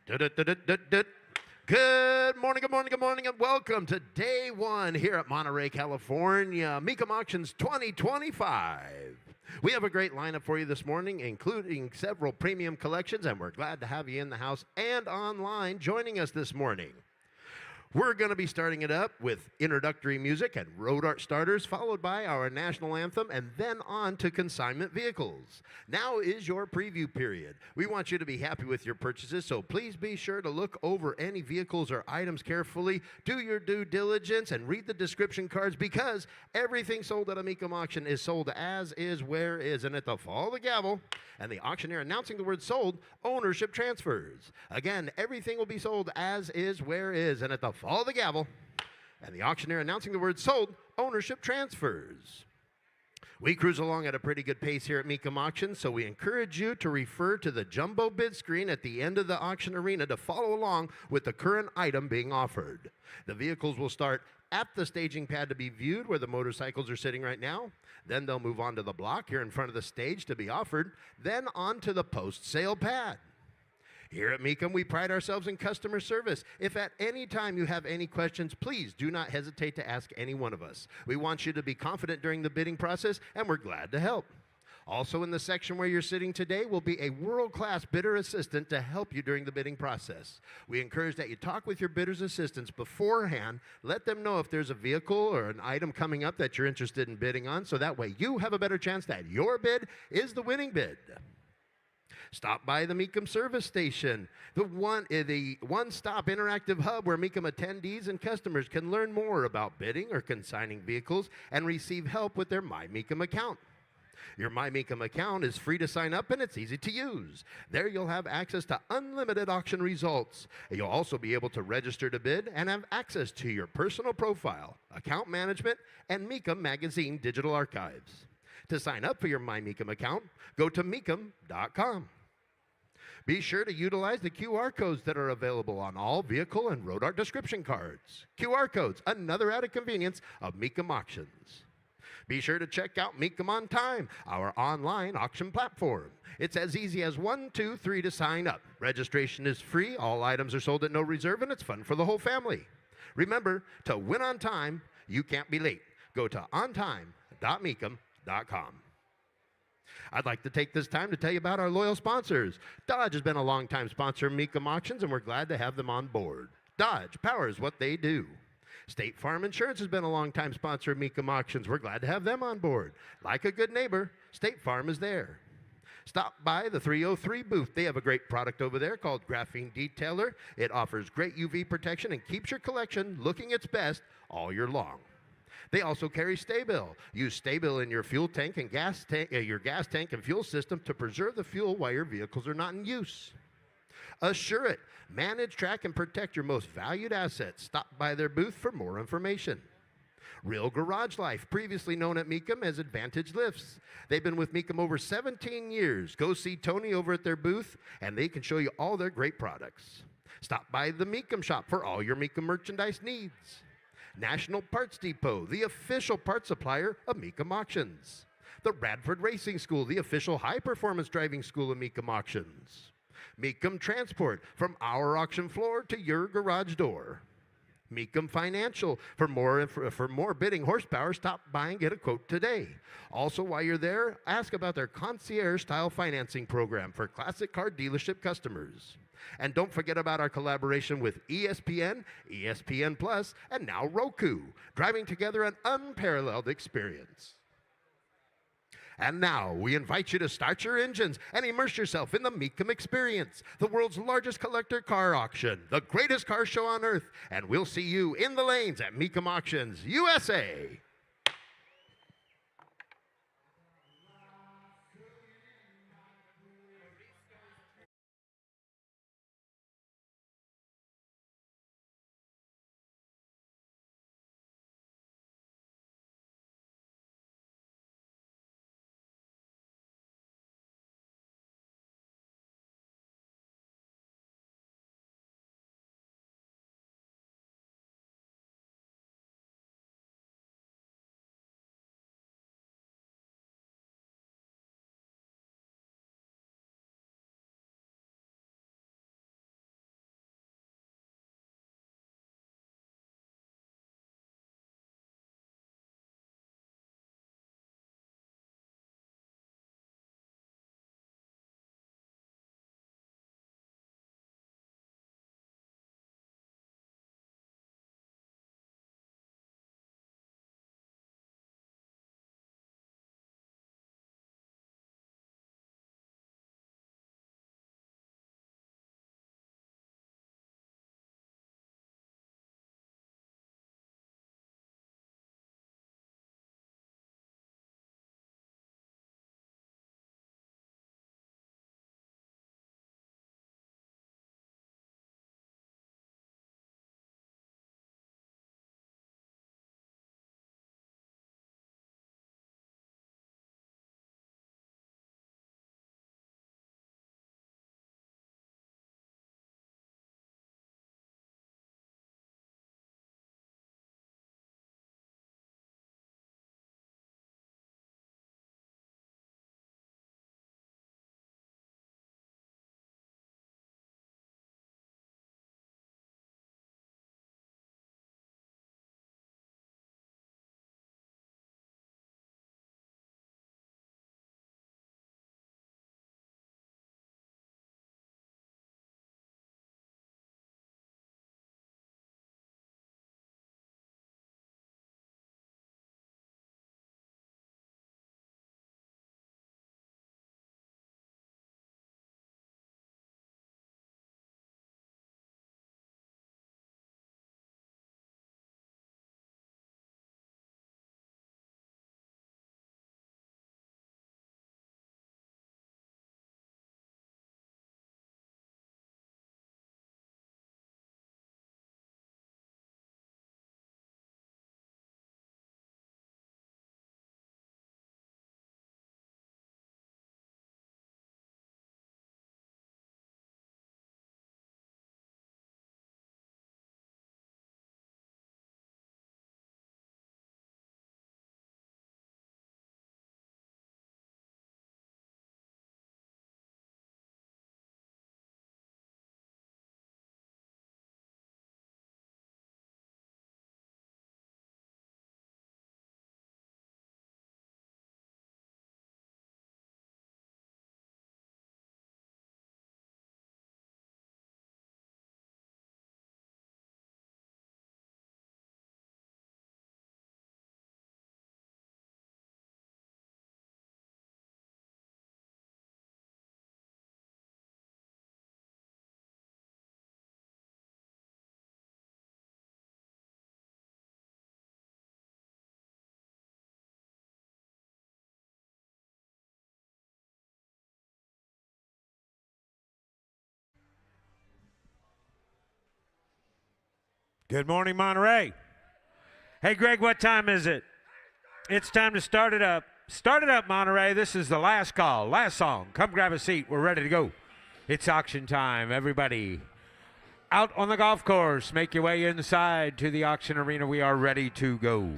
Du-du-du-du-du-du. Good morning, good morning, good morning, and welcome to day one here at Monterey, California, Mecum Auctions 2025. We have a great lineup for you this morning, including several premium collections, and we're glad to have you in the house and online joining us this morning. We're going to be starting it up with introductory music and road art starters, followed by our national anthem, and then on to consignment vehicles. Now is your preview period. We want you to be happy with your purchases, so please be sure to look over any vehicles or items carefully, do your due diligence, and read the description cards, because everything sold at a Mecum auction is sold as is, where is, and at the fall of the gavel, and the auctioneer announcing the word sold, ownership transfers. Again, everything will be sold as is, where is, and at the fall of the gavel, and the auctioneer announcing the word sold, ownership transfers. We cruise along at a pretty good pace here at Mecum Auctions, so we encourage you to refer to the jumbo bid screen at the end of the auction arena to follow along with the current item being offered. The vehicles will start at the staging pad to be viewed where the motorcycles are sitting right now. Then they'll move on to the block here in front of the stage to be offered, then on to the post-sale pad. Here at Mecum, we pride ourselves in customer service. If at any time you have any questions, please do not hesitate to ask any one of us. We want you to be confident during the bidding process, and we're glad to help. Also in the section where you're sitting today will be a world-class bidder assistant to help you during the bidding process. We encourage that you talk with your bidder's assistants beforehand. Let them know if there's a vehicle or an item coming up that you're interested in bidding on, so that way you have a better chance that your bid is the winning bid. Stop by the Mecum service station, the one-stop interactive hub where Mecum attendees and customers can learn more about bidding or consigning vehicles and receive help with their My Mecum account. Your My Mecum account is free to sign up, and it's easy to use. There you'll have access to unlimited auction results. You'll also be able to register to bid and have access to your personal profile, account management, and Mecum magazine digital archives. To sign up for your My Mecum account, go to mecum.com. Be sure to utilize the QR codes that are available on all vehicle and road art description cards. QR codes, another added convenience of Mecum Auctions. Be sure to check out Mecum On Time, our online auction platform. It's as easy as 1, 2, 3 to sign up. Registration is free, all items are sold at no reserve, and it's fun for the whole family. Remember, to win on time, you can't be late. Go to ontime.mecum.com. I'd like to take this time to tell you about our loyal sponsors. Dodge has been a longtime sponsor of Mecum Auctions, and we're glad to have them on board. Dodge powers what they do. State Farm Insurance has been a longtime sponsor of Mecum Auctions. We're glad to have them on board. Like a good neighbor, State Farm is there. Stop by the 303 booth. They have a great product over there called Graphene Detailer. It offers great UV protection and keeps your collection looking its best all year long. They also carry Staybill. Use Staybill in your fuel tank and your gas tank and fuel system to preserve the fuel while your vehicles are not in use. Assure It. Manage, track, and protect your most valued assets. Stop by their booth for more information. Real Garage Life, previously known at Mecum as Advantage Lifts. They've been with Mecum over 17 years. Go see Tony over at their booth, and they can show you all their great products. Stop by the Mecum shop for all your Mecum merchandise needs. National Parts Depot, the official parts supplier of Mecum Auctions. The Radford Racing School, the official high-performance driving school of Mecum Auctions. Mecum Transport, from our auction floor to your garage door. Mecum Financial, for more bidding horsepower, stop by and get a quote today. Also, while you're there, ask about their concierge-style financing program for classic car dealership customers. And don't forget about our collaboration with ESPN, ESPN Plus, and now Roku, driving together an unparalleled experience. And now, we invite you to start your engines and immerse yourself in the Mecum experience, the world's largest collector car auction, the greatest car show on earth, and we'll see you in the lanes at Mecum Auctions, USA. Good morning, Monterey. Hey, Greg, what time is it? It's time to start it up. Start it up, Monterey. This is the last call, last song. Come grab a seat. We're ready to go. It's auction time, everybody. Out on the golf course, make your way inside to the auction arena. We are ready to go.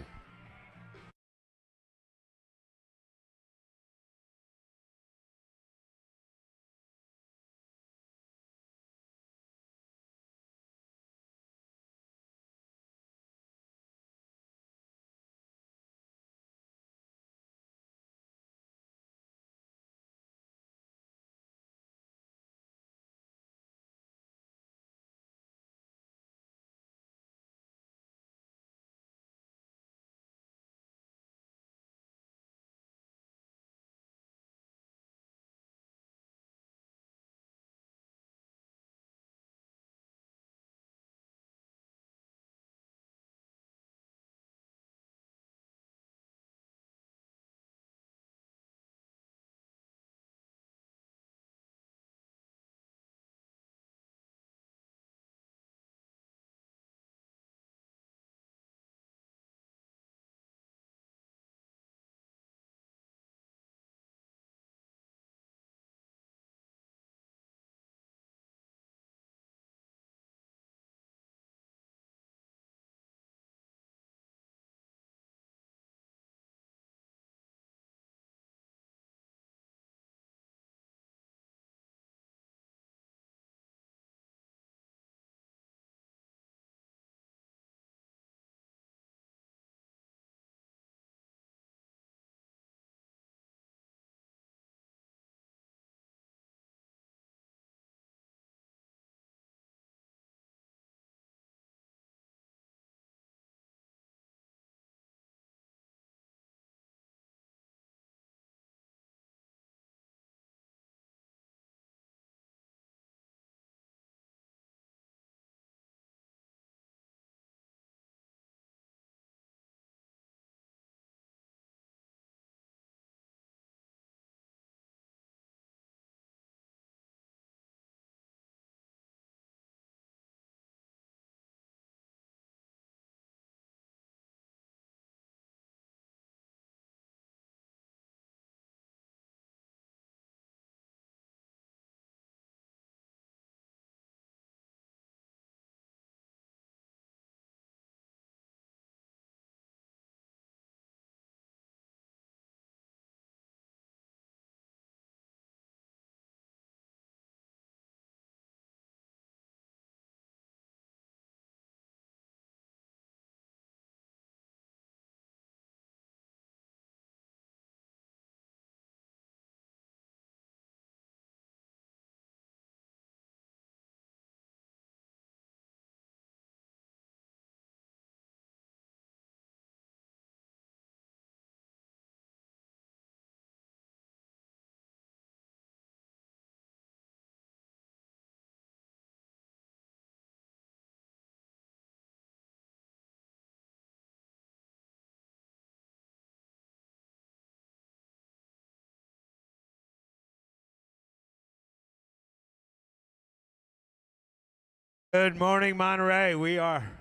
Good morning, Monterey. We are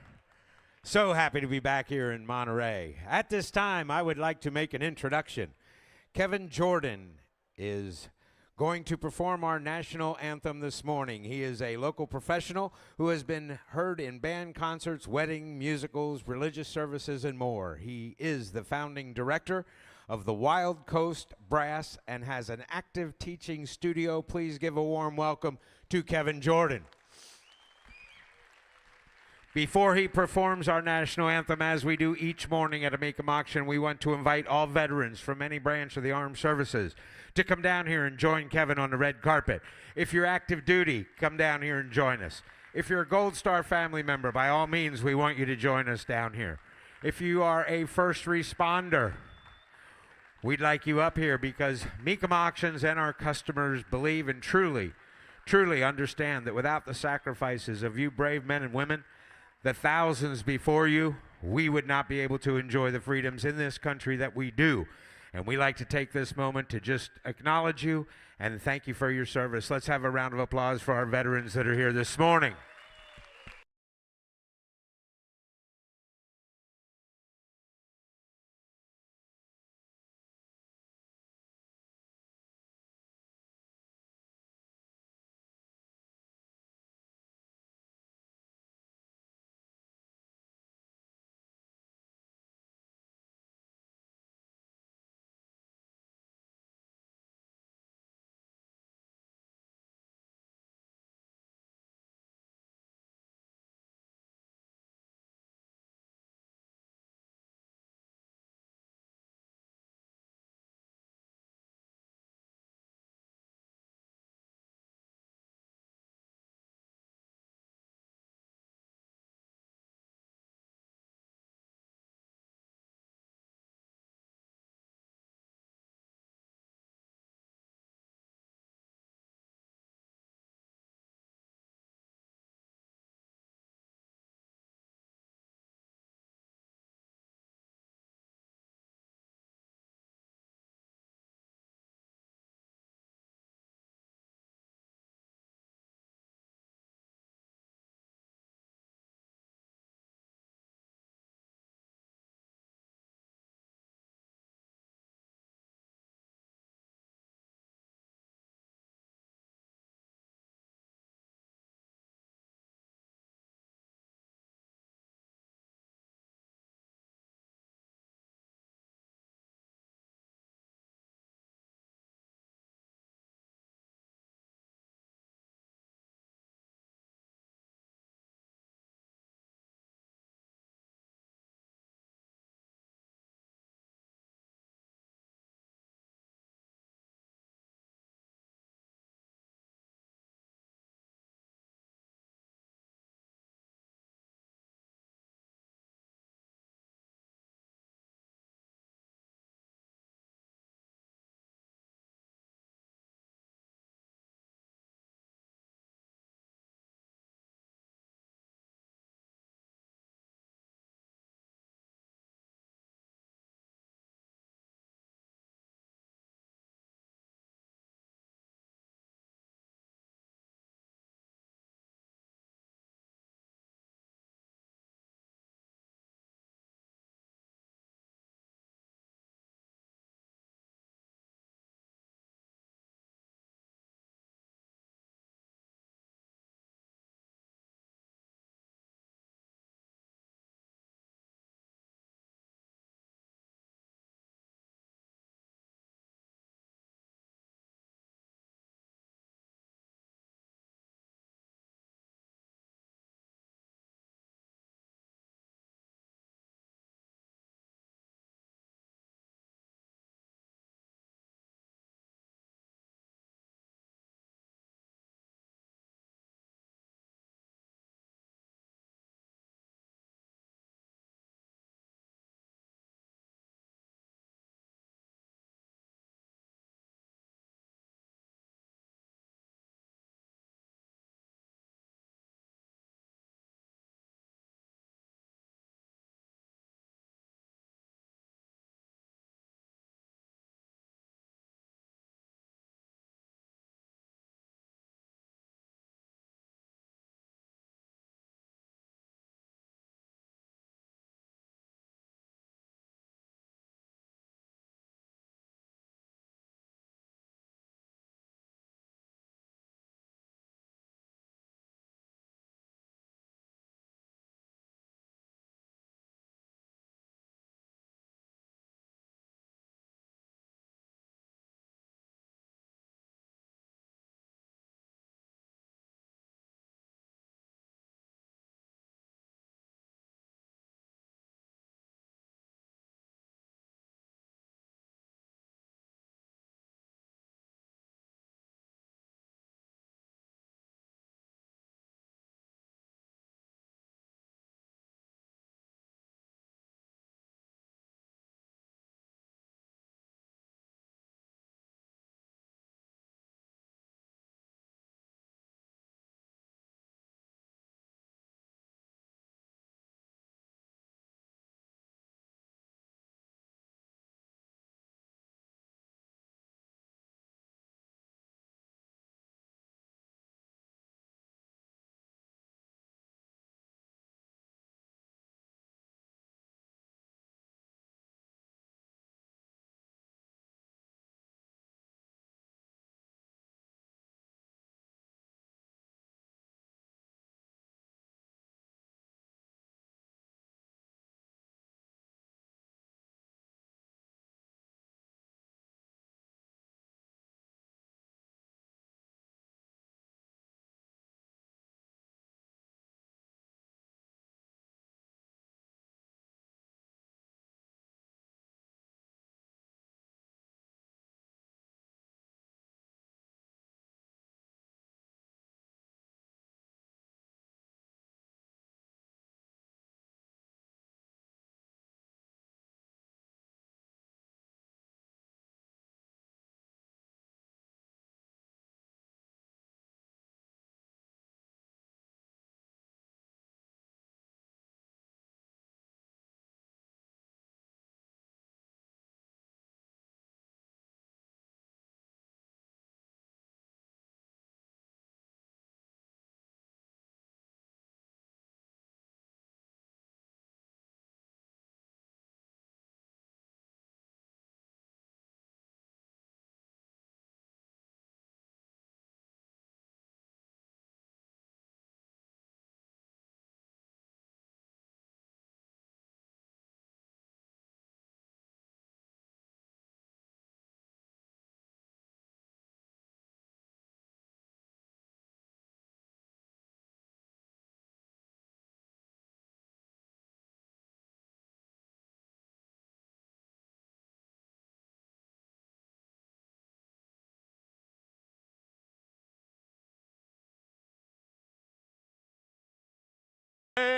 so happy to be back here in Monterey. At this time, I would like to make an introduction. Kevin Jordan is going to perform our national anthem this morning. He is a local professional who has been heard in band concerts, wedding, musicals, religious services, and more. He is the founding director of the Wild Coast Brass and has an active teaching studio. Please give a warm welcome to Kevin Jordan. Before he performs our national anthem, as we do each morning at a Mecum auction, we want to invite all veterans from any branch of the armed services to come down here and join Kevin on the red carpet. If you're active duty, come down here and join us. If you're a Gold Star family member, by all means, we want you to join us down here. If you are a first responder, we'd like you up here because Mecum Auctions and our customers believe and truly understand that without the sacrifices of you brave men and women, the thousands before you, we would not be able to enjoy the freedoms in this country that we do. And we like to take this moment to just acknowledge you and thank you for your service. Let's have a round of applause for our veterans that are here this morning.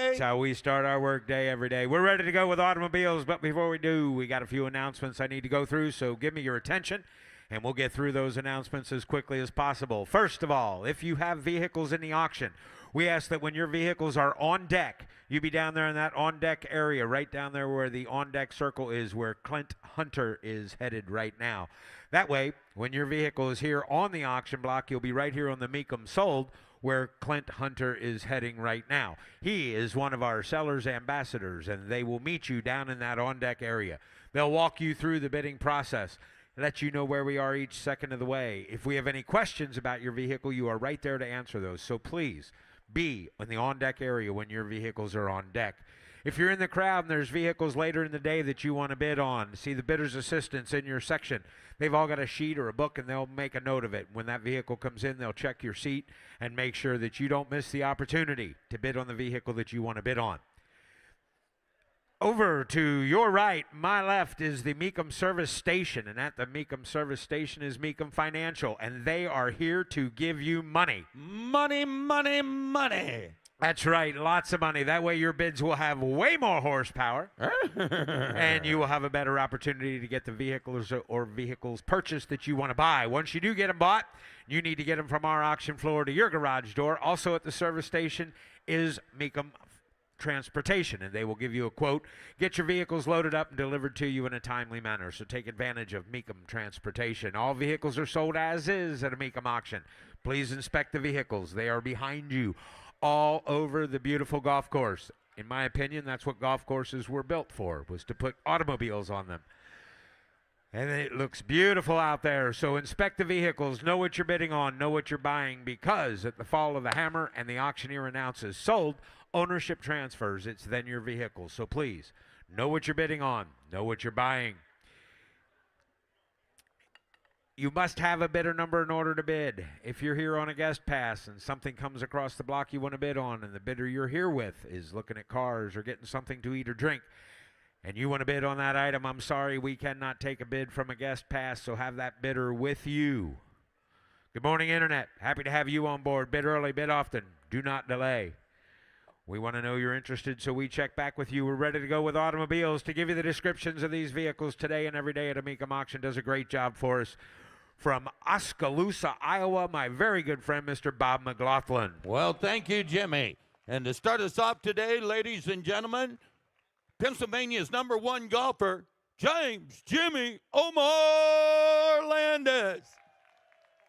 That's how we start our work day every day. We're ready to go with automobiles, but before we do, we got a few announcements I need to go through, so give me your attention, and we'll get through those announcements as quickly as possible. First of all, if you have vehicles in the auction, we ask that when your vehicles are on deck, you be down there in that on-deck area, right down there where the on-deck circle is, where Clint Hunter is headed right now. That way, when your vehicle is here on the auction block, you'll be right here on the Mecum Sold, where Clint Hunter is heading right now. He is one of our sellers ambassadors, and they will meet you down in that on-deck area. They'll walk you through the bidding process, let you know where we are each second of the way. If we have any questions about your vehicle, you are right there to answer those. So please be in the on-deck area when your vehicles are on deck. If you're in the crowd and there's vehicles later in the day that you want to bid on, see the bidder's assistants in your section. They've all got a sheet or a book, and they'll make a note of it. When that vehicle comes in, they'll check your seat and make sure that you don't miss the opportunity to bid on the vehicle that you want to bid on. Over to your right, my left, is the Mecum Service Station, and at the Mecum Service Station is Mecum Financial, and they are here to give you money. Money, money, money. That's right, lots of money. That way your bids will have way more horsepower, and you will have a better opportunity to get the vehicles or vehicles purchased that you want to buy. Once you do get them bought, you need to get them from our auction floor to your garage door. Also at the service station is Mecum Transportation, and they will give you a quote, get your vehicles loaded up and delivered to you in a timely manner. So take advantage of Mecum Transportation. All vehicles are sold as is at a Mecum auction. Please inspect the vehicles. They are behind you all over the beautiful golf course. In my opinion, that's what golf courses were built for, was to put automobiles on them. And it looks beautiful out there. So inspect the vehicles, know what you're bidding on, know what you're buying, because at the fall of the hammer and the auctioneer announces sold, ownership transfers, it's then your vehicle. So please, know what you're bidding on, know what you're buying. You must have a bidder number in order to bid. If you're here on a guest pass and something comes across the block you want to bid on, and the bidder you're here with is looking at cars or getting something to eat or drink, and you want to bid on that item, I'm sorry, we cannot take a bid from a guest pass, so have that bidder with you. Good morning, Internet. Happy to have you on board. Bid early, bid often. Do not delay. We want to know you're interested, so we check back with you. We're ready to go with automobiles. To give you the descriptions of these vehicles today and every day at a Mecum auction does a great job for us. From Oskaloosa, Iowa, my very good friend, Mr. Bob McLaughlin. Well, thank you, Jimmy. And to start us off today, ladies and gentlemen, Pennsylvania's #1 golfer, James Jimmy Omar Landis.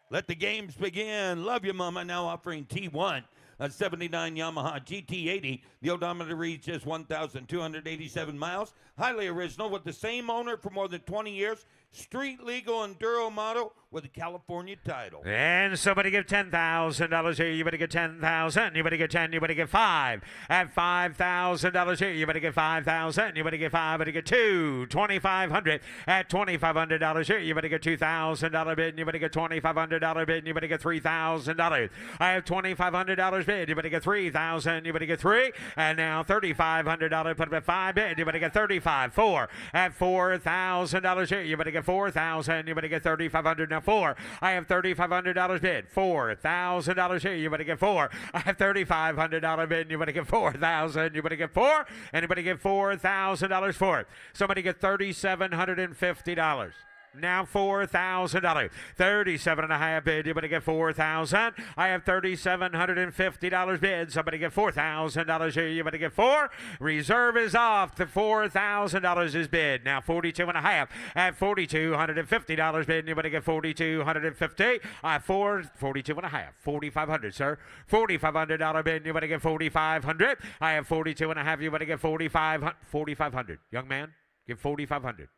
Let the games begin. Love you, Mama. Now offering T1. A 79 Yamaha GT80. The odometer reads just 1,287 miles. Highly original with the same owner for more than 20 years. Street legal enduro model with a California title. And somebody give $10,000 here. You better get 10,000. You better get 10. You better get 5. At $5,000 here. You better get 5,000. You better get 5. Better get 2. 2,500. At $2,500 here. You better get $2,000 bid. And you better get $2,500 bid. And you better get $3,000. I have $2,500 bid. You better get 3,000. You better get 3. And now $3,500. Put up at 5 bid. You better get 35. 4. At $4,000 here. You better get 4,000. You better get 3,500. Now 4. I have $3,500 bid. $4,000 here. You better get 4. I have $3,500 bid. And you better get 4,000. You better get 4. Anybody get $4,000 for it? Somebody get $3,750. Now $4,000. 37.5 bid. You better get 4,000. I have $3,750 bid. Somebody get $4,000 here. You better get 4. Reserve is off. The $4,000 is bid. Now 42.5 at $4,250 bid. You better get 4,250. I have 42.5. 4,500, sir. $4,500 bid. You better get 4,500. I have 42.5. You better get 4,500. Young man, give 4,500.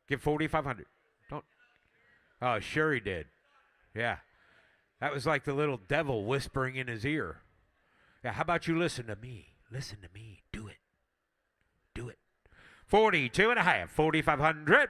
Give 4,500. Don't. Oh, sure he did. Yeah. That was like the little devil whispering in his ear. Yeah, how about you listen to me? Listen to me. Do it. Do it. 42.5. 4,500.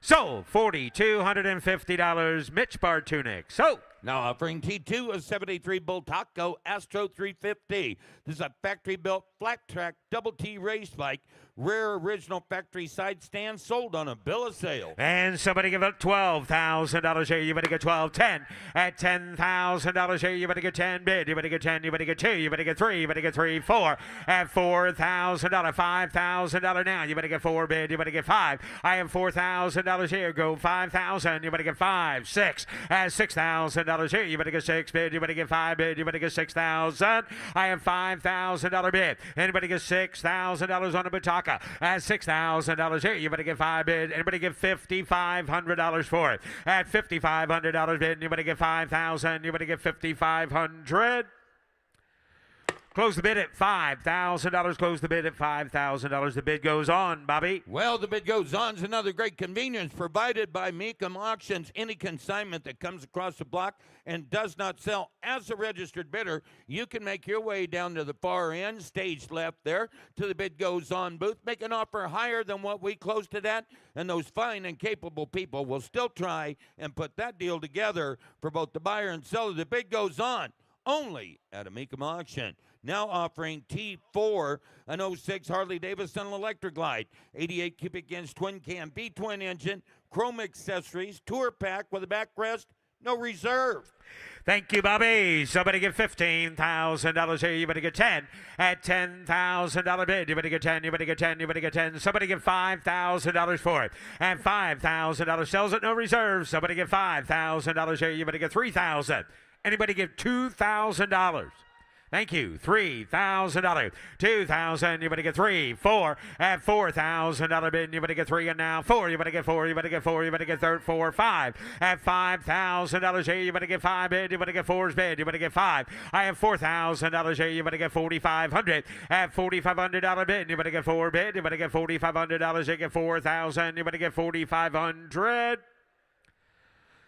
Sold. $4,250. Mitch Bartunik. So. Now offering T2, a 73 Bull Taco Astro 350. This is a factory-built flat track double T race bike Rare original factory side stand sold on a bill of sale. And somebody give it $12,000 here. You better get 12, 10. At $10,000 here, you better get 10 bid. You better get 10, you better get 2, you better get 3, you better get 3, 4. At $4,000, $5,000 now. You better get 4 bid, you better get 5. I have $4,000 here. Go 5,000, you better get 5, 6. At $6,000 here, you better get 6 bid, you better get 5 bid, you better get 6,000. I have $5,000 bid. Anybody get $6,000 on a Bataka? At $6,000 here, you better get 5 bid. Anybody get $5,500 for it? At $5,500 bid, you better get 5,000. You better get 5,500. Close the bid at $5,000. Close the bid at $5,000. The bid goes on, Bobby. Well, the bid goes on is another great convenience provided by Mecum Auctions. Any consignment that comes across the block and does not sell as a registered bidder, you can make your way down to the far end, stage left there, to the bid goes on booth. Make an offer higher than what we closed it at, and those fine and capable people will still try and put that deal together for both the buyer and seller. The bid goes on only at a Mecum Auction. Now offering T4, an 06 Harley-Davidson Electric Glide, 88 cubic inch twin cam B-twin engine, chrome accessories, tour pack with a backrest, no reserve. Thank you, Bobby. Somebody get $15,000 here. You better get 10. At $10,000 bid, you better get 10. You better get 10. You better get 10. Somebody get $5,000 for it. At $5,000 sells it, no reserve. Somebody get $5,000 here. You better get $3,000. Anybody get $2,000? Thank you. $3,000. $2,000. You better get 3, 4. At $4,000 bid, you better get 3, and now 4. You better get 4. You better get 4. You better get 4, 5. At $5,000 here, you better get 5 bid. You better get 4's bid. You better get 5. I have $4,000 here. You better get 4,500. At $4,500 bid, you better get 4 bid. You better get $4,500. You get 4,000. You better get 4,500.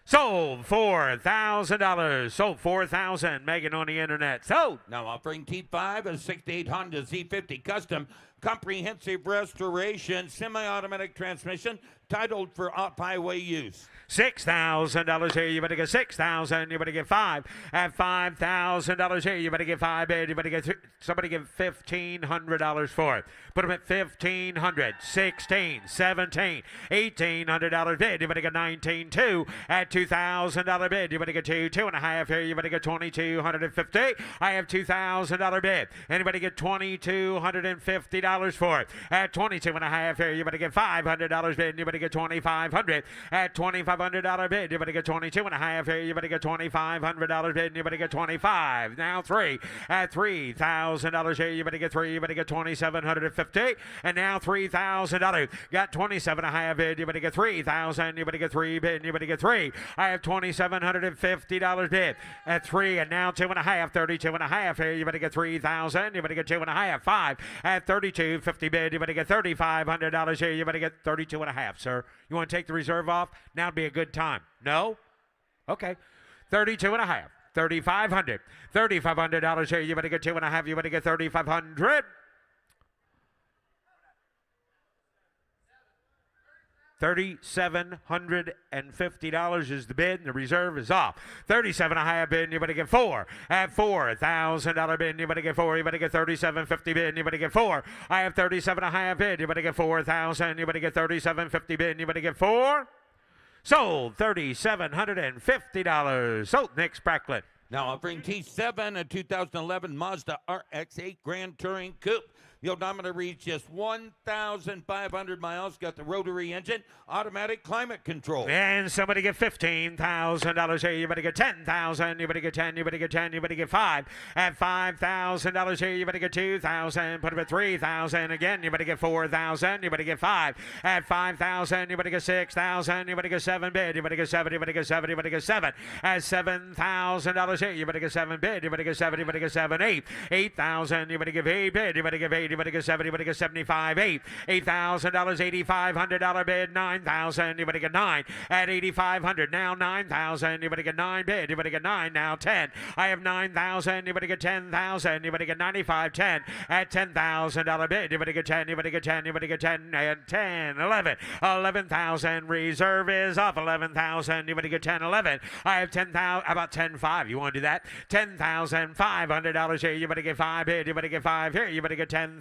Sold $4,000. Sold $4,000. Megan on the internet. Sold. Now offering T5, a 68 Honda Z50 Custom, comprehensive restoration, semi-automatic transmission, titled for off-highway use. $6,000 here. You better get 6,000. You better get 5. At $5,000 here, you better get 5 bid. You better get somebody give $1,500 for it. Put them at $1,500. 16, 17, $1,800 bid. You better get 19, 2. At $2,000 bid, you better get 2, 2.5 here. You better get 2,250. I have $2,000 bid. Anybody get $2,250 for it? At 22.5 here, you better get $500 bid. You better get 2,500. At $2,500 bid, you better get 22.5 here. You better get $2,500 bid. You better get 25. Now 3. At $3,000 here, you better get 3. You better get 2,750. And now $3,000. Got 27.5 bid. You better get 3,000. You better get 3 bid. You better get 3. I have $2,750 bid. At 3, and now 2.5. 32.5 here. You better get 3,000. You better get 2.5. 5. At $3,250 bid. You better get $3,500 here. You better get 32.5, sir. You want to take the reserve off? Now'd be a good time. No? Okay. 32.5. 3,500. $3,500 here. You better get 2.5. You better get 3,500. $3,750 is the bid, and the reserve is off. 37.5 bid, and you better get 4. At $4,000 bid, and you better get 4. You better get 37.50 bid, and you better get 4. I have 37.5 bid. You better get 4,000. You better get 37.50 bid, and you better get 4. Sold $3,750. Sold Nick Spracklin. Now offering T7, a 2011 Mazda RX-8 Grand Touring Coupe. The odometer reads just 1,500 miles. Got the rotary engine, automatic climate control. And somebody get $15,000 here. You better get 10,000. You better get 10. You better get 10. You better get 5. At $5,000 here, you better get 2,000. Put them at 3,000 again. You better get 4,000. You better get 5. At 5,000, you better get 6,000. You better get 7 bid. You better get 7. You better get 7. You better get 7. At $7,000 here, you better get 7 bid. You better get 7. You better get 7. 8. 8,000. You better give 8 bid. You better give 8. You better get 7. You better get 75. 8. $8,000. $8,500 bid. 9,000. You better get 9. At 8,500. Now 9,000. You better get 9 bid. You better get 9. Now 10. I have 9,000. You better get 10,000. You better get 95. 10. At $10,000 bid. You better get 10. You better get 10. You better get 10. And 10. 11. 11,000. Reserve is off. 11,000. You better get 10. 11. I have 10,000. How about 10,500? You want to do that? $10,500 here. You better get 5 bid. You better get 5 here. You better get 10,500.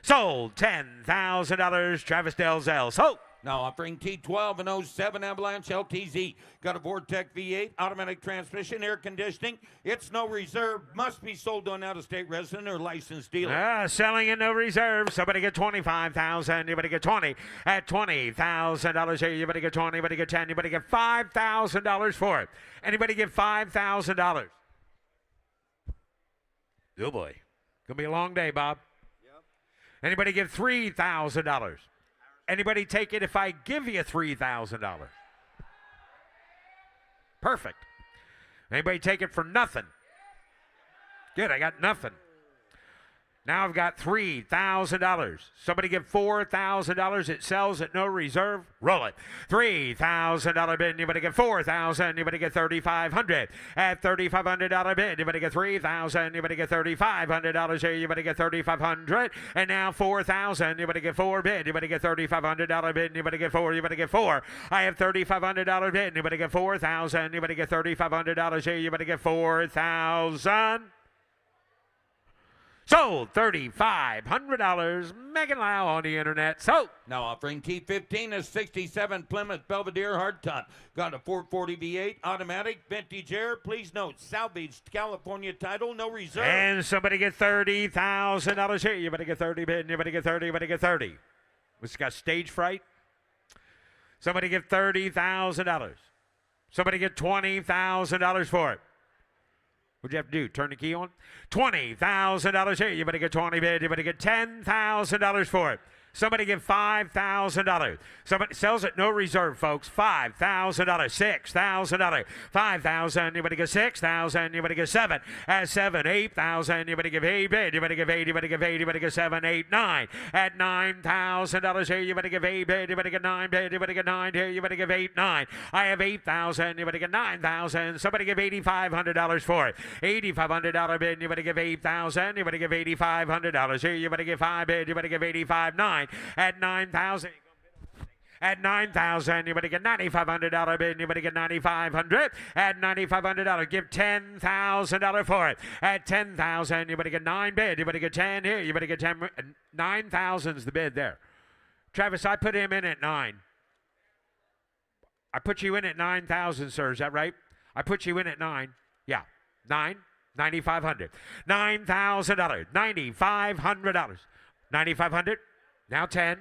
Sold. $10,000. Travis Delzell. Sold. Now offering T12 and 07 Avalanche LTZ. Got a Vortec V8, automatic transmission, air conditioning. It's no reserve. Must be sold to an out-of-state resident or licensed dealer. Selling in no reserve. Somebody get $25,000. Anybody get 20 at $20,000 here. You better get 20. Anybody get 10. You better get $5,000 for it. Anybody get $5,000? Oh boy, gonna be a long day, Bob. Yep. Anybody give $3,000? Anybody take it if I give you $3,000? Perfect. Anybody take it for nothing? Good, I got nothing. Now I've got $3,000. Somebody give $4,000. It sells at no reserve. Roll it. $3,000 bid. Anybody get $4,000. Anybody get $3,500. At $3,500 bid. Anybody get $3,000. Anybody get $3,500 here. Anybody get $3,500. And now $4,000. Anybody get $4 bid. Anybody get $3,500 bid. Anybody get $4. Anybody get $4. I have $3,500 bid. Anybody get $4,000. Anybody get $3,500 here. Anybody get $4,000. Sold. $3,500. Megan Lau on the internet. Sold. Now offering T15, a 67 Plymouth Belvedere hardtop. Got a 440 V8 automatic vintage air. Please note, salvaged California title, no reserve. And somebody get $30,000 here. You better get 30 bid. You better get 30. You better get 30. What's got stage fright? Somebody get $30,000. Somebody get $20,000 for it. What'd you have to do? Turn the key on? $20,000 here. You better get 20 bid. You better get $10,000 for it. Somebody give $5,000. Somebody sells it no reserve, folks. $5,000, $6,000, $5,000. You better get $6,000. You better get $7,000. At $7,000, $8,000. You better give 8 bid. You better give 8. You better give 8. You better get 7, 8, 9. At $9,000 here. You better give 8 bid. You better get 9 bid. You better get 9 here. You better give 8, 9. I have $8,000. You better get $9,000. Somebody give $8,500 for it. $8,500 bid. You better give $8,000. You better give $8,500 here. You better give 5 bid. You better give 85, 9. At $9,000. At $9,000, you better get $9,500 bid. You better get $9,500. At $9,500, give $10,000 for it. At $10,000, you better get 9 bid. You better get 10 here. You better get 10. 9,000's the bid there. Travis, I put him in at 9. I put you in at 9,000, sir. Is that right? I put you in at 9. Yeah, 9. $9,500. $9,000. $9,500. $9,500. Now 10.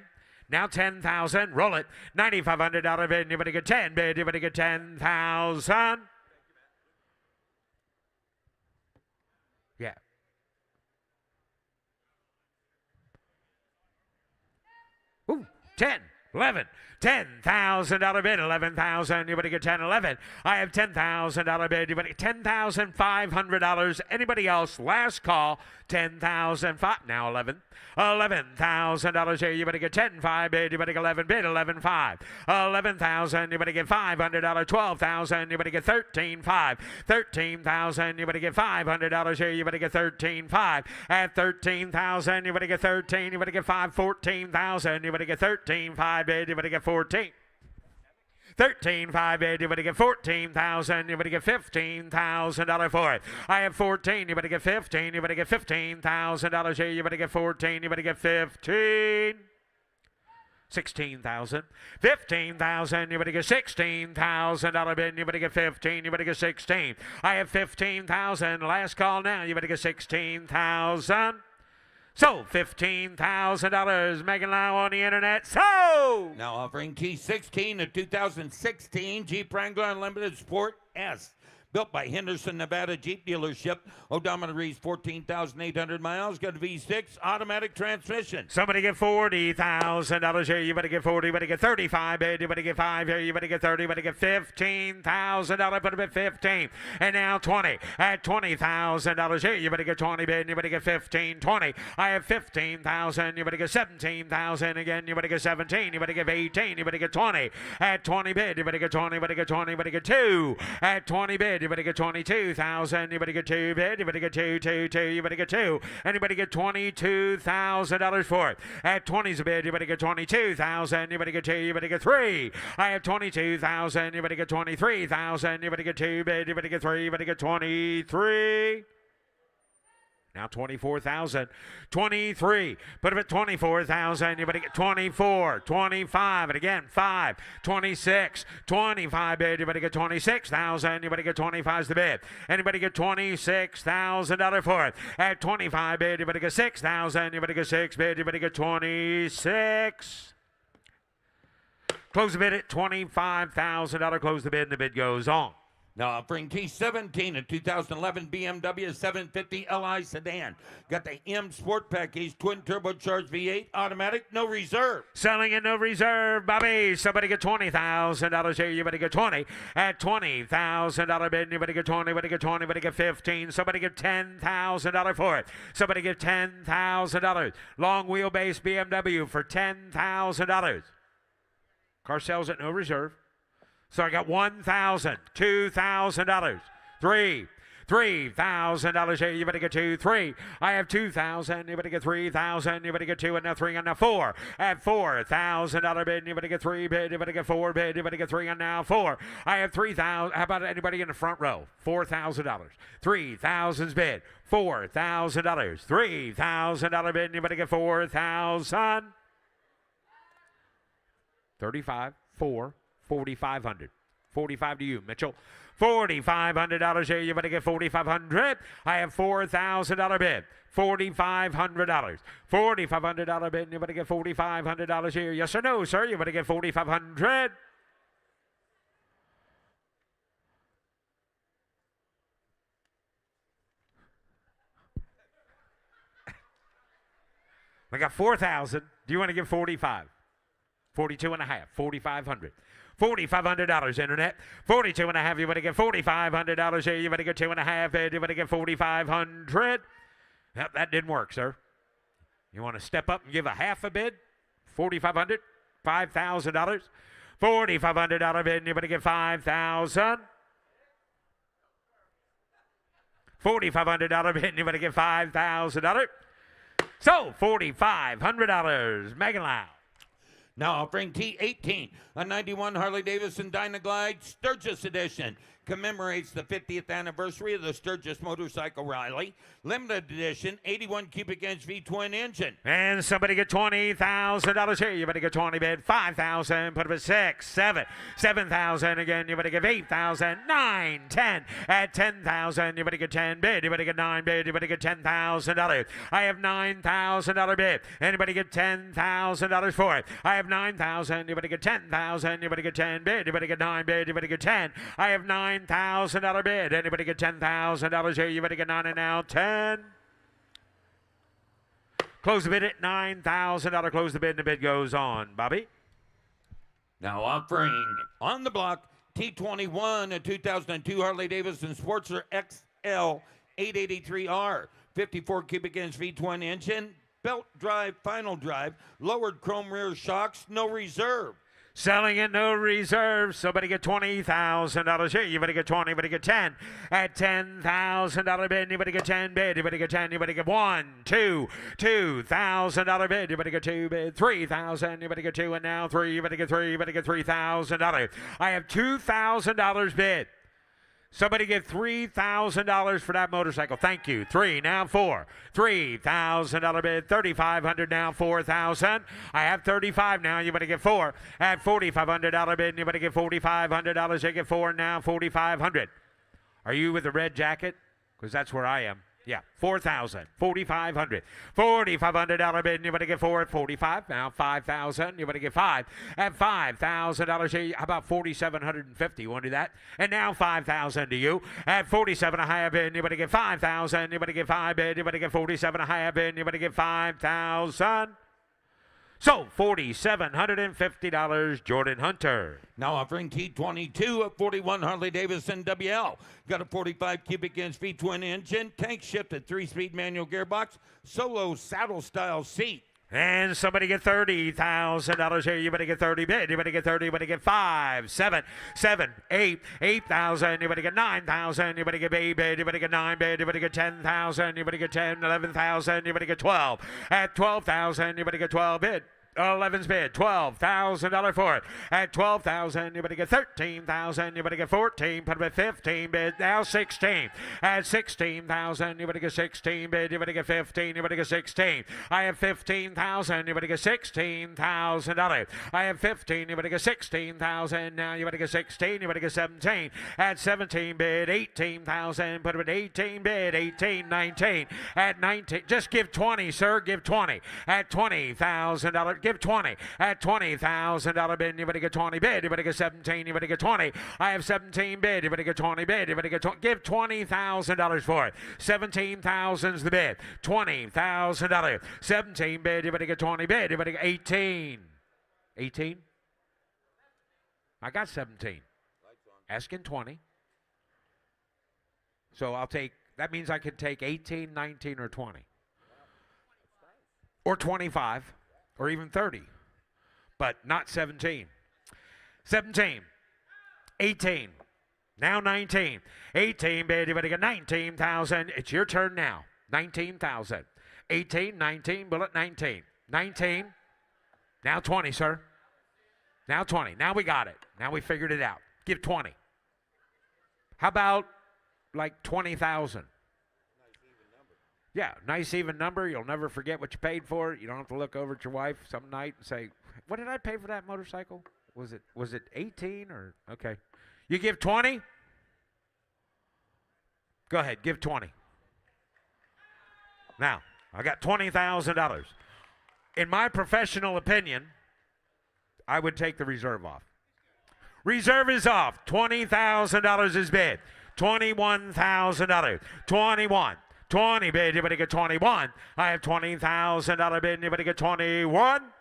Now 10,000. Roll it. $9,500 bid. You better get 10 bid. You better get 10,000. Yeah. Ooh, 10, 11. $10,000 bid, $11,000. You better get 10, 11. I have $10,000 bid. You better get $10,500. Anybody else? Last call. $10,005. Now 11. $11,000 here. You better get 10, 5 bid. You better get 11 bid, 11, 5. 11,000. You better get $500. 12,000. You better get 13, 5. 13,000. You better get $500 here. You better get 13, 5. At 13,000. You better get 13. You better get 5. 14,000. You better get 13, 5 bid. You better get 14. 13, 5 bid. You better get 14,000. You better get $15,000 for it. I have 14. You better get 15. You better get $15,000 here. You better get 14. You better get 15. 16,000. 15,000. You better get $16,000 bid. You better get 15. You better get 16. I have 15,000. Last call now. You better get 16,000. So, $15,000. Megan Lau on the internet. So! Now offering T16, a 2016 Jeep Wrangler Unlimited Sport S. Built by Henderson, Nevada Jeep Dealership. Odometer reads 14,800 miles. Got a V6 automatic transmission. Somebody get $40,000 here. You better get 40. You better get 35 bid. You better get 5 here. You better get 30. You better get $15,000. Put a bit 15. And now 20. At $20,000 here. You better get 20 bid. You better get 15. 20. I have 15,000. You better get 17,000 again. You better get 17. You better get 18. You better get 20. At 20 bid. You better get 20. You better get 20. You better get 2. At 20 bid. You better get 22,000. You better get 2 bid. You better get 2, 2, 2. You better get 2. And you better get $22,000 for it. At 20's a bid. You better get 22,000. You better get 2. You better get 3. I have 22,000. You better get 23,000. You better get 2 bid. You better get 3. You better get 23. Now 24,000. 23. Put him at 24,000. Anybody get 24, 25, and again 5, 26, 25 bid. Anybody get 26,000. Anybody get 25 is the bid. Anybody get $26,000 for it. At 25 bid. Anybody get 6,000. Anybody get 6 bid. Anybody get 26. Close the bid at $25,000. Close the bid, and the bid goes on. Now offering T17, a 2011 BMW 750 Li sedan. Got the M Sport Package, twin turbocharged V8, automatic, no reserve. Selling in no reserve, Bobby. Somebody get $20,000 here. You better get 20 at $20,000 bid. You better get 20. Better get 20. Better get 15. Somebody get $10,000 for it. Somebody get $10,000. Long wheelbase BMW for $10,000. Car sells at no reserve. So I got $1,000, $2,000, $3,000 here. You better get 2, 3. I have 2,000. You better get 3,000. You better get 2, and now 3, and now 4. At $4,000 bid. You better get 3 bid. You better get 4 bid. You better get 3, and now 4. I have 3,000. How about anybody in the front row? $4,000. 3,000's bid. $4,000. $3,000 bid. You better get 4,000. 35, 4. 4,500. 45 to you, Mitchell. $4,500 here. You better get 4,500. I have $4,000 bid. $4,500. $4,500 bid. You better get $4,500 here. Yes or no, sir? You better get 4,500. I got 4,000. Do you want to give 45? 42 and a half. 4,500. $4,500 internet. 42 and a half. You better get $4,500 here. You better get 2 and a half bid. You better get 4,500. Yep, that didn't work, sir. You want to step up and give a half a bid? 4,500. $5,000. $4,500 bid. And you better get 5,000. $4,500 bid. And you better get $5,000. So $4,500. Megan Lau. Now offering T18, a 91 Harley-Davidson Dynaglide Sturgis Edition. Commemorates the 50th anniversary of the Sturgis Motorcycle Rally. Limited edition, 81 cubic inch V-twin engine. And somebody get $20,000 here. You better get 20 bid. 5,000. Put up at 6, 7, 7,000 again. You better get 8,000, 9, 10. At 10,000, you better get 10 bid. You better get 9 bid. You better get $10,000. I have $9,000 bid. Anybody get $10,000 for it? I have 9,000. You better get 10,000. You better get 10 bid. You better get 9 bid. You better get 10. I have $9,000 bid. Anybody get $10,000 here? You better get 9 and now 10. Close the bid at $9,000. Close the bid and the bid goes on. Bobby? Now offering on the block T21, a 2002 Harley-Davidson Sportster XL 883R. 54 cubic inch V-twin engine. Belt drive, final drive. Lowered chrome rear shocks. No reserve. Selling at no reserve. Somebody get $20,000 here. You better get 20. You better get 10. At $10,000 bid. You better get 10 bid. You better get 10. You better get 1, 2, $2,000 bid. You better get 2 bid. 3,000. You better get 2 and now 3. You better get 3. You better get $3,000. I have $2,000 bid. Somebody get $3,000 for that motorcycle. Thank you. 3, now 4. $3,000 bid. $3,500 now 4,000. I have 35 now. You better get 4. At $4,500 bid. You better get $4,500. You get 4 now 4,500. Are you with the red jacket? Because that's where I am. Yeah, 4,000, 4,500, $4,500 bid. You better get 4 at 45. Now 5,000. You better get 5 at $5,000. How about 4,750? You want to do that? And now 5,000 to you at 47 a higher bid. You better get 5,000. You better get 5 bid. You better get 47 a higher bid. You better get 5,000. So $4,750, Jordan Hunter. Now offering T22 at 41 Harley-Davidson WL. Got a 45 cubic inch V-twin engine, tank shifted 3-speed manual gearbox, solo saddle style seat. And somebody get $30,000 here. You better get 30 bid. You better get 30. You better get 5, 7, 8,000. You better get 9,000. You better get 8 bid. You better get 9 bid. You better get 10,000. You better get 10, 11,000. You better get 12. At 12,000, you better get 12 bid. 11's bid, $12,000 for it. At $12,000, anybody get $13,000, anybody get $14, put it at 15 bid, now 16. At $16,000, anybody get 16 bid, anybody get 15, anybody get 16. I have $15,000, anybody get $16,000. I have 15, anybody get 16,000, now you better get 16, you better get 17. At 17 bid, 18,000, put it at 18 bid, 18, 19. At 19, just give 20, sir, give 20. At $20,000, give 20. At $20,000 bid, you better get 20 bid, you better get 17, you better get 20. I have 17 bid, you better get 20 bid, you better get 20. Give $20,000 for it. 17,000's the bid. $20,000. 17 bid, you better get 20 bid, you better get 18. 18? I got 17. Asking 20. So I'll take, that means I can take 18, 19, or 20. Or 25, or even 30. But not 17. 17. 18. Now 19. 18, bid, you better get 19,000. It's your turn now. 19,000. 18, 19, bullet 19. 19. Now 20, sir. Now 20. Now we got it. Now we figured it out. Give 20. How about like 20,000? Yeah, nice even number. You'll never forget what you paid for it. You don't have to look over at your wife some night and say, "What did I pay for that motorcycle? Was it 18 or okay?" You give 20? Go ahead, give 20. Now, I got $20,000. In my professional opinion, I would take the reserve off. Reserve is off. $20,000 is bid. $21,000. 21. 20 bid, you better get 21. I have $20,000 bid, you better get 21.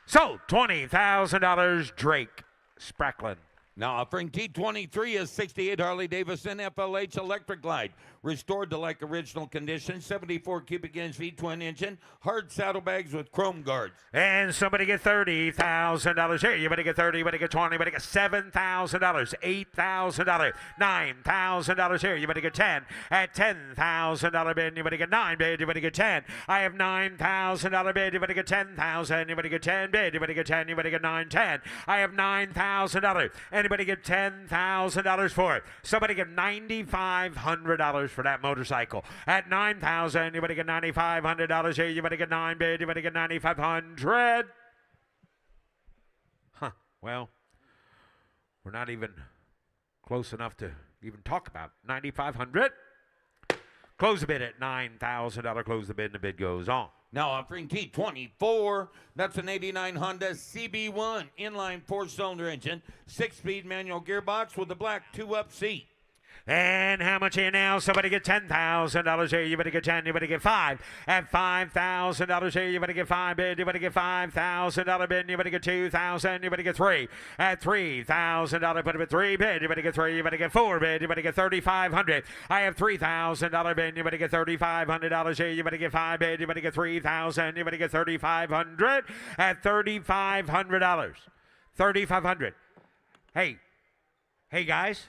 So, $20,000, Drake Spracklin. Now offering T23 is 68 Harley-Davidson FLH Electric Glide. Restored to like original condition, 74 cubic inch V-twin engine, hard saddlebags with chrome guards. And somebody get $30,000 here. You better get 30, you better get 20, you better get $7,000, $8,000, $9,000 here. You better get 10. At $10,000 bid, you better get 9 bid, you better get 10. I have $9,000 bid, you better get 10,000, you better get 10 bid, you better get 10, you better get 9, 10. I have $9,000. Anybody get $10,000 for it? Somebody get $9,500 for that motorcycle. At $9,000, you better get $9,500 here. You better get 9 bid. You better get $9,500. Huh. Well, we're not even close enough to even talk about $9,500. Close the bid at $9,000. Close the bid, and the bid goes on. Now offering T24, that's an 89 Honda CB1 inline 4-cylinder engine, 6-speed manual gearbox with a black 2-up seat. And how much here now? Somebody get $10,000 here. You better get 10. You better get 5. At $5,000 here, you better get 5 bid. You better get $5,000 bid. You better get 2,000. You better get 3. At $3,000, put it at 3 bid. You better get 3. You better get 4 bid. You better get $3,500. I have $3,000 bid. You better get $3,500 here. You better get 5 bid. You better get 3,000. You better get $3,500. At $3,500. $3,500. Hey guys.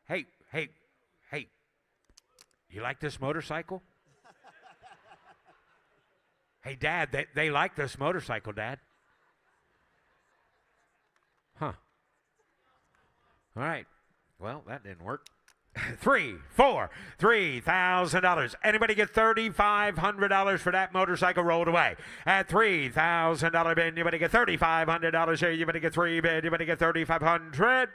Hey, you like this motorcycle? Hey, Dad, they like this motorcycle, Dad. Huh. All right. Well, that didn't work. $3,000. Anybody get $3,500 for that motorcycle rolled away? At $3,000 bid, you better get $3,500 here. You better get 3 bid. You better get $3,500.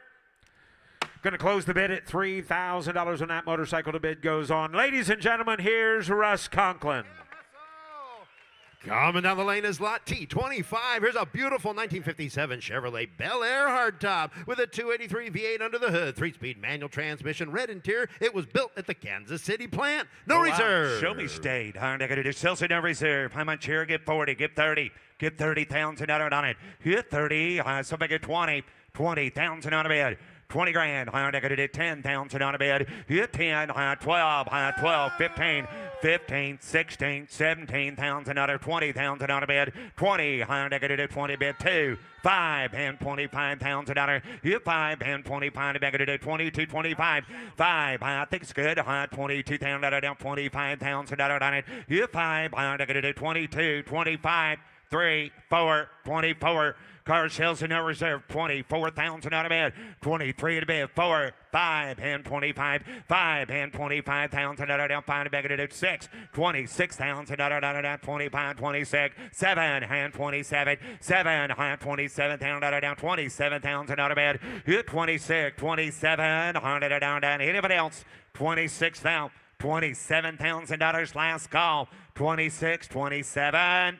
Going to close the bid at $3,000 on that motorcycle. The bid goes on. Ladies and gentlemen, here's Russ Conklin. Coming down the lane is lot T25. Here's a beautiful 1957 Chevrolet Bel Air hardtop with a 283 V8 under the hood, 3-speed manual transmission, red interior. It was built at the Kansas City plant. No reserve. Show me state. I got to do Chelsea, no reserve. I'm on chair. Get 40. Get 30. Get 30,000 out on it. Hit 30. Somebody get 20. 20,000 out of bed. 20 grand. I got to do 10,000 on a bid. Hit 10. 12. 12. 15. 15, 16, 17,000 dollar, 20,000 dollar bid, 20, 20 bid, 2, 5 and 25,000 dollar, you 5 and 25 bid, 22, 25, 5, I think it's good, 22,000 dollar down, 25,000 dollar on it, you 5, 22, 25, 3, 4, 24. Car sales in no reserve, 24,000 out of bed, 23 to bed, 4, 5 and 25, 5 and 25,000 out of down, 5 to bed, at 6, 26,000 out of down, 25, 26, 7 and 27, 7 and 27,000 out of down, 27,000 out of bed, 26, 27, 100 down, anybody else, 26,000, $27,000 last call, 26, 27.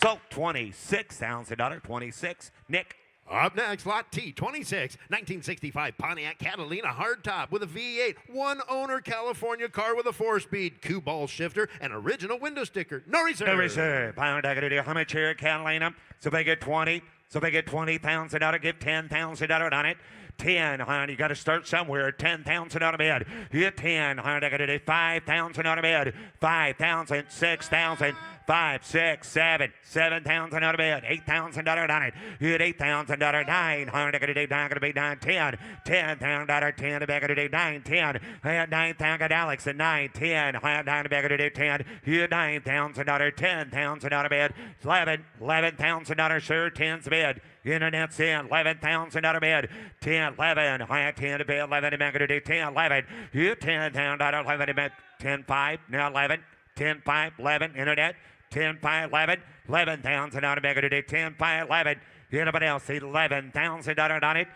So $26,000, 26. Nick. Up next, Lot T, 26, 1965 Pontiac Catalina hardtop with a V8, one owner California car with a 4-speed, cue-ball shifter, and original window sticker. No reserve. No reserve. How much here, Catalina? So they get 20. So they get $20,000. Give $10,000 on it. 10, you got to start somewhere. 10,000 out of bed. Hit 10, I got to do 5,000 out of bed. 5,000, 6,000. 5, 6, 7, 7,000 out of bed, $8,000 on it. Hit $8,000, 9, I'm gonna do 9, gonna be 9, 10, $10,000, 10, I'm gonna do 9, 10. I had 9,000, Alex, and 9, 10. I had 9, I'm gonna do 10. Hit $9,000, 10,000 out of bed, 11, $11,000, sir, 10's bed. Internet's in, 11,000 out of bed, 10, 11. I had 10 to bed, 11, I'm gonna do 10, 11. Hit $10,000, 11, I'm 10, 5, now 11, 10, 5, 11, internet. 10, 5, 11, 11,000 out of Mega today. 10, 5, 11. Anybody else? $11,000 on it.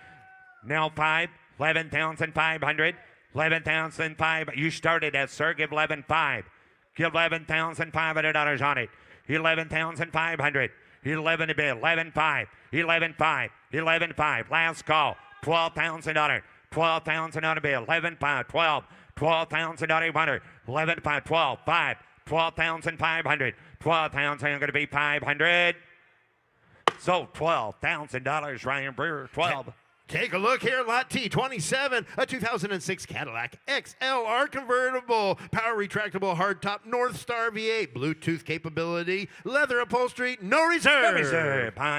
Now 5, 11,500. 11,500. You started at, sir. Give 11,500. Give $11,500 on it. 11,500. 11 to bid. 11,500. 11,500. 11,500. Last call. $12,000. 12,000 out of bid. 11,500. 12. 12,800. 11,500. 12. 5. 12,500. 12,000 going to be 500. So $12,000, Ryan Brewer. 12. Take a look here, Lot T, 27, a 2006 Cadillac XLR convertible, power retractable hardtop North Star V8, Bluetooth capability, leather upholstery, no reserve. No reserve. How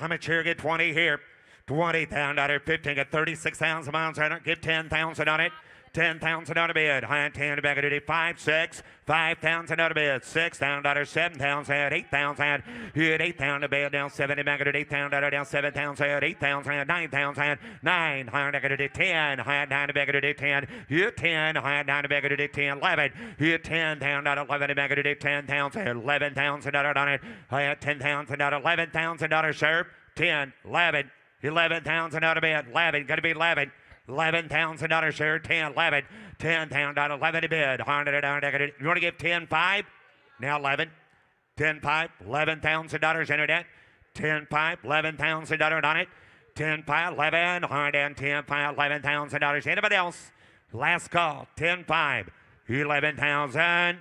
much here? Get 20 here. 20,000, 15, get 36,000 miles on it. Get 10,000 on it. 10,000 out of bid. High 10 back at it. 5, 6, 5,000 out of bid. $6,000, 7,000, 8,000. Hit 8,000 bid down 70 back at it. 8,000 down 7,000, 8,000, 9,000, 9. High back at it. 10. High 9 back at it. 10. Hit 10. High 9 back at it. 10. 11. Hit 10,000 out 11 back at it. 10,000, 11,000 out on it. High at 10,000 out 11,000 sir. 10, 11, 11,000 out of bid. 11. Got to be 11. $11,000 share, 10, 11, 10,000, 11 to bid. You want to give 10, 5? Now 11, 10, 5, $11,000 internet. 10, 5, $11,000 on it. 10, 5, 11, 10, 5, $11,000. Anybody else? Last call, 10, 5, 11,000.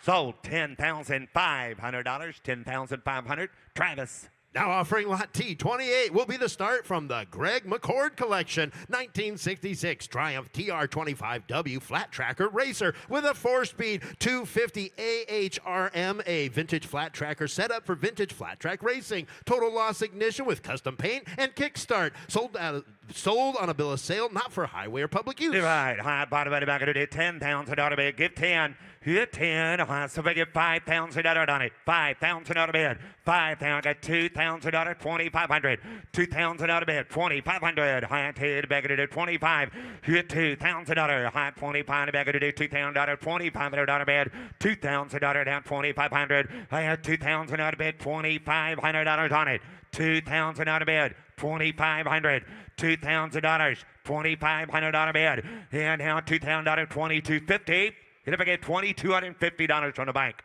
Sold, $10,500, 10,500. Travis. Now offering Lot T, 28 will be the start from the Greg McCord Collection, 1966 Triumph TR25W Flat Tracker Racer with a 4-speed 250 AHRM, a vintage flat tracker set up for vintage flat track racing. Total loss ignition with custom paint and kickstart. Sold on a bill of sale, not for highway or public use. Right, high bottom of the back of it, 10,000 out of bid. Give 10. Hit 10. So we get $5,000 on it. 5,000 out of bid. 5,000. Got $2,000. 2,500. 2,000 out of bid. 2,500. High 10 back of it. 25. Hit $2,000. High 25 back of it. $2,000. 2,500 out of bid. $2,000 down 2,500. I had 2,000 out of bid. $2,500 on it. 2,000 out of bid. 2,500. $2,000. 2,500 out of bid. And now $2,000. 2,250. And if I get $2,250 from the bank,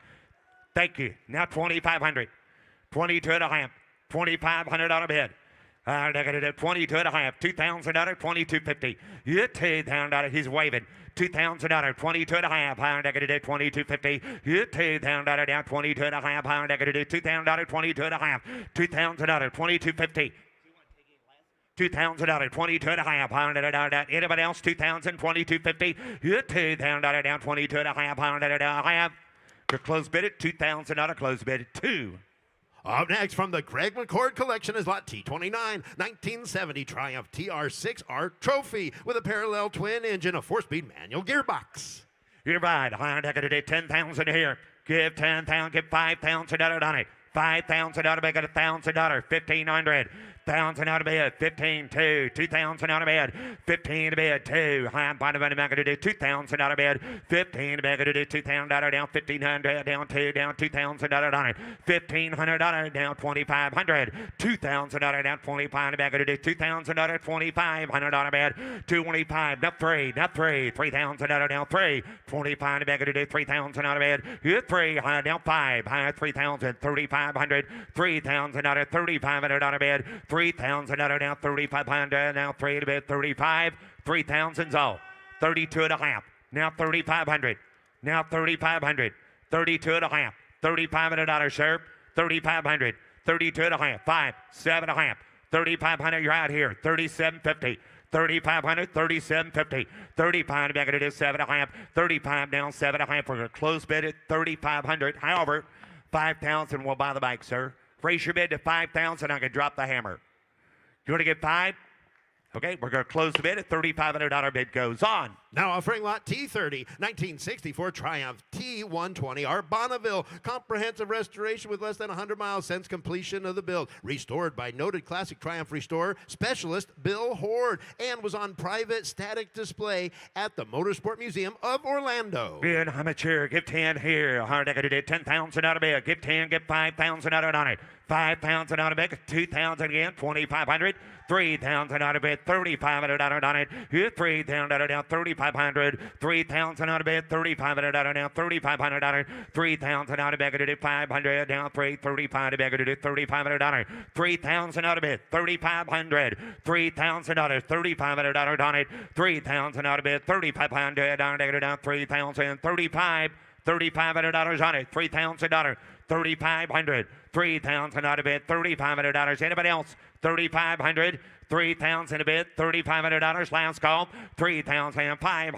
thank you. Now 2,500, 22 and a half, 2,500 out of bid. I got it at 22 and a half, $2,000, 2,250. You $2,000. He's waving. $2,000, 22 and a half. I got it at 2,250. You $2,000 down 22 and a half. I got it at $2,000, 22 and a half. $2,000, 2,250. $2,000, 22 and a half, $100. Anybody else? $2,000, 22.50. $2,000 down, 22 and a half, $100. Your close bid at $2,000, close bid at 2. Up next from the Greg McCord collection is lot T29, 1970 Triumph TR6R Trophy with a parallel twin engine, a 4-speed manual gearbox. You're right. $10,000 here. Give $10,000, give $5,000 on it. $5,000, make it $1,000, $1,500. $1,000 out of bid, 15, 2, 2,000 out of bid, 15 to bid, 2, high bottom of the back to do 2,000 out of bid, 15 to back to do 2,000 down, 1,500 down 2, down $2,000 on it, $1,500 down 2,500, 2,000 down 25 to back to do 2,000 2,500 on a bid, 225, not 3, 3,000 down 3, 25 to back to do 3,000 out of bid, hit 3, high down 5, high 3,000, 3,500, 3,000 3,500 on a bid. 3,000 down, 3,500 now 3 to bid, 35, 3,000's all, 32 and a half, now 3,500, now 3,500, 32 and a half, $3,500 sir, 3,500, 32 and a half, 5, 7 and a half, 3,500 you're out here, 37.50. 3,500, 37.50, 35 back it is 7.5, 35 down 7.5 for a close bid at 3,500. However, 5,000 will buy the bike, sir. Raise your bid to 5,000. I can drop the hammer. You want to get 5? Okay, we're going to close the bid at $3,500 bid goes on. Now offering lot T30, 1964 Triumph T120R Bonneville. Comprehensive restoration with less than 100 miles since completion of the build. Restored by noted classic Triumph restorer specialist Bill Horde and was on private static display at the Motorsport Museum of Orlando. Bid, I'm a chair. Give 10 here. Hard to do 10,000 out of bid. Give 10, give 5,000 out on it. 5,000 out of bid. 2,000 again. 2,500. 3,000 out of bid. 3,500 out on it. 3,000 out down. 3,500. 3,000 out of bid. 3,500 out down. 3,500 out. 3,000 out of bid. 500 down. 3,35 to bid. 3,500 out. 3,000 out of bid. 3,500. 3,000 out. 3,500 out on it. 3,000 out of bid. 3,500 down. 3,000. 35. $3,500 on it. $3,000. 3,500. 3,000 out of bid. $3,500. Anybody else? 3,500. 3,000 a bid. $3,500. Last call. 3,500.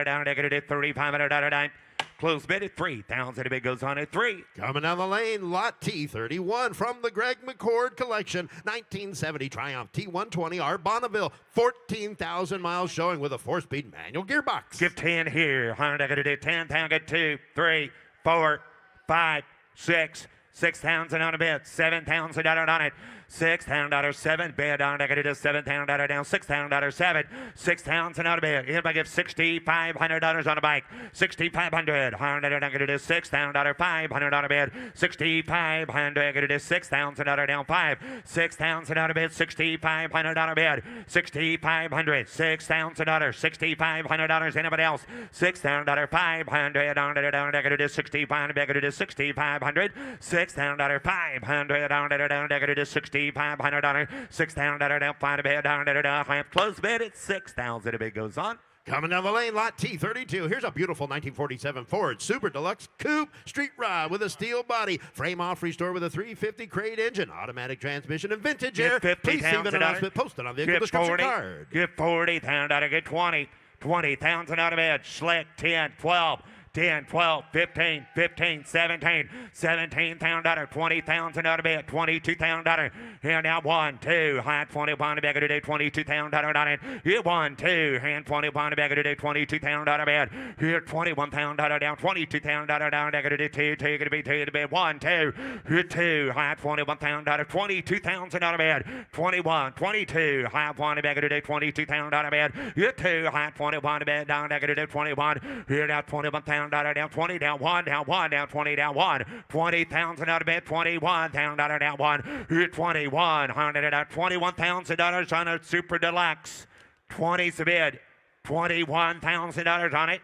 Down. $3,500. Close bid at 3,000. A bid goes on at 3. Coming down the lane, lot T31 from the Greg McCord collection, 1970 Triumph T120R Bonneville, 14,000 miles showing with a 4-speed manual gearbox. Give 10 here. 10,000. Get 2, 3, 4, 5, 6. 6,000 on a bid. 7,000 on it. $6,000 7 bid on it. It is $7,000 down. $6,000 7. 6,000 on a bid. Anybody give $6,500 on a bike? $6,500. It is $6,000 500 on a bid. $6,500. It is $6,000 down 5. 6,000 on a bid. $6,500 on a bid. $6,500. $6,000. $6,500. Anybody else? $6,000 500 on it. It is $6,500. It is $6,500. $6,000 500 on it is $6,500. $6,000 down 5 to bid on it. Close bid at $6,000. A bid goes on. Coming down the lane, lot T32. Here's a beautiful 1947 Ford Super Deluxe Coupe Street Rod with a steel body. Frame off restore with a 350 crate engine, automatic transmission, and vintage air. Please see an announcement posted on vehicle description card. Give $40,000. Get 20. 20,000 out of bid. Slick 10, 12. 10, 12, 15, 15, 17, $17,000, 20,000 out of bid, $22,000. Here now 1, 2, high 21 back of the day, $22,000 on it. Here 1, 2, hand 21 back of the day, $22,000 out of bid. Here $21,000 down, $22,000 down back of the day, 2, going to be 2 to bid, 1, 2, here 2, high $21,000, $22,000 out of bid, 21, 22, high 1 back of the day, $22,000 out of bid. Here 2, high 21 to bid, down back of the day, 21. Here now $21,000. Down 20, down 1, down 1, down 20, down 1. 20,000 out of bid, $21,000 down 1. Here 21, $21,000 on a Super Deluxe. 20's the bid, $21,000 on it.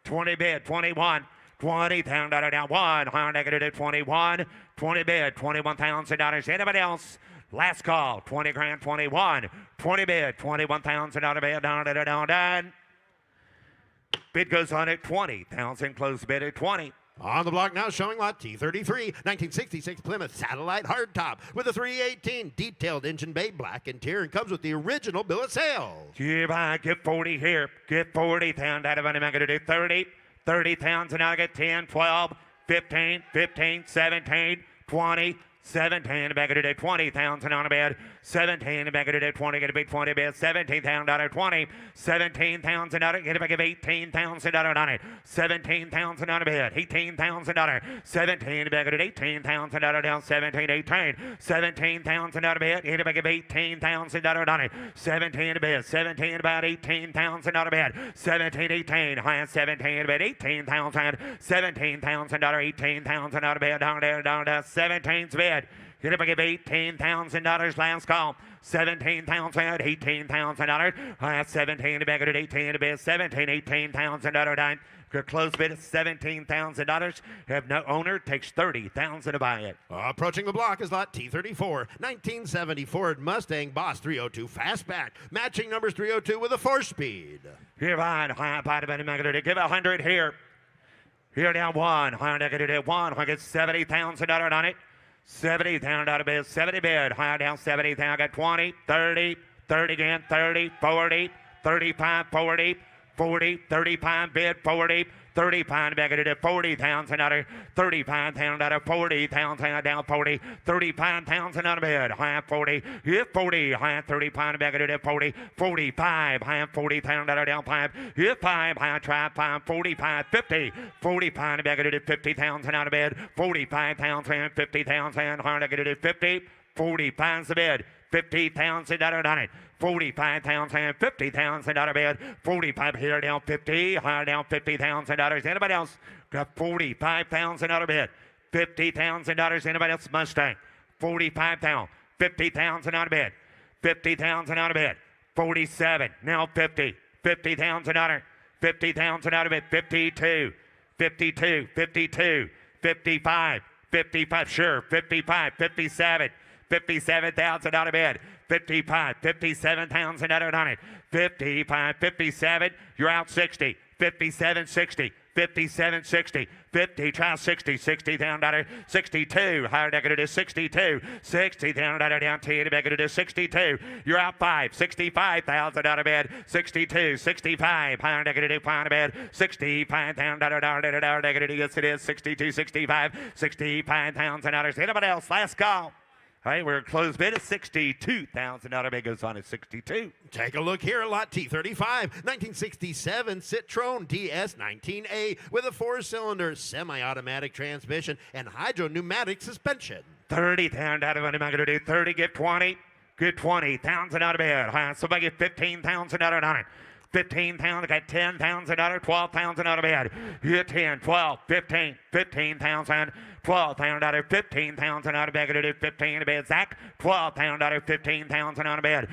20 bid, 21. $20,000 down 1. 21. 20 bid, $21,000. Anybody else? Last call, 20 grand, 21. 20 bid, $21,000 out of bid, down. Bid goes on at 20,000. Close bid at 20. On the block now, showing lot T33, 1966 Plymouth Satellite Hardtop with a 318 detailed engine bay, black interior, and comes with the original bill of sale. Get 40 here. Get 40 pound out of it. I'm going to do 30. 30 pounds and I'll get 10, 12, 15, 15, 17, 20, 17, back of the day, 20 pounds and on a bed. 17, back of the day, 20, get a big 20 bed. 17 pound out of 20. 17 pounds and out of get a back of 18 pounds and out on it. 17 pounds and out of bed. 18 pounds and out of 17, back of the 18 pounds and out of down. 17, 18. 17 pounds and out of bed. Get a back of 18 pounds and out on it. 17 to bed. 17 about 18 pounds and out of bed. 17, 18. High 17 about 18 pounds and 17 pounds and out of 18 pounds and out of bed. Down there, down there. 17's bed. Get up and give $18,000 last call. 17 pounds and 18 pounds and dollar. 17 to back at 18 to bid. 17, 18 pounds and dollar time. Good close bid at $17,000. Have no owner. Takes $30,000 to buy it. Approaching the block is lot T34, 1970 Ford Mustang Boss 302 Fastback, matching numbers 302 with a 4-speed. Here on high bottom and I'm give 100 here. Here down one. High negative one. I get $70,000 on it. 70 down out of bid, 70 bid, high down 70 down, got 20, 30, 30 again, 30, 40, 35, 40, 40, 35 bid, 40, 35 back at it, 40 pounds another, 35 pound out of 40 pounds down 40, 35 pounds another bid, high 40, hit 40, high 30 pound back at it, 40, 45, high 40 pound out of down 5, hit 5, high try 5, 45, 50, 40 pound back at it, 50 pounds out of bed, 45 pounds and 50 pounds and hard back at it, 50, 40 pounds a bed, 50 pounds and out on it. 45 pounds and 50 pounds and out of bed. 45 here down 50, higher down 50 pounds and dollars. Anybody else got 45 pounds and out of bed? 50 pounds and dollars. Anybody else Mustang? 45 pounds, 50 pounds and out of bed. 50 pounds and out of bed. 47, now 50, 50 pounds and out of 50 pounds and out of bed. 52, 52, 52, 55, 55, sure, 55, 57. 57,000 out of bed. 55, 57 pounds and out on it. 55, 57, you're out 60. 57, 60. 57, 60. 50, try 60. 60 down dollar. 62, higher deck it is 62. 60 down dollar down 10 back it is 62. You're out 5. 65,000 out of bed. 62, 65, higher deck it is out of bed. 65 down dollar deck it is. Yes, it is 62, 65. 65 pounds and out. Anybody else? Last call. All right, we're closed bid at $62,000. Bid goes on at 62. Take a look here at lot T35, 1967 Citroen DS19A with a 4-cylinder semi-automatic transmission and hydro-pneumatic suspension. 30 pound out of it. I'm going to do 30, get 20. Get 20 pounds and out of bed. Somebody get 15 pounds and out on it. 15 pounds, got 10 pounds and out, 12 pounds and out of bed. You 10, 12, 15, 15 pounds and 12 pound out of 15 pounds and out of bed. Gonna do 15 to bed. Zach, 12 pound out of 15 pounds and out of bed.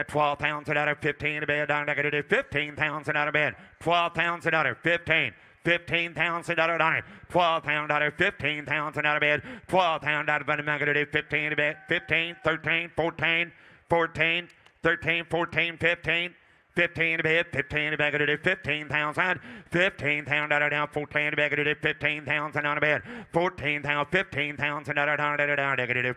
12 pounds and out of 15 to bed. I'm gonna do 15 pounds and out of bed. 12 pounds and out of 15. 15 pounds and out of on it. 12 pound out of 15 pounds and out of bed. 12 pound out of bed. I'm gonna do 15 to bed. 15, 13, 14, 14, 13, 14, 15. 15 to bed, 15 to bed, 15 pounds on, 15 pound out of down, 14 to bed, 15 pounds and out of bed, 14 pound, 15 pounds and out of down,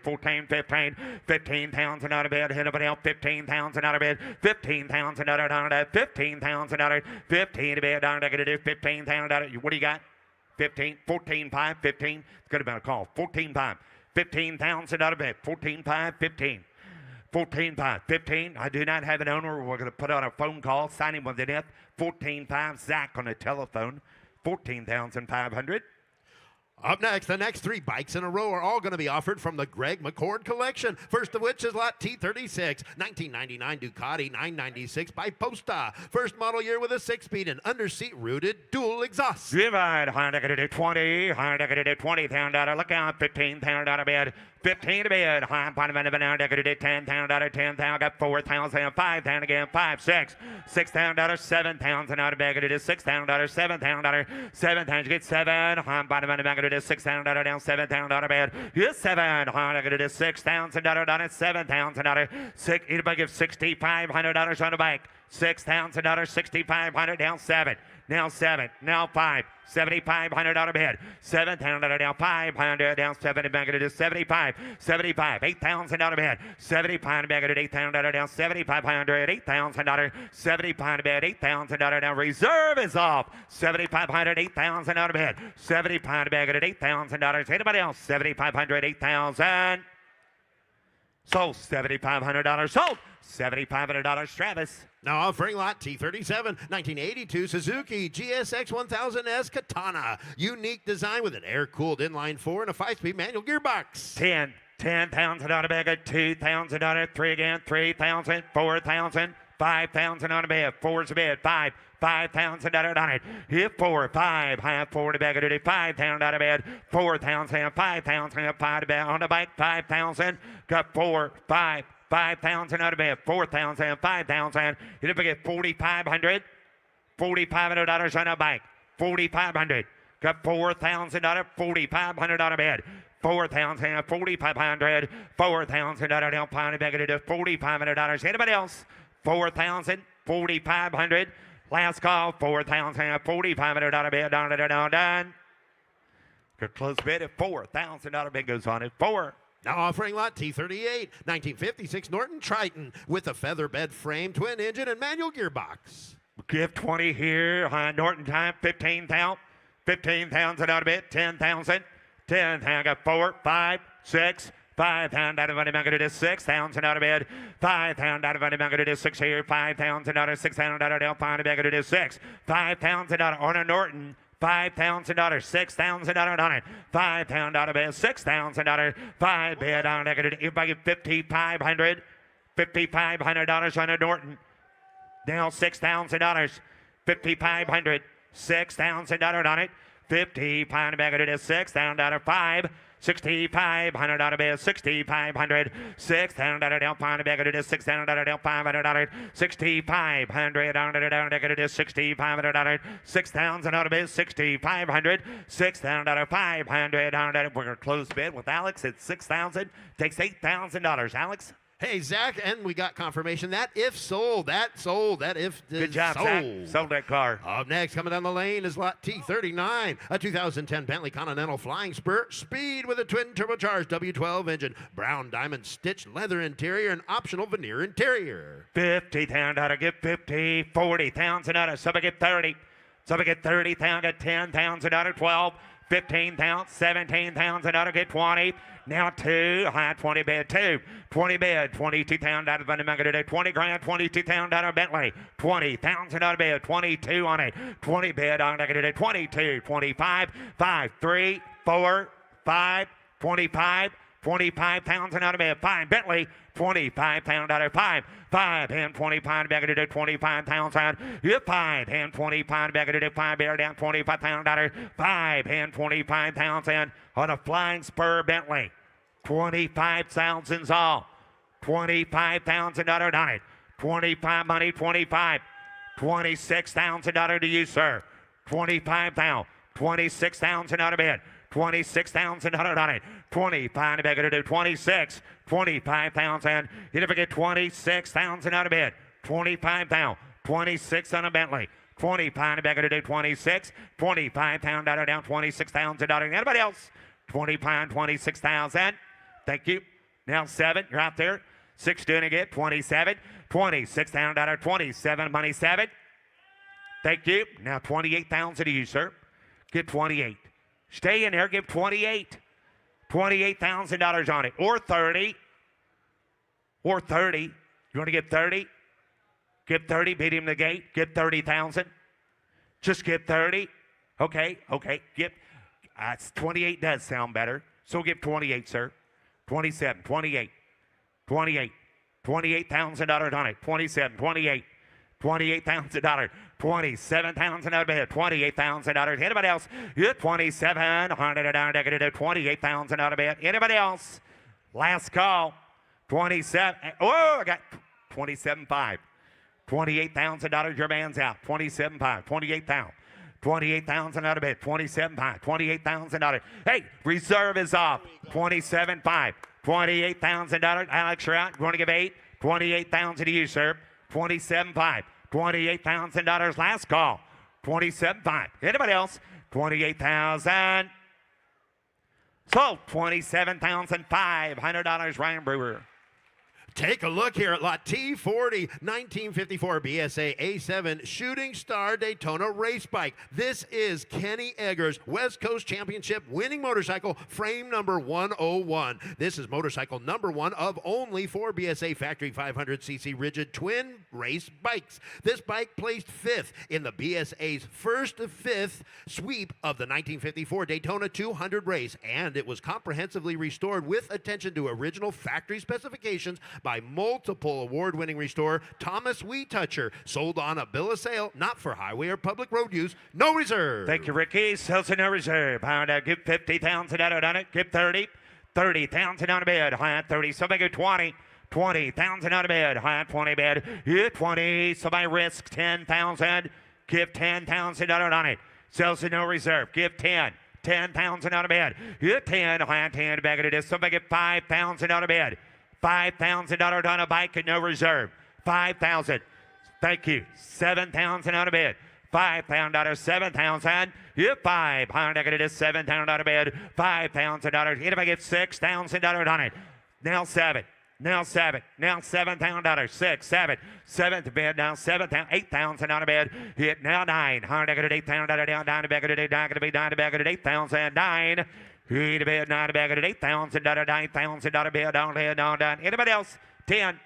14, 15, 15 pounds and out of bed, hit up and out, 15 pounds and out of bed, 15 pounds and out of down, 15 pounds and out of 15 to bed, down, 15 pound out of, what do you got? 15, 14, 5, 15, it's going to be a call, 14, 5, 15 pounds and out of bed, 14, 5, 15. 14-5, 15. I do not have an owner. We're going to put on a phone call, sign him with an F. 14-5, Zach on the telephone. 14,500. Up next, the next 3 bikes in a row are all going to be offered from the Greg McCord collection. First of which is lot T36, 1999 Ducati 996 by Posta. First model year with a 6-speed and under-seat rooted dual exhaust. Divide, higher deck it at 20, higher deck it at 20 pound out of, look out, 15 pound out of bed. 15 to bed, high bottom end of an hour, deck it at 10 pound out of 10 pound, got 4 pounds and 5 pound again, 5, 6, 6 pound out of 7 pounds and out of bed, it is 6 pound out of 7 pound out of 7 pounds, you get 7, high bottom end of it is 6 pound out of down, 7 pound out of bed, yes, 7, high deck it is 6 pounds and out of down, 7 pounds and out of 6, anybody give $6,500 on the bike. $6,000, 6,500, down 7. Now 7, now 5, 7,500 out of bed. 7,000 down 500, down 7, back to 75, 75, 8,000 out of bed. 75 back to 8,000 down 7,500, 8,000, 75 bed, 8,000 down. Reserve is off. 7,500, 8,000 out of bed. 75 back at $8,000. Anybody else? 7,500, 8,000. Sold. $7,500 sold. $7,500 Travis. Now offering lot T37, 1982 Suzuki GSX 1000S Katana. Unique design with an air-cooled inline 4 and a 5-speed manual gearbox. 10,000 out of bag at $2,000. 3 again, 3,000, 4,000, 5,000 on a bed. 4's a bed. 5,000 out on it. Hit 4, 5, half 4 to bag at 5,000 out of bed. 4,000, 5,000, 5 to bed on the bike. 5,000, got 4, 5,000 out of bed. 4,000, 5,000. Hit up again, 4,500. $4,500 on a bike. 4,500. Got 4,000 out of 4,500 out of bed. 4,000, 4,500. 4,000 out of down pound back at $4,500. Anybody else? 4,000, 4,500. Last call, 4,000, 4,500 out of bed. Done. Good close bid at 4,000 out of bid goes on at 4. Now offering lot T38, 1956 Norton Triton with a feather bed frame, twin engine, and manual gearbox. Give 20 here. Norton time, 15,000. 15,000 out of bid. 10,000. 10,000. Got 4, 5, 6. 5,000 out of money back to 6,000 out of bed. 5,000 out of money back to 6 here. 5,000 out of 6,000 out of down. Find back to 6. 5,000 out on a Norton. $5,000, 6,000 on it. 5,000 out of bed, 6,000 on it. 5 bid on it. Everybody get $5,500. $5,500 on a Norton. Now $6,000. $5,500. $6,000 on it. 50 back at 6,000 out of 5. 6,500 out of bed, 6,500, 6,000 down, find back at it is 6,000 down, 500, 6,500 down, 6,500, 6,000 out of bed, 6,500, 6,000 out of 500 down. We're going to close bid with Alex at 6,000, takes $8,000. Alex? Hey, Zach, and we got confirmation that if sold, that if good job, sold. Zach. Sold that car. Up next, coming down the lane is lot T39, a 2010 Bentley Continental Flying Spur, speed with a twin turbocharged W12 engine, brown diamond stitched leather interior, and optional veneer interior. 50,000 out of get 50, 40,000 out of some get 30. Some get 30,000, get 10,000 out of 12. 15,000, 17,000 out of get 20. Now 2, high 20 bid 2. 20 bid, 22,000 out of Bunny Mega today. 20 grand, 22,000 out of Bentley. 20,000 out of bid, 22 on it. 20 bid on it today. 22, 25, 5, 3, 4, 5, 25. 25,000 out of bed. 5 Bentley. 25,000 out of 5. 5 and 25 back at 25,000. You 5 and 25 back at 5 bear down 25,000 out of 5 and 25,000 on a Flying Spur Bentley. 25,000's all. 25,000 out on it. 25 money, 25. 26,000 out to you, sir. 25,000. 26,000 out of bed. 26,000 on it. 25 back at 26. 25,000. You never get 26,000 out of bed. 25,000. 26 on a Bentley. 25 back at 26. 25,000 out of down 26,000 out. Anybody else? 25, 26,000. Thank you. Now 7. You're out there. 6 doing it again. 27. 26,000 out of 27. Money 7. Thank you. Now 28,000 to you, sir. Get 28. Stay in there. Give 28. $28,000 on it. Or 30. Or 30. You want to get 30? Get 30. Beat him the gate. Get 30,000. Just get 30. Okay. Get 28 does sound better. So give 28, sir. 27. 28. 28. $28,000 on it. 27. 28. $28,000. 27,000 out of bed. $28,000. Anybody else? You 2700 down to $28,000 out of bed. Anybody else? Last call. 27. Oh, I got 27.5. $28,000. Your man's out. 27.5. 28,000. 28,000 out of bed. 27.5. 28,000 out of. Hey, reserve is off. 27.5. $28,000. Alex, you're out. You want to give 8? 28,000 to you, sir. 27.5. $28,000 last call. 27.5. Anybody else? 28,000. Sold. $27,500. Ryan Brewer. Take a look here at lot T40, 1954 BSA A7 Shooting Star Daytona race bike. This is Kenny Eggers' West Coast Championship winning motorcycle, frame number 101. This is motorcycle number 1 of only 4 BSA factory 500cc rigid twin race bikes. This bike placed 5th in the BSA's first 5th sweep of the 1954 Daytona 200 race, and it was comprehensively restored with attention to original factory specifications by multiple award-winning restorer Thomas Weetoucher. Sold on a bill of sale, not for highway or public road use. No reserve. Thank you, Ricky. Sells no reserve. Give 50,000 out on it. Give 30. 30,000 on a bid. High at 30. Somebody go 20. 20,000 on a bid. High at 20 bid. Hit 20. Somebody risk 10,000. Give 10,000 out on it. Sells no reserve. Give 10. 10,000 on a bid. Hit 10. High at 10. Back it is. Somebody get 5,000 on a bid. $5,000 on a bike and no reserve. 5,000. Thank you. 7,000 on a bid. $5,000. 7,000. You $500. It is 7,000 on a bid. $5,000. If I get $6,000 on it. Now 7. Now 7. Now $7,000. 6, 7. 7th bid. Now 7,000. 8,000 on a bid. Hit now 9. $100. $8,000 down. Down to back of the day. Down to be down to back of the 8,000. 9. He to bid, 9 back at $8,000, $9,000 bid, down. Anybody else? 10.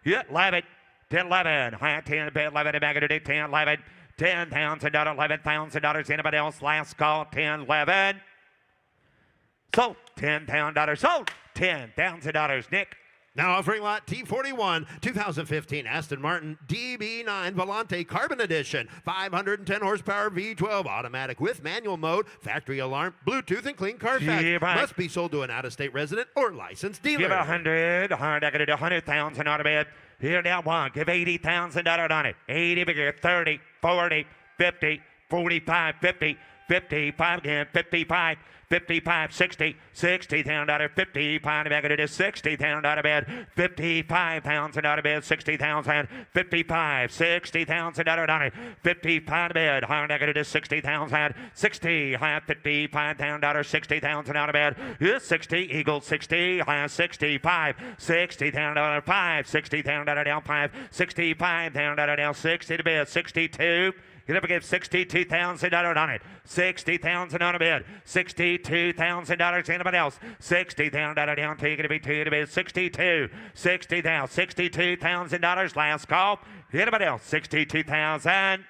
Yeah, 11. 10, 11. High 10 bid, 11 back at 8, 10, 11. $10,000, $11,000. Anybody else? Last call, 10, 11. Sold. $10,000. Sold. $10,000. Nick. Now offering lot T41, 2015 Aston Martin DB9 Volante Carbon Edition, 510 horsepower V12 automatic with manual mode, factory alarm, Bluetooth, and clean Carfax. Must be sold to an out-of-state resident or licensed dealer. Give 100, 100,000 on a bid. Here now 1. Give $80,000 on it. 80, bigger, 30, 40, 50, 45, 50, 55 again, 55. 55, 60, $60,000, 55, back it is $60,000 bid, 55 pounds out of bid, 60,000, 55, $60,000 on it, 55 bid, higher back it is 60,000, 60, high $55,000, 60,000 out of bid, is 60, Eagle 60, high 65, $60,000, 5, $60,000 down 5, $65,000 down 60 to bid, 62. You're up against $62,000 on it. $60,000 on a bid. $62,000. Anybody else? $60,000 down. Take it to be 2 to bid. 62. $62,000 last call. Anybody else? $62,000.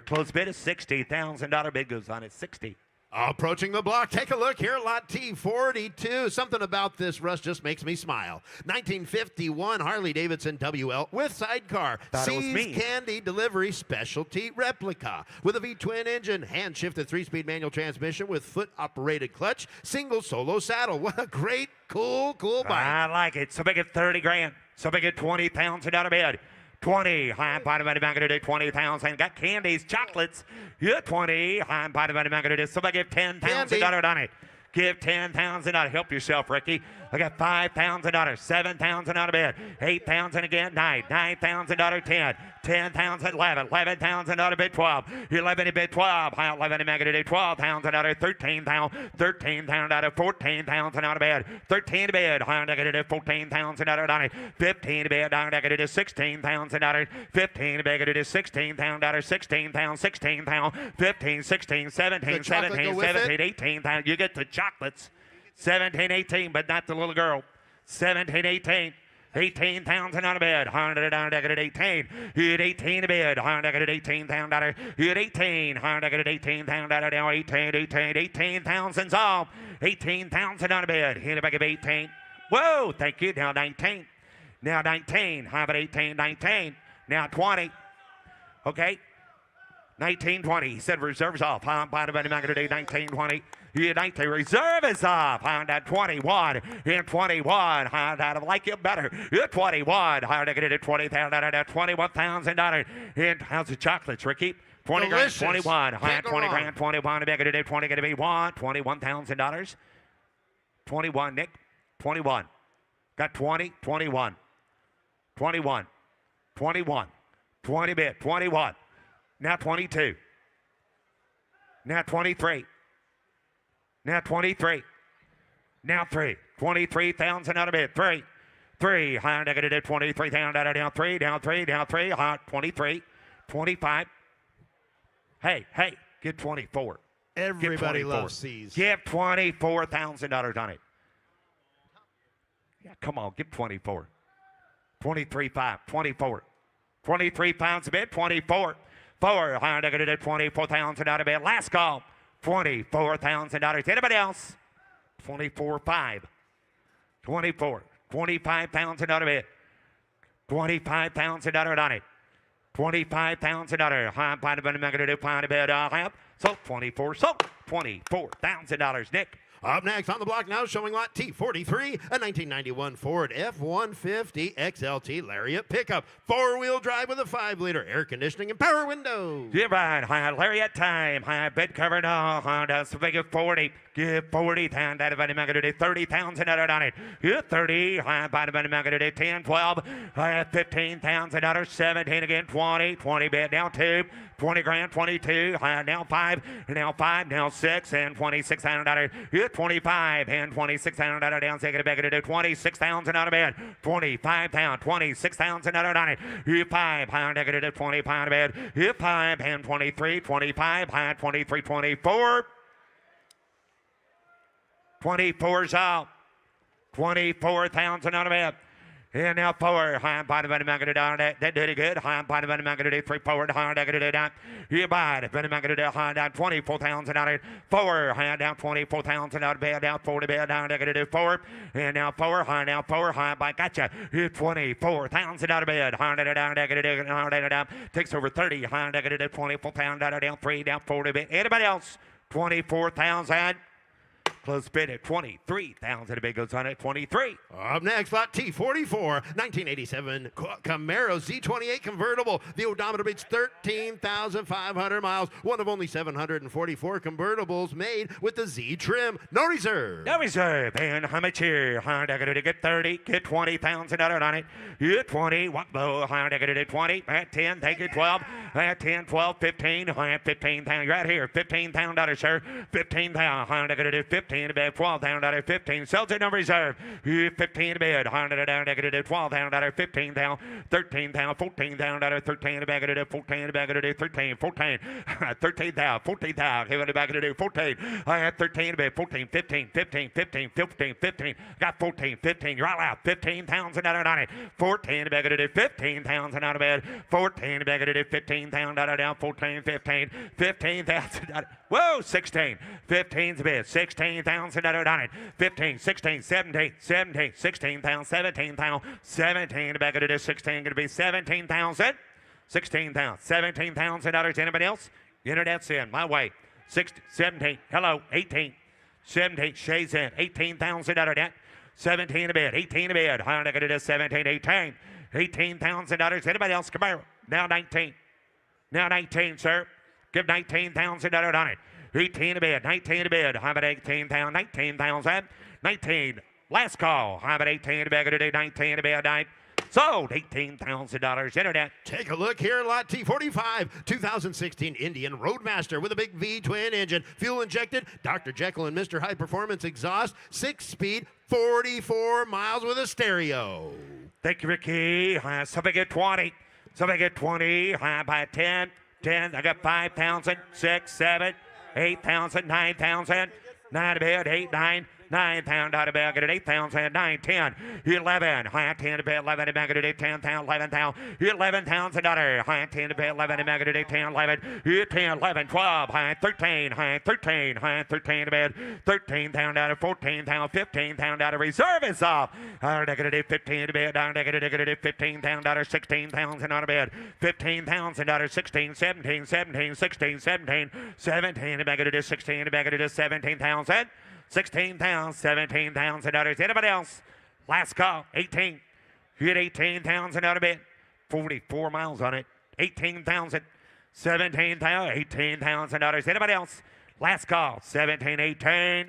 Close bid is $60,000. Bid goes on at 60. Approaching the block, take a look here at lot T42. Something about this, Russ, just makes me smile. 1951 Harley-Davidson WL with sidecar. Thought it was me. Seas Candy Delivery Specialty Replica. With a V-twin engine, hand-shifted 3-speed manual transmission with foot-operated clutch, single solo saddle. What a great, cool bike. I like it. So big at 30 grand. So big at 20 pounds out of bed. 20, high bottom of the back of the 20,000. Got candies, chocolates. Yeah, 20, high bottom of the back of the somebody give $10,000 on it. Give $10,000. Help yourself, Ricky. I got $5,000, $7,000 out of bed, $8,000 again, 9, $9,000, 10, $10,000, 11, $11,000 out of bid 12, 11 to bid 12, high 11 to make it a $12,000 out of 13,000, $13,000 out of 14,000 out of bed, 13 to bid, high negative $14,000 out of 15 to bid, high negative $16,000 out of 15 to bid, it is $16,000 out of 16,000, 16,000, 15, 16, 17, 17, 17, 18,000. You get the chocolates. 17, 18, but not the little girl. 17, 18. 18,000 on a bid. 100 down at 18. You had 18 a bid. 100 at 18,000. You had 18. 100 at 18,000 now 18, 18, 18,000's off. 18,000 on a bid. Hit it back of 18. Whoa, thank you. Now 19. Now 19. How about 18, 19? Now 20. Okay. 19, 20. He said reserves off. Bottom of the market today, 19, 20. You 19. Reserve is off. Hound at 21. In 21. Hound out of like you better. In 21. Hound at $21,000. In how's the chocolates, Ricky? 20 grand, 21. High 20 grand, 21. The bigger today, 20 going to be $21,000. 21, Nick. 21. Got 20, 21. 21. 21. 20 bid. 21. Now 22. Now 23. Now 23. Now 3. 23,000 out of bid. 3. 3. High negative 23,000 out of down 3. Down 3. Down 3. High 23. 25. Hey. Get 24. Everybody 24. loves C's. Give $24,000 on it. Yeah, come on, give 24. 23.5, 24. 23 pounds a bid, 24. 4, higher negative 24,000 out of bid. Last call, $24,000. Anybody else? 24.5. 24. 25,000 out of bid. $25,000 on it. $25,000. High by the negative pound a bid. So 24. So $24,000. Nick. Up next on the block now, showing lot T43, a 1991 Ford F-150 XLT Lariat pickup. 4-wheel drive with a 5-liter air conditioning and power windows. Give right, high Lariat time, high bed cover, no, Honda, so big at 40. Give 40,000 out of the magnitude, 30,000 out on it. Give 30, high by the magnitude, 10, 12, high 15,000 out, 17 again, 20, 20 bid, now 2, 20 grand, 22, high now 5, now 6, and 26,000 out. Give 25 and 26,000 out down, second back to 26,000 out of bed, 25,000, 26,000 out on it. Give 5, high negative 20 pound bed. Give 5 and 23, 25, high 23, 24. 24's out. 24,000 out of bed. And now 4, high bottom of the magnitude down. That did it good. High bottom of the magnitude 3 forward, high negative down. Here by the magnitude high down 24,000 out of 4, high down 24,000 out of bed, down 40 bed, down negative 4. And now 4, high by gotcha. Here 24,000 out of bed, high down negative, high down. Takes over 30, high negative 24,000 out of down 3, down 40 bed. Anybody else? 24,000. Close bid at 23,000. A bid goes on at 23. Up next, lot T44, 1987 Camaro Z28 convertible. The odometer beats 13,500 miles. One of only 744 convertibles made with the Z trim. No reserve. No reserve. And how much here? High negative get 30. Get 20,000 out on it. Get 20. What low? High negative 20. At 10. Take it 12. At 10, 12, 15. High 15,000. Right here. $15,000, sir. 15,000. High negative 15. To bed, $12,000, 15. Sells it no reserve. 15 to bed, $100 negative, $12,000, 15,000, 13,000, $14,000, 13 to bag it, 14 to bag it, 13, 14, 13,000, 14,000, give it back it, 14. I had 13 to bed, 14, 15, 15, 15, 15, 15. Got 14, 15. You're all out. $15,000 on it. 14 to bag it, 15,000 out of bed. 14 to bag it, 15,000 down. 14, 15, 15,000. Whoa, 16. 15's a bid. 16,000 on it. 15, 16, 17, 17, 16,000, 17,000, 17 to back it is 16. Going to be 17,000. 16,000, $17,000. Anybody else? Internet's in my way. 16, 17. Hello, 18, 17. Shay's in. 18,000 out of that. 17 a bid. 18 a bid. Higher than it is 17, 18. $18,000. Anybody else? Come here. Now 19. Now 19, sir. Give $19,000 on it. 18 a bid, 19 a bid. How about 18,000? 19,000. 19. Last call. How about 18 a bid? 19 a bid. Sold $18,000. Internet. Take a look here, lot T45, 2016 Indian Roadmaster with a big V-twin engine, fuel injected, Dr. Jekyll and Mr. High Performance exhaust, 6-speed, 44 miles with a stereo. Thank you, Ricky. Somebody get 20. Somebody get 20. High by 10. 10. I got 5,000. 6, 7, 8,000. 9,000. 9 a bid. 8, 9. 9,000 out of bed, get it 8,000, 9, 10, 11, high 10 to bed, 11 to bed, get it 10,000, 11,000, 11,000 dollar, high 10 to bed, 11 to bed, get it 10, 11, 10, 11, 12, high 13, high 13, high 13 to bed, 13,000 out of 14,000, 15,000 out of reserve is off, higher negative 15 to bed, down negative 15,000 out of 16,000 out of bed, 15,000 out of 16, 17, 17, 16, 17, 17 to bed, get it 16 to bed, get it 17,000. 16,000, 17,000 others. Anybody else? Last call, 18. Hit 18,000 out of it. 44 miles on it. 18,000, 17,000, 18,000 others. Anybody else? Last call, 17, 18.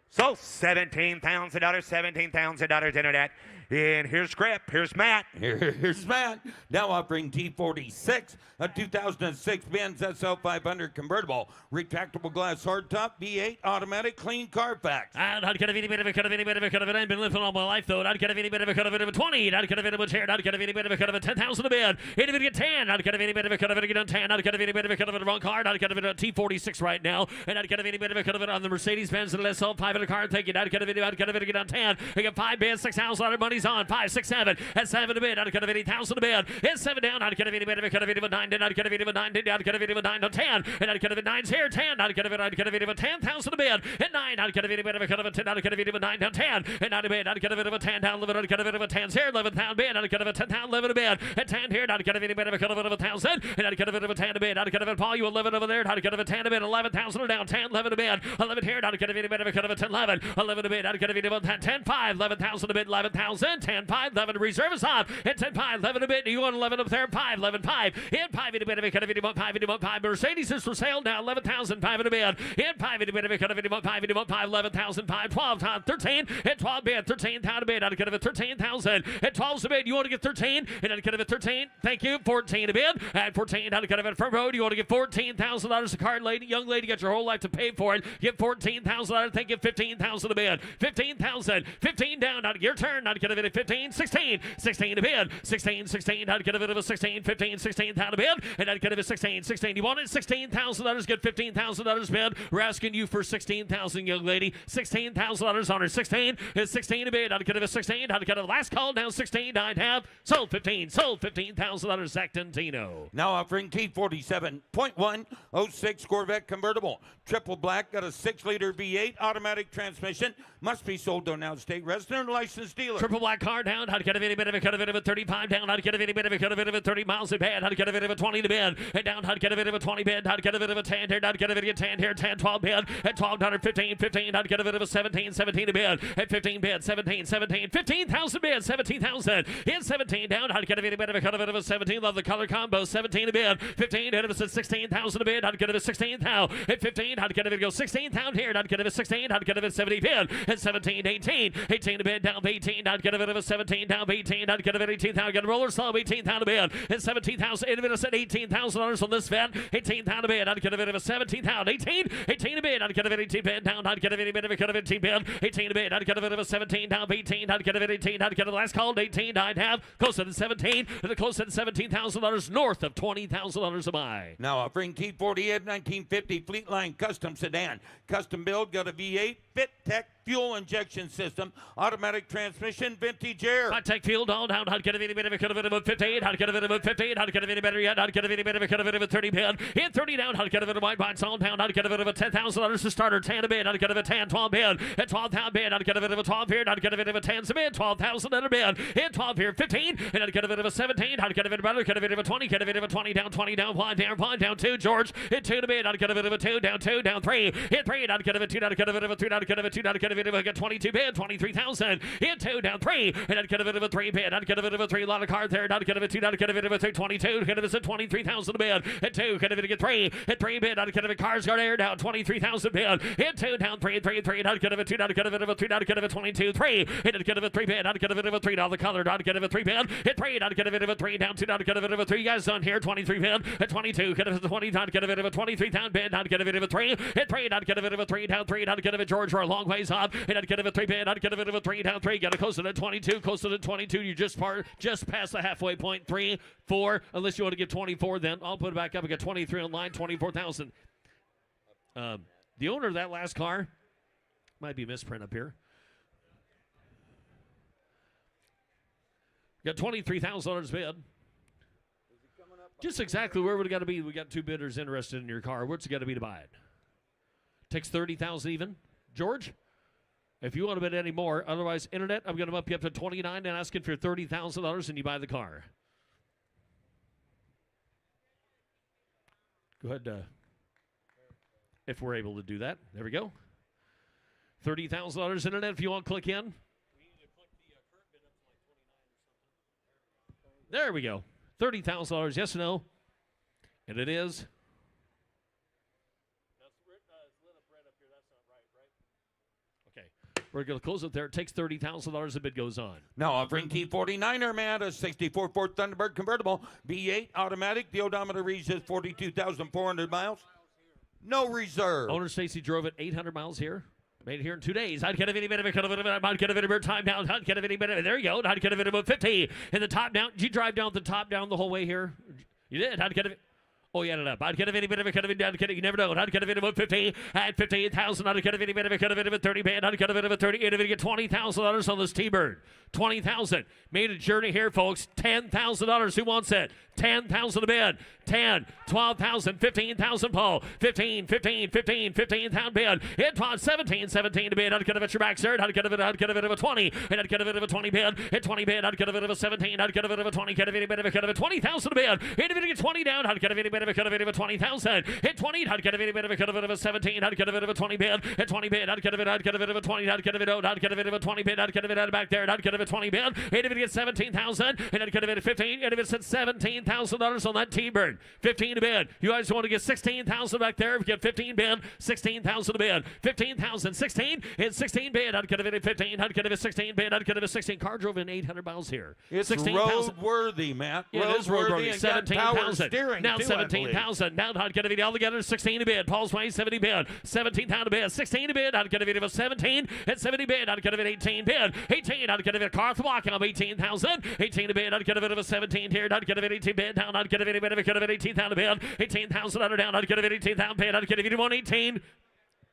So $17,000, $17,000 internet. And here's Grip. Here's Matt. Here's Matt. Now offering T46, a 2006 Benz SL500 convertible, retractable glass hardtop, V8, automatic, clean Carfax. I'd get a any bit of a cut of any bit of a cut of it. I've been living all my life though. I'd get a any bit of a cut of it of a 20. I'd get a bit of a chair. I'd get a any bit of a cut of a 10,000 a bid. Any bit of a 10. I'd get a any bit of a cut of it again on 10. I'd get a any bit of a cut of it wrong card. I'd get a bit of a T46 right now. And I'd get a any bit of a cut of it on the Mercedes-Benz and SL500 card. Thank you. I'd get a video. I'd get a bit again on 10. I got 5 bids, 6,000 money's on. 5, 6, 7. At 7 a bid. I'd get a 80,000 a bid. Hit 7 down. I'd get a any bit of a cut of it of a 9. Then I'd get a video of a 9. I'd get a video of a 9 on 10. And I'd get a video 9's here. 10. I'd get a video of a 10,000 a bid. At 9. I'd get a video of a cut of a 10. I'd get a video of a 9 down 10. And I'd bid. I'd get a bit of a 10 down 11. I'd get a bit of a 10 here. 11 down bid. I'd get a 10 down 11 a bid. At 10 here. I'd get a bit of a cut of a 1,000. And I'd get a bit of a 10 a bid. I'd get a bit of Paul. You 11 over there. I'd get a 10 a bid. 11,000 down 10. 11 a bid. 11 here. I'd get a bit of a cut of a 10 11. 11 a bid. I'd get a bit of a 10 5. 11,000 a bid. 11,000. 10 5. 11 reserve is on. And 10 5. 11 a bid. You want 11 up there. 5. 11 5. In 5 in a bit of a cut of a 5 in a 5. Mercedes is for sale now. 11,000. 5 in a bid. In 5 in a bit of a cut of a 5 in a 5. 11,000. 5. 12 times 13. And 12 bid. 13,000 a bid. I'd get a 13,000. And 12's a bid. You want to get 13. And I'd get a 13. Thank you. 14 a bid. At 14. I'd get a front road. You want to get $14,000 a card, lady. Young lady, got your whole life to pay for it. Get $14,000. Thank you. 15,000 a bid. 15,000. 15 down. I'd your turn. I'd get a bit of 15. 16. 16 a bid. 16. 16. I'd get a bit of a 16. 15. 16 down a bid. And I'd get a bit of 16. 16. You want it? $16,000. Get $15,000 bid. We're asking you for 16,000, young lady. $16,000 on her 16. It's 16 a bid. I'd get a 16. I'd get a last call down 16. I'd have sold 15. Sold $15,000. Zach Tantino. Now offering T47.1 06 Corvette convertible. Triple black, got a 6-liter V8 automatic transmission. Must be sold to an out-of-state resident or licensed dealer. Triple black car down. I'd get a bit of a cut of it of a 35 down. I'd get a bit of a cut of it of a 30 miles a bed. I'd get a bit of a 20 to bed. And down, I'd get a bit of a 20 bed. I'd get a bit of a 10 here. I'd get a bit of a 10 here. 10, 12 bed. At 12, $1, 15, 15. I'd get a bit of a 17, 17 a bed. At 15 bed, 17, 17. 15,000 bed, 17,000. In 17 down, I'd get a bit of a cut of it of a 17. Love the color combo. 17 a bed. 15, and it was at 16,000 a bed. I'd get a 16,000. At 15, I'd get a go 16,000 here. I'd get a 16. I'd get a 70 bed. At 17, 18. 18 a bed down 18. I'd get a bit of a 17 down 18. I'd get a bit 18,000. I'd get a roller slow 18,000 a bed. At 17,000. It was at $18,000 on this vet. 18,000 a bed. I'd get a bit of a 17,000. 18. 18 a bed. I'd get a bit 18 bed down. I'd get a bit of a cut of 18 bed. 18 a bed. I'd get a bit of a 17 down 18. I'd get a bit 18. I'd get a last call 18. I'd have closer to 17. And closer to $17,000 north of $20,000 a buy. Now offering T48 1950 Fleetline custom sedan. Custom build, got a V8 Fit Tech fuel injection system, automatic transmission, vintage air. I'd take fuel down. I'd get a bit of a cut of it about 15. I'd get a bit of a 15. I'd get a bit better yet. I'd get a bit of a cut of it of a 30 bid. In 30 down, I'd get a bit of white box on down. I'd get a bit of a $10,000 to starter. 10 a bid. I'd get a bit of a 10, 12 bid. At 12,000 bid, I'd get a bit of a 12 here. I'd get a bit of a 10 a bid. 12,000 at a bid. In 12 here, 15. And I'd get a bit of a 17. I'd get a bit of better. Get a bit of a 20. Get a bit of a 20 down, 20 down, 1 down 2. George. In 2 to bid. I'd get a bit of a 2 down 3. In 3, I'd get a bit of a 2. I'd get a bit of a 3. I'd get a bit of a 2. I'd get a bit of a 22 bid. 23,000. In 2 down 3. And I'd get a bit of a 3 bid. I'd get a bit of a 3. A lot of cards there. I'd get a bit of a 2. I'd get a bit of a 3. 22. Get a bit of 23,000 bid. At 2. Get a bit of a 3. At 3 bid. I'd get a bit of cars guard air down 23,000 bid. In 2 down 3. 3. I'd get a bit of a 2. I'd get a bit of a 3. I'd get a bit of 22. 3. And I'd get a bit of a 3 bid. I'd get a bit of a 3 down the color. I'd get a bit of a 3 bid. At 3. I'd get a bit of a 3 down 2. I'd get a bit of a 3. You guys on here. 23 bid. At 22. Get a bit of a 20. I'd get a bit of a 23,000 bid. I'd get a bit of a 3. At 3. I'd get a bit of a 3 down 3. I'd get a bit of George for a long ways up. And I'd get a bit of a 3 bid. I'd get a bit of a 3 down 3. Get a closer to 22. Closer to 22. You just past the halfway point. 3, 4. Unless you want to give 24, then I'll put it back up. I got 23 on line. 24,000. The owner of that last car might be misprint up here. Got $23,000 bid. Just exactly where would it got to be? We got 2 bidders interested in your car. What's it got to be to buy it? Takes 30,000 even. George, if you want to bid any more, otherwise, internet, I'm going to up you up to 29 and asking for $30,000 and you buy the car. Go ahead. If we're able to do that. There we go. $30,000 internet if you want to click in. We need to click the current bid up to like 29 or something. There we go. $30,000, yes or no? And it is. That's lit up red up here. That's not right? Okay. We're going to close it there. It takes $30,000. The bid goes on. Now offering T49 Armada 64 Ford Thunderbird convertible V8 automatic. The odometer reads 42,400 miles. No reserve. Owner Stacy drove it 800 miles here. Made it here in 2 days. I'd get a video, I'd get a video, time down. I'd get a video, there you go. I'd get a video, 50 in the top down. Did you drive down the top down the whole way here? You did. I'd get a. Oh, you added up. I'd get a video, you never know. I'd get a video, 50 at 58,000. I'd get a video, 30 band. I'd get a video, 30. I'd get $20,000 on this T-Bird. 20,000. Made a journey here, folks. $10,000. Who wants it? 10,000 a bid. 10, 12,000, 15,000, Paul. 15,000 bid. It bought 17 to bid. I'd get a your back, sir. I'd get a bit of a 20. And I'd get a bit of a 20 bid. At 20 bid, I'd get a bit of a 17. I'd get a bit of a 20. Get a bit of a 20,000 a bid. Hit a bit of 20 down. I'd get a bit of a 20,000. Hit 20. I'd get a bit of a 17. I'd get a bit of a 20 bid. At 20 bid, I'd get a bit of a 20. I'd get a bit out. I'd get a bit of a 20 bid. I'd get a bit out back there. I'd get a bit of a 20 bid. Hit a bit of 17,000. And I'd get a bit of 15. And if it said $17,000 on that T-Bird, 15 to bid. You guys want to get 16,000 back there? If you get 15 bid, 16,000 to bid. 15,000, 16, and 16 bid. I'd get a bit of 15. I'd get a bit of 16 bid. I'd get a bit of 16. Car drove in 800 miles here. It's roadworthy, Matt. Yeah, it is roadworthy. 17,000. Now 17,000. Now I'd get a bit altogether 16 to bid. Paul's way 70 bid. 17,000 to bid. 16 to bid. I'd get a bit of a 17. At 70 bid. I'd get a bit of 18 bid. 18. I'd get a bit of car off the block. I'm 18,000. 18 to bid. I'd get a bit of a 17 here. I'd get a bit of 18 bid down. I'd get a bit of 18,000 to bid. 18,000 under down. I'd get a bit of 18,000 bid. I'd get a bit of 118.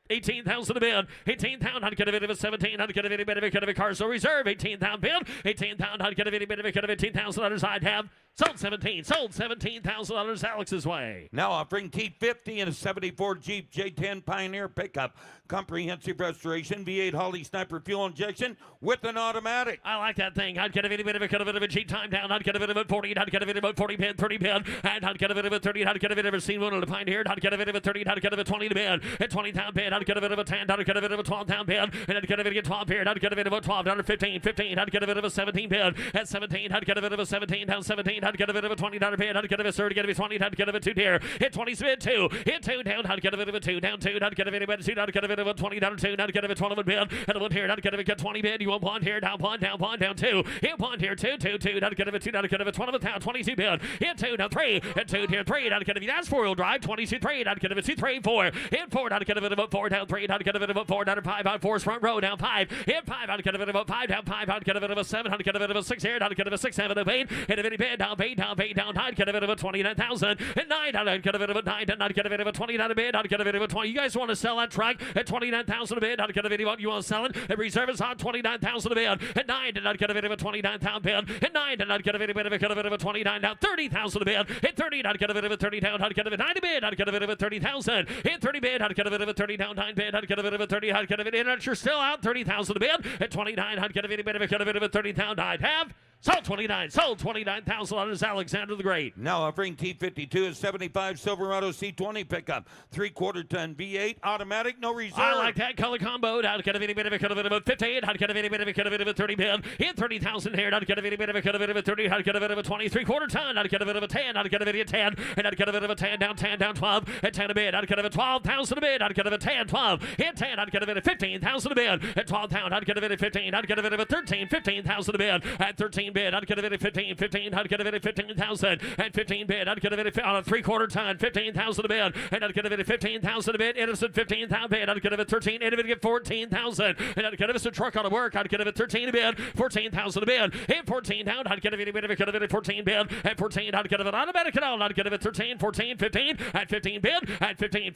18,000 to bid. 18,000. I'd get a bit of a 17. I'd get a bit of a car so reserve. 18,000 bid. 18,000. I'd get a bit of 18,000 I'd have. Sold 17. Sold $17,000 Alex's way. Now offering T50 and a 74 Jeep J10 Pioneer pickup. Comprehensive restoration, V8 Holly Sniper fuel injection with an automatic. I like that thing. I'd get a bit of a Jeep time down. I'd get a bit of a 40. I'd get a bit of a 40 bid, 30 bid. And I'd get a bit of a 30. I'd get a bit of a scene one on the Pioneer. I'd get a bit of a 30. I'd get a bit of a 20 to bid. At 20,000 bid. I'd get a bit of a 10. I'd get a bit of a 12,000 bid. And I'd get a bit of a 12 bid. I'd get a bit of a 12. I'd 15. I'd get a bit of a 17 bid. At 17. I'd get a bit of a 17. Down 17. I'd get a bit of a 20 bid. I'd get a bit of a 30. Get a bit of 20. I'd get a bit of a 2 deer. Hit 20 bid 2. Hit 2 down. I'd get a bit of a 2 down 2. I'd get a bit of a 2. I'd get a bit of a 20 down 2. I'd get a bit of a 12 bid. And a 1 here. I'd get a bit of 20 bid. You want 1 here. Down 1 down 2. Hit 1 here. 2. I'd get a bit 2. I'd get a bit 12 down 22 bid. Hit 2 down 3. Hit 2 here 3. I'd get a bit that's 4-wheel drive 22 3. I'd get a bit 2 3 4. Hit 4. I'd get a bit of a 4 down 3. I'd get a bit of a 4 down 5 on 4's front row down 5. Hit 5. I'd get a bit of a 5 down 5. I'd get a bit of a 7. I'd get a bit of a 6 here. I'd get a bit of a 6 7 of 8. Hit a bit of bid down 8 down. I'd get a bit of a 29,000 and 9. I'd get a bit of a 9. And I'd get a bit of a 20 down a bid. I'd get a bit of a 20. You guys want to sell that truck at 29,000 a bid? I'd get a video. You want to sell it? And reserve is on 29,000 a bid. At 9. And I'd get a bit of a 29,000 bid. At 9. And I'd get a bit of a 29 down 30,000 a bid. At 30. I'd get a bit of a 30 down. I'd get a bit of a 9 a bid. I'd get a bit of a 30,000. At 30 bid. I'd get a bit of a 30 down 9 bid. I'd get a bit of a 30. I'd get a bit in. And you're still out 30,000 a bid. At 29. I'd get a bit of a 30,000. I'd have. Sold 29. Sold $29,000. Alexander the Great. Now offering T52 a 75 Silverado C20 pickup, 3/4 ton V8 automatic, no reserve. I like that color combo. I'd get a bit of a 15. I'd get a bit of a 30 bid. Hit 30,000 here. I'd get a bit of a 30. I'd get a bit of a 20, 3/4 ton. I'd get a bit of a 10. I'd get a bit of a 10. And I'd get a bit of a 10 down 12. At 10 a bid. I'd get a bit of 12,000 a bid. I'd get a bit of 10, 12. Hit 10. I'd get a bit of 15,000 a bid. At 12,000. I'd get a bit of 15. I'd get a bit of a 13, 15,000 a bid. At 13 bid. I'd get a bit of 15. I'd get a bit of 15,000. At 15 bid. I'd get a bit of on a 3/4 ton. 15,000 a bid. And I'd get a bit of 15,000 a bid. Innocent 15,000 bid. I'd get a bit 13. And I'd get 14,000. And I'd get a truck on a work. I'd get a bit 13 a bid. 14,000 a bid. Hit 14 down. I'd get a bit of 14 bid. At 14. I'd get a bit automatic and all. I'd get a bit 13, 14, 15. At 15 bid. At 15.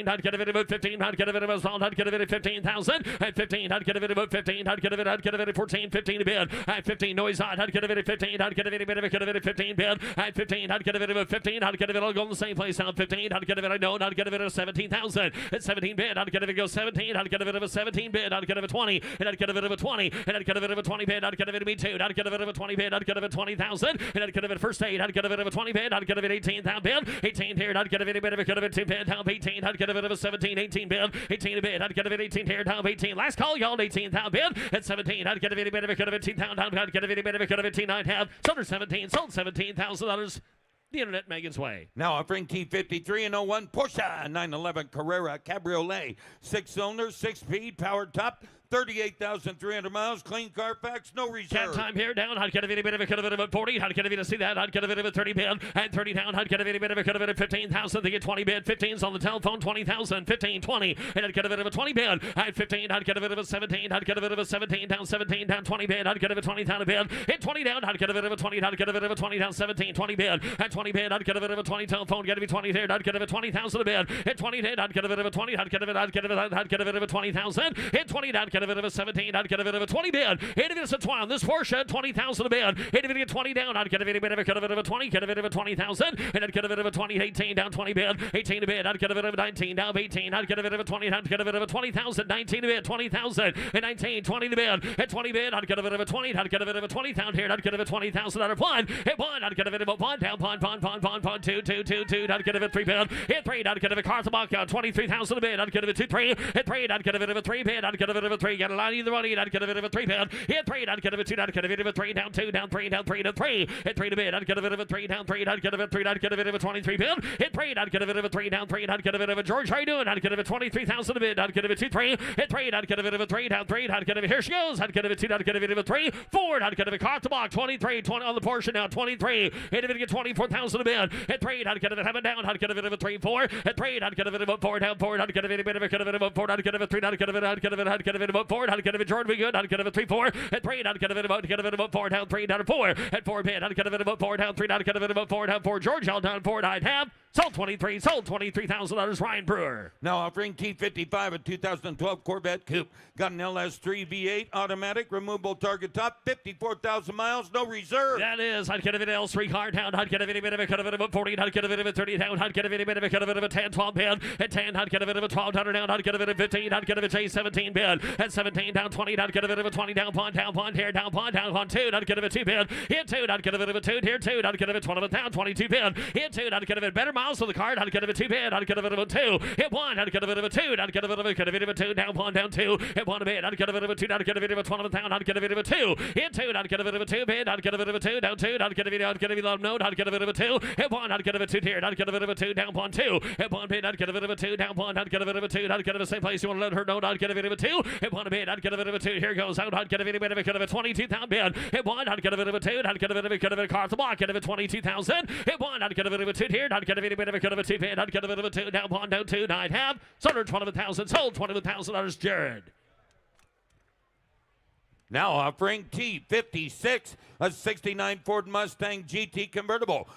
I'd get a bit of 15. I'd get a bit of a I'd get a bit of 15,000. At 15. I'd get a bit of 15. I'd get a bit of 14, 15 a bid. At 15 noise on. I'd get a bit of 15. I'd get a bit of 15 bid. At 15. I'd get a bit of a 15. I'd get a bit all go in the same place. Now 15. I'd get a bit I know. I'd get a bit of 17,000. At 17 bid. I'd get a bit go 17. I'd get a bit of a 17 bid. I'd get a bit of 20. And I'd get a bit of a 20. And I'd get a bit of a 20 bid. I'd get a bit of me too. I'd get a bit of a 20 bid. I'd get a bit of 20,000. And I'd get a bit of first aid. I'd get a bit of a 20 bid. I'd get a bit of 18,000 bid. 18 here. I'd get a bit of a 2 bid. Down 18. I'd get a bit of a 17, 18 bid. 18 a bid. I'd get a bit 18 here. Down 18. Last call, y'all. 18,000 bid. At 17. I'd get a bit of 18,000. I'd get a bit of 18. I'd have sold 17. Sold $17,000. The internet Megan's way. Now offering T53 and 01 Porsche 911 Carrera Cabriolet, 6-cylinder, 6-speed, powered top, 38,300 miles. Clean Carfax, no reserve. Cat time here down. I'd get a bit of a 40. I'd get a bit of see that. I'd get a bit of a 30 bid. And 30 down. I'd get a bit of a 15,000. They get 20 bid. 15's on the telephone. 20,000. 15, 20. And I'd get a bit of a 20 bid. At 15, I'd get a bit of a 17. I'd get a bit of a 17 down. 17 down. 20 bid. I'd get a bit of 20 down a bid. Hit 20 down. I'd get a bit of a 20. I'd get a bit of a 20 down. 17. 20 bid. At 20 bid. I'd get a bit of a 20 telephone. Get to be 20 there. I'd get a bit of 20,000 a bid. Hit 20 did. I'd get a bit of a 20. I'd get a bit of a 20,000. Hit 20. I'd get a bit of a 17. I'd get a bit of a 20 bid. Hit a bit of a 20 on this Porsche. 20,000 a bid. Hit a bit of 20 down. I'd get a bit of a 20. Get a bit of a 20,000. And I'd get a bit of a 20. 18 down. 20 bid. 18 a bid. I'd get a bit of a 19 down. 18. I'd get a bit of a 20. I'd get a bit of a 20,000. 19 a bid. 20,000. And 19. 20 to bid. At 20 bid. I'd get a bit of a 20. I'd get a bit of a 20,000 here. I'd get a bit of a 20,000 out of one. Hit one. I'd get a bit of a one down. Pond. 2. I'd get a bit of 3 bid. Hit 3. I'd get a bit of car to mark out. 23,000 a bid. I'd get a bit of 2, 3. Hit 3. I'd get a bit of a 3 bid. I'd get a bit of a 3. Get a line either money. I'd get a bit of a 3 bid. Hit 3. I'd get a bit of 2. I'd get a bit of a 3 down 2 down 3 down 3 down 3. Hit 3 to bid. I'd get a bit of a 3 down 3. I'd get a bit of 3. I'd get a bit of a 23 bid. Hit 3. I'd get a bit of a 3 down 3. I'd get a bit of a George. How you doing? I'd get a bit of 23,000 a bid. I'd get a bit 2, 3. Hit 3. I'd get a bit of a 3 down 3. I'd get a bit. Here she goes. I'd get a bit 2. I'd get a bit of a 3. 4. I'd get a bit car to box. 23. 20 on the Porsche now. 23. Hit a bit. Get 24,000 a bid. Hit 3. I'd get a bit have it down. I'd get a bit of a 3, 4. Hit 3. I'd get a bit of a 4 down 4. I'd get a bit of a 4. I'd get a bit 3. I'd get a bit. I'd get a bit. I'd get a bit of 4. I'd get a bit Jordan. Be good. I'd get a bit 3, 4. Hit 3. I'd get a bit of 4 down 3 down 4. Hit 4 bid. I'd get a bit of 4 down 3. I'd get a bit of 4 down 4. George all down 4. I'd have sold 23. Sold $23,000. Ryan Brewer. Now offering T55, a 2012 Corvette Coupe. Got an LS3 V8 automatic, removable target top, 54,000 miles, no reserve. That is, I'd get a bit of L3 car down. I'd get a bit of a 40. I'd get a bit of a 30 down. I'd get a bit of a 10, 12 bid. At 10, I'd get a bit of a 12 down. I'd get a bit of 15. I'd get a bit of a 17 bid. At 17 down 20. I'd get a bit of a 20 down pond here down pond 2. I'd get a bit of a 2 bid. Hit 2. I'd get a bit of a 2 here 2. I'd get a bit 12 down 22 bid. Hit 2. I'd get a bit better miles on the card. I'd get a bit 2 bid. I'd get a bit of a 2. Hit 1. I'd get a bit of a 2. I'd get a bit of a 2 down pond down 2. Hit 1 a bid. I'd get a bit of a 2. I'd get a bit of a 12 down. I'd get a bit of a 2. Hit 2. I'd get a bit of a 2 bid. I'd get a bit of a 2 down 2. I'd get a bit of note. I'd get a bit of a 2. Hit 1. I'd get a bit of a 2 here. I'd get a bit of a 2 down pond 2. Hit 1 bid. I'd get a bit of a 2 down pond. I'd get a bit of a 2. I'd get a bit of the same place you want to let her know. I'd get a bit of a 2. Hit 1 a bid. I'd get a bit of a 2. Here goes out. I'd get a bit of a 22,000 bid. Hit 1. I'd get a bit of a 2. I'd get a bit of a car to block. Get a bit 22,000. Hit 1. I'd get a bit of a 2 here. I'd get a bit of a 2 bid. I'd get a bit of a 2 down pond down 2. I'd have sold $21,000. Sold $21,000. Jared. Now offering T56, a 69 Ford Mustang GT convertible.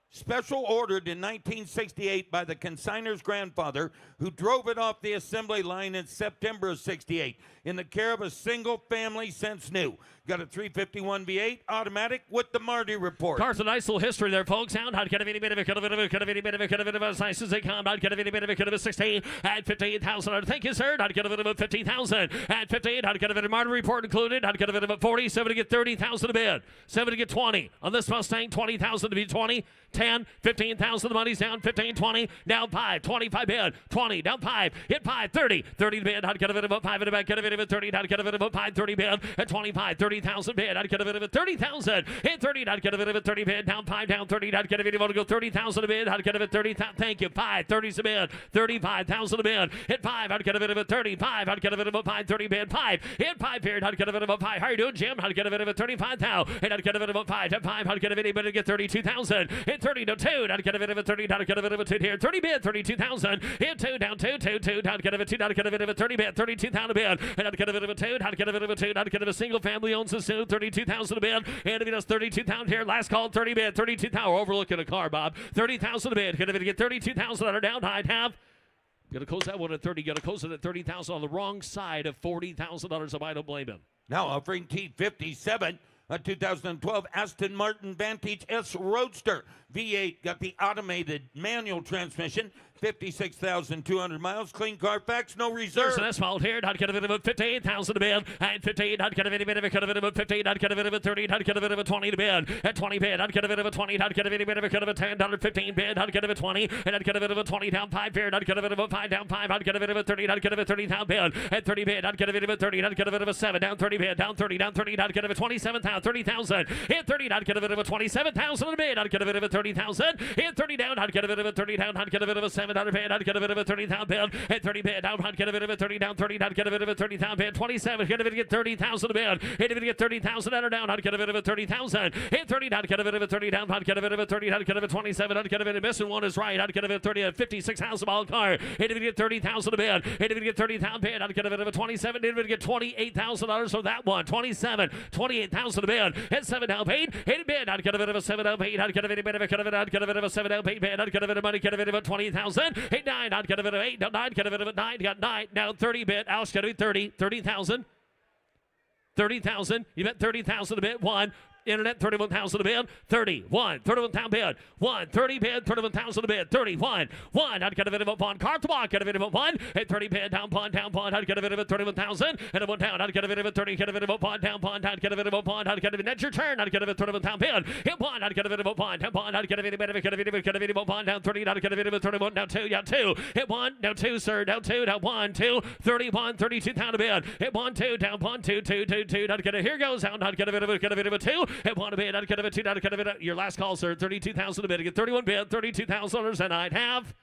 Special ordered in 1968 by the consignor's grandfather, who drove it off the assembly line in September of 68 in the care of a single family since new. Got a 351 V8 automatic with the Marty report. Car's a nice little history there, folks. I'd get a bit of a as nice as they come. I'd get a bit of a 16 at 58,000. Thank you, sir. I'd get a bit of a 50,000 at 58. I'd get a bit of a Marty report included. I'd get a bit of a 40, 7 to get 30,000 a bid. 7 to get 20 on this Mustang. 20,000 to be 20. 10, 15,000. The money's down. 15, 20, down 5. 25 bid. 20 down 5. Hit 5. 30. 30 bid. I'd get a bit of a 5 in the back. Get a bit of a 30. I'd get a bit of a 5. 30 bid at 25. 30,000 bid. I'd get a bit of a 30,000. Hit 30. I'd get a bit of a 30 bid. Down 5. Down 30. I'd get a bit of a 30,000 a bid. I'd get a bit 30,000. Thank you. 5. 30's a bid. 35,000 a bid. Hit 5. I'd get a bit of a 35. I'd get a bit of a 5. 30 bid. 5. Hit 5 here. I'd get a bit of a 5. How you doing, Jim? I'd get a bit of a 35,000. And I'd get a bit of a 5. Hit 5. I'd get a bit of a get 32,000. Hit 30 to 2. I'd get a bit of a 30. I'd get a bit of a 2 here. 30 bid. 32,000. Hit 2 down 2. 2. I'd get a bit 2. I'd get a bit of a 30 bid. 32,000 a bid. And I'd get a bit of a 2. I'd get a bit of a 2. I'd get a single family owns a soon. 32,000 a bid. And if he does 32,000 here, last call 30 bid. 32,000. We're overlooking a car, Bob. 30,000 a bid. Gonna get 32,000 on her down. I'd have. Gonna close that one at 30. Gonna close it at 30,000 on the wrong side of $40,000. I don't blame him. Now offering T57, a 2012 Aston Martin Vantage S Roadster. V8, got the automated manual transmission, 56,200 miles, clean Carfax, no reserve. There's an asphalt here. I'd get a bit of a 58,000 a bid. At 58, I'd get a bit of a 15. I'd get a bit of a 30. I'd get a bit of a 20 to bid. At 20 bid, I'd get a bit of a 20. I'd get a bit of a $10, 15 bid. I'd get a bit of a 20. And I'd get a bit of a 20 down 5 bid. I'd get a bit of a 5 down 5. I'd get a bit of a 30. I'd get a bit of a 30,000 bid. At 30 bid, I'd get a bit of a 30. I'd get a bit of a 7 down 30 bid. Down 30, down 30. I'd get a bit of 27,000. down, 30,000. Hit 30, not get a bit of a 27,000 in the bid, not get a bit of a 30,000. Hit 30 down, not get a bit of a 30 down, not get a bit of a 700 bid, not get a bit of a 30,000 bid. Hit 30 bid down, not get a bit of a 30 down, 30, not get a bit of a 30,000 bid, 27, get a bit of a 30,000 bid. Hit a bit of a 30,000 down, not get a bit of a 30,000. Hit 30, not get a bit of a 30 down, not get a bit of a 30, not get a bit of a 27, not get a bit of a missing one is right, not get a bit of a 30, 56,000 mile car. Hit a bit of a 30,000 a bid. Hit a bit of a 30,000 bid, not get a bit of a 27, hit a bit of a $28,000 for that one. 27, 28,000 a bid. Hit 7 down paid. Hit a bid, not get a bit of a 7 down paid, not get a bit of a cut of it, not get a bit of a 7 down paid bid, not get a bit of money, get a bit of a 20,000. Hit 9, not get a bit of 8, 9, get a bit of a 9, got 9, now 30 bid. Alex got to be 30, 30,000. 30,000. You bet 30,000 a bit. 1. Internet, 31,000 a bid. 31. 31,000 bid. 1. 30 bid. 31,000 a bid. 31. 1. I'd get a bit of a one. Car to walk. Get a bit of a 1. Hit 30 bid. Down pawn. Down pawn. I'd get a bit of a 31,000. And a 1 down. I'd get a bit of a 30. Get a bit of a pawn. Down pawn. I'd get a bit of a pawn. I'd get a bit. That's your turn. I'd get a bit of a 31,000 bid. Hit 1. I'd get a bit of a pawn. Down pawn. I'd get a bit of a get a bit of a get a bit of a pawn. Down 30. I'd get a bit of a 31. Down 2. Down 2. Hit 1. Down 2, sir. Down 2. Down 1. 2. 31. 32,000 a bid. Hit 1. 2. Down pawn. 2. 2. 2. 2. I'd get a. Here goes out. I'd get a bit of a 2. Hit 1 a bid. I'd get a bit 2. I'd get a bit. Your last call, sir. 32,000 a bid. Get 31 bid. $32,000, and I'd have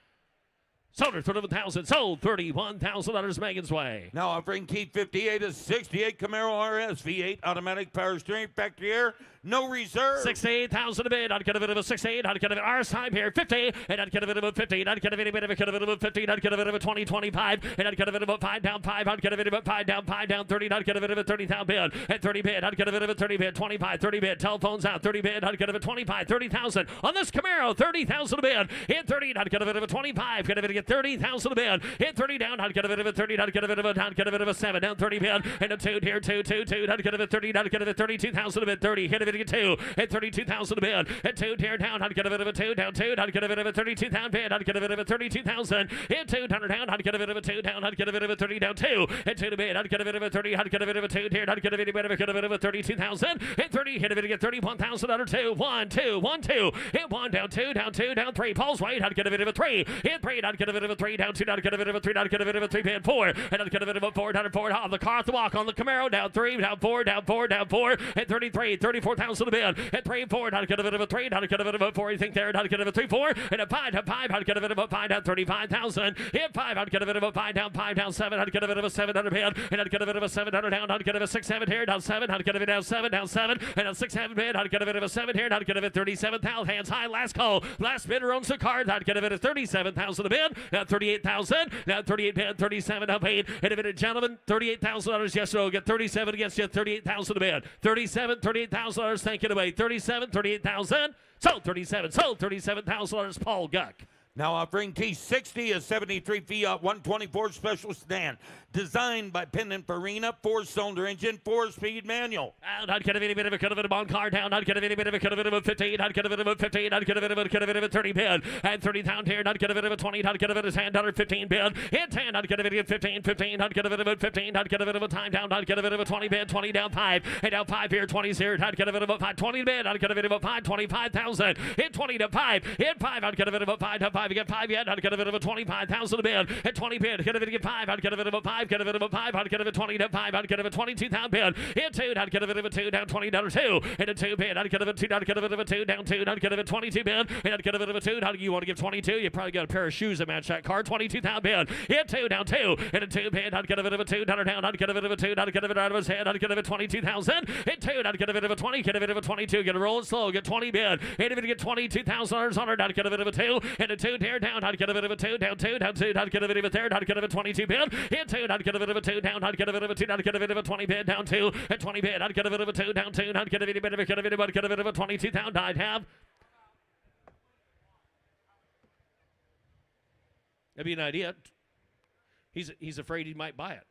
sold her 31,000. Sold $31,000 Megan's way. Now offering T58 a 68 Camaro RS V8 automatic power steering, factory air, no reserve. 68,000 a bid. I'd get a bit of a 68. I'd get a bit of ours time here. 50. And I'd get a bit of a 50. I'd get a bit of a 50. I'd get a bit of a 20, 25. And I'd get a bit of a 5 down 5. I'd get a bit of a 5 down 5 down 30. I'd get a bit of a 30,000 bid. At 30 bid. I'd get a bit of a 30 bid. 25, 30 bid. Telephones out. 30 bid. I'd get a bit of 25, 30,000. On this Camaro, 30,000 a bid. Hit 30. I'd get a bit of a 25. Get a bit of a 30,000 a bid. Hit 30 down. I'd get a bit of a 30. I'd get a bit of a down. Get a bit of a 7 down 30 bid. And a 2 here. 2, 2, 2. I'd get a bit 30. I'd get a bit 32,000 a bid. 30. Hit a bit of a 2. Hit 32,000 a bid. At 2 tear down. I'd get a bit of a 2 down 2. I'd get a bit of a 32,000 bid. I'd get a bit of a 32,000. Hit 2 down down. I'd get a bit of a 2 down. I'd get a bit of a 30 down 2. Hit 2 to bid. I'd get a bit of a 30. I'd get a bit of a 2 here. I'd get a bit of a 32,000. Hit 30. Hit a bit of a 31,000 under 2. 1, 2, 1, 2. Hit 1 down 2 down 2 down 3. Paul's right. I'd get a bit of a 3. Hit 3. I'd get a bit of a 3 down 2. I'd get a bit of a 3. I'd get a bit of a 3 bid 4. And I'd get a bit of a 4 down 4 on the car to walk on the Camaro down 3 down 4 down 4 down 4. Hit 33. 34,000 a bid. Hit 3 4. I'd get a bit of a 3. I'd get a bit of a 4. You think there? I'd get a bit of a 3 4. And a 5 down 5. I'd get a bit of a 5 down 35,000. Hit 5. I'd get a bit of a 5 down 7. I'd get a bit of a 700 bid. And I'd get a bit of a 700 down. I'd get a 6 7 here down 7. I'd get a bit down 7 down 7. And a 6 7 bid. I'd get a bit of a 7 here. And I'd get a bit 37,000. Hands high. Last call. Last bidder owns the card. I'd get a bit of 37,000 a bid. Now 38,000. Now 38 bid. 37 now paid. And a bit of gentlemen. $38,000. Yes or no. Get 37 against you. 38,000 a bid. 37. $38,000. Thank you away. 37. 38,000. Sold 37. Sold $37,000. Paul Guck. Now offering T60 a 73 Fiat 124 special sedan, designed by Pininfarina, 4-cylinder engine, 4-speed manual. And I'd get a bit of a cut of it on car down. I'd get a bit of a cut of it of a 15. I'd get a bit of a 15. I'd get a bit of a 30 bid. And 30,000 here. I'd get a bit of a 20. I'd get a bit of a $10 bid. Hit 10. I'd get a bit of 15. 15. I'd get a bit of a 15. I'd get a bit of a time down. I'd get a bit of a 20 bid. 20 down 5. And down 5 here. 20 here. I'd get a bit of a 5. 20 bid. I'd get a bit of a 5. 25,000. Hit 20 to 5. Hit 5. I'd get a bit of a 5 to 5. You get 5 yet. I'd get a bit of a 25,000 a bid. Hit 20 bid. Get a bit of 5. I'd get a bit of a 5. Get a bit of a 5. I'd get a bit of 20 to 5. I'd get a bit of 22,000 bid. Hit 2. I'd get a bit of a 2 down 20 down 2. Hit a 2 bid. I'd get a bit of 2. I'd get a bit of a 2 down 2. I'd get a bit of 22 bid. And I'd get a bit of a 2. How do you want to give 22? You probably got a pair of shoes that match that car. 22,000 bid. Hit 2 down 2. Hit a 2 bid. I'd get a bit of a 2 down. I'd get a bit of a 2. I'd get a bit out of his head. I'd get a bit of 22,000. Hit 2. I'd get a bit of a 20. Get a bit of a 22. Get a rolling slow. Get 20 bid. Hit a bit. Get $22,000 on it. I'd get a bit of a 2. Hit a 2 tear down. I'd get a bit of a 2 down 2 down 2. I'd get a bit of a third. I'd get a bit of a 22 bid. Hit 2. I'd get a bit of a 2 down. I'd get a bit of a 2. I'd get a bit of a 20 bid down 2. At 20 bid. I'd get a bit of a 2 down 2. I'd get a bit of a 22,000. I'd have. That'd be an idea. He's afraid he might buy it.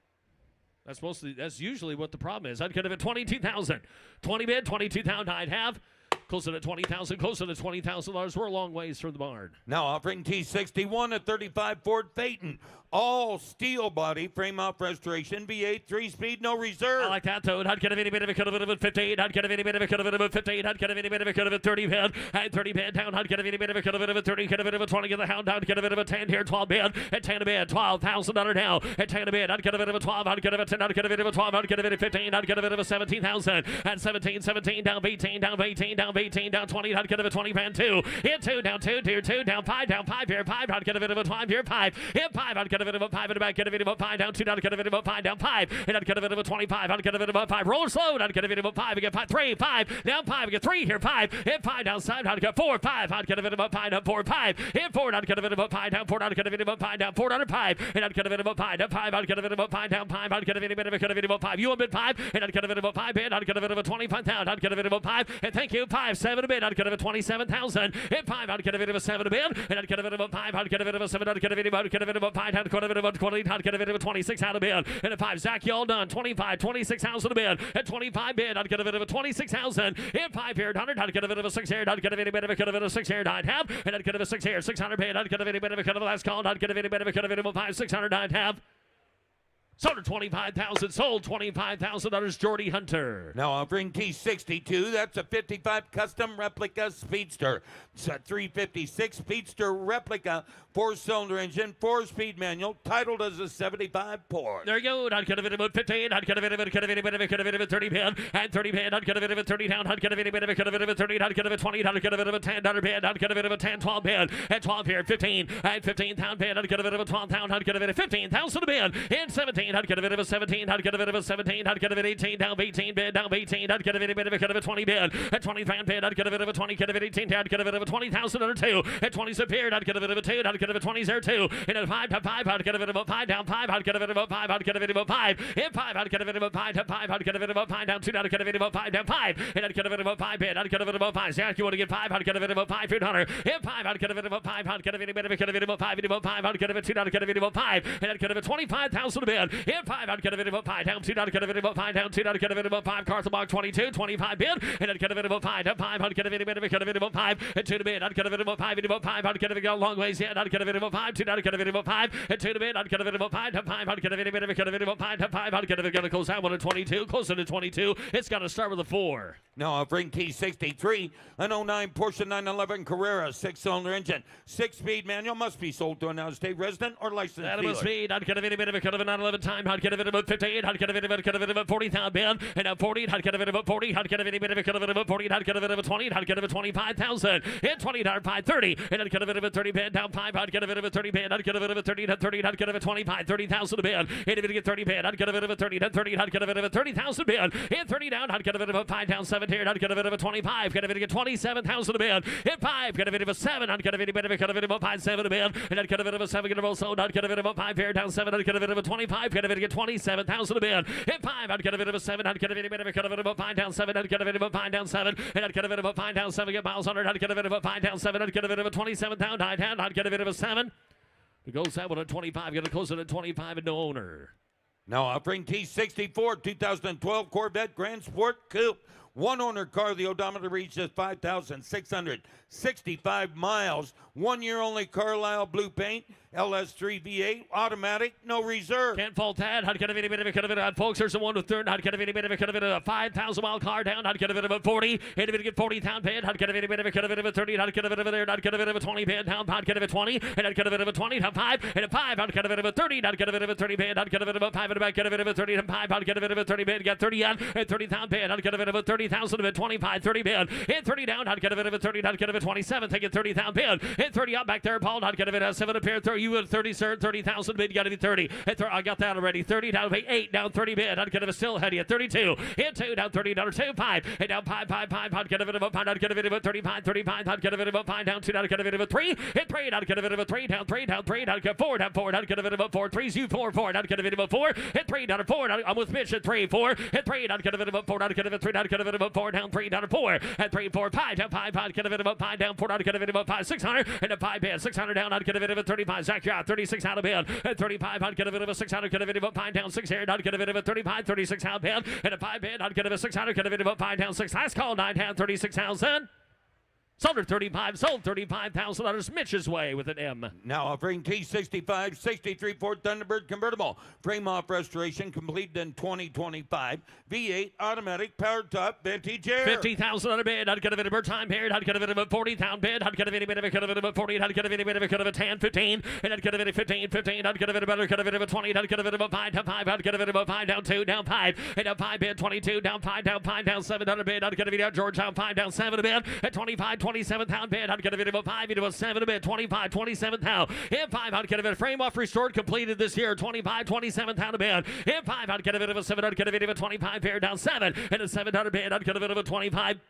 That's usually what the problem is. I'd get a bit 22,000. 20 bid, 22,000. I'd have. Closer to 20,000. Closer to $20,000. We're a long ways from the barn. Now offering T61 a 35 Ford Phaeton, all steel body, frame off restoration, V8, 3-speed, no reserve. I like that, Toad. I'd get a bit of a cut of it about 15. I'd get a bit of a cut of it about 15. I'd get a bit of a cut of it 30 bid. And 30 bid down. I'd get a bit of a cut of it about 30. Get a bit of a 20. Get the hound down. Get a bit of a 10 here. 12 bid. At 10 a bid. $12,000 now. At 10 a bid. I'd get a bit of a 12. I'd get a bit of a 10. I'd get a bit of a 12. I'd get a bit of 15. I'd get a bit of a 17,000. And 17, 17 down 18, down 18, down 18, down 20. I'd get a bit of 20 band 2. Hit 2 down 2, tier 2 down 5 here 5. I'd get a bit of a 5 here 5. Hit 5. I'd get a bit of a 5 in the back. Get a bit of a 5 down 2. I'd get a bit of a 5 down 5. And I'd get a bit of a 25. I'd get a bit of a 5. Roll slow. I'd get a bit of a 5. I get 5, 3, 5 down 5. I get 3 here 5. Hit 5 down side. I'd get 4, 5. I'd get a bit of a 5 down 4, 5. Hit 4. I'd get a bit of a 5 down 4. I'd get a bit of a 5 down 4 down 5. And I'd get a bit of a 5 down 5. I'd get a bit of a 5 down 5. I'd get a bit of a 5. You a bit 5. And I'd get a bit of a 5 bid. I'd get a bit of a 25,000. I'd get a bit of a 5. And thank you 5, 7 a bid. I'd get a bit of 27,000. Hit 5. I'd get a bit of a 7 a bid. And I'd get a bit of a 5. I'd get a bit of a 7. I'd get a bit of a 5. I'd get a bit of a 20. I'd get a bit of a 26 out of bid. And a 5. Zach, you all done. 25, 26,000 a bid. At 25 bid. I'd get a bit of a 26,000. Hit 5 here. 100. I'd get a bit of a 6 here. I'd get a bit of a cut of it. A 6 here. I'd have. And I'd get a 6 here. 600 bid. I'd get a bit of a cut of a last call. I'd get a bit of a cut of it. 5, 600. I'd have. Sold 25,000. Sold $25,000. Jordy Hunter. Now offering T62. That's a 55 custom replica Speedster. It's a 356 Speedster replica, 4-cylinder engine, 4-speed manual, titled as a 75 Porsche. There you go. I'd get a bit of a 15. I'd get a bit of a 30 bid. And 30 bid. I'd get a bit of a 30 down. I'd get a bit of a 30. I'd get a 20. I'd get a bit of a 10 bid. I'd get a bit of a 10, 12 bid. And 12 here. 15. And 15,000 bid. I'd get a bit of a 12,000. I'd get a bit of 15,000 bid. And 17. I'd get a bit of a 17. I'd get a bit of a 17. I'd get a bit of 18 down 18 bid. Down 18. I'd get a bit of a 20 bid. At 20 bid. I'd get a bit of a 20. Get a bit of 18. I'd get a bit of a 20,000 or 2. At 20 appeared. I'd get a bit of a 2. I'd get a bit of a 20 there 2. And at 5 down 5. I'd get a bit of a 5 down 5. I'd get a bit of a 5. I'd get a bit of a 5. Hit 5. I'd get a bit of a 5 down 5. I'd get a bit of a 5 down 2. I'd get a bit of a 5 down 5. And I'd get a bit of a 5 bid. I'd get a bit of a 5. Zach, you want to get 5? I'd get a bit of a 5 here, Hunter. Hit 5. I'd get a bit of a 5. I'd get a bit of a 5. I'd get a bit of a 5. I'd get a bit of 2. I'd get a bit of a 5. And I'd get a bit of 25,000 a bid. Hit 5. I'd get a bit of a 5 down 2. I'd get a bit of a 5 down 2. I'd get a bit of a 5. Carthenbach 22. 25 bid. And I'd get a bit of a 5 down 5. I'd get a bit of a 5. And 2 to bid. I'd get a bit of a 5. I'd get a bit of a long ways yet. I'd get a bit of a 5. 2. I'd get a bit of a 5. And 2 to bid. I'd get a bit of a 5 down 5. I'd get a bit of a 5 down 5. I'd get a bit of close out 1 to 22. Closer to 22. It's got to start with a 4. Now offering T63, an 09 Porsche 911 Carrera, 6-cylinder engine, 6-speed manual, must be sold to an out-of-state resident or licensed dealer. Speed. I'd get a bit of a cut of a 911 time. I'd get a bit of a 58. I'd get a bit of a cut of it about 40,000 bid. And at 40, I'd get a bit of a 40. I'd get a bit of a cut of it about 40. I'd get a bit of a 20. I'd get a bit of 25,000. And 20 down 5, 30. And I'd get a bit of a 30 bid down 5. I'd get a bit of a 30 bid. I'd get a bit of a 30 down 30. I'd get a bit of a 25, 30,000 a bid. And if it get 30 bid, I'd get a bit of a 30 down 30. I'd get a bit of a 30,000 bid. And 30 down, I'd get a bit of a 5 down 7 here. I'd get a bit of a 25. Get a bit of a 27,000 a bid. Hit 5. Get a bit of a 7. I'd get a bit of a cut of it about 5, 7 a bid. And I'd get a bit of a 7. Get a roll sold. I'd get a bit of a 5 here down 7. I'd get a bit of a 25. Get a bit of a 27,000 a bid. Hit 5. I'd get a bit of a 7. I'd get a bit of a cut of it about 5 down 7. I'd get a bit of a 5 down 7. And I'd get a bit of a 5 down 7. Get miles 100. I'd get a bit of a 5 down 7. I'd get a bit of a 27 down 9. I'd get a bit of a 7. It goes that one at 25. Going to close it at 25 and no owner. Now offering T64 2012 Corvette Grand Sport Coupe. 1 owner car. The odometer reaches 5,665 miles. 1 year only Carlisle blue paint. LS3 V8 automatic, no reserve. Can't fault that. I'd get a bit of a cut of it on folks. There's a 1 to 3rd. I'd get a bit of a cut of it a 5,000 mile car down. I'd get a bit of a 40. And if it get 40,000 bid, I'd get a bit of a cut of it of a 30. I'd get a bit of a there. I'd get a bit of a 20 bid down. I'd get a bit of a 20. And I'd get a bit of a 20 down 5. And a 5. I'd get a bit of a 30. I'd get a bit of a 30 bid. I'd get a bit of a 5 and a back. Get a bit of a 30 and 5. I'd get a bit of a 30 bid. Get 30 on and 30,000 bid. I'd get a bit of a 30,000 bid. 25, 30 bid. Hit 30 down. I'd get a bit of a 30. I'd get a bit of a 27. Take it 30,000 bid. Hit 30 out back there, Paul. I'd get a bit of a 7 up here. 30. You at 30, sir. 30,000 bid. You got to be 30. I got that already. 30 down 8 down 30 bid. I'd get a still heady at 32. Hit 2 down 30 down 2 5. And down 5 5 5. I'd get a bit of a 5. I'd get a bit of a 35 35. I'd get a bit of a 5 down 2. I'd get a bit of a 3. Hit 3. I'd get a bit of a 3 down 3 down 3. I'd get 4 down 4. I'd get a bit of a 4 3s you 4 4. I'd get a bit of a 4. Hit 3 down 4. I'm with Mitch at 3 4. Hit 3. I'd get a bit of a 4. I'd get a bit of a 3. I'd get a bit of a 4 down 3 down 4. At 3 4 5 down 5. I'd get a bit of a 5 down 4. I'd get a bid of a 5 600 and a 5 bid 600 down. I'd get a bid of a 35. Zach, yeah, 36 out of bid. At 35, I'd get a bid of a 600. Get a bid of a 5 down 6 here. I'd get a bid of a 35. 36 out bid and a 5 bid. I'd get a 600. Get a bid of a 5 down 6. Last call 9 down 36,000. Sold at 35. Sold $35,000. Mitch's Way with an M. Now offering T65 63 Ford Thunderbird convertible. Frame off restoration completed in 2025. V8 automatic power top vintage air. $50,000 bid. I'd get a bit of a time period. I'd get a bit of a 40,000 bid. I'd get a bit of a cut of it about 40. I'd get a bit of a cut of a 10, 15. And I'd get a bit of 15, 15. I'd get a bit of a cut of it about 20. I'd get a bit of a 5 down 5. I'd get a bit of a 5 down 2 down 5. And down 5 bid 22 down 5 down 5 down 700 bid. I'd get a bit of George down 5 down 7 a bid. At 25, 27,000 bid. I'd get a bit of a 5 into a 7 a bid. 25, 27,000. In 5, I'd get a bit of frame off restored completed this year. 25, 27,000 a bid. In 5, I'd get a bit of a 7. I'd get a bit of a 25 pair down 7. And a 700 bid. I'd get a bit of a 25.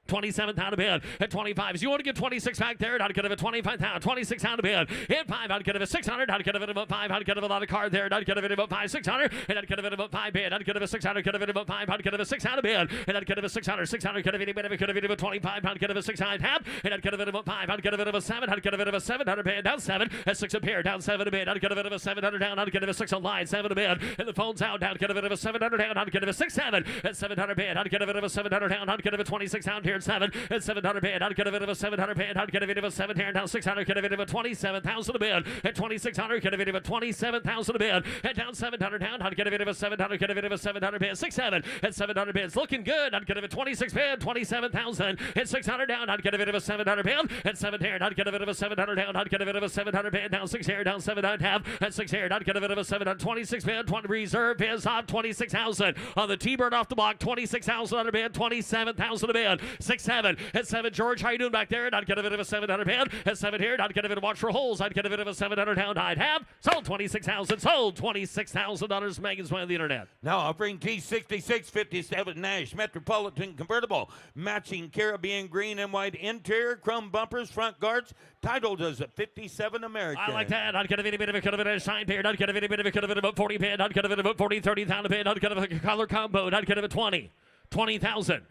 27,000 a bid at 25. So you want to get 26 back there? I'd get a 25,000, 26,000 a bid. In 5, I'd get a 600. I'd get a bit of a 5. I'd get a lot of card there. I'd get a bit of a 5, 600. And I'd get a bit of a 5 bid. I'd get a 600. Get a bit of a 5. I'd get a 600 bid. And I'd get a 600. 600. Get a bit of a, get a bit of a 25. I'd get a 600 half. And I'd get a bit of a 5. I'd get a bit of a 7. I'd get a bit of a 700 bid. Down 7. At 6 a pair. Down 7 a bid. I'd get a bit of a 700 down. I'd get a 6 on line. 7 a bid. And the phone's out. I'd get a bit of a 700 down. I'd get a 6 7. At 700 bid. I'd get a bit of a 700 down. I'd get a 26 down here at 7. At 700 bid. I'd get a bit of a 700 bid. I'd get a bit of a 7 here down 600. Get a bit of a 27,000 a bid. At 2,600. Get a bit of a 27,000 a bid. At down 700 down. I'd get a bit of a 700. Get a bit of a 700 bid. 6 7. At 700 bids. Looking good. I'd get a 26 bid. 27,000. At 600 down. I'd get a bit of a 700 bid. At 7 here. I'd get a bit of a 700 down. I'd get a bit of a 700 bid. Down 6 here. Down 700 half. At 6 here. I'd get a bit of a 726 bid. 20 reserve is off 26,000 on the T-bird off the block. 26,000 on a bid. 27,000 a bid. 6 7. At 7. George, how you doing back there? I'd get a bit of a 700 bid. At 7 here. I'd get a bit of watch for holes. I'd get a bit of a 700 down. I'd have sold 26,000. Sold $26,000. Megan's Way on the internet. Now offering T66 57 Nash Metropolitan convertible. Matching Caribbean green and white interior. Chrome bumpers. Front guards. Titled as a 57 American. I like that. I'd get a bit of a cut of it at a sign beard. I'd get a bit of a cut of it about 40 bid. I'd get a bit of a 40, 30,000 bid. I'd get a color combo. I'd get a 20. 20,000.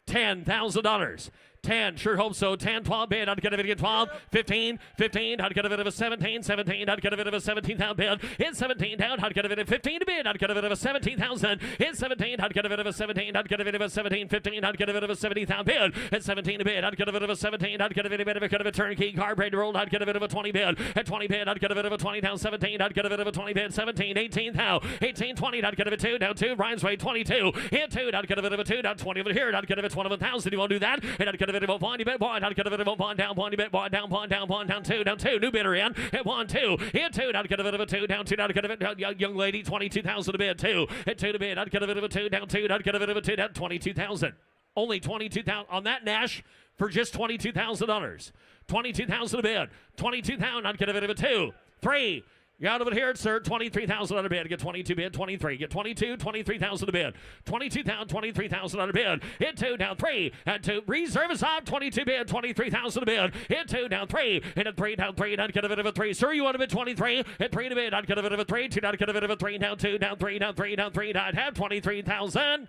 $10,000. 10, sure hope so. 10, 12 bid. I'd get a bit of 12. 15, 15. I'd get a bit of a 17, 17. I'd get a bit of a 17,000 bid. In 17 down, I'd get a bit of 15 bid. I'd get a bit of a 17,000. In 17, I'd get a bit of a 17. I'd get a bit of a 17, 15. I'd get a bit of a 70,000 bid. At 17 a bid, I'd get a bit of a 17. I'd get a bit of a turnkey car braid rolled. I'd get a bit of a 20 bid. At 20 bid, I'd get a bit of a 20 down 17. I'd get a bit of a 20 bid. 17, 18 now. 18, 20. I'd get a bit 2 down 2. Ryan's Way 22. In 2, I'd get a bit of a 2 down 20 over here. I'd get a bit 21,000. You want to do that? And I'd get a bit of a 1 bid. I'd get a bit of a 1 down, 1 bit, 1 down, 1 down, 1 down, 2 down 2. New bidder in at 1 2. In 2, I'd get a bit of a 2 down 2. I'd get a bit young lady 22,000 a bid 2. At 2 to bid, I'd get a bit of a 2 down 2. I'd get a bit of a 2 down 22,000. Only 22,000 on that Nash for just $22,000. 22,000 a bid. 22,000. I'd get a bit of a 2, 3. You out of it here, sir. 23,000 on a bid. Get 22 bid. 23. Get 22. 23,000 a bid. 22,000. 23,000 on a bid. Hit 2 down 3. And 2. Reserve is off. 22 bid. 23,000 a bid. Hit 2 down 3. And at 3 down 3. I'd get a bit of a 3. Sir, you want a bid 23? At 3 to bid. I'd get a bit of a 3. 2. I'd get a bit of a 3 down 2 down 3 down 3 down 3. I'd have 23,000.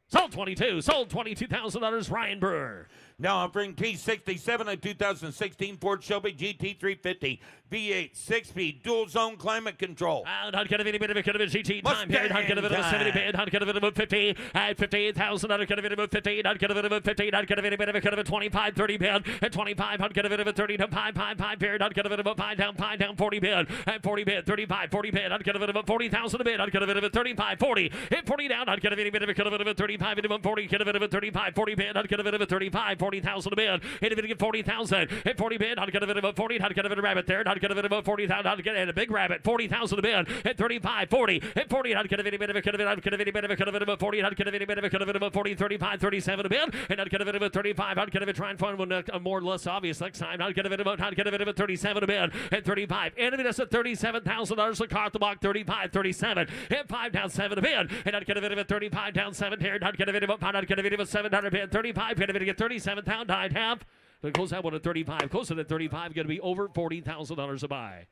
Sold 22. Sold $22,000. Ryan Brewer. Now offering T67, a 2016 Ford Shelby GT350 V8 6-speed dual zone climate control. I'd get a bit of a GT time period. I'd get a bit of a 70 bid. I'd get a bit of a 50. At 58,000, I'd get a bit of a 15. I'd get a bit of a 15. I'd get a bit of a 25, 30 bid. At 25, I'd get a bit of a 30 to 5 period. I'd get a bit of a 5 down 40 bid. At 40 bid, 35, 40 bid. I'd get a bit of a 40,000 a bid. I'd get a bit of a 35, 40. At 40 down, I'd get a bit of a 35 into 40. Get a bit of a 35, 40 bid. I'd get a bit of a 35, 40,000 a bid. Hit a bit of 40,000. At 40 bid, I'd get a bit of a 40. I'd get a bit of a rabbit there. I'd get a bit of a 40,000. I'd get a big rabbit. 40,000 a bid. At 35, 40. At 40, I'd get a bit of a cut of it. I'd get a bit of a 40. I'd get a bit of a cut of it about 40, 35, 37 a bid. And I'd get a bit of a 35. I'd get a bit try and find one more or less obvious next time. I'd get a bit of a 37 a bid. At 35. And if it's at $37,000 a car at the block. 35, 37. At 5 down 7 a bid. And I'd get a bit of a 35 down 7 here. And I'd get a bit of a pound. I'd get a bit of a 700 bid. 35. Get a bit of a 37 pound. I'd have. But close that one at 35. Close it at 35. Going to be over $40,000 a buy.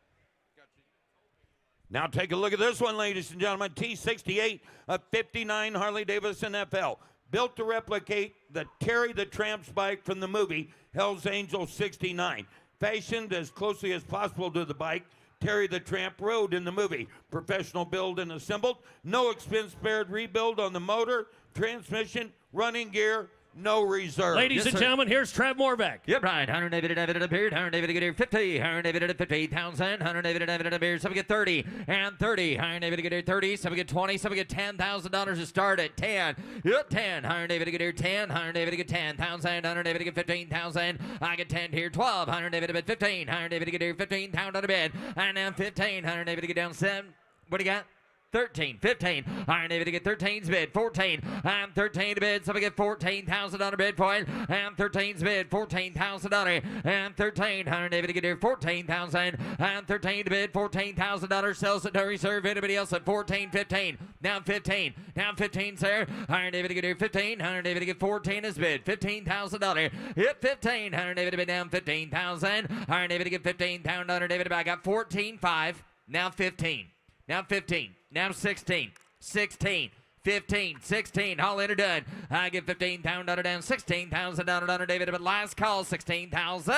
Now take a look at this one, ladies and gentlemen. T68, a 59 Harley-Davidson FL. Built to replicate the Terry the Tramp's bike from the movie Hell's Angel 69. Fashioned as closely as possible to the bike Terry the Tramp rode in the movie. Professional build and assembled. No expense spared rebuild on the motor, transmission, running gear, no reserve. Ladies and gentlemen, here's Trev Morbeck. Yep, right. 180 a beard, 180 50, 180 50,000, 180 a beard. Some get 30 and 30, 180 30. Some get 20, some get $10,000 to start at 10. Yep, 10, 180 10, 180 10,000, 180 15,000. I get 10 here, 12, 180 15, 180 15,000 a bid, and now 15, 180 down 7. What do you got? 13, 15, Iron David to get 13's bid, 14, and 13 to bid, so we get $14,000 bid for it, and 13's bid, $14,000, and 13, Iron David to get here, 14,000, and 13 to bid, $14,000, sells it to reserve, anybody else at 14, 15, now 15, sir, Iron David to get here, 15, Iron David to get 14 is bid, $15,000, hit 15, Iron David to bid down 15,000, Iron David to get 15,000, David, I got 14.5, now 15. Now 15. Now 16. 16. 15. 16. All in or done. I get $15,000 down. $16,000 David. But last call, 16,000.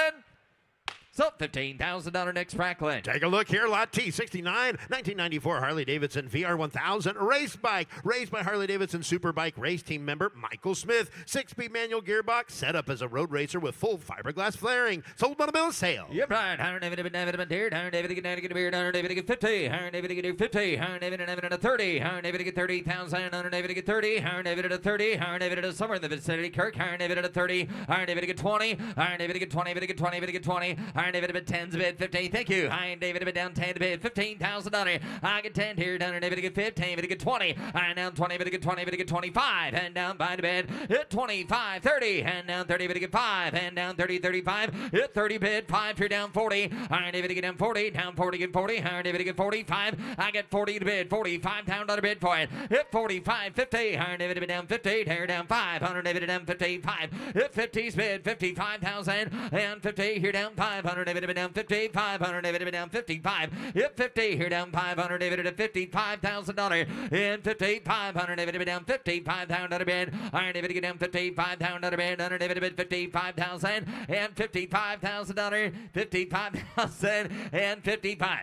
So $15,000 next Franklin. Take a look here. Lot T, 69, 1994 Harley-Davidson VR1000 race bike. Raised by Harley-Davidson Superbike race team member Michael Smith. 6-speed manual gearbox. Set up as a road racer with full fiberglass flaring. Sold on a bill of sale. Yep, right. 180 beard. 180 get beard. 180 get 50. 180 get 50. 180 30. 180 get 30,000. 180 get 30. 180 30. 180 somewhere in the vicinity. Kirk. 180 30. 180 get 20. 180 get 20. 20 get 20. Iron David bid 10's bid 15. Thank you. Iron David bid down 10 to bid $15,000. I get 10 here. Down David get 15. Bid get 20. Iron down 20. Bid get 20. Bid get 25. And down by the bid hit 25. 30. And down 30. Bid get 5. And down 30. 35. Hit 30 bid 5 here down 40. Iron David get down 40. Down 40 get 40. Iron David get 45. I get 40 to bid. $45,000 bid for it. Hit 45. 50. Iron David bid down 50. Here down 5. Iron David down 55. Hit 50's bid 55,000. And 50 here down 500. David down 50, 500, David down 55, hit 50, here down 500, David at $55,000, in 50, 500, David down 55,000 bid, Iron David get down 55,000 bid, under David bid 55,000, and $55,000, 55,000, and 55.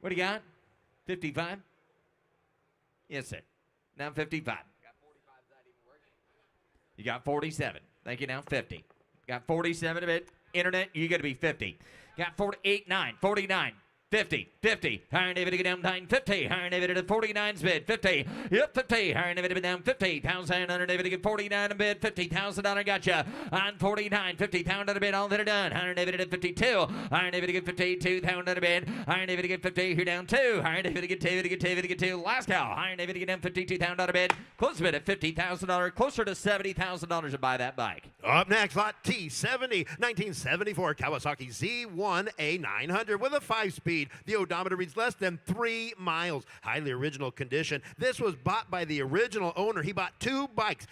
What do you got? 55? Yes, sir. Now 55. You got 47. Thank you. Now 50. Got 47 of it. Internet, you got to be 50. Got 48, 9, 49, 50, 50. Iron David to get down 9, 50. Iron David at 49's bid, 50. Yep, 50. Iron David to be down 50,000. Iron David to get 49 a bid, $50,000. Gotcha. On 49, 50,000 a bid. All that are done. Iron David at 52. Iron David to get 52,000 a bid. Iron David to get 50. Here down 2. Iron David to get 2. To get 2. Last cow. Iron David to get down 52,000 a bid. Close bid at $50,000. Closer to $70,000 to buy that bike. Up next, lot T70, 1974 Kawasaki Z1A900 with a 5-speed. The odometer reads less than 3 miles. Highly original condition. This was bought by the original owner. He bought 2 bikes.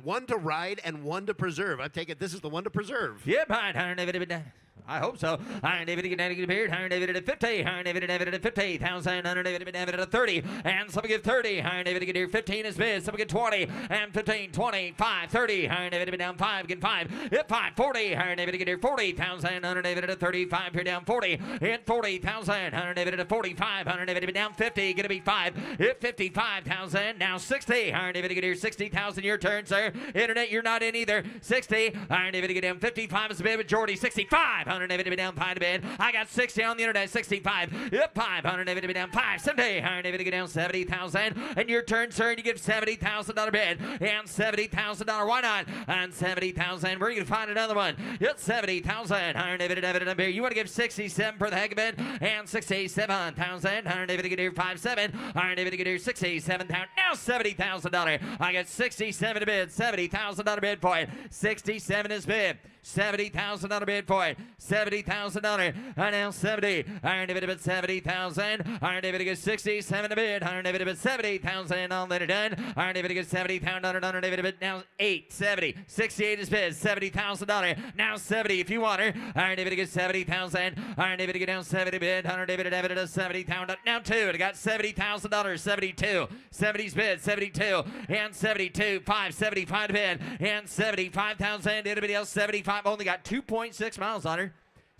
One to ride and one to preserve. I take it this is the one to preserve. Yep, Iron David. I hope so. Iron David get beard. Iron David at 50. Iron David at 50,000. Iron David at 30. And some get 30. Iron David get here 15 is bid. Some get 20. And 15, 25, 30. Iron David down 5. Get 5. Hit 5, 40. Iron David get here 40,000. Iron David at 35. Here down 40. Hit 40,000. Iron David at 45. Iron David down 50. Gonna be 5. Hit 55,000. Now 60. Iron David get here 60,000. Your turn, sir. Internet, you're not in either. 60. Iron David get down 55 is a bid. Majority 65. 100 David to be down 5 to bid. I got 60 on the internet. 65. Yep, 500 David to be down 5. 70. Iron David to get down 70,000. And your turn, sir. You give $70,000 bid. And $70,000. Why not? And $70,000. Where are you going to find another one? It's $70,000. Iron David to bid. You want to give 67 for the heck of it. And 67,000. Iron David to get here 5-7. Iron David to get here 67,000. Now $70,000. I got 67 to bid. $70,000 bid for it. 67 is bid. $70,000 bid for it. $70,000. And now 70. Iron David bid 70,000. Iron David gets 67 to bid. Iron David bid 70,000. All later done. Iron David gets 70,000. Iron David bid now 8. 70. 68 is bid. $70,000. Now 70 if you want her. Iron David gets 70,000. Iron David get down 70 bid. Iron David does 70,000. Now 2. It got $70,000. 72. 70's bid. 72. And 72. 5. 75 to bid. And 75,000. Anybody else? 75. Only got 2.6 miles on her.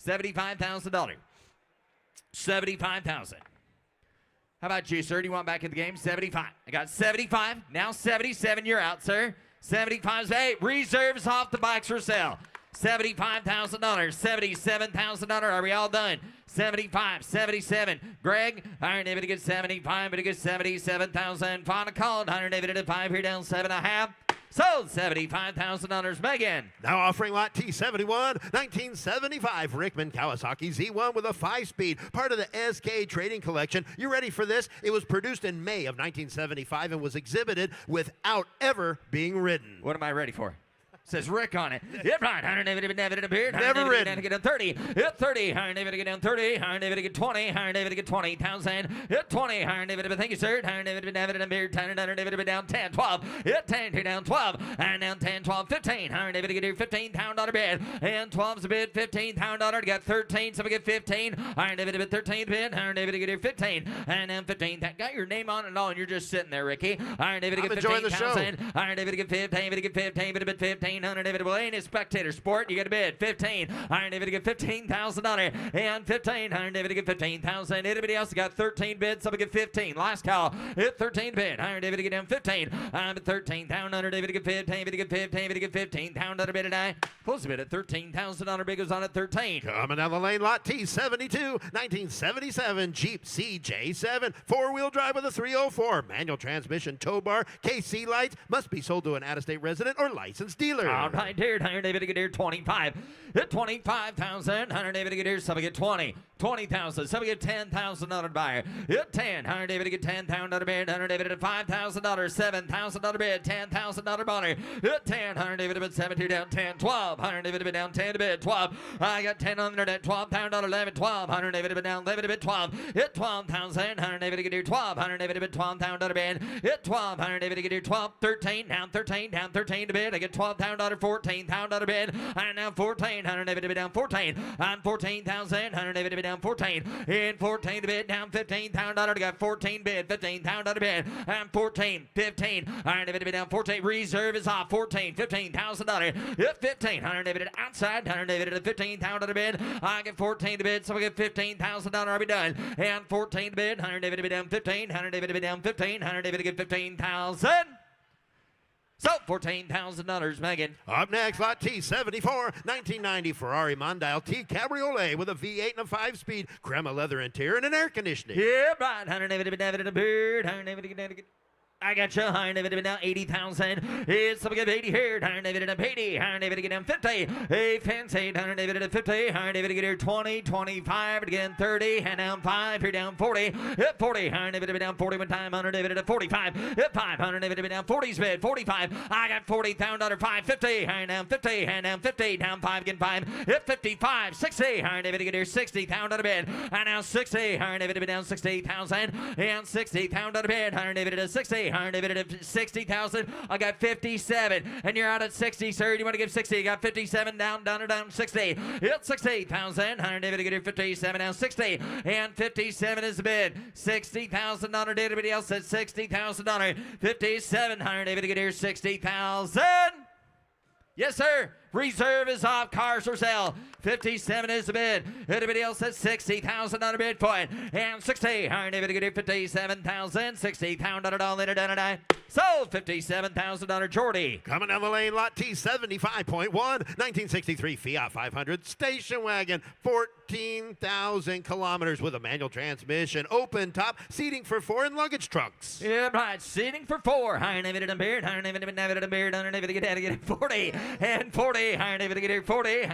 $75,000. 75,000. How about you, sir? Do you want back in the game? 75. I got 75. Now 77. You're out, sir. 75's 8. Reserves off the bikes for sale. $75,000, $77,000. Are we all done? 75, 77. Greg, Iron David to get 75, but to get 77,000. Final call, Iron David at 5 here down 7.5. Sold $75,000. Megan. Now offering lot T71, 1975 Rickman Kawasaki Z1 with a 5-speed, part of the SK Trading Collection. You ready for this? It was produced in May of 1975 and was exhibited without ever being ridden. What am I ready for? Says Rick on it. Hit right. Iron David appeared. Never ridden. To get down 30. Hit 30. Iron David to get down 30. Iron David to get 20. Iron David to get 20,000. Hit 20. Iron David, thank you, sir. Iron David appeared. Iron David down 10. 12. Hit 10. Here down 12. And down 10, 12, 15. Iron David to get here $15,000 bid. And 12's a bid. $15,000. Got 13. So we get 15. Iron David a bid 13 bid. Iron David to get here 15. And then 15. That got your name on it all, and you're just sitting there, Ricky. Iron David to get 15,000. Iron David to get 15. But to get 15. But a bid 15. Iron David will ain't a spectator sport. You get a bid 15. Iron David to get $15,000 and 15. Iron David to get 15,000. Anybody else got 13 bids? Somebody get 15. Last call. Hit 13 bid. Iron David to get down 15. I'm at 13. Down under David to get 15. To get 15. To get 15. Down under bid today. Close bid at $13,000. Bid goes on at 13. Coming down the lane, lot T72, 1977 Jeep CJ7, 4-wheel drive with a 304, manual transmission, tow bar, KC lights, must be sold to an out-of-state resident or licensed dealer. All right, here, Iron David to get here 25. Hit 25,000. Iron David to get here. Somebody get 20. 20,000. Somebody get $10,000 buyer. Hit 10. Iron David to get $10,000 bid. Iron David at $5,000. $7,000 bid. $10,000 buyer. Hit 10. Iron David to bid 17 down 10. 12. Iron David to bid down 10 to bid 12. I got 10 under that. $12,000 11. 12. Iron David to bid down 11 to bid 12. Hit 12,000. Iron David to get here 12. Iron David to bid $12,000 bid. Hit 12. Iron David to get here 12. 13 down 13 down 13 to bid. I get $12,000. $14,000 bid. And now 14. Iron David to bid down 14. I'm 14,000. Iron David to bid down 14. In 14 to bid down $15,000. Got 14 bid. $15,000 bid. And 14. 15. Iron David to bid down 14. Reserve is off. 14. $15,000. Hit 15. Iron David outside. Iron David at $15,000 bid. I get 14 to bid. So we get $15,000. I'll be done. And 14 to bid. Iron David to bid down 15. Iron David to bid down 15. Iron David to get 15,000. So, $14,000, Megan. Up next, lot T74, 1990 Ferrari Mondial T Cabriolet with a V8 and a 5-speed, crema leather interior and an air conditioning. Yeah, right. Iron David in a beard. Iron David I got you. Iron David down 80,000. It's somebody get 80 here. Iron David at 80. Iron David get down 50. Hey, fancy. Iron David at 50. Iron David get here 20, 25, again 30, and down 5. Here down 40. Hit 40. Iron David down 40 one time. Iron David at 45. Hit 5. Iron David down 40's bid. 45. I got $40,000. 5. 50. Iron down 50. And down 50. Down 5 again 5. Hit 55. 60. Iron David get here $60,000 bid. And now 60. Iron David down 60,000. And $60,000 bid. Iron David at 60. Iron David at 60,000. I got 57, and you're out at 60, sir. You want to give 60? You got 57 down 60. Hit 60,000. Iron David to get here 57 down 60, and 57 is the bid. $60,000. Anybody else at $60,000? 57. Iron David to get here 60,000. Yes, sir. Reserve is off. Cars for sale. 57 is the bid. Anybody else at $60,000 bid for it? And 60. Iron David to get here 57,000. $60,000 later down tonight. Sold $57,000. Jordy. Coming down the lane, lot T75.1, 1963 Fiat 500 station wagon, 14,000 kilometers with a manual transmission, open top, seating for 4 and luggage trucks. Yeah, right. Seating for 4. Iron David and beard. Iron David and beard. Iron David to get 40 and 40. Iron David to get here 40.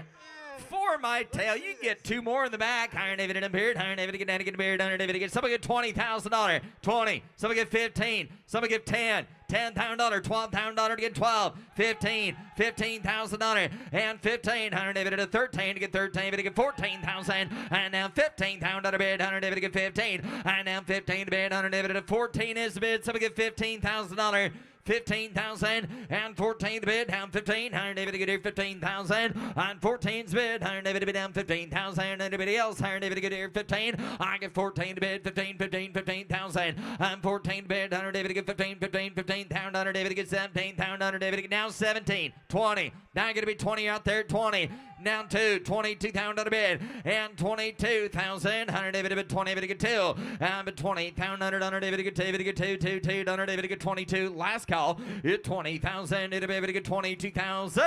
4 might tell. You get 2 more in the back. Iron David and beard. Iron David to get a beard. Iron David to get. Somebody get $20,000. 20. Somebody get 15. Somebody get 10. $10,000, $12,000 to get 12, 15, $15,000, and 15. Iron David at 13 to get 13, to get 14,000, and now 15,000 bid. Iron David to get 15, and now 15 to bid. Iron David at 14 is the bid. Somebody get $15,000. 15,000 and 14 to bid, down 15. Iron David to get here 15,000 on 14's bid. Iron David to bid down 15,000. Anybody else? Iron David to get here 15. I get 14 to bid, 15,000. I'm 14 to bid. Iron David to get 15,000. Iron David to get 17,000. Iron David to get now 17, 20. Now going to be 20 out there, 20. Down 2, 22,000 to bid, and 22,000. Iron David to bid 20, to get 2. But 20,000. Iron David to get 2, 2. Iron David to get 22. Last call. call. Hit 20,000. It'll be able to get 22,000.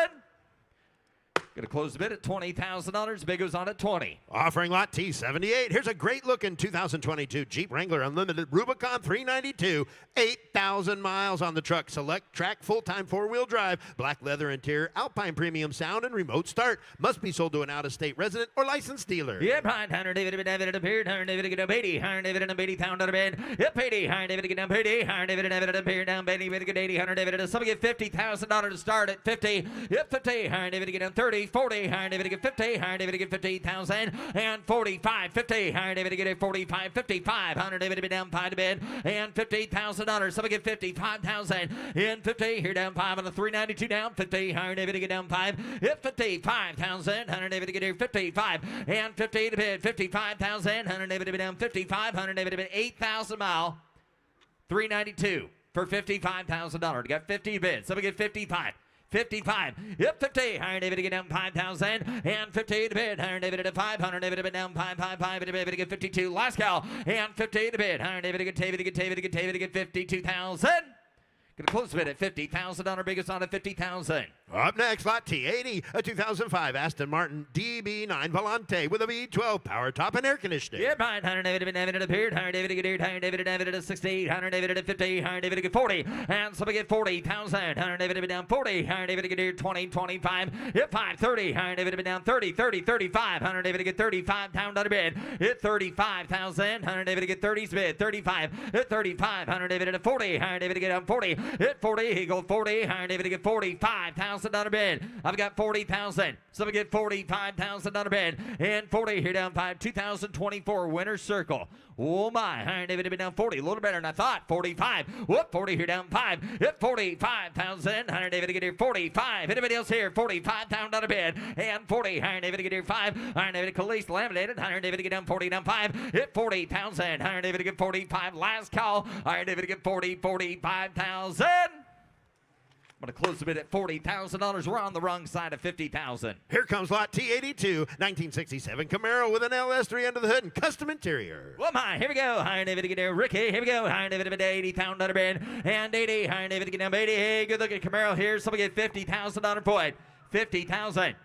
Going to close the bid at $20,000. Bid goes on at 20. Offering lot T78. Here's a great looking 2022 Jeep Wrangler Unlimited Rubicon 392. 8,000 miles on the truck. Select track, full-time four-wheel drive, black leather interior, Alpine premium sound, and remote start. Must be sold to an out-of-state resident or licensed dealer. Yep, $100 David appeared. $100 get down 80. $100 $80,000 bid. Yep, 80. $100 get down 80. $100 appeared down 80. Get 80. $100 somebody get $50,000 to start at 50. Yep, 50. $100 get down 30. 40. $100 get 50. $100 get 50,000 and 45. 50. $100 get 45. 55. $100 be down 5 to bid and $50,000. Somebody get 55,000 in 50. Here down 5 on the 392 down 50. $100 get down 5. Hit 55,000. $100 get here 55 and 50 to bid 55,000. $100 be down 55. $100 bid 8,000 mile 392 for $55,000. Got 50 bids. Somebody get 55. 55. Yep, 50. $100 to get down 5,000 and 50 to bid. $100 to 5. $100 to bid down 5. To get 52. Last call and 50 to bid. $100 to get to get 52,000. Gonna close the bid at $50,000. Biggest on at 50,000. Up next, lot T80, a 2005 Aston Martin DB9 Volante with a V12 power top and air conditioning. Yeah, right. $100 appeared. $100 get here. $100 at 60. $100 at 50. $100 get 40. And somebody get 40,000. $100 down 40. $100 get here 20, 25. Hit 5, 30. $100 down 30, 30, 35. $100 get 35 pound on a bid. Hit 35,000. $100 get 30's bid. 35. Hit 35. $100 at 40. $100 get down 40. Hit 40. He go 40. $100 get 45,000. Bid. I've got 40,000. Somebody get 45,000 bid. And 40 here down 5. 2024 Winner's Circle. Oh my. $100 down 40. A little better than I thought. 45. Whoop. 40 here down 5. Hit 45,000. $100 get here 45. Anybody else here? 45,000 bid. And 40. $100 get here 5. $100 Khalees laminated. $100 get down 40 down 5. Hit 40,000. $100 get 45. Last call. $100 get 40. 45,000. I'm going to close the bid at $40,000. We're on the wrong side of $50,000. Here comes lot T82, 1967 Camaro with an LS3 under the hood and custom interior. Well, my, here we go. $100 to get down Ricky. Here we go. $100 to $80,000 bid and 80. $100 to get down 80. Hey, good looking Camaro here. Somebody get $50,000 for it. 50,000.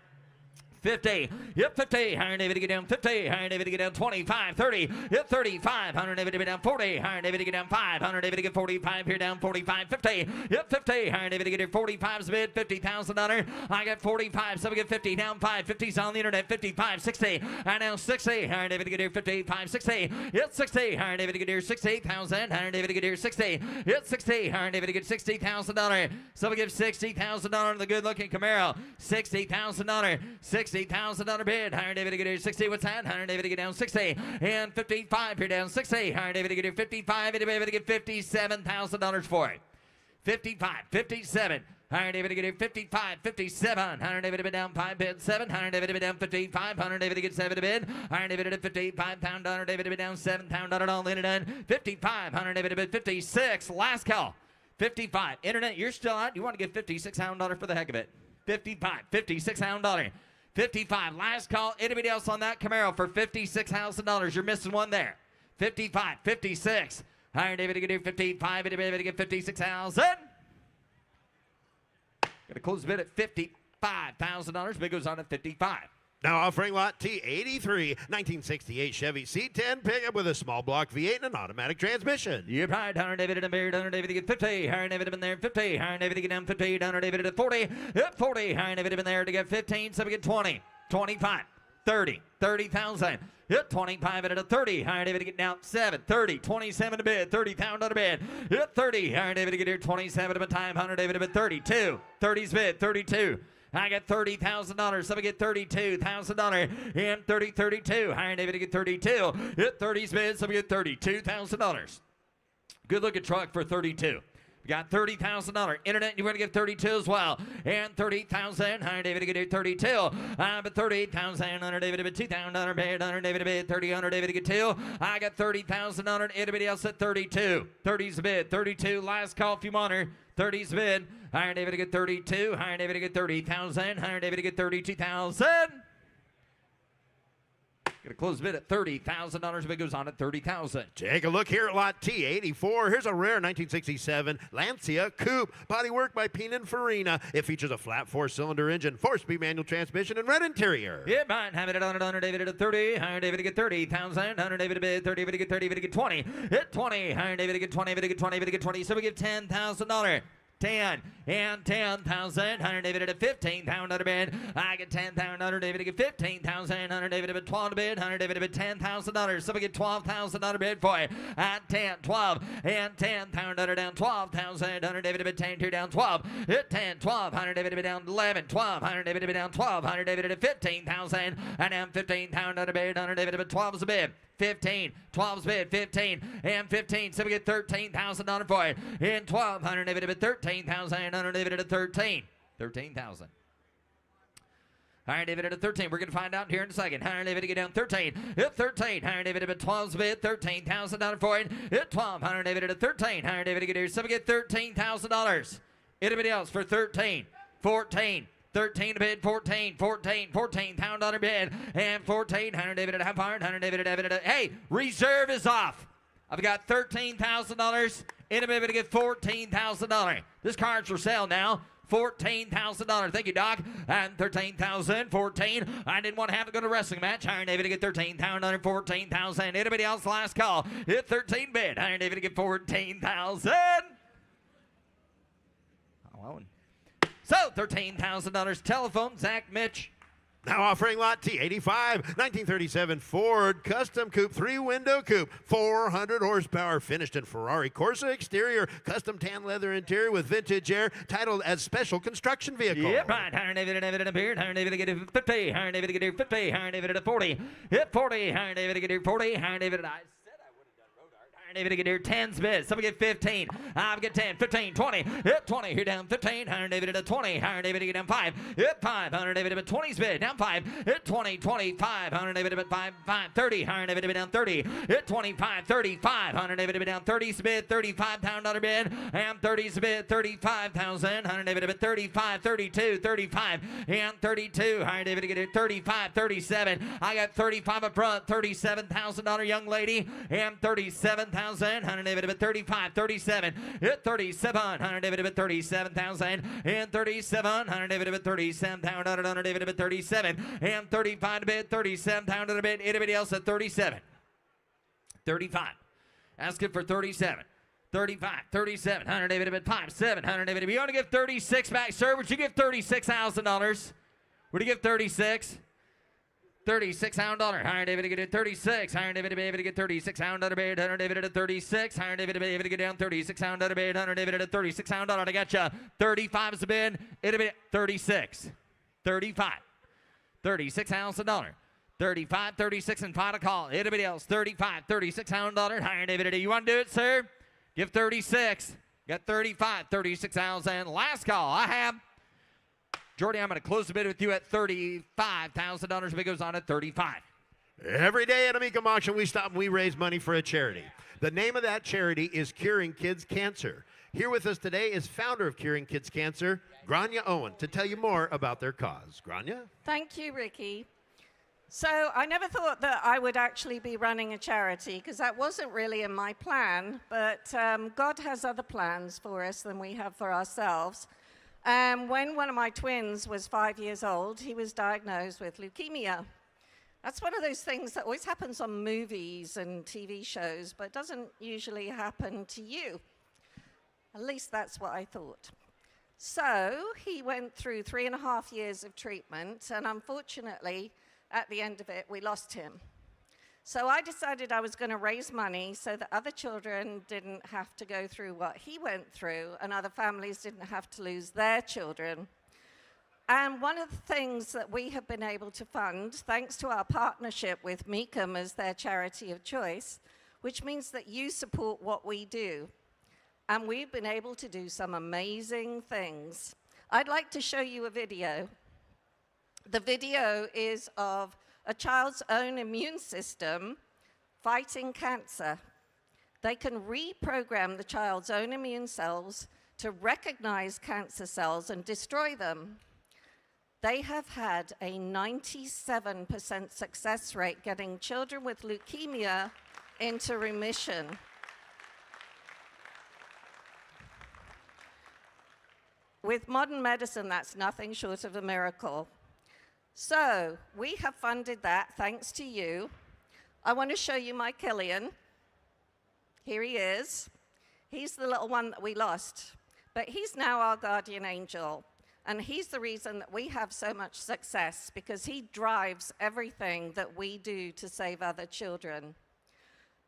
50. Yep, 50. $100 to get down 50. $100 to get down 25. 30. Yep, 35. $100 to get down 40. $100 to get down 5. $100 to get 45. Here down 45. 50. Yep, 50. $100 to get here 45's bid. $50,000. I got 45. So we get 50 down 5. 50's on the internet. 55. 60. I now 60. $100 to get here 55. 60. Yep, 60. $100 to get here 60,000. $100 to get here 60. Yep, 60. $100 to get $60,000. So we give $60,000 to the good looking Camaro. $60,000. $60,000 bid. $100 to get here 60. What's that? $100 to get down 60. And 55 here down 60. $100 to get here 55. And to get $57,000 for it. 55, 57. $100 to get here 55, 57. $100 to down 5 bid 7. $100 to down 55. $100 to get 7 to bid. $100 to 55 pound. $100 to down 7 pound. All in and done. 55. $100 to bid 56. Last call. 55. Internet, you're still out. You want to get $56 for the heck of it. 55, $56. 55. Last call. Anybody else on that Camaro for $56,000? You're missing one there. 55, 56. $100 to get here 55. $100 to get 56,000. Gonna close the bid at $55,000. Bid goes on at 55. Now offering lot T83, 1968 Chevy C10 pickup with a small block V8 and an automatic transmission. You're right. $100 to bid. $100 to get 50. $100 to been there 50. $100 to get down 50. $100 to 40. Hit 40. $100 to been there to get 15. So we get 20, 25, 30, 30,000. Hit 25 at a 30. $100 to get down 7, 30, 27 to bid. 30,000 to bid. Hit 30. $100 to get here 27 of a time. $100 to bid 32. 30's bid 32. I get $30,000. Somebody get $32,000. And 30, 32. $100 to get 32. Hit 30's bid. Somebody get $32,000. Good looking truck for 32. We got $30,000. Internet, you're going to get 32 as well. And 30,000. $100 to get 32. But 38,000. $100 to bid 2,000 bid. $100 to bid 30. $100 to get 2. I got $30,000. Anybody else at 32? 30's bid. 32. Last call if you want her. 30's bid. $100 to get 32. $100 to get 30,000. $100 to get 32,000. Gonna close the bid at $30,000. Bid goes on at $30,000. Take a look here at lot T84. Here's a rare 1967 Lancia Coupe. Bodywork by Pininfarina. It features a flat 4-cylinder engine, 4-speed manual transmission, and red interior. Yeah, mine have it on it, under David at 30. Higher David to get 30,000. Under David to bid 30. David to get 30. David to get 20. Hit 20. Higher David to get 20. David to get 20. David to get 20. So we give $10,000. 10 and 10,000. 100 David at 15,000 under bid. I get 10,000 under David to get 15,000. 100 David at 12 to bid. 100 David at $10,000. So we get 12,000 under bid for it. At 10, 12 and 10,000 under down 12,000. 100 David at 10, 2 down 12. Hit 10, 12. 100 David at down 11, 12. 100 David at down 12. 100 David at 15,000. And down 15,000 under bid. 100 David at 12 is a bid. 15, 12's bid, 15, and 15. So we get $13,000 for it. In 12, 100 David at 13,000, 100 David at 13. 13,000. All right, David at 13. We're going to find out here in a second. 100 David to get down 13. Hit 13. 100 David at 12's bid, $13,000 for it. Hit 12, 100 David at 13. 100 David to get here. So we get $13,000. Anybody else for 13, 14, 13 to bid, 14, 14, 14, $1,000 bid, and 14, 100 David at half iron, 100 David at David at, hey, reserve is off. I've got $13,000, in a bid to get $14,000. This card's for sale now. $14,000. Thank you, Doc. And 13,000, 14. I didn't want to have to go to a wrestling match. Iron David to get 13,000, 14,000. Anybody else? Last call. Hit 13 bid. Iron David to get 14,000. Oh, so, $13,000 telephone, Zach, Mitch. Now offering lot T85, 1937 Ford Custom Coupe, 3-window coupe, 400 horsepower, finished in Ferrari Corsa exterior, custom tan leather interior with vintage air, titled as special construction vehicle. Yep, right. Iron David at a beard. Iron David to get 50. Iron David to get here 50. Iron David at 40. Hit 40. Iron David to get here 40. Iron David at David to get here 10's bid. Somebody get 15. I've got 10, 15, 20. Hit 20. Here down 15. 100 David at a 20. 100 David to get down 5. Hit 5. 100 David at 20's bid. Down 5. Hit 20, 25. 100 David at 5, 5, 30. 100 David to be down 30. Hit 25, 35. 100 David to be down 30's bid. $35,000 bid. And 30's bid. 35,000. 100 David to bid 35, 32, 35. And 32. 100 David to get here 35, 37. I got 35 up front. $37,000 young lady. And 37,000. 100 David at 35, 37, hit 37, 100 David at 37,000, and 37, 100 David at 37,000, 100 David at 37, and 35 to bid, 37,000 to bid. Anybody else at 37? 35. Asking for 37. 35, 37, 100 David at 5, 7, 100 David. You want to give 36 back, sir? Would you give $36,000? Would you give 36? $36,000. Iron David to get it 36. Iron David to be able to get 36. Iron David, 100 David at 36. Iron David to be able to get down 36. Iron David, 100 David at 36. I got you. 35 is the bid. It'll be 36. 35. $36,000. 35, 36, and final call. Anybody else? 35, $36,000. Iron David, do you want to do it, sir? Give 36. Got 35, 36,000. Last call. I have. Jordy, I'm going to close the bid with you at $35,000. Bid goes on at 35. Every day at a Mecum auction, we stop and we raise money for a charity. The name of that charity is Curing Kids Cancer. Here with us today is founder of Curing Kids Cancer, Grania Owen, to tell you more about their cause. Grania? Thank you, Ricky. So I never thought that I would actually be running a charity because that wasn't really in my plan, but God has other plans for us than we have for ourselves. When one of my twins was 5 years old, he was diagnosed with leukemia. That's one of those things that always happens on movies and TV shows, but doesn't usually happen to you. At least that's what I thought. So he went through 3.5 years of treatment, and unfortunately, at the end of it, we lost him. So I decided I was going to raise money so that other children didn't have to go through what he went through and other families didn't have to lose their children. And one of the things that we have been able to fund, thanks to our partnership with Mecum as their charity of choice, which means that you support what we do. And we've been able to do some amazing things. I'd like to show you a video. The video is of a child's own immune system fighting cancer. They can reprogram the child's own immune cells to recognize cancer cells and destroy them. They have had a 97% success rate getting children with leukemia into remission. With modern medicine, that's nothing short of a miracle. So we have funded that thanks to you. I want to show you my Killian. Here he is. He's the little one that we lost, but he's now our guardian angel. And he's the reason that we have so much success, because he drives everything that we do to save other children.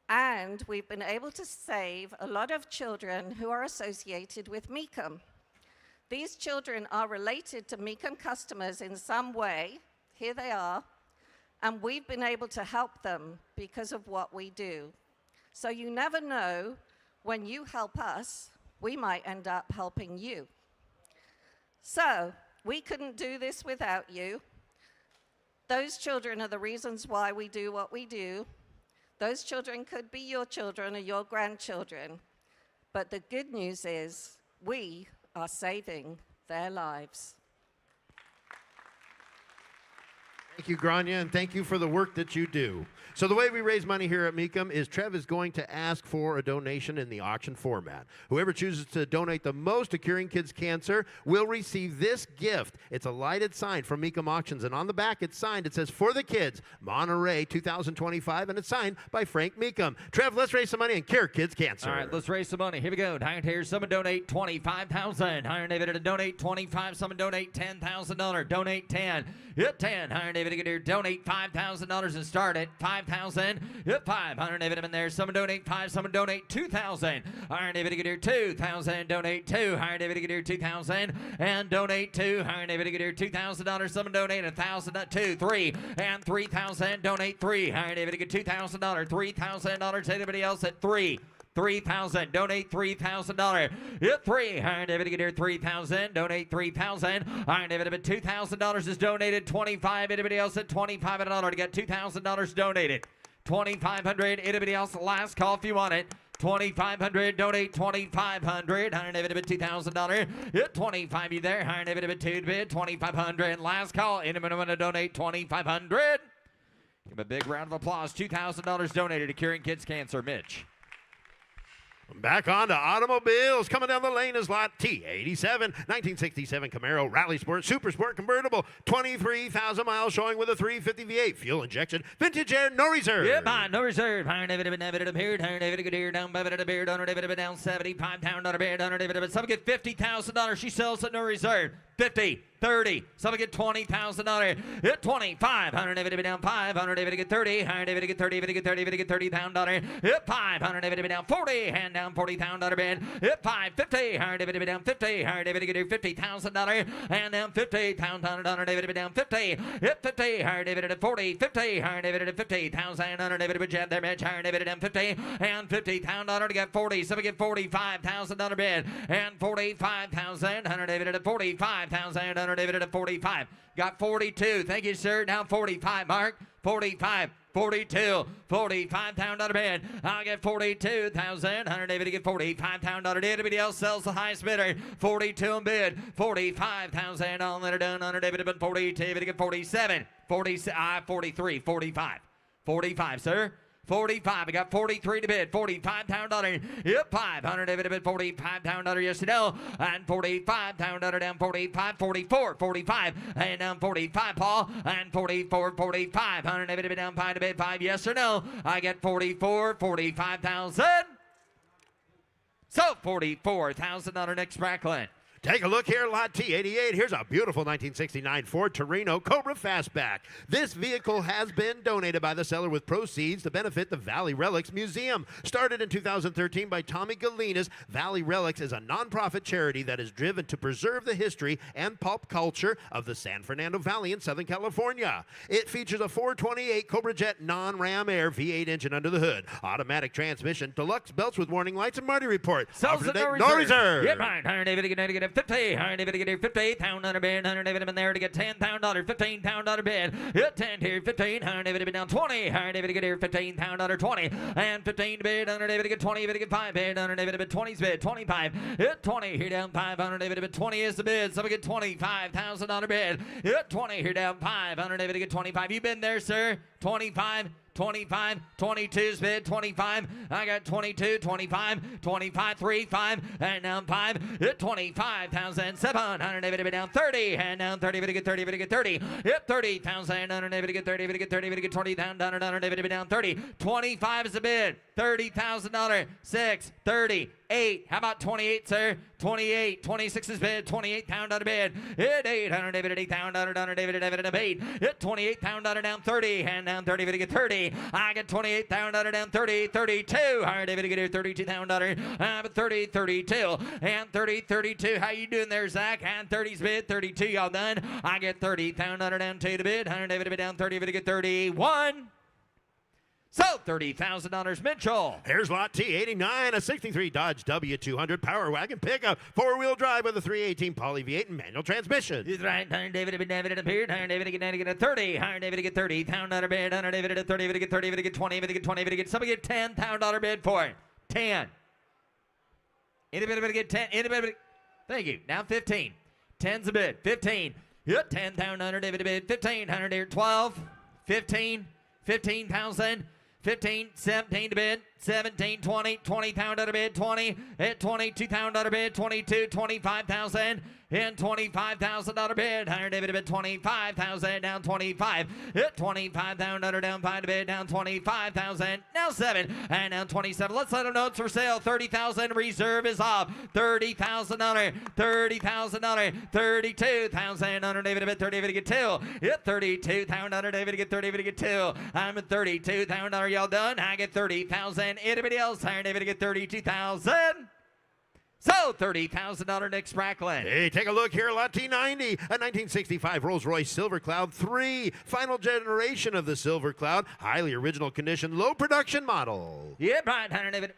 And we've been able to save a lot of children who are associated with Mecum. These children are related to Mecum customers in some way. Here they are. And we've been able to help them because of what we do. So you never know, when you help us, we might end up helping you. So we couldn't do this without you. Those children are the reasons why we do what we do. Those children could be your children or your grandchildren. But the good news is we are saving their lives. Thank you, Grania, and thank you for the work that you do. So the way we raise money here at Mecum is Trev is going to ask for a donation in the auction format. Whoever chooses to donate the most to curing kids' cancer will receive this gift. It's a lighted sign from Mecum Auctions, and on the back it's signed. It says, "For the Kids, Monterey 2025," and it's signed by Frank Mecum. Trev, let's raise some money and cure kids' cancer. All right, let's raise some money. Here we go. Here, someone donate $25,000. Higher David to donate $25,000. Someone donate $10,000. Donate 10. Hit 10. Higher David to donate $5,000 and start it. 5,000. Hit 5. Higher David in there. Someone donate 5. Someone donate 2,000. Higher David to 2,000. Donate 2. Higher David to 2,000 and donate 2. Higher David to $2,000. Someone donate 1,000. 2. 3 and 3,000. Donate 3. Higher David to $2,000. $3,000. Anybody else at 3? 3,000. Donate $3,000. Hit 3. Higher David to 3,000. Donate 3,000. Higher David $2,000 is donated. 25. Anybody else at $25 to get $2,000 donated. 2,500. Anybody else? Last call if you want it. 2,500. Donate 2,500. Higher David $2,000. Hit 25. You there? Higher David 2 bid 2,500. Last call. Anybody want to donate 2,500? Give him a big round of applause. $2,000 donated to curing kids' cancer. Mitch. Back on to automobiles. Coming down the lane is lot T87, 1967 Camaro Rally Sport Super Sport Convertible, 23,000 miles, showing with a 350 V8 fuel injection, vintage air, no reserve. Yeah, fine, no reserve. Higher David appeared. Higher David here down by David appeared. Under David down 75 pound. Under David. Under David. Some get $50,000. She sells at no reserve. 50. 30. Some get $20,000. Hit 25. 100 David down 5. 100 David get 30. 100 David get 30. David get 30. David get $30,000. Hit 5. 100 David down 40. Hand down $40,000 bid. Hit 5. 50. 100 David down 50. 100 David get $50,000. Hand down 50. $100 David down 50. Hit 50. 100 David at 40. 50. 100 David at 50,000. 100 David with Jed there, Mitch. 100 David down 50. And $50,000 to get 40. Some get $45,000 bid. And 45,000. 100 David at 45,000. 100 David at 45. Got 42. Thank you, sir. Now 45, Mark. 45. 42, $45,000 bid. I'll get 42,000. 100 David to get $45,000. Anybody else sells the highest bidder? 42 and bid. 45,000. All that are done. 100 David to bid 42. David to get 47. 43. 45. 45, sir. 45. I got 43 to bid. $45,000. Yep, 500 David to bid. $45,000. Yes, no. And $45,000 down 45. 44. 45. And down 45, Paul. And 44. 45. 100 David to bid down 5 to bid. 5. Yes or no. I get 44. 45,000. So $44,000 next Bracklin. Take a look here, lot T88. Here's a beautiful 1969 Ford Torino Cobra Fastback. This vehicle has been donated by the seller with proceeds to benefit the Valley Relics Museum. Started in 2013 by Tommy Galinas, Valley Relics is a nonprofit charity that is driven to preserve the history and pulp culture of the San Fernando Valley in Southern California. It features a 428 Cobra Jet non-Ram Air V8 engine under the hood, automatic transmission, deluxe belts with warning lights, and Marty report. Sells Offer at today, no no reserve. reserve. Get mine. 100 David to get 50, hard David to get here, 50, pound under bid, 100 David in there to get 10, pound dollar, 15, pound under bid, hit 10 here, 15, hard David to be down 20, hard David to get here, 15, pound under 20, and 15 to bid, under David to get 20, David to get 5 bid, under David to bid 20's bid, 25, hit 20 here down 500 David to bid 20 is the bid, so we get 25,000 under bid, hit 20 here down 500 David to get 25, you been there, sir, 25, 25, 22's bid, 25, I got 22, 25, 25, 3, 5, and down 5, hit 25,700, David to be down 30, and down 30, David to get 30, David to get 30, hit 30,000, under David to get 30, David to get 30, David to get 20, down, David to be down 30, 25 is the bid, $30,000, 6, 30, 8, how about 28, sir? 28, 26 is bid, 28 pound out of bid, hit 800, David at 8 pound under David at 8, hit 28 pound under down 30, and down 30, David to get 30, I get 28 pound under down 30, 32, higher David to get here, 32 pound under, but 30, 32, and 30, 32, how you doing there, Zach? And 30's bid, 32, y'all done? I get 30 pound under down 2 to bid, 100 David to bid down 30, David to get 31. So, $30,000, Mitchell. Here's lot T89, a 63 Dodge W200 Power Wagon pickup, four-wheel drive with a 318 Poly V8 and manual transmission. He's right. Iron David to be David appeared. Iron David to get 90, get a 30. Iron David to get 30. Pound dollar bid. Iron David to 30. David to get 30. David to get 20. David to get 20. David to get somebody get 10. Pound dollar bid for it. 10. Anybody to get 10? Anybody? Thank you. Now 15. 10's a bid. 15. Yep. 10 pound under David to bid. 15. 100 here. 12. 15. 15,000. 15, 17 to bid, 17, 20, 20 pound out of bid, 20, at 22 pound out of bid, 22, 25,000, and $25,000 bid, higher David to bid, 25,000, down 25, at 25 down under, down 5 to bid, down 25,000, now 7, and down 27, let's let them know it's for sale, 30,000, reserve is off, $30,000, $30,000, 32,000, under David to bid, 30 David to get 2, at 32,000, under David to get 30 David to get 2, I'm at 32,000, y'all done? I get 30,000. Anybody else? Higher David to get 32,000. So $30,000 Nick Spracklin. Hey, take a look here, lot T90, a 1965 Rolls-Royce Silver Cloud 3, final generation of the Silver Cloud, highly original condition, low production model. Yep, right, Higher David.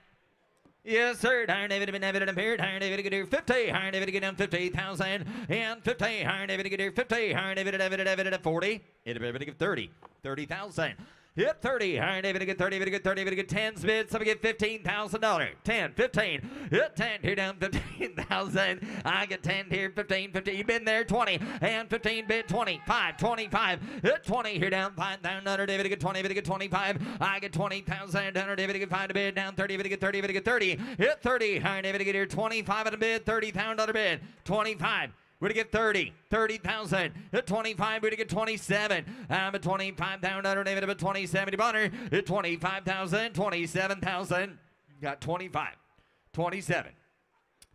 Yes, sir. Iron David to be David appeared. Iron David to get here 50. Iron David to get down 50,000 and 50. Iron David to get here 50. Iron David to David at 40. David to get 30. 30,000. Hit 30. Iron David to get 30. David to get 30. David to get 10 bids. Somebody get $15,000. 10, 15. Hit 10. Here down 15,000. I get 10 here. 15, 15. You've been there. 20 and 15 bid. 25, 25. Hit 20. Here down 5,000. David to get 20. David to get 25. I get 20,000. David to get 5 to bid. Down 30. David to get 30. David to get 30. Hit 30. Iron David to get here 25 at a bid. $30,000 bid. 25. We're to get 30, 30,000. At 25, we're to get 27. I'm at 25 down under David at 27. Bonner at 25,000, 27,000. Got 25, 27.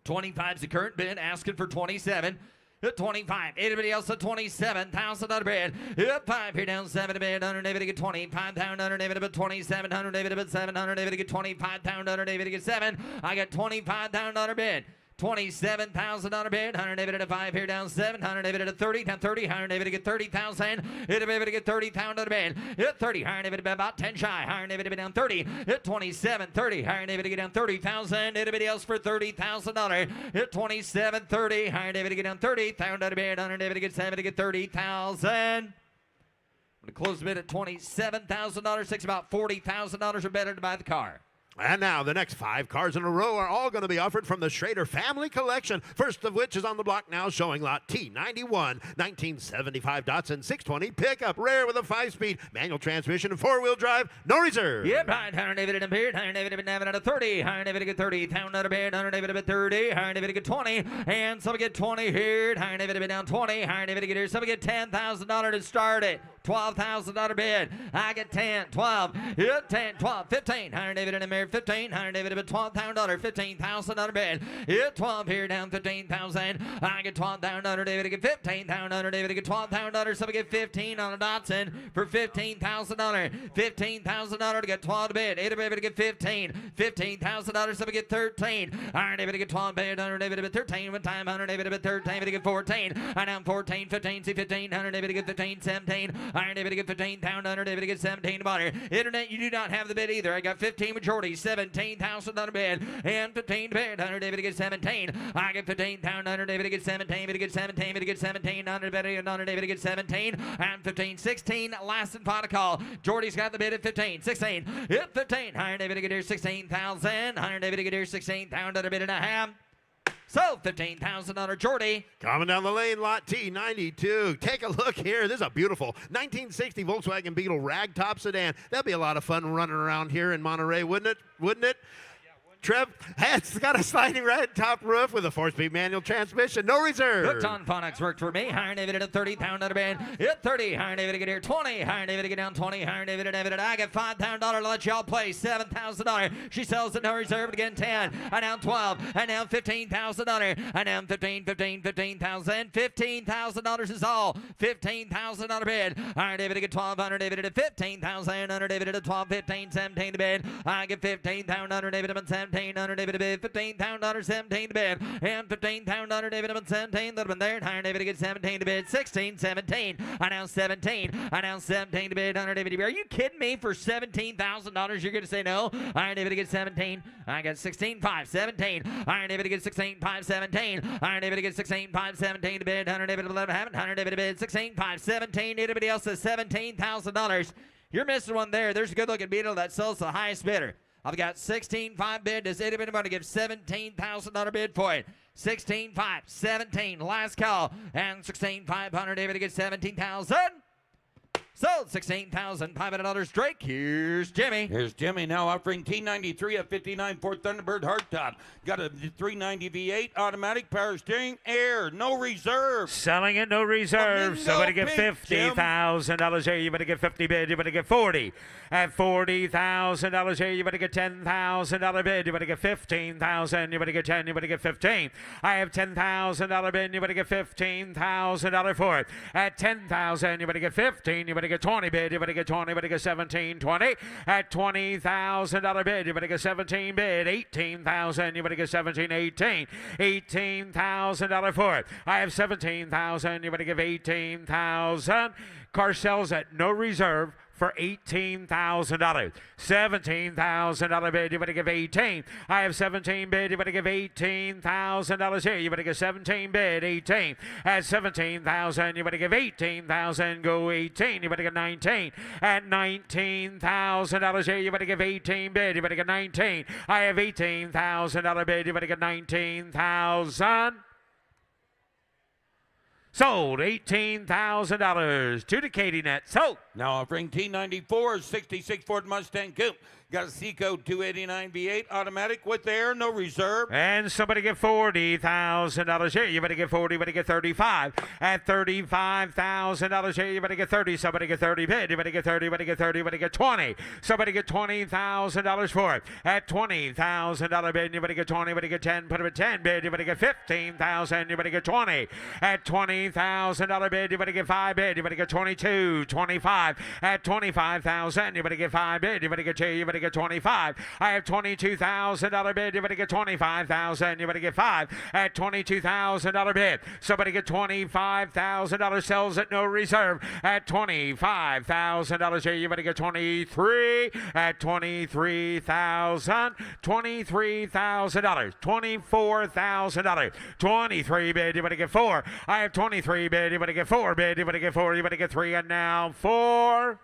25's the current bid, asking for 27. At 25. Anybody else at 27,000 under bid? At 5 here down 7 to bid. Under David to get 25 pound under David to 2,700. David to 700. David to get 25 pound under David to get 7. I got 25 down under bid. 27,000 bid. 100 David at a 5 here down 7. 100 David at a 30 down 30. 100 David to get 30,000. Hit a David to get 30,000 bid. Hit 30. 100 David to be about 10 shy. 100 David to be down 30. Hit 27, 30. 100 David to get down 30,000. Anybody else for $30,000? Hit 27, 30. 100 David to get down 30,000 bid. 100 David to get 7 to get 30,000. I'm going to close the bid at $27,000. Takes about $40,000 or better to buy the car. And now the next 5 cars in a row are all going to be offered from the Schrader Family Collection. First of which is on the block now, showing lot T91, 1975 Datsun 620 pickup, rare with a 5-speed manual transmission and 4-wheel drive, no reserve. Yep, right. 100 David at a beard. 100 David at David at a 30. 100 David to get 30. Pound out of bed. 100 David at 30. 100 David to get 20. And some get 20 here. 100 David to be down 20. 100 David to get here. Some get $10,000 to start it. $12,000 bid. I get 10, 12, hit 10, 12, 15. 100 David in the mirror, 15. 100 David at $12,000, $15,000 bid. Hit 12 here down 15,000. I get 12 down under David to get 15,000. David to get $12,000. Somebody get 15 on a Datsun for $15,000. $15,000 to get 12 to bid. David to get 15. $15,000. Somebody get 13. 100 David to get 12 bid. 100 David to get 13. One time 100 David to get 13. David to get 14. I down 14, 15, see 15. 100 David to get 15, 17. Iron David to get 15,000. Under David to get 17 to butter. Internet, you do not have the bid either. I got 15 majority, 17,000 under bid, and 15 to bid. Under David to get 17. I get 15,000. Under David to get 17. To get 17. To get 17. Under David to get 17. And 15, 16. Last and final call. Jordy's got the bid at 15. 16. Hit 15. Iron David to get here 16,000. Iron David to get here 16,000. Under bid and a half. So, 15,000 under Jordy. Coming down the lane, lot T92. Take a look here. This is a beautiful 1960 Volkswagen Beetle ragtop sedan. That'd be a lot of fun running around here in Monterey, wouldn't it? Wouldn't it? Trev, it's got a sliding right top roof with a 4-speed manual transmission, no reserve. Hooked on phonics worked for me. Iron David at a 30,000 under bid. Hit 30. Iron David to get here 20. Iron David to get down 20. Iron David and David. I get $5,000 to let y'all play. $7,000. She sells it no reserve again 10. And now 12. And now 15,000 under. And now 15,000. $15,000 is all. 15,000 under bid. Iron David to get 12. Under David at 15,000. Under David at 12. 15, 17 to bid. I get 15,000 under David at 17. Under David to bid, 15,000 17 to bid, and 15,000 under David to bid 17. That'd have been there. Iron David to get 17 to bid, 16, 17. I now 17. I now 17 to bid. Under David to bid. Are you kidding me? For $17,000, you're going to say no? Iron David to get 17. I got 16, 5, 17. Iron David to get 16, 5, 17. Iron David to get 16, 5, 17 to bid. Under David to let it happen. Under David to bid, 16, 5, 17. Anybody else says $17,000? You're missing one there. There's a good-looking Beetle that sells the highest bidder. I've got 16.5 bid. Does anybody want to give $17,000 bid for it? 16.5, 17, last call. And 16,500, David to get 17,000. Sold $16,500. Drake, here's Jimmy. Here's Jimmy now offering T93 at 59 Ford Thunderbird hardtop. Got a 390 V8 automatic power steering, air, no reserve. Selling it, no reserve. Somebody get $50,000 here. You better get 50 bid. You better get 40. At $40,000 here, you better get $10,000 bid. You better get 15,000. You better get 10. You better get 15. I have $10,000 bid. You better get $15,000 for it. At 10,000, you better get 15. You better get 20 bid. You better get 20. You better get 17, 20. At $20,000 bid, you better get 17 bid. 18,000. You better get 17, 18. $18,000 for it. I have 17,000. You better give 18,000. Car sells at no reserve for $18,000. $17,000 bid, you better give 18. I have 17 bid, you better give $18,000 here. You better give 17 bid, 18. At 17,000, you better give 18,000. Go 18, you better get 19. At $19,000 here, you better give 18 bid, you better get 19. I have $18,000 bid, you better get 19,000. Sold $18,000 to the Katie Net. Sold. Now offering T94 66 Ford Mustang Coupe. Got a Seco 289 V8 automatic with air, no reserve. And somebody get $40,000 here. You better get 40, you better get 35. At $35,000 here, you better get 30. Somebody get 30 bid. You better get 30, you better get 30, you better get 20. Somebody get $20,000 for it. At $20,000 bid, you better get 20, you better get 10. Put it at 10 bid, you better get 15,000. You better get 20. At $20,000 bid, you better get 5 bid. You better get 22, 25. At $25,000, you better get 5 bid. You better get 2, you better get 25. I have $22,000 bid. You better get 25,000. You better get 5 at $22,000 bid. Somebody get $25,000. Sells at no reserve at $25,000 here. You better get 23 at $23,000. $23,000. $24,000. 23 bid. You better get 4. I have 23 bid. You better get 4 bid. You better get 4. You better get 3 and now 4.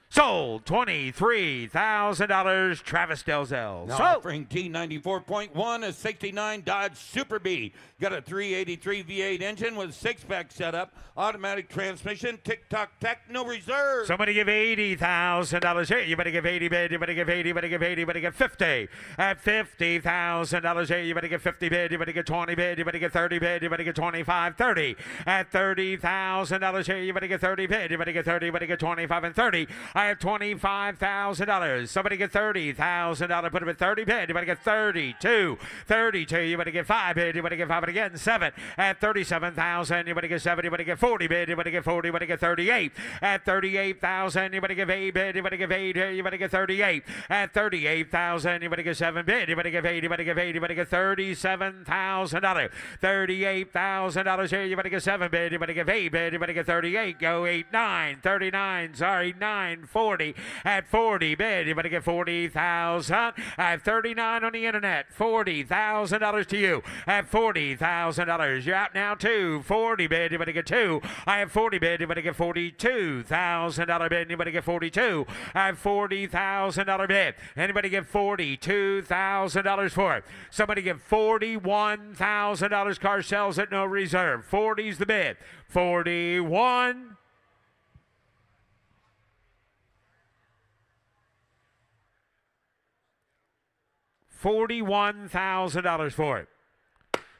Sold $23,000. Travis Delzell. Now Sold. offering T94.1, a 69 Dodge Super B. Got a 383 V8 engine with 6-pack setup, automatic transmission, tick-tock tech, no reserve. Somebody give $80,000 here. You better give 80 bid. You better give 80. You better give 80. You better give 50. At $50,000 here, you better get 50 bid. You better get 20 bid. You better get 30 bid. You better get 25, 30. At $30,000 here, you better get 30 bid. You better get 30. You better get 25 and 30. I have $25,000. Somebody get $30,000. Put him at 30 bid. You better get 32. 32. You better get 5 bid. You better get 5 again. 7 at 37,000. You better get 7. You better get 40 bid. You better get 40. You better get 38 at 38,000. You better give 8 bid. You better give 8. You better get 38 at 38,000. You better get 7 bid. You better give 8. You better give 8. You better get $37,000. $38,000 here. You better get 7 bid. You better give 8 bid. You better get 38. Go 8, 9, 39. Sorry, 9, 40 at 40 bid. You better get 40,000. I have 39 on the internet. $40,000 to you at $40,000. You're out now too. 40 bid. You better get 2. I have 40 bid. You better get $42,000 bid. You better get 42. I have $40,000 bid. Anybody get $42,000 for it? Somebody get $41,000. Car sells at no reserve. 40's the bid. 41. $41,000 for it.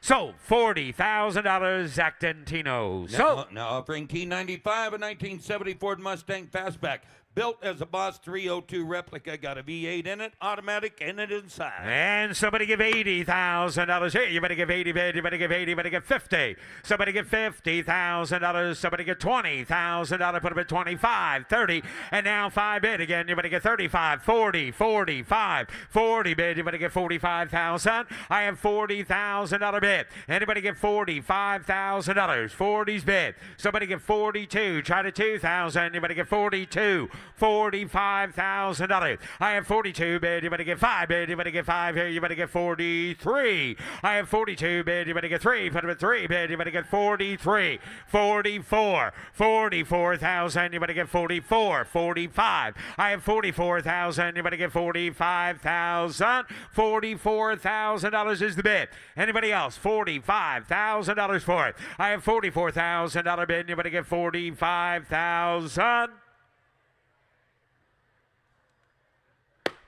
So, $40,000, Zactantino. So, now offering T95, a 1970 Ford Mustang Fastback. Built as a Boss 302 replica. Got a V8 in it, automatic, and it inside. and somebody give $80,000 here. You better give 80 bid. You better give 80. You better give 50. Somebody give $50,000. Somebody get $20,000. Put them at 25, 30, and now 5 bid again. You better get 35, 40, 45, 40 bid. You better get 45,000. I have $40,000 bid. Anybody get $45,000? 40's bid. Somebody get 42. Try to 2,000. You better get 42. $45,000. I have 42 bid. You better get 5 bid. You better get 5 here. You better get 43. I have 42 bid. You better get 3. Put him at 3 bid. You better get 43. 44. 44,000. You better get 44. 45. I have 44,000. You better get 45,000. $44,000 is the bid. Anybody else? $45,000 for it. I have $44,000 bid. You better get 45,000.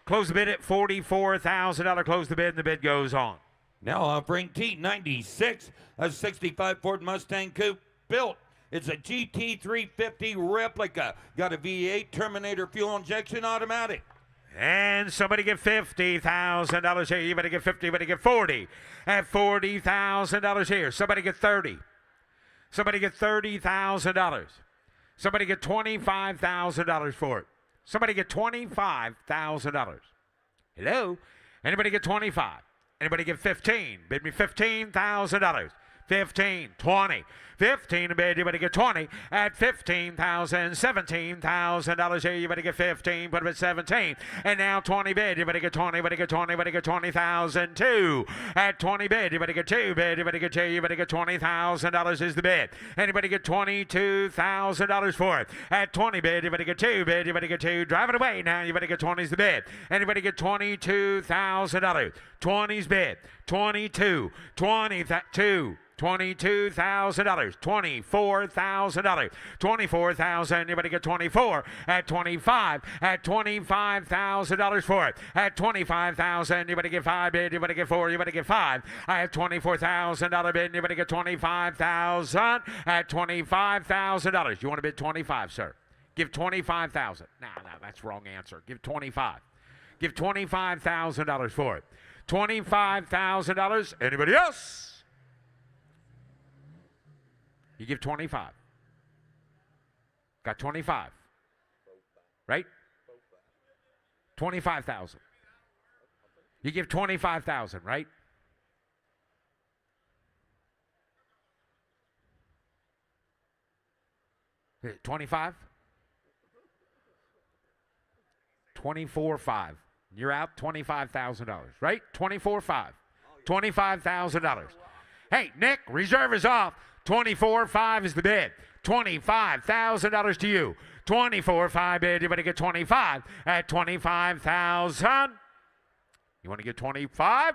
Close the bid at $44,000. Close the bid, and the bid goes on. Now offering T96, a 65 Ford Mustang Coupe built. It's a GT350 replica. Got a V8 Terminator fuel injection automatic. And somebody get $50,000 here. You better get 50. You better get 40. At $40,000 here. Somebody get 30. Somebody get $30,000. Somebody get $25,000 for it. Somebody get $25,000. Hello? Anybody get 25? Anybody get 15? Bid me $15,000. 15, 20, 15 bid. You better get 20 at $15,000, $17,000 here. You better get 15, put them at 17, and now 20 bid. You better get 20, you better get 20, you better get 20,000 2 at 20 bid. You better get 2 bid. You better get 2. You better get $20,000 is the bid. Anybody get $22,000 for it at 20 bid? You better get 2 bid. You better get 2. Drive it away now. You better get 20 is the bid. Anybody get $22,000? 20's bid. 22, 22. $22,000, $24,000, $24,000. You better get 24 at 25 at $25,000 for it. At 25,000, you better get 5 bid. You better get 4. You better get 5. I have $24,000 bid. You better get 25,000 at $25,000. You want to bid 25, sir? Give 25,000. No, that's wrong answer. Give 25. Give $25,000 for it. $25,000. Anybody else? You give 25. Got 25. Right? 25,000. You give 25,000, right? Is it 25? 24.5. You're out $25,000, right? 24.5. $25,000. Hey, Nick, reserve is off. 24.5 is the bid. $25,000 to you. 24.5 bid. You better get 25 at 25,000. You want to get 25?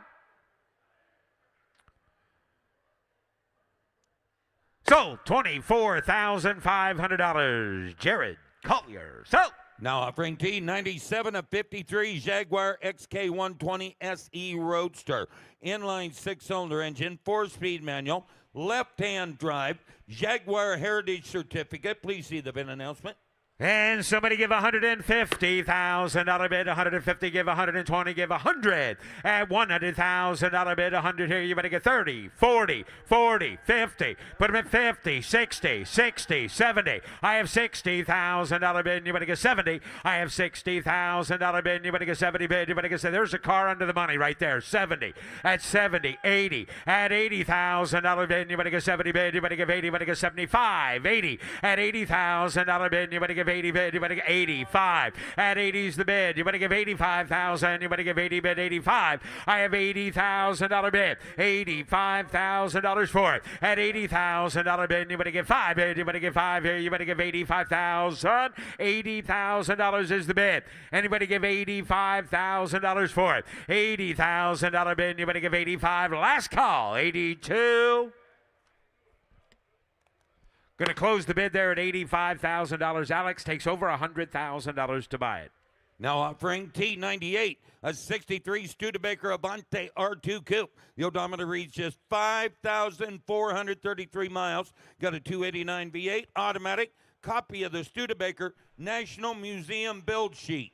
So $24,500. Jared Collier. So. Now offering T97, a 53 Jaguar XK120 SE Roadster. Inline 6-cylinder engine, 4-speed manual, left-hand drive, Jaguar Heritage Certificate. Please see the VIN announcement. And somebody give $150,000 bid, 150, give 120, give 100. At $100,000 bid, 100 here, you better get 30, 40, 40, 50. Put them at 50, 60, 60, 70. I have $60,000 bid, and you better get 70. I have $60,000 bid, and you better get 70 bid. You better get 70. There's a car under the money right there, 70. At 70, 80. At $80,000 bid, and you better get 70 bid. You better give 80, you better get 75, 80. At $80,000 bid, and you better give 80 bid, you better get 85. At 80's the bid, you better give 85,000, you better give 80 bid, 85. I have $80,000 bid, $85,000 for it. At $80,000 bid, you better give 5 bid, you better give 5 here, you better give 85,000. $80,000 is the bid. Anybody give $85,000 for it? $80,000 bid, you better give 85. Last call, 82. Going to close the bid there at $85,000. Alex takes over $100,000 to buy it. Now offering T98, a 63 Studebaker Avante R2 Coupe. The odometer reads just 5,433 miles. Got a 289 V8 automatic. Copy of the Studebaker National Museum build sheet.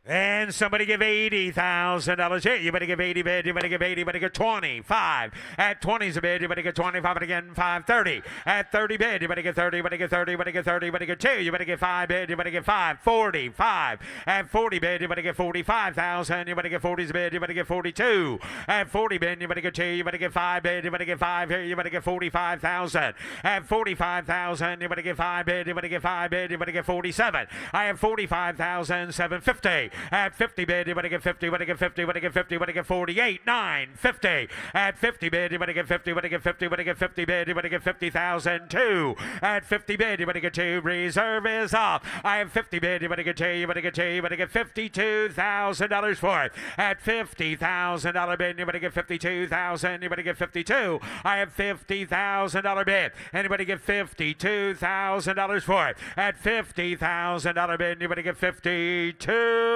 And somebody give $80,000 here. You better give 80 bid. You better give 80. You better give 25. At 20's a bid. You better get 25. And again, 5, 30. At 30 bid. You better get 30. You better get 30. You better get 30. You better get 2. You better get 5 bid. You better get 5. 45. At 40 bid. You better get 45,000. You better get 40's a bid. You better get 42. At 40 bid. You better get 2. You better get 5 bid. You better get 5 here. You better get 45,000. At 45,000. You better get 5 bid. You better get 5 bid. You better get 47. I have 45,750. At 50 bid, you better get 50, you better get 50, you better get 50, you better get 48, 9, 50. At 50 bid, you better get 50, you better get 50, you better get 50 bid, you better get 50,000, 2. At 50 bid, you better get 2, reserve is off. I have 50 bid, you better get 2, you better get 2, you better get $52,000 for it. At $50,000 bid, you better get 52,000, you better get 52. I have $50,000 bid. Anybody get $52,000 for it? At $50,000 bid, you better get 52.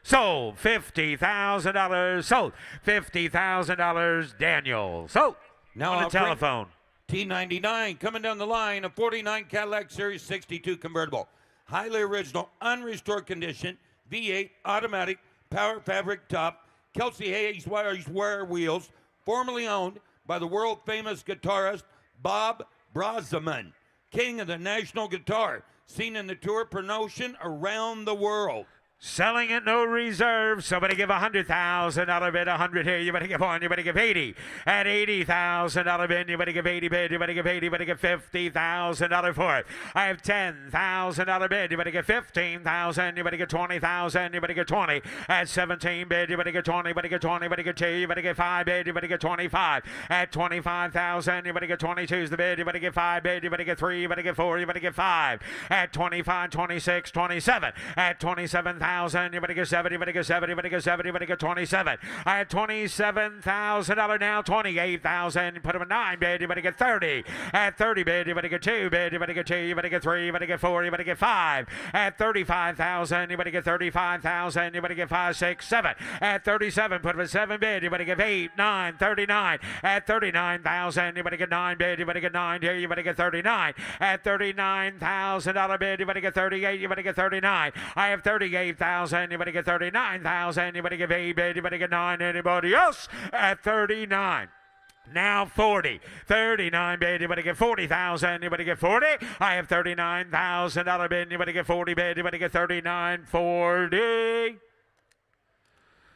Sold. $50,000. Sold. $50,000. Daniel. Sold. Now on the telephone. T99 coming down the line, a 49 Cadillac Series 62 convertible. Highly original, unrestored condition, V8 automatic, power fabric top, Kelsey Hayes wire wheels, formerly owned by the world famous guitarist Bob Brazaman, king of the national guitar, seen in the tour promotion around the world. Selling at no reserve. Somebody give $100,000 bid. 100 here. You better give 1. You better give 80. At $80,000 bid. You better give 80 bid. You better give 80. You better give $50,000 for it. I have $10,000 bid. You better get 15,000. You better get 20,000. You better get 20. At 17 bid. You better get 20. You better get 20. You better get 2. You better get 5 bid. You better get 25. At 25,000. You better get 22's the bid. You better get 5 bid. You better get 3. You better get 4. You better get 5. At 25, 26, 27. At 27,000. You better get 70, you better get 70, you better get 70, you better get 27. I had $27,000 now, 28,000. Put them at 9 bid, you better get 30. At 30 bid, you better get 2 bid, you better get 2, you better get 3, you better get 4, you better get 5. At 35,000, you better get 35,000, you better get 5, 6, 7. At 37, put them at 7 bid, you better get 8, 9, 39. At 39,000, you better get 9 bid, you better get 9 here, you better get 39. At $39,000 bid, you better get 38, you better get 39. I have 38,000, you better get 39,000, you better give 8 bid, you better get 9. Anybody else? At 39. Now 40. 39 bid, you better get 40,000, you better get 40. I have $39,000 bid, you better get 40 bid, you better get 39, 40.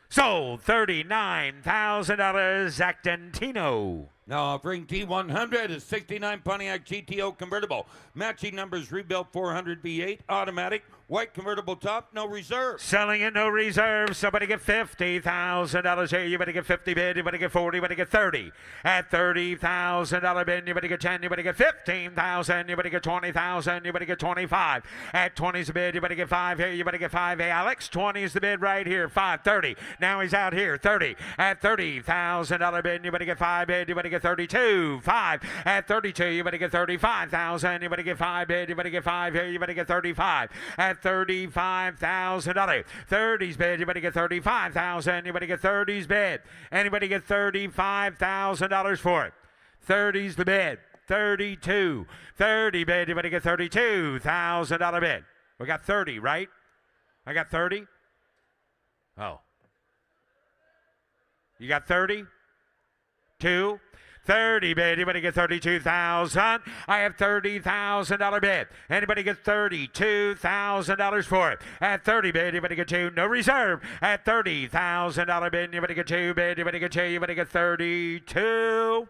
Sold. $39,000. Zactantino. Now offering T100, a 69 Pontiac GTO convertible. Matching numbers rebuilt 400 V8 automatic. White convertible top, no reserve. Selling at no reserve. Somebody get $50,000 here. You better get 50 bid. You better get 40. You better get 30. At $30,000 bid, you better get 10. You better get 15,000. You better get 20,000. You better get 25. At 20's the bid. You better get 5 here. You better get 5. Hey, Alex, 20 is the bid right here. 5, 30. Now he's out here. 30. At $30,000 bid, you better get 5 bid. You better get 32. 5. At 32, you better get 35,000. You better get 5 bid. You better get 5 here. You better get 35. At $35,000. 30's bid. You better get 35,000. You better get 30's bid. Anybody get $35,000 for it? 30's the bid. 32. 30 bid. Anybody get $32,000 bid? We got 30, right? I got 30? Oh. You got 30? 2? 30 bid. Anybody get $32,000? I have $30,000 bid. Anybody get $32,000 for it? At 30 bid. Anybody get 2? No reserve. At $30,000 bid. Anybody get 2 bid. Anybody get 2? Anybody get 32?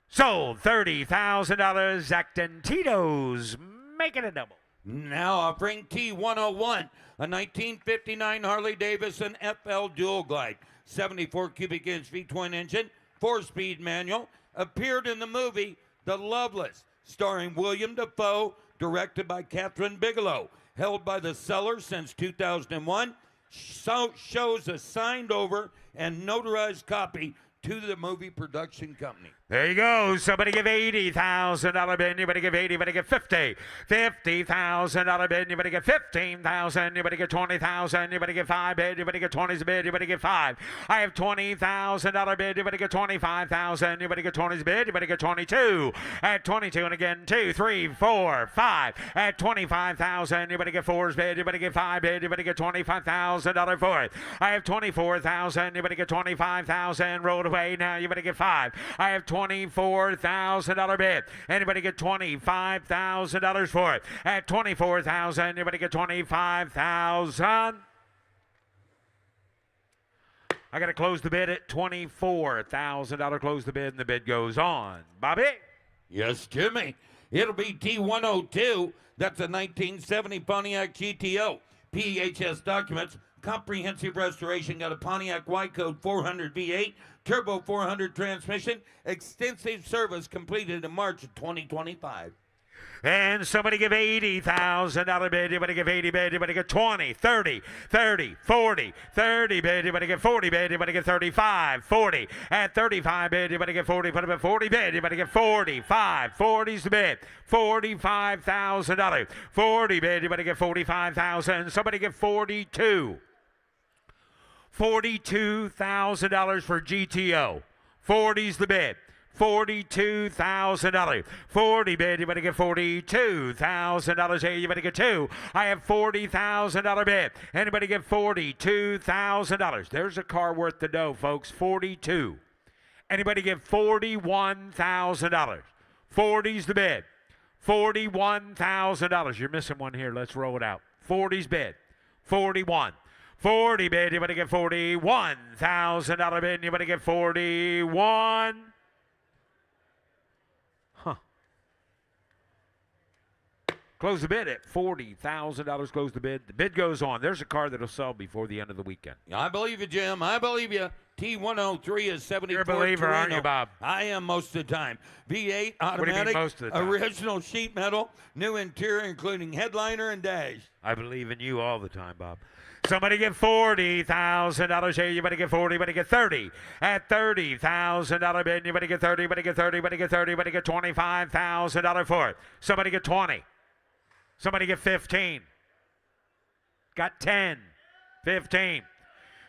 Sold. $30,000. Acton Tito's making a double. Now I'll bring T101, a 1959 Harley-Davidson FL Dual Glide, 74 cubic inch V-twin engine, 4-speed manual, appeared in the movie The Loveless, starring William Dafoe, directed by Catherine Bigelow, held by the seller since 2001, shows a signed over and notarized copy to the movie production company. There you go. Somebody give $80,000 bid. Anybody give 80? Anybody give 50? $50,000 bid. Anybody get 15,000? Anybody get 20,000? Anybody get 5 bid? Anybody get 20's bid? Anybody get 5? I have $20,000 bid. Anybody get 25,000? Anybody get 20's bid? Anybody get 22? At 22 and again 2, 3, 4, 5. At 25,000. Anybody get 4's bid? Anybody get 5 bid? Anybody get $25,000 for it? I have 24,000. Anybody get 25,000? Rolled away. Now you better get 5. I have $24,000 bid. Anybody get $25,000 for it? At $24,000, anybody get $25,000? I got to close the bid at $24,000. Close the bid, and the bid goes on. Bobby? Yes, Jimmy. It'll be T102. That's a 1970 Pontiac GTO. PHS documents. Comprehensive restoration. Got a Pontiac Y Code 400 V8. Turbo 400 transmission. Extensive service completed in March of 2025. And somebody give $80,000 bid. Anybody give 80 bid. Anybody get 20, 30, 30, 40, 30 bid. Anybody get 40 bid. Anybody get 35, 40. At 35 bid. Anybody get 40. Put up at 40 bid. Anybody get 45. 40's the bid. $45,000. 40 bid. Anybody get 45,000. Somebody get 42. $42,000 for GTO. 40's the bid. $42,000. 40 bid. You better get $42,000. Hey, you better get 2. I have $40,000 bid. Anybody get $42,000? There's a car worth the dough, folks. 42. Anybody get $41,000? 40's the bid. $41,000. You're missing one here. Let's roll it out. 40's bid. 41. 40 bid. Anybody get $41,000 bid? Anybody get 41? Huh. Close the bid at $40,000. Close the bid. The bid goes on. There's a car that'll sell before the end of the weekend. I believe you, Jim. I believe you. T103 is 74. You're a believer, aren't you, Bob? I am most of the time. V8 automatic. What do you mean most of the time? Original sheet metal. New interior, including headliner and dash. I believe in you all the time, Bob. Somebody get $40,000 here. You better get 40. You better get 30. At $30,000 bid, you better get 30. You better get 30. You better get 30. You better get $25,000 for it. Somebody get 20. Somebody get 15. Got 10. 15.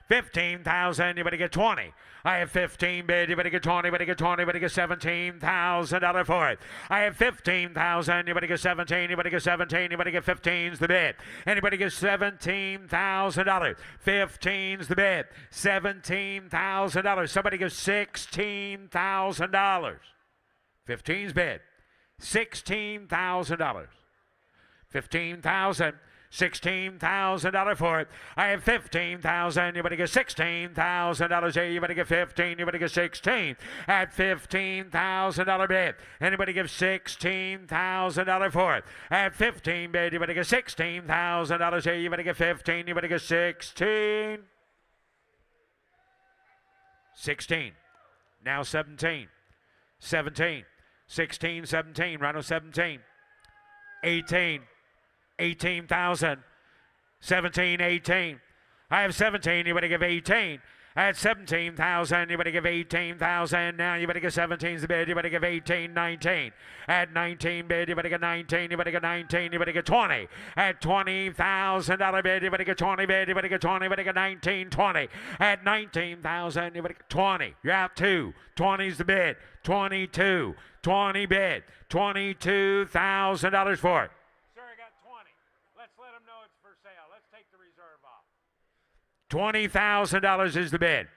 15,000. You better get 20. I have 15 bid. You better get 20. You better get 20. You better get $17,000 for it. I have 15,000. You better get 17. You better get 17. You better get 15's the bid. Anybody get $17,000? 15's the bid. $17,000. Somebody get $16,000. 15's bid. $16,000. 15,000. $16,000 for it. I have 15,000. You better get $16,000. Hey, you better get 15. You better get 16. At $15,000 bid. Anybody give $16,000 for it. At 15 bid, you better get $16,000. Hey, you better get 15. You better get 16. 16. Now 17. 17. 16, 17. Rhino 17. 18. 18,000. 17, 18. I have 17. You better give 18. At 17,000, you better give 18,000. Now you better get 17's the bid. You better give 18, 19. At 19 bid, you better get 19. You better get 19. You better get 20. At $20,000 bid, you better get 20 bid. You better get 20. You better get 19, 20. At 19,000, you better get 20. You're out 2. 20's the bid. 22, 20 bid, $22,000 for it. Sir, I got 20. Let's let them know it's for sale. Let's take the reserve off. $20,000 is the bid.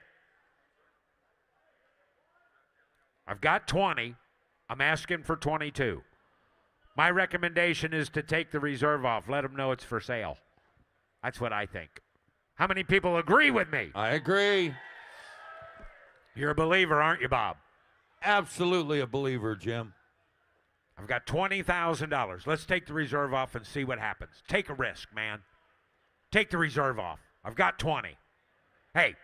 I've got 20. I'm asking for 22. My recommendation is to take the reserve off. Let them know it's for sale. That's what I think. How many people agree with me? I agree. You're a believer, aren't you, Bob? Absolutely a believer, Jim. I've got $20,000. Let's take the reserve off and see what happens. Take a risk, man. Take the reserve off. I've got 20. Hey.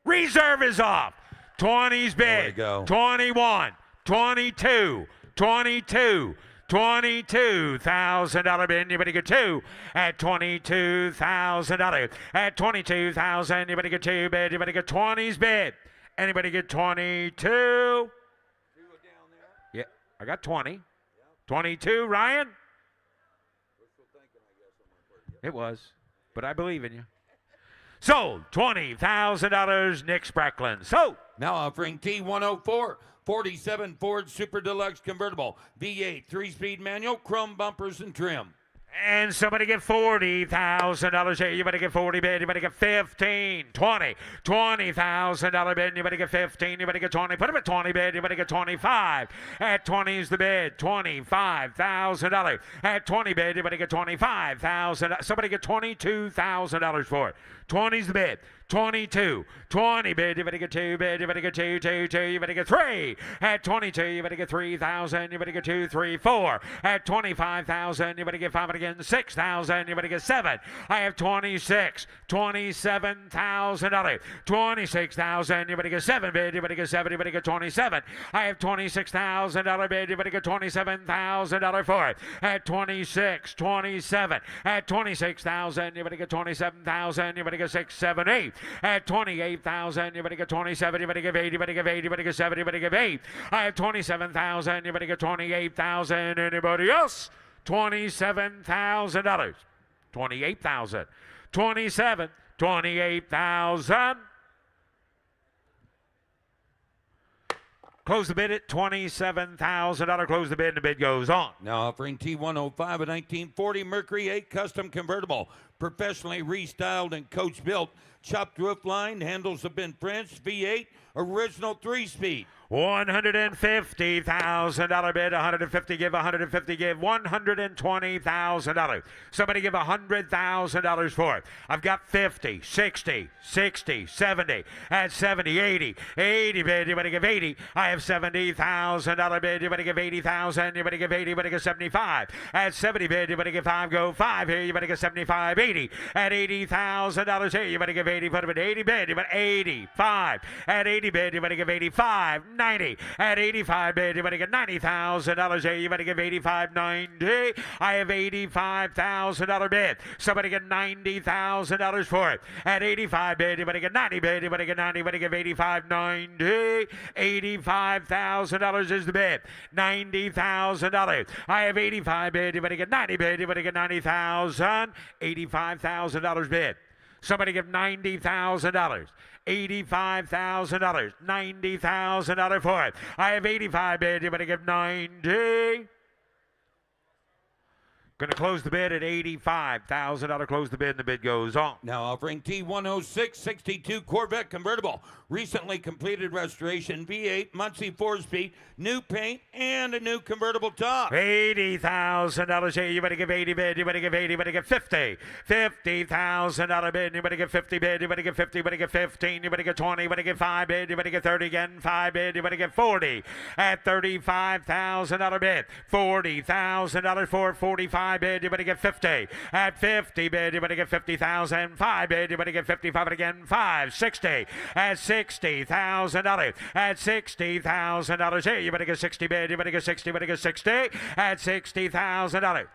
Reserve is off. 20's bid. There we go. 21, 22, 22, $22,000 bid. Anybody get two at $22,000? At $22,000, anybody get two bid? Anybody get 20's bid? Anybody get 22? Yeah, I got 20. 22, Ryan? It was, but I believe in you. Sold. $20,000, Nick Sprackland. Sold. Now offering T104, 47 Ford Super Deluxe Convertible, V8, 3-speed manual, chrome bumpers and trim. And somebody get $40,000 here. You better get 40 bid. You better get 15, 20, $20,000 bid. You better get 15. You better get 20. Put him at 20 bid. You better get 25. At 20 is the bid. $25,000. At 20 bid. You better get 25,000. Somebody get $22,000 for it. 20's the bid. 22, 20 bid, you better get 2 bid, you better get 2, 2, 2, you better get 3. At 22, you better get 3,000, you better get 2, 3, 4. At 25,000, you better get 5 again, 6,000, you better get 7. I have 26, $27,000. 26,000, you better get 7 bid, you better get 7, you better get 27. I have $26,000 bid, you better get $27,000 for it. At 26, 27. At 26,000, you better get 27,000, you better get 6, 7, 8. At 28,000, you better get 27, you better give 8, you better give 8, you better get 7, you better give 8. I have 27,000, you better get 28,000. Anybody else? $27,000. 28,000. 27, 28,000. Close the bid at $27,000. Close the bid and the bid goes on. Now offering T105, a 1940 Mercury 8 custom convertible, professionally restyled and coach built. Chopped roof line, handles have been French, V8, original 3-speed. $150,000 bid, 150 give, 150 give, $120,000. Somebody give $100,000 for it. I've got 50, 60, 60, 70. At 70, 80, 80 bid, you better give 80. I have $70,000 bid, you better give 80,000, you better give 80, you better give 75. At 70 bid, you better give 5, go 5 here, you better give 75, 80. At $80,000 here, you better give 80, put him at 80 bid, you better 85. At 80 bid, you better give 85. 90. At 85 bid, you better get $90,000 here. You better give 85, 90. I have $85,000 bid. Somebody get $90,000 for it. At 85 bid, you better get 90 bid. You better get 90. You better give 85, 90. $85,000 is the bid. $90,000. I have 85 bid. You better get 90 bid. You better get 90,000. $85,000 bid. Somebody give $90,000. $85,000. $90,000 for it. I have 85 bid. You better give 90. Going to close the bid at $85,000. Close the bid and the bid goes on. Now offering T106 62 Corvette convertible. Recently completed restoration, V8, Muncie 4-speed, new paint, and a new convertible top. $80,000 here. You better give 80 bid. You better give 80. You better give 50. $50,000 bid. You better give 50 bid. You better give 50. You better give 15. You better give 20. You better give 5 bid. You better give 30 again. 5 bid. You better give 40. At $35,000 bid. $40,000 for 45 bid. You better get 50. At 50 bid. You better get 50,000. 5 bid. You better get 55 and again. 5. 60. At $60,000. At $60,000 here. You better get 60 bid. You better get 60. You better get 60. At $60,000.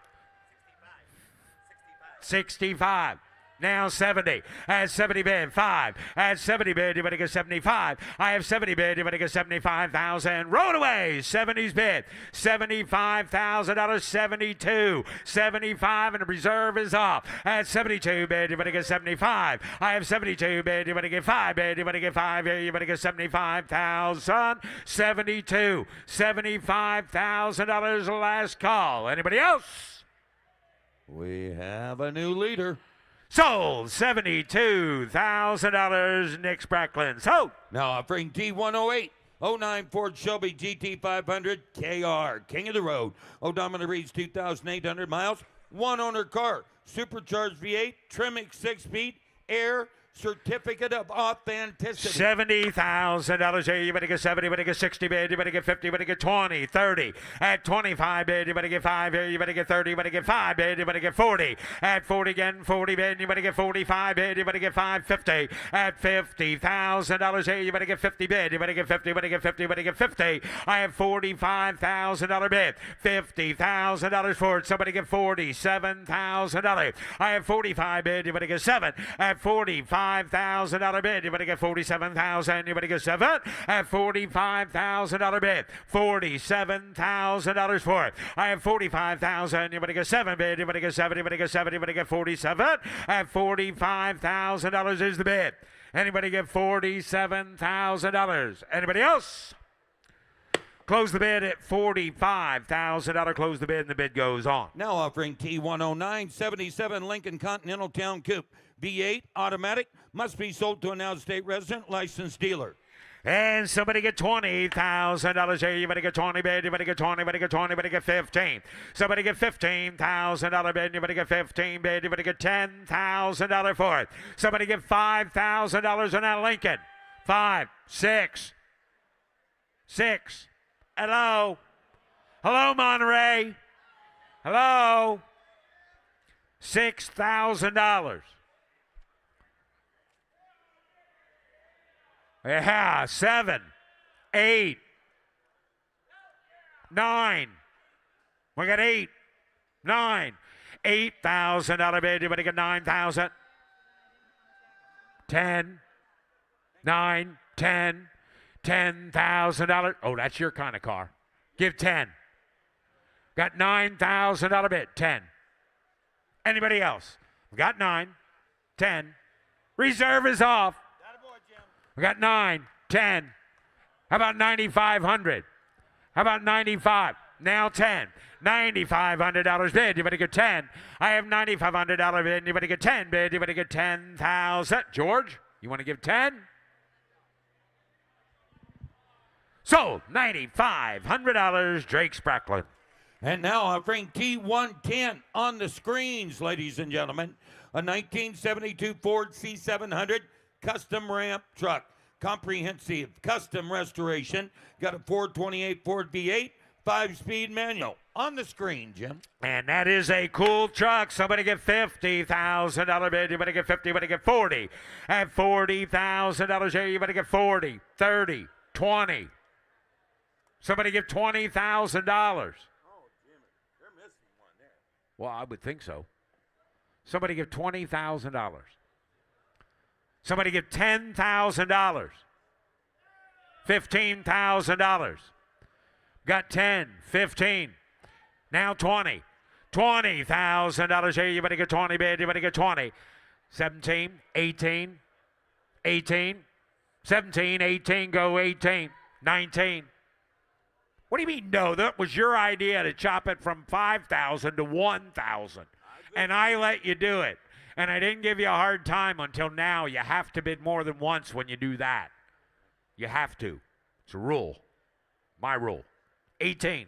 65. Now 70. At 70 bid, 5. At 70 bid, you're going to get 75. I have 70 bid, you're going to get 75,000. Roll it away. 70's bid. $75,000. 72. 75 and the reserve is off. At 72 bid, you're going to get 75. I have 72 bid, you're going to get 5 bid, you're going to get 5 here, you're going to get 75,000. 72. $75,000 last call. Anybody else? We have a new leader. Sold $72,000. Nick Spracklin. Sold. Now offering T108. 09 Ford Shelby GT 500 KR. King of the road. Odometer reads 2,800 miles. One owner car. Supercharged V8. Tremix 6-speed. Air. Certificate of authenticity. $70,000 here. You better get 70, you better get 60 bid, you better get 50, you better get 20, 30. At 25 bid, you better get 5 here, you better get 30, you better get 5 bid, you better get 40. At 40 again, 40 bid, you better get 45 bid, you better get 5, 50. At $50,000 here, you better get 50 bid, you better get 50, you better get 50, you better get 50. I have $45,000 bid, $50,000 for it. Somebody get $47,000. I have 45 bid, you better get 7. At $45,000 bid, you better get 47,000. You better get 7 at $45,000 bid, $47,000 for it. I have 45,000. You better get 7 bid. You better get 7. You better get 7. You better get 47 at $45,000 is the bid. Anybody get $47,000? Anybody else? Close the bid at $45,000. Close the bid, and the bid goes on. Now offering T109 77 Lincoln Continental Town Coupe. V8 automatic, must be sold to an out-of-state resident licensed dealer. And somebody get $20,000 here. You better get 20 bid. You better get 20. You better get 20. You better get 15. Somebody get $15,000 bid. You better get 15 bid. You better get $10,000 for it. Somebody get $5,000 on that Lincoln. 5, 6. Hello. Hello, Monterey. Hello. $6,000. Yeah, 7, 8, 9. We got 8, 9. $8,000 bid. You better get 9,000. 10, 9, 10. $10,000. Oh, that's your kind of car. Give 10. Got $9,000 bid. 10. Anybody else? We got 9, 10. Reserve is off. We got 9, 10. How about 9,500? How about 95? Now 10. $9,500 bid. You better get 10. I have $9,500 bid. You better get 10 bid. You better get 10,000. George, you want to give 10? Sold. $9,500. Drake Spracklin. And now offering T110 on the screens, ladies and gentlemen. A 1972 Ford C700 custom ramp truck. Comprehensive custom restoration. Got a 428 Ford V8, 5-speed manual. On the screen, Jim. And that is a cool truck. Somebody get $50,000 bid. You better get 50. You better get 40. At $40,000 here, you better get 40, 30, 20. Somebody get $20,000. Oh, Jimmy, they're missing one there. Well, I would think so. Somebody give $20,000. Somebody give $10,000. $15,000. Got 10, 15. Now 20. $20,000 here. You better get 20 bid. You better get 20. 17, 18, 18, 17, 18, go 18, 19. What do you mean, no? That was your idea to chop it from 5,000 to 1,000. And I let you do it. And I didn't give you a hard time until now. You have to bid more than once when you do that. You have to. It's a rule. My rule. 18.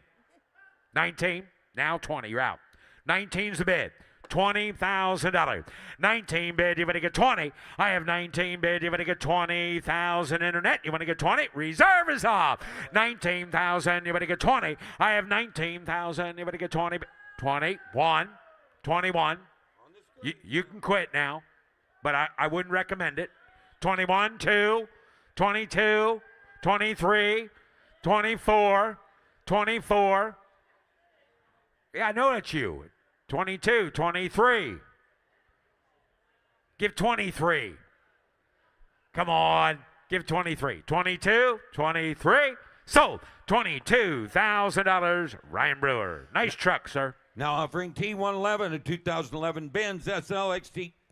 19. Now 20. You're out. 19's the bid. $20,000. 19 bid. You better get 20. I have 19 bid. You better get 20,000 internet. You want to get 20? Reserve is off. 19,000. You better get 20. I have 19,000. You better get 20. 21. 21. You can quit now, but I wouldn't recommend it. 21, 2, 22, 23, 24, 24. Yeah, I know that's you. 22, 23. Give 23. Come on. Give 23. 22, 23. Sold. $22,000. Ryan Brewer. Nice truck, sir. Now offering T111, a 2011 Benz SL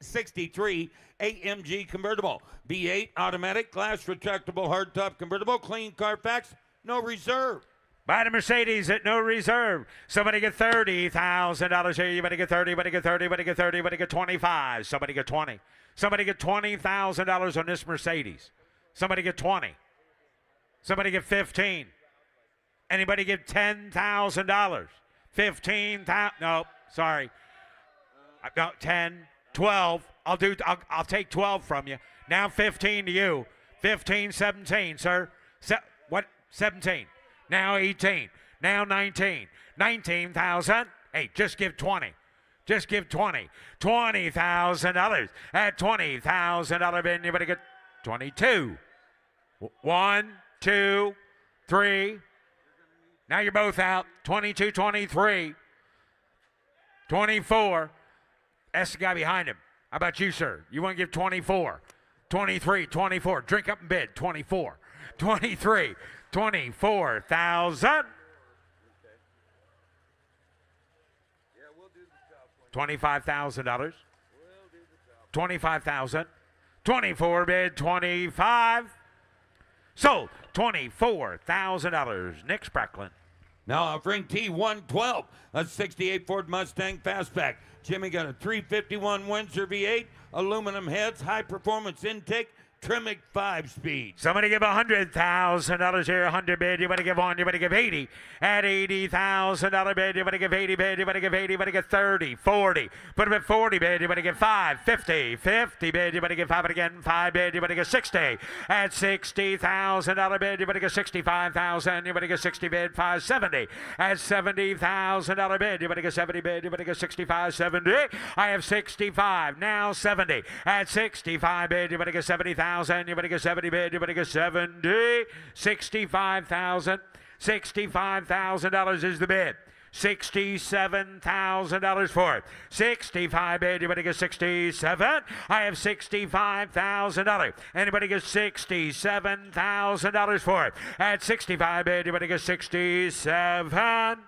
63 AMG convertible. V8 automatic, glass retractable hardtop convertible, clean Carfax, no reserve. Buy the Mercedes at no reserve. Somebody get $30,000 here. You better get 30, better get 30, better get 30, better get 25. Somebody get 20. Somebody get $20,000 on this Mercedes. Somebody get 20. Somebody get 15. Anybody get $10,000? 15,000. No, sorry. I got 10, 12. I'll take 12 from you. Now 15 to you. 15, 17, sir. What? 17. Now 18. Now 19. 19,000. Hey, just give 20. Just give 20. $20,000. At $20,000 bin, you better get 22. 1, 2, 3. Now you're both out. 22, 23. 24. That's the guy behind him. How about you, sir? You want to give 24. 23, 24. Drink up and bid. 24. 23. 24,000. $25,000. 25,000. 24 bid. 25. Sold. $24,000. Nick Spracklin. Now offering T112, a 68 Ford Mustang Fastback. Jimmy got a 351 Windsor V8, aluminum heads, high performance intake, Tremec 5-speed. Somebody give $100,000 here. 100 bid. You better give one. You better give 80. At $80,000 bid. You better give 80 bid. You better give 80. You better give 30, 40. Put him at 40 bid. You better give 5, 50, 50 bid. You better give 5 again. 5 bid. You better give 60. At $60,000 bid. You better give 65,000. You better give 60 bid. 5, 70. At $70,000 bid. You better give 70 bid. You better give 65, 70. I have 65. Now 70. At 65 bid. You better give 70,000. You better get 70 bid. You better get 70. 65,000. $65,000 is the bid. $67,000 for it. 65 bid. You better get 67. I have $65,000. Anybody get $67,000 for it? At 65 bid. You better get 67.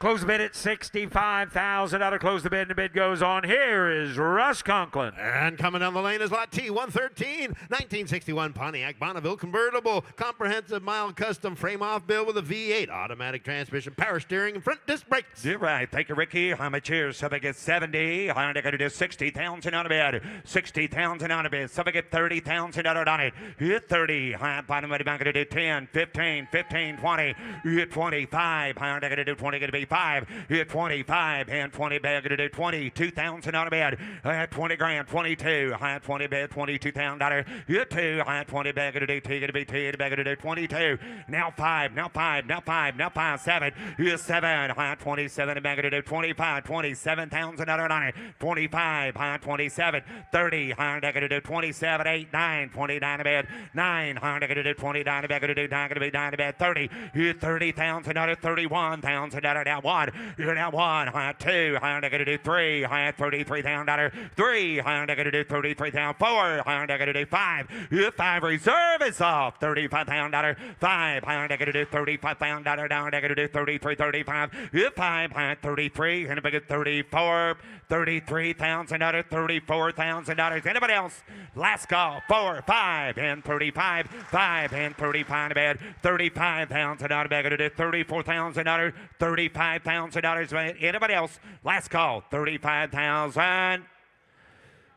Close the bid at $65,000. Close the bid, and the bid goes on. Here is Russ Conklin. And coming down the lane is lot T113, 1961 Pontiac Bonneville convertible, comprehensive mild custom frame-off build with a V8, automatic transmission, power steering, and front disc brakes. You're right. Thank you, Ricky. How much here? Somebody get 70. I'm going to do 60,000 out of bid. 60,000 out of bid. Somebody get 30,000 out on it. Hit 30. High bottom of the bank. Going to do 10, 15, 15, 20. Hit 25. I'm going to do 20. Going to be 5. Hit 25. And 20 bid. Going to do 22,000 out of bid. Hit 20 grand. 22. High 20 bid. $22,000. Hit 2. High 20 bid. Going to do 2. Going to be 2. Going to do 22. Now 5. Now 5. Now 5. Now 5. 7. Hit 7. High 27. Going to do 25. 27,000 out on it. 25. High 27. 30. High going to do 27. 8. 9. 29 to bed. 9. High going to do 29 to bed. Going to do 9. Going to be 9 to bed. 30. Hit 30,000 out of 31,000 out of now 1. You're now 1. High 2. High going to do 3. High 33,000 3. High going to do 33,000 4. High going to do 5. Hit 5. Reserve is off. $35,000 5. High going to do 35,000 down. Going to do 33, 35. Hit 5. High 33. And a big 34. $33,000 $34,000. Anybody else? Last call. 4, 5, and 35. 5 and 35 to bed. $35,000 bag. Going to do $34,000. $35,000. Anybody else? Last call. $35,000.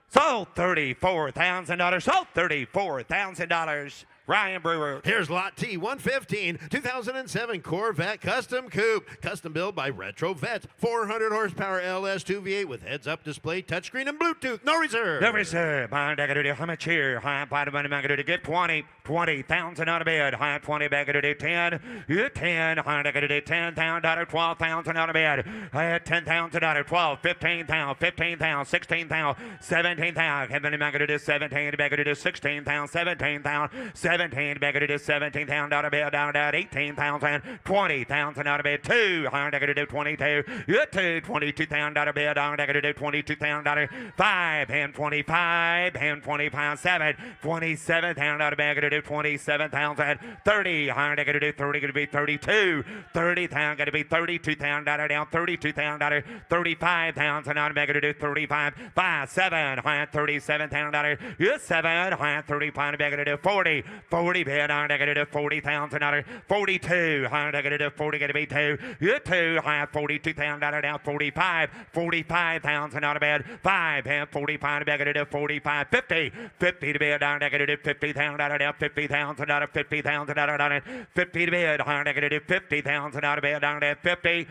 Sold $34,000. Sold $34,000. Ryan Brewer. Here's lot T115, 2007 Corvette Custom Coupe. Custom built by Retro Vets. 400 horsepower LS2 V8 with heads-up display, touchscreen, and Bluetooth. No reserve. No reserve. I'm going to do how much here? I'm going to get 20. 20,000 out of bed. High 20 back to do 10. You 10. High back to do 10,000 out of 12,000 out of bed. I had 10,000 out of 12. 15,000. 15,000. 16,000. 17,000. Kevin back to do 17. Back to do 16,000. 17,000. 17 back to do 17,000 out of bed. Down to 18,000. 20,000 out of bed. 2. High back to do 22. You 2. 22,000 out of bed. Down back to do 22,000 out of 5 and 25 and 25. 7. 27,000 out of bed. Going to do 27,000. 30. Higher going to do 30. Going to be 32. 30,000. Going to be 32,000 out of down. 32,000 out of 35,000 out of bed. Going to do 35. 5. 7. High 37,000 out of you 7. High 35 bed. Going to do 40. 40 bed. Higher going to do 40,000 out of 42. Higher going to do 40. Going to be 2. You 2. High 42,000 out of down. 45. 45,000 out of bed. 5 and 45 bed. Going to do 45. 50. 50 to bed. Higher going to do 50,000 out of down. 50,000 out of 50,000 out of down. 50 to bed. Higher going to do 50,000 out of bed. Down to 50.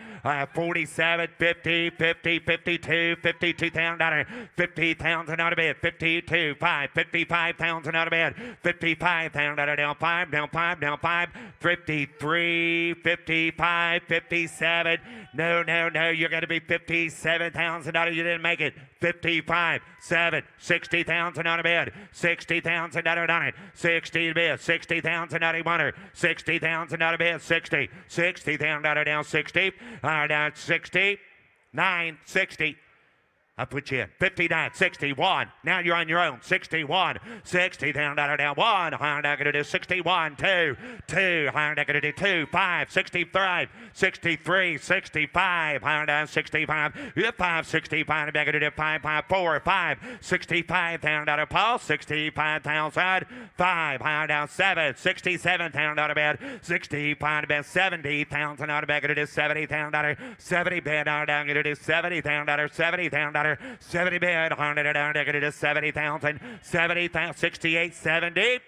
47. 50. 50. 52. 52,000 out of 50,000 out of bed. 52. 5. 55,000 out of bed. 55,000 out of down. 5. Down 5. Down 5. 53. 55. 57. No. You're going to be 57,000 out of. You didn't make it. 55, 7, 60,000 out of bed, 60,000 out of down it, 60 to bed, 60,000 out of 100, 60,000 out of bed, 60, 60,000 out of down 60, down 60, 9, 60. I put you in. 59, 61. Now you're on your own. 61, 60 down, down, 1. Higher down, going to do 61, 2, 2. Higher down, going to do 2, 5, 65, 63, 65. Higher down, 65. 5, 65. Back to do 5, 5, 4, 5, 65 down, down, a pulse. 65,000. 5, higher down, 7, 67 down, out of bed. 65 to bed, 70,000 out of bed. Going to do 70,000 down, 70 bed, down, going to do 70,000 down, 70,000 down. 70 bid, 100 down, going to do 70,000, 70,000, 68, 70,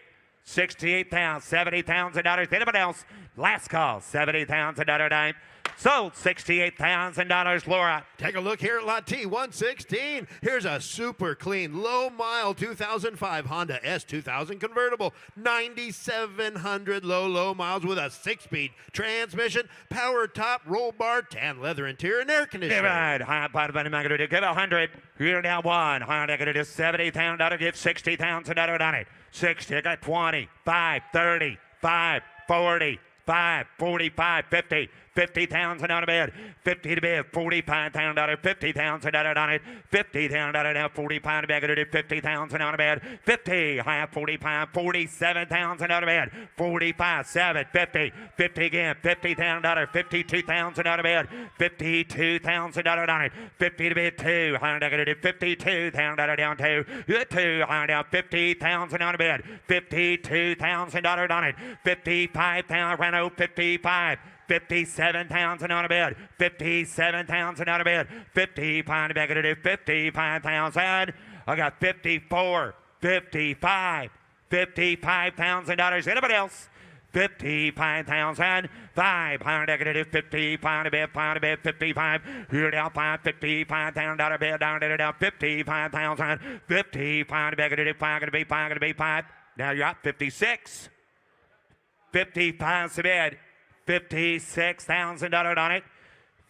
68,000, $70,000. Anybody else? Last call, $70,000 dime. Sold $68,000, Laura. Take a look here at Lot T 116. Here's a super clean, low mile 2005 Honda S2000 convertible. 9,700 low miles with a 6-speed transmission, power top, roll bar, tan leather interior, and air conditioning. Right. High bottom bottom. I'm going to give 100. Here now 1. High going to do $70,000. Give $60,000 on it. 60. I got 20, 5, 30, 5, 40, 5, 45, 50. 50,000 out of bed, 50 to bed, $45,000, 50,000 out on it, 50,000 out of now, 45 to bed, going to do 50,000 out of bed, 50, high 45, 47,000 out of bed, 45, 7, 50, 50 again, $50,000, 52,000 out of bed, 52,000 out on it, 50 to bed, 2, high going to do 52,000 out of down 2, 2, high down 50,000 out of bed, 52,000 on it, 55,000, Renault 55. 57,000 out of bed, 57,000 out of bed, 55 back to do 55,000. I got 54, 55, $55,000. Anybody else? 55,000. 5, higher deck to do 55 to bed, 5 to bed, 55. Here down 5, 55,000 out of bed, down to down 55,000. 55 to bed, to do 5, going to be 5, going to be 5. Now you're up 56. 55 to bed. $56,000 on it.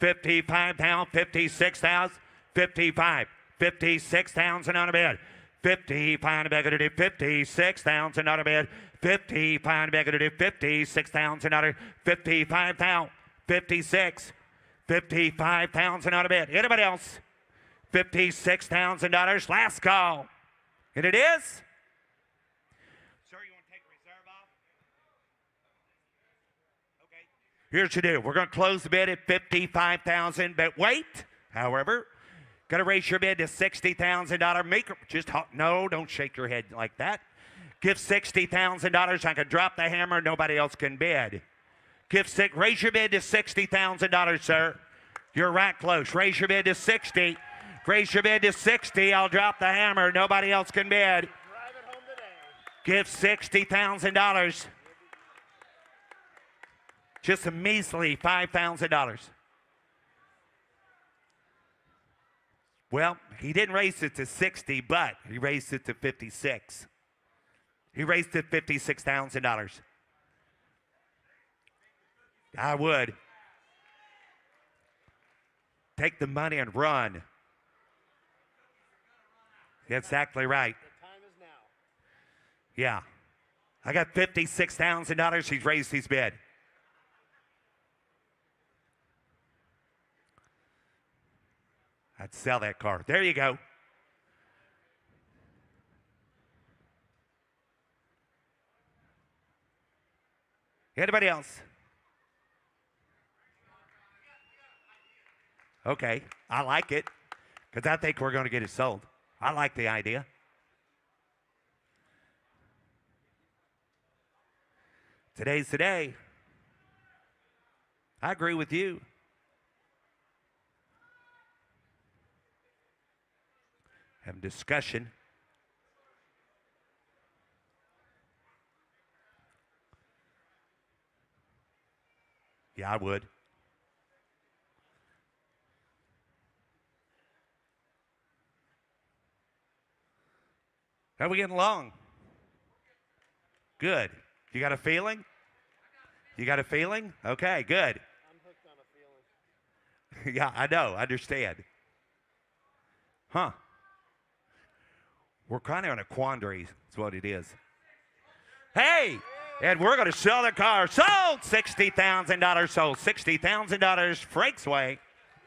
55,000, 56,000, 55, 56,000 on a bed. 55 to bed to do 56,000 on a bed. 55 to bed to do 56,000 on a 55,000, 56, 55,000 on a bed. Anybody else? $56,000. Last call. And it is. Here's what you do. We're going to close the bid at $55,000, but wait. However, got to raise your bid to $60,000. Make just no, don't shake your head like that. Give $60,000. I can drop the hammer. Nobody else can bid. Raise your bid to $60,000, sir. You're right close. Raise your bid to 60. Raise your bid to 60. I'll drop the hammer. Nobody else can bid. Drive it home today. Give $60,000. Just a measly $5,000. Well, he didn't raise it to 60, but he raised it to 56. He raised it $56,000. I would. Take the money and run. Exactly right. The time is now. Yeah. I got $56,000. He's raised his bid. I'd sell that car. There you go. Anybody else? Okay, I like it because I think we're going to get it sold. I like the idea. Today's the day. I agree with you. Having discussion. Yeah, I would. How are we getting along? Good. You got a feeling? You got a feeling? Okay, good. I'm hooked on a feeling. Yeah, I know. I understand. Huh. We're kind of in a quandary. That's what it is. Hey! And we're going to sell the car. Sold! $60,000 sold. $60,000 Frank's way.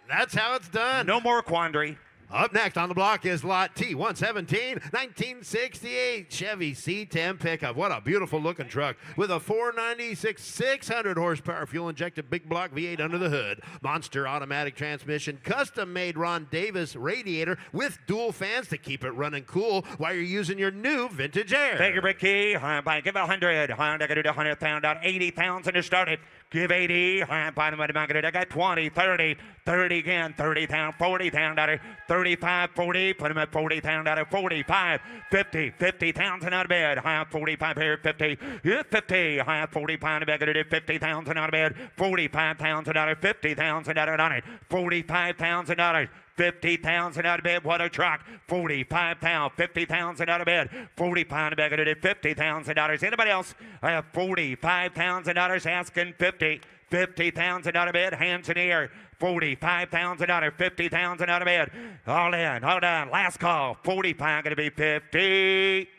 That's how it's done. No more quandary. Up next on the block is Lot T117, 1968 Chevy C10 pickup. What a beautiful looking truck with a 496 600 horsepower fuel injected big block V8 under the hood. Monster automatic transmission, custom made Ron Davis radiator with dual fans to keep it running cool while you're using your new vintage air. Thank you, Ricky. Give 100. I got to do 100,000. 80,000 to start it. Give 80. I got 20, 30, 30 again, 30,000, 40,000, 35, 40. Put him at 40,000, 45, 50, 50,000 out of bed. I have 45 here, 50, 50. I have 45 out of bed. 50,000 out of bed. 45,000 out of 50,000 out of it. $45,000. 50,000 out of bed. What a truck. 45,000. 50,000 out of bed. 45 out of bed. $50,000. Anybody else? I have $45,000 asking 50. 50,000 out of bed. Hands in the air. 45,000 out of 50,000 out of bed. All in. Hold on. Last call. 45 going to be 50.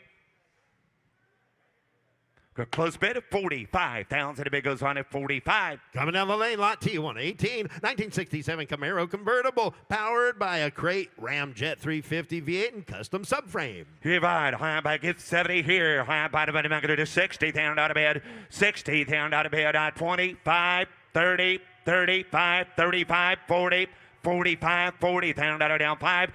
Close bid of 45,000. The bid goes on at 45. Coming down the lane, Lot T118, 1967 Camaro convertible, powered by a crate Ram Jet 350 V8 and custom subframe. Divide. High by get 70 here. High by the money maker to 60,000 out of bed. 60,000 out of bed. 25, 30, 35, 35, 40. 45, 40,000 down 5,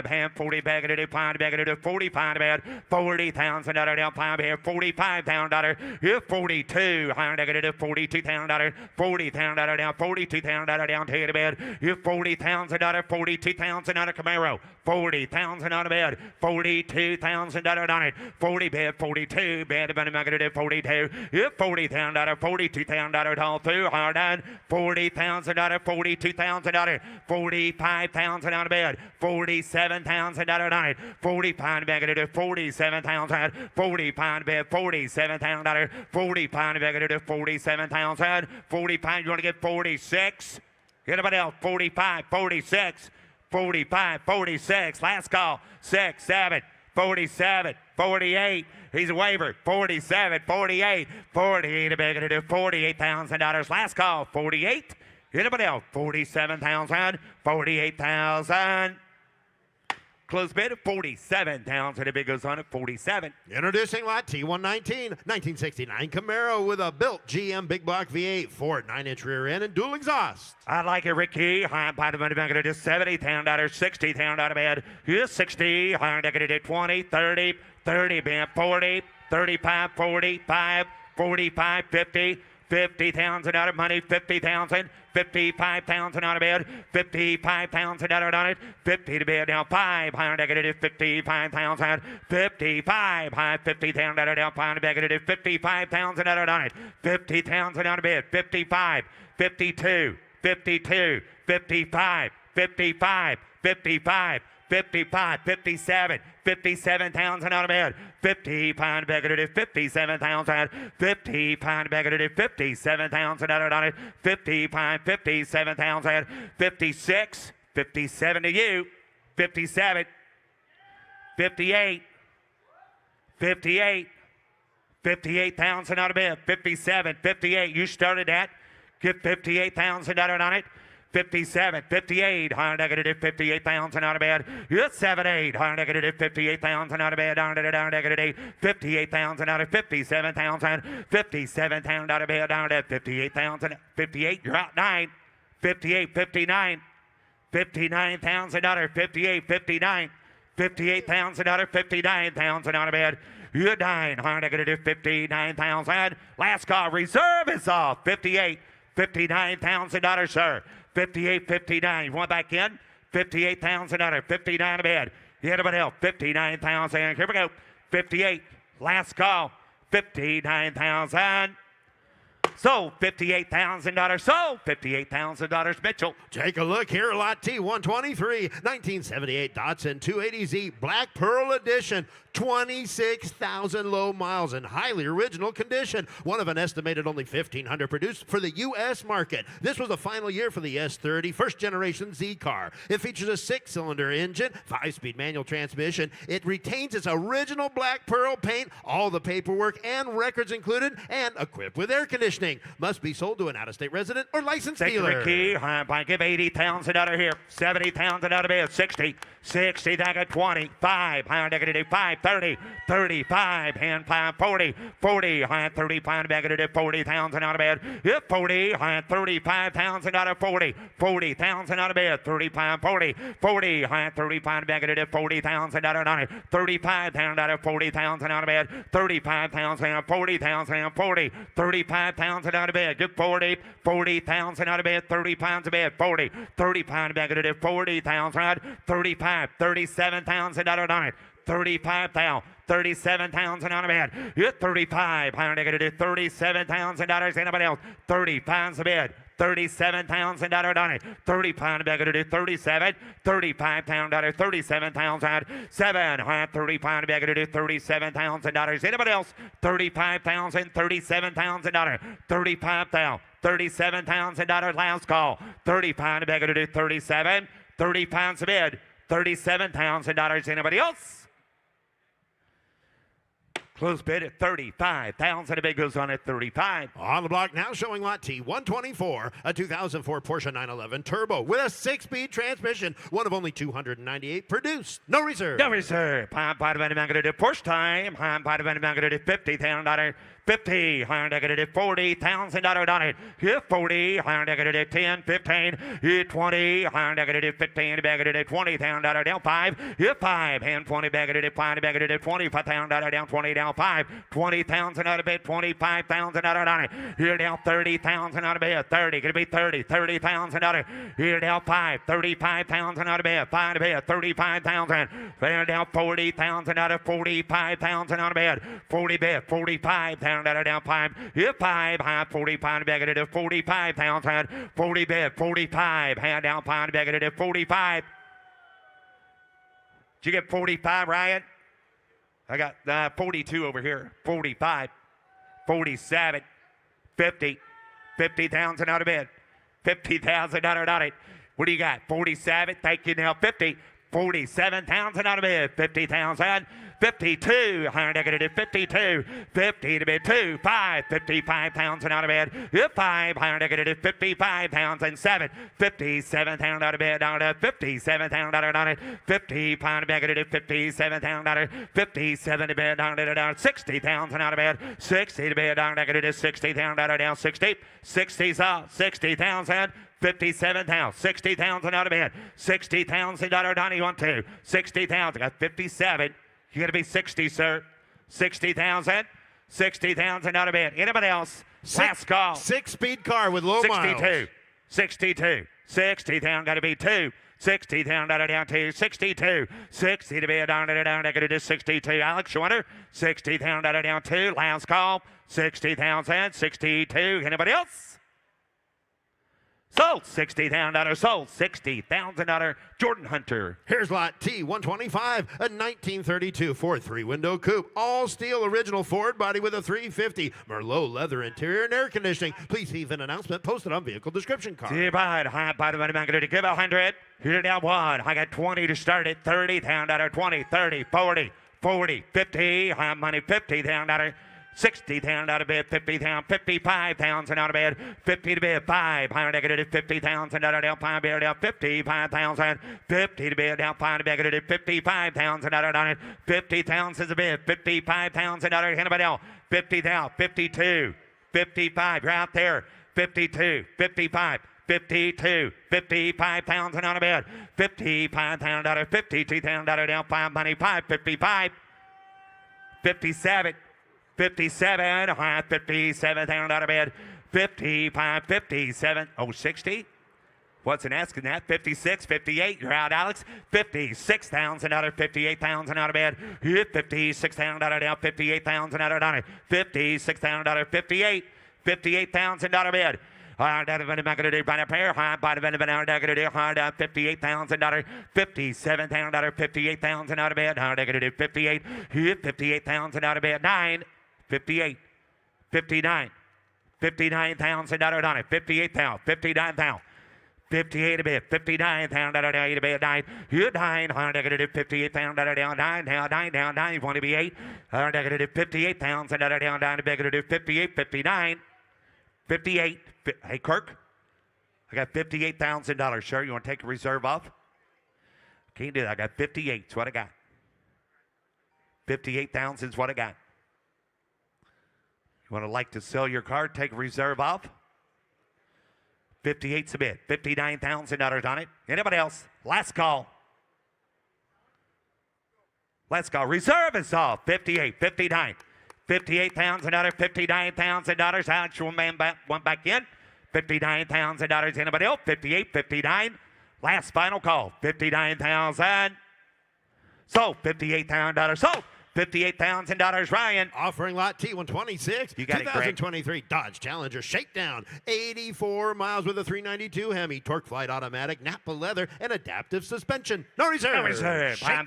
hand 40 back into 5 back into 45 bad 40,000 down 5 here $45,000 here 42 higher negative $42,000 $40,000 down $42,000 down to the bed here $40,000 $42,000 Camaro 40,000 out of bed $42,000 on it 40 bed 42 bed about negative 42 here $40,000 $42,000 all through hard on $40,000 $42,000 $45,000 out of bed, $47,000 on it, 45 negative, $47,000, 45 bed, $47,000, 45 negative, $47,000, 45. You want to get 46? Anybody else? 45, 46, 45, 46. Last call, 6, 7, 47, 48. He's a waiver. 47, 48, 48 negative, $48,000. Last call, 48. Anybody else? 47,000, 48,000. Close bid of 47,000. The bid goes on at 47. Introducing Lot T119, 1969 Camaro with a built GM big block V8, Ford 9-inch rear end and dual exhaust. I like it, Ricky. High by the money back to $70,000, 60,000 out of bed. Here's 60. Higher negative 20, 30, 30, band 40, 35, 45, 45, 50. 50,000 out of money, 50,000, 55,000 out of bed, 55,000 out on it, 50 to bed down 5, higher negative 55,000, 55, high 50,000 out of down 5 negative 55,000 out on it, 50,000 out of bed, 55, 52, 52, 55, 55, 55, 55, 57, 57,000 out of bed. 50 pound bag of it, 57,000. 50 pound bag of it, 57,000 out on it. 50 pound, 57,000. 56, 57 to you. 57, 58, 58, 58,000 out of bed. 57, 58. You started that. Get 58,000 out on it. 57, 58, higher negative 58,000 out of bed. It's 7, 8, higher negative 58,000 out of bed. Down to the down negative 58,000 out of 57,000. 57,000 out of bed. Down to 58,000. 58, you're out 9. 58, 59. 59,000 out of 58, 59. 58,000 out of 59,000 out of bed. You're 9, higher negative 59,000. Last call, reserve is off. 58, $59,000, sir. 58, 59. You want back in? 58,000 out of 59 a bed. Anybody else? 59,000. Here we go. 58. Last call. 59,000. Sold $58,000. Sold $58,000. Mitchell. Take a look here. Lot T 123, 1978 Datsun 280Z Black Pearl Edition. 26,000 low miles in highly original condition. One of an estimated only 1,500 produced for the U.S. market. This was the final year for the S30 first generation Z car. It features a 6-cylinder engine, 5-speed manual transmission. It retains its original black pearl paint, all the paperwork and records included, and equipped with air conditioning. Must be sold to an out-of-state resident or licensed dealer. Key, I give 80,000 out of here. 70,000 out of here. 60. 60, I got 25. Higher negative 5. 30. 35. Hand 5. 40. 40. High 35. Negative 40,000 out of bed. 40. High 35,000 out of 40. 40,000 out of bed. 35. 40. 40. High 35. Negative 40,000 out of 90. 35,000 out of 40,000 out of bed. 35,000 out of 40,000 40. 35,000 out of bed. Good 40. 40,000 out of bed. 30 pounds of bed. 40. 30 pound negative 40,000. 35. 37,000 out of 90. 35,000. 37,000 out of bed. You're 35. Higher negative $37,000. Anybody else? 30 pounds of bed. 37,000 out of 90. 30 pound negative 37. 35 pound out of 37,000. 7. Higher 30 pound negative $37,000. Anybody else? 35,000. 37,000. 35,000. $37,000 last call. 30 pound negative 37. 30 pounds of bed. $37,000. Anybody else? Close bid at 35,000. A bid goes on at 35. On the block now, showing lot T 124, a 2004 Porsche 911 Turbo with a 6-speed transmission, one of only 298 produced. No reserve. No reserve. Porsche time. $50,000. 50, higher negative $40,000 on it. Here 40, higher negative 10, 15, here 20, higher negative 15, negative $20,000 down 5, here 5, and 20 negative 5, negative $25,000 down 20 down 5, 20,000 out of bed, 25,000 out on it. Here down 30,000 out of bed, 30, gonna be 30, 30,000 out of here down 5, 35,000 out of bed, 5 to bed, 35,000. There down 40,000 out of 45,000 out of bed, 40 bed, 45,000. Down 5, here 5, high 45, negative 45,000, 40 bed, 45, hand down 5, negative 45. Did you get 45, Ryan? I got 42 over here, 45, 47, 50, 50,000 out of bed, 50,000 out of it. What do you got? 47, thank you now, 50. 47,000 out of bed, 50,000, 52, higher negative 52, 50 to bed 2, 5, 55,000 out of bed, 5, higher negative 55,000, 7, 57,000 out of bed, down to 57,000 out of it, 50 pound negative 57,000 out of 57 to bed, down to 60,000 out of bed, 60 to bed, down negative 60,000 out of down 60, 60's up, 60,000. 57,000, 60,000 out of bed, $60,000 Donnie on 2, 60,000, got 57. You got to be 60, sir. 60,000, 60,000 out of bed. Anybody else? Last call. 6-speed car with low 62, miles. 62, 60,000 got to be 2. 60,000 down to 62, 60 to be down to 62. Alex Schwinner, 60,000 down to last call, 60,000, 62. Anybody else? Sold $60,000. Sold $60,000. Jordan Hunter. Here's lot T125, a 1932 Ford 3-window coupe. All steel original Ford body with a 350. Merlot leather interior and air conditioning. Please see an announcement posted on vehicle description card. See bud. High bottom of the man. Going to give 100. Here down one. I got 20 to start it. $30,000. 20, 30, 40, 40, 50. High money. $50,000. $60,000 bid, $50,000, $55,000 out of bid, 50 to bid, 5, higher negative, $50,000 down, 5 bid down, 55,000, 50 to bid down, 5 negative, $55,000 on it, 50,000 is a bid, $55,000, anybody else, 50,000, 52, 55, you're out there, 52, 55. 52, 55,000 on a bid, $55,000, $52,000 down, 5 money, 5, 55, 57. 57, high 57,000 out of bed. 55, 57, oh, 60. Wasn't asking that. 56, 58, you're out, Alex. $56,000, 58,000 out of bed. Hit $56,000 down, 58,000 out of it. $56,000, 58, 58,000 out of bed. Hard out of it, I'm going to do by a pair. High by the vendor, I'm going to do hard out $58,000, $57,000, 58,000 out of bed. Hard out going to do 58, hit 58,000 out of bed. 9. 58, 59, $59,000 on it, 58,000, 59,000, 58 a bit, $59,000 down, 8 a bit, 9, hit 9, hard negative, $58,000 down, 9 down, 9 down, 9, you want to be 8, hard negative, $58,000 down, 9 a bit, going to do 58, 59, 58, hey Kirk, I got $58,000, sure, you want to take a reserve off? Can't do that, I got 58, that's what I got. 58,000 is what I got. You want to like to sell your car, take a reserve off? 58's a bid. $59,000 on it. Anybody else? Last call. Last call. Reserve is off. 58, 59. $58,000, $59,000. Actual man went back in. $59,000. Anybody else? 58, 59. Last final call. 59,000. Sold. $58,000. Sold. $58,000, Ryan. Offering lot T126, You got it, Greg. 2023 Dodge Challenger Shakedown. 84 miles with a 392 Hemi, torque flight automatic, Napa leather, and adaptive suspension. No reserve. No reserve. Shakedown.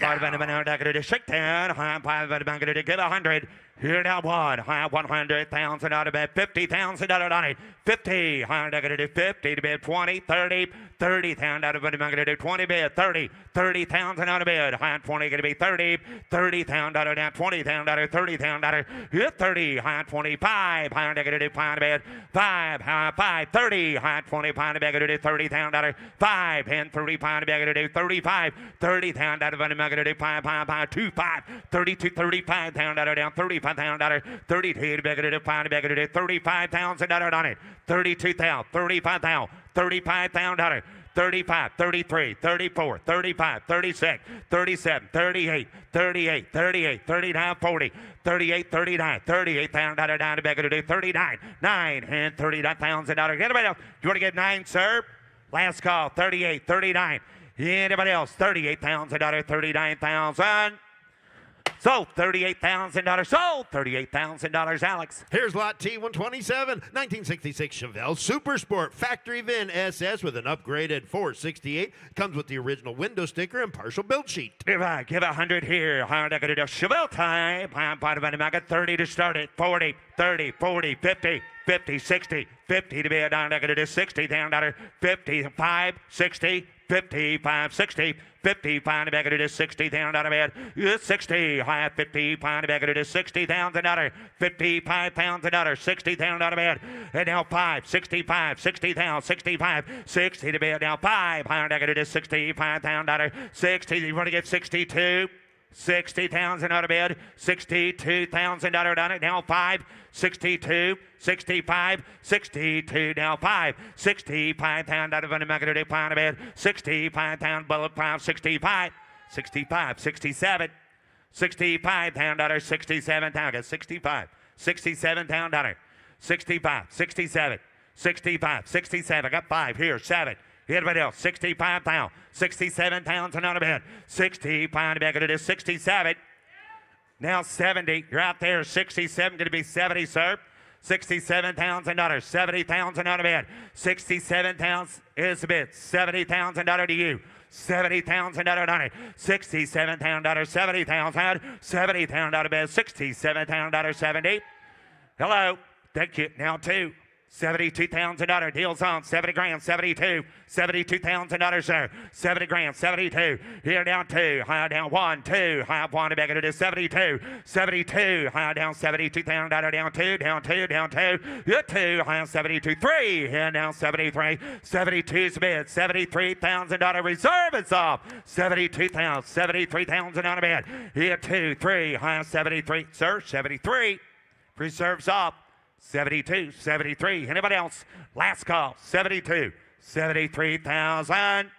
Shakedown. High five, I'm going to give 100. Here now one. High 100,000 out of bed. $50,000 on it. 50. High negative 50 to bed. 20, 30, 30,000 out of bed. I'm going to do 20 bed. 30, 30,000 out of bed. High 20 going to be 30, 30,000 out of down. 20,000 out of 30,000 out of hit 30. High 25. High negative 5 to bed. 5. High 5. 30. High 25 to bed. Going to do 30,000 out of 5 and 35 to bed. Going to do 35. 30,000 out of bed. I'm going to do 5. 5. 2. 5. 32. 35,000 out of down. 35,000. 32 to bed. Going to do 5 to bed. Going to do 35,000 on it. 32,000. 35,000. 35,000. 35, 33, 34, 35, 36, 37, 38, 38, 38, 39, 40, 38, 39, 38,000 down to beg to do 39, 9, and $39,000. Anybody else? You want to get 9, sir? Last call, 38, 39. Anybody else? $38,000, 39,000. Sold $38,000. Sold $38,000, Alex. Here's lot T127, 1966 Chevelle Super Sport Factory VIN SS with an upgraded 468. Comes with the original window sticker and partial build sheet. Give 100 here. Hard I got to Chevelle time. I got 30 to start it. 40, 30, 40, 50, 50, 60, 50 to be a down. I got to do 60 down. 55, 60. 55, 60, 55 to back it is 60 down out of bed. 60 high 55 to back it is 60,000 out of 55,000 out of 60,000 out of bed. And now 5, 65, 60,000, 65, 60 to bed. Now 5 higher back it is 65,000 out of 60. You want to get 62. 60,000 out of bed, 62,000 out of it. Now 5, 62, 65, 62. Now 5, 65,000 out of it. I'm going to do 5 out of bed, 65,000 bullet 5, 65, 65, 67, 65,000 out of 67,000, 65, 67,000 out of 65, 67, 65, 67. I got 5 here, 7. Anybody else? 65,000. 67,000 out of bed. 65 back it is 67. Now 70. You're out there. 67 going to be 70, sir. $67,000. 70,000 out of bed. 67,000 is the bid. $70,000 to you. $70,000 on it. $67,000. 70,000. $70,000 out of bed. $67,000. 70. Hello. Thank you. Now two. $72,000 deals on 70 grand, 72, $72,000, sir, 70 grand, 72. Here down two, high down one, two, high up one, back it is 72, 72, high down $72,000, down two, down two, down two, you two, high 72, three, here down 73, 72's bid, $73,000 reserve is off, 72,000, 73,000 out of bid. Here two, three, high 73, sir, 73, reserves off. 72, 73. Anybody else? Last call. 72, 73,000.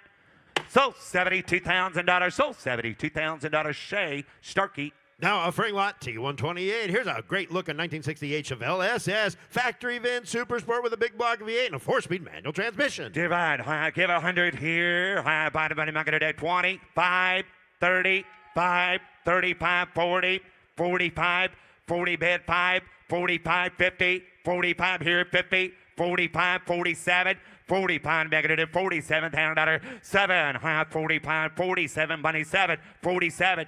So $72,000. So $72,000. Shay Starkey. Now offering lot T128. Here's a great looking 1968 Chevelle SS factory VIN Super Sport with a big block V8 and a 4-speed manual transmission. Divide. Give 100 here. High by the money. I'm going to do 20, 5, 30, 5, 35, 40, 45, 40 bid 5. 45, 50, 45 here, 50, 45, 47, 45 negative, $47,000, 7, high 45, 47, money 7, 47,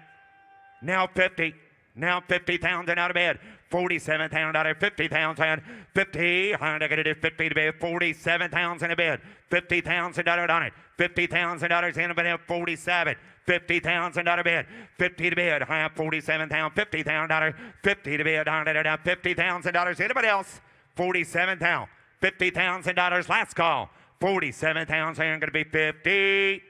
now 50, now 50,000 out of bed, $47,000, 50,000, 50, high negative, 50 to bed, 47,000 a bed, $50,000 on it, $50,000 in a bed, 47. $50,000 out of bid, 50 to bid, high $47,000, $50,000, 50 to bid, $50,000. Anybody else? $47,000, $50,000. Last call, $47,000. Going to be 50.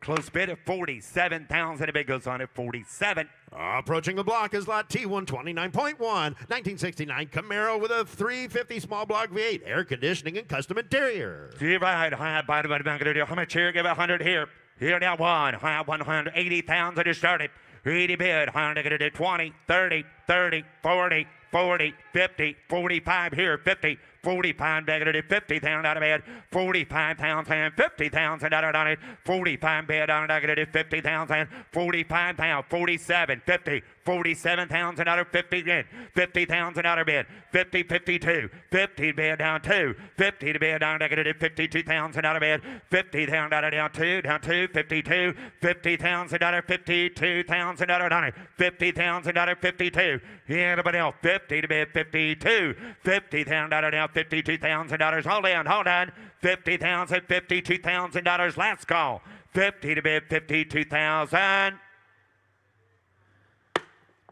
Close bid at 47,000. A bid goes on at 47. Approaching the block is lot T129.1, 1969 Camaro with a 350 small block V8, air conditioning and custom interior. You're right. High by the money. I'm going to do how much here? Give 100 here. Here now one. High 180,000 to start it. 80 bid. High going to do 20, 30, 30, 40, 40, 50, 45 here. 50. 45 negative, 50,000 out of bed, 45,000, 50,000 out on it, 45 bed on negative, 50,000, 45,000, 47, 50, 47,000 out of 50 again, 50,000 out of bed, 50, 52, 50 bed down 2, 50 to bed down negative, 52,000 out of bed, 50,000 out of down 2, 52, 50,000 out of 52,000 out of on it, 50,000 out of 52, anybody else, 50 to bed, 52, 50,000 out of down $52,000. Hold on. $50,000, $52,000. Last call. 50 to bid, 52,000.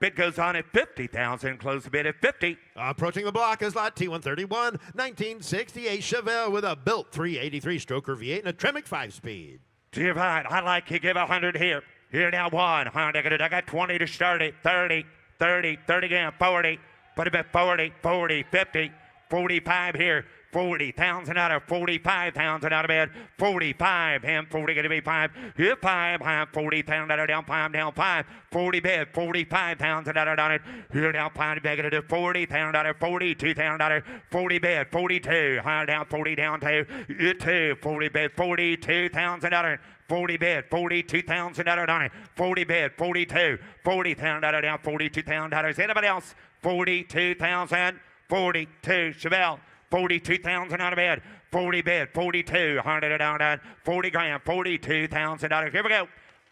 Bid goes on at 50,000. Close the bid at 50. Approaching the block is lot T131, 1968 Chevelle with a built 383 stroker V8 and a Tremec 5-speed. Dear right, I like you. Give 100 here. Here now one. I got 20 to start it. 30, 30, 30 again. 40. Put it at 40, 40, 50. 45 here, 40,000 out of 45,000 out of bed, 45, and 40 going to be 5, here 5, high 40,000 out of down 5, 40 bed, 45,000 out of on it, here down 5, back it 40,000 out of 42,000 out of 40 bed, 42, high down 40 down 2, here 2, 40 bed, 42,000 out of 40 bed, 42,000 out of on it, 40 bed, 42, 40,000 out of down, $42,000. Anybody else? 42,000. 42, Chevelle, 42,000 out of bed, 40 bed, 42, 100 down, 40 grand, $42,000. Here we go.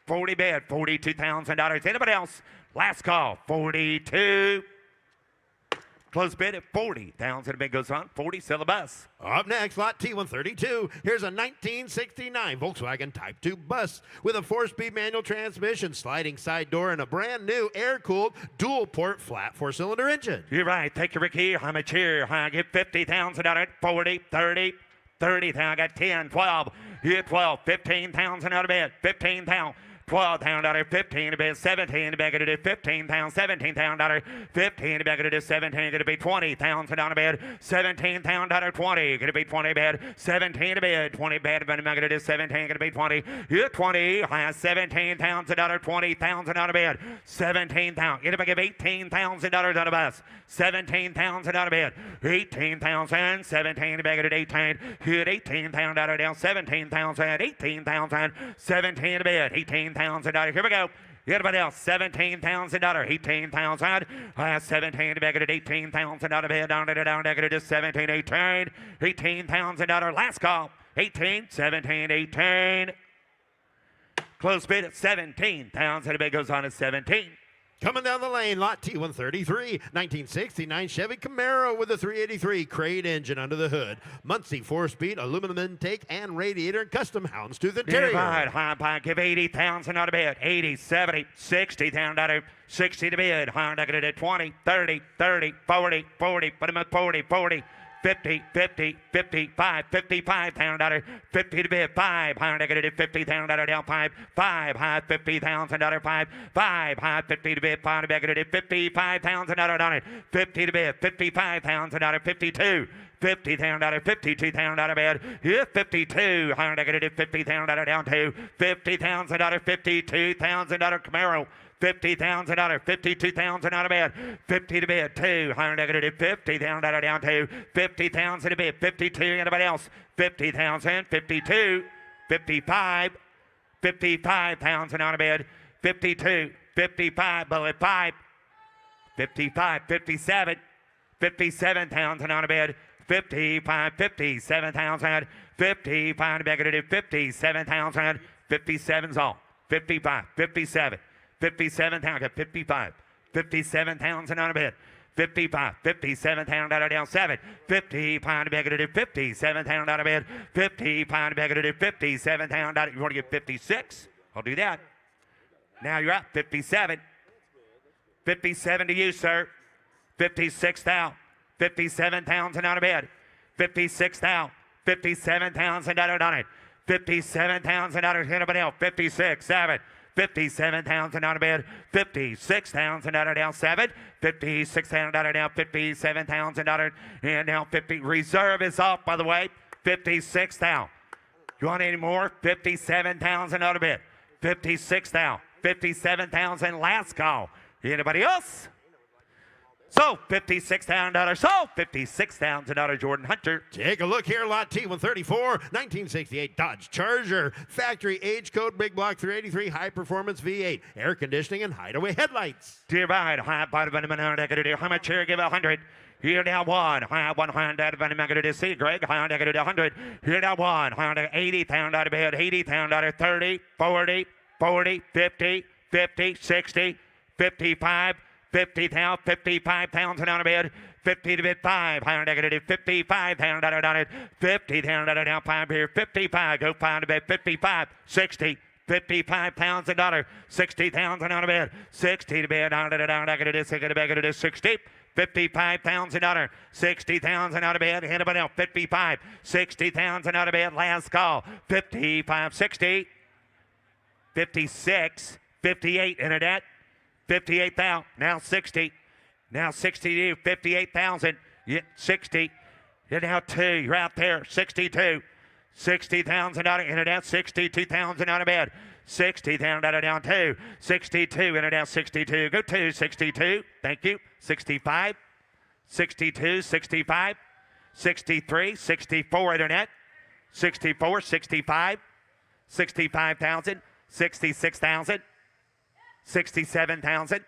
40 bed, $42,000. Anybody else? Last call, 42. Close bid at 40,000. Bid goes on. 40, sell the bus. Up next, lot T132. Here's a 1969 Volkswagen Type 2 bus with a 4-speed manual transmission, sliding side door, and a brand new air-cooled dual-port flat 4-cylinder engine. You're right. Take your Ricky. How much here? I get 50,000 out of it. 40, 30, 30,000. I got 10, 12. Here 12, 15,000 out of bed. 15,000. $12,000, 15 to be 17 to be going to do 15,000, $17,000, 15 to be going to do 17, going to be 20,000 on a bed, $17,000, 20, going to be 20 bed, 17 to bed, 20 bed, but I'm going to do 17, going to be 20, you're 20, $17,000, 20,000 on a bed, 17,000, get if I give $18,000 on a bus, 17,000 on a bed, 18,000, 17 to be going to do 18, hit 18,000 down, 17,000, 18,000, 17 to bed, $18,000. Here we go. Anybody else? $17,000. 18,000. 17 to make it at $18,000 bid. Down to it is 17, 18. $18,000. Last call. 18, 17, 18. Close bid at 17,000. The bid goes on at 17. Coming down the lane, lot T133, 1969 Chevy Camaro with a 383 crate engine under the hood. Muncie 4-speed aluminum intake and radiator and custom houndstooth interior. High pie, give 80,000 on a bid. 80, 70, 60,000. 60 to bid. High negative at 20, 30, 30, 40, 40. Put him at 40, 40. 50, 50, 55, $55,000, 50 to bid, 5, high negative $50,000 down 5, high $50,000 5, high 50 to bid, 5 negative $55,000 on it, 50 to bid, $55,000, 52. $50,000, $52,000 bid. Yeah, 52. Higher negative $50,000 down to $50,000, $52,000 Camaro. $50,000, $52,000 bid. 50 to bid. 2. Higher negative $50,000 down to $50,000 to bid. 52. Anybody else? 50,000, 52, 55, $55,000 on a bid. 52, 55, bullet 5, 55, 57, $57,000 on a bid. 55, 57,000, 55 negative 57,000, 57's all. 55, 57, 57,000, 55, 57,000 on a bid. 55, 57,000 down 7, 55 negative 57,000 on a bid. 55 negative 57,000. You want to get 56? I'll do that. Now you're at 57. 57 to you, sir. 56,000. 57,000 on a bid. 56,000. $57,000 on it. $57,000. Anybody else? 56, 7. 57,000 on a bid. 56,000 down 7. 56,000 down. $57,000 and now 50. Reserve is off, by the way. 56,000. You want any more? 57,000 on a bid. 56,000. 57,000. Last call. Anybody else? So $56,000. So $56,000. Jordan Hunter. Take a look here, lot T134, 1968 Dodge Charger, factory age code, big block 383, high performance V8, air conditioning and hideaway headlights. Dear ride, high bottom of the how much here? Give 100. Here now 1. High 100. Van Magadir to see Greg. High negative 100. Here now 1. High 80,000 out of bed. 80,000 30, 40, 40, 50, 50, 60, 55. 50,000, 55,000 on a bid, 50 to bid 5, higher negative 55,000 on it, 50,000 down 5 here, 55, go 5 to bid, 55, 60, $55,000, 60,000 on a bid, 60 to bid, down negative 60, $55,000, 60,000 out of bid, anybody else, 55, 60,000 out of bid, last call, 55, 60, 56, 58 internet. 58,000, now 60, now 60 to 58,000, 60, you're now 2, you're out there, 62, 60,000 out of internet, 62,000 out of bed, 60,000 out of down 2, 62, internet 62, go 2, 62, thank you, 65, 62, 65, 63, 64 internet, 64, 65, 65,000, 66,000, 67,000.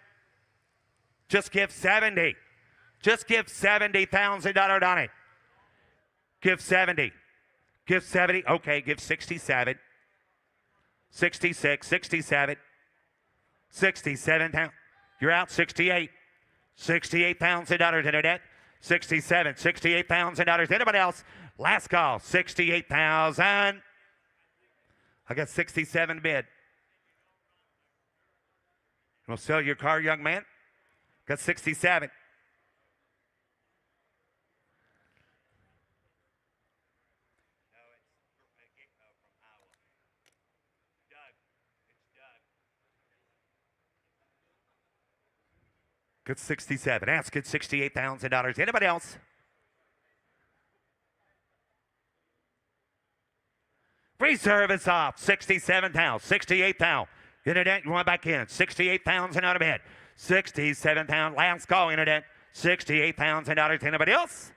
Just give 70. Just give $70,000 on it. Give 70. Give 70. Okay, give 67. 66, 67. 67,000. You're out 68. $68,000 internet. 67, $68,000. Anybody else? Last call. 68,000. I got 67 bid. We'll sell your car, young man. Got 67. Good 67. Ask it $68,000. Anybody else? Reserve is off. 67,000. 68,000. Internet, you want back in. 68,000 out of bed. 67,000. Last call, internet. $68,000. Anybody else?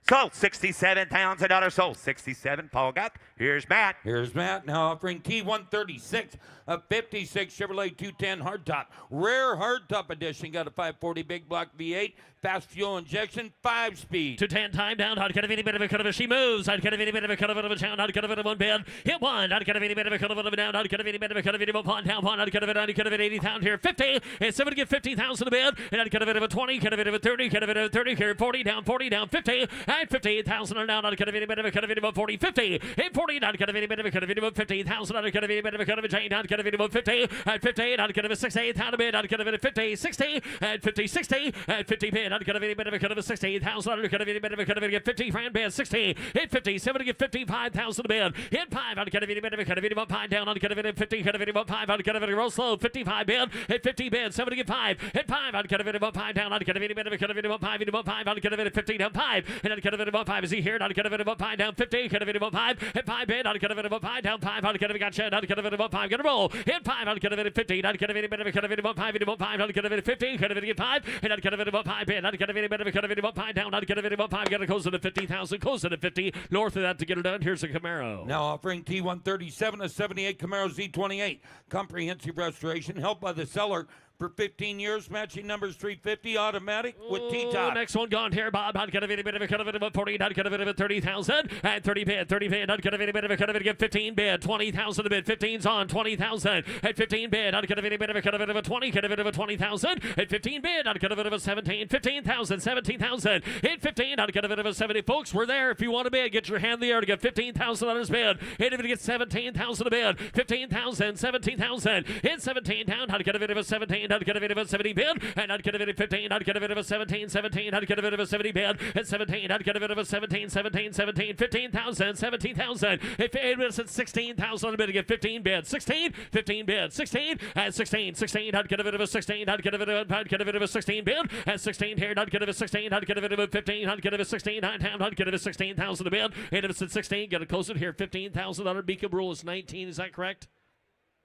Sold $67,000. Sold 67. Paul got. Here's Matt. Here's Matt now offering T136, a 56 Chevrolet 210 hardtop. Rare hardtop edition. Got a 540 big block V8, fast fuel injection, 5-speed. 210 time down. I'd get a bit of a cut of a she moves. I'd get a bit of a cut of a down. I'd get a bit of one bid. Hit one. I'd get a bit of a cut of a down. I'd get a bit of a cut of a pond down one. I'd get a bit of 80,000 here. 50. And somebody get 50,000 a bid. And I'd get a bit of a 20. Get a bit of a 30. Get a bit of a 30 here. 40 down. 50. And 58,000 down. I'd get a bit of a cut of a 40. 50. And 40. I'd get a bit of a cut of a 50,000. I'd get a bit of a cut of a chain. I'd get a bit of a 50. At 50. I'd get a 68,000 a bid. I'd get a bit of 50. 60. At 50. 60. At 50 bid. I'd get a bit of a cut of a 68,000. I'd get a bit of a cut of a get 50 grand bid. 60. Hit 50. 70 get 55,000 a bid. Hit 5. I'd get a bit of a cut of a pine down. I'd get a bit of 50. Cut a bit of 5. I'd get a bit of roll slow. 55 bid. Hit 50 bid. 70 get 5. Hit 5. I'd get a bit of a pine down. I'd get a bit of a cut of a 5. Into 5. I'd get a bit of 50 down 5. And I'd get a bit of 5. Is he here? I'd get a bit of a pine down 50. Cut a bit of 5. Hit 5 bid. I'd get a bit of a pine down 5. I'd get a gotcha. I'd get a bit of 5. Get a roll. Hit 5. I'd get a bit of 50. I'd get a bit of a cut of a 5. Into 5. I'd get a bit of 50. Cut a bit of 5. And I'd get a bit of 5 bid. I'd get a bit of a cut of a pine down. I'd get a bit of 5. Get a close to the 50,000. Close to the 50. North of that to get it done. Here's a Camaro. Now offering T137, a 78 Camaro Z28. Comprehensive restoration, helped by the seller for 15 years, matching numbers 350, automatic with T-top. Next one gone here, Bob. I'd get a bit of a cut of it about 40. I'd get a bit of a 30,000. And 30 bid. 30 bid. I'd get a bit of a cut of it. Get 15 bid. 20,000 a bid. 15's on. 20,000. At 15 bid. I'd get a bit of a cut of it. A 20. Get a bit of a 20,000. At 15 bid. I'd get a bit of a 17. 15,000. 17,000. At 15. I'd get a bit of a 70. Folks, we're there. If you want to bid, get your hand in the air to get 15,000 on his bid. And if it gets 17,000 a bid. 15,000. 17,000. Hit 17 down. I'd get a bit of a 17. I'd get a bit of a 70 bid. And I'd get a bit of 15. I'd get a bit of a 17. 17. I'd get a bit of a 70 bid. At 17. I'd get a bit of a 17. 17. 17. 15,000. 17,000. If it was at 16,000 on a bid to get 15 bid. 16. 15 bid. 16. At 16. 16. I'd get a bit of a 16. I'd get a bit of a 16 bid. At 16 here. I'd get a bit of a 16. I'd get a bit of a 15. I'd get a bit of a 16. I'd get a bit of a 16,000 a bid. And if it's at 16, get a close it here. $15,000 Mecum rule is 19. Is that correct?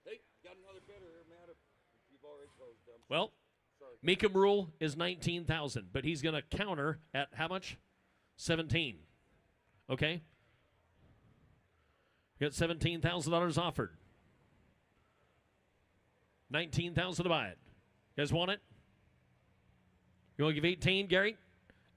Hey, got another bidder here, Matt, if you've already closed them. Well, Mecum rule is 19,000, but he's going to counter at how much? 17. Okay? Got $17,000 offered. 19,000 to buy it. You guys want it? You want to give 18, Gary?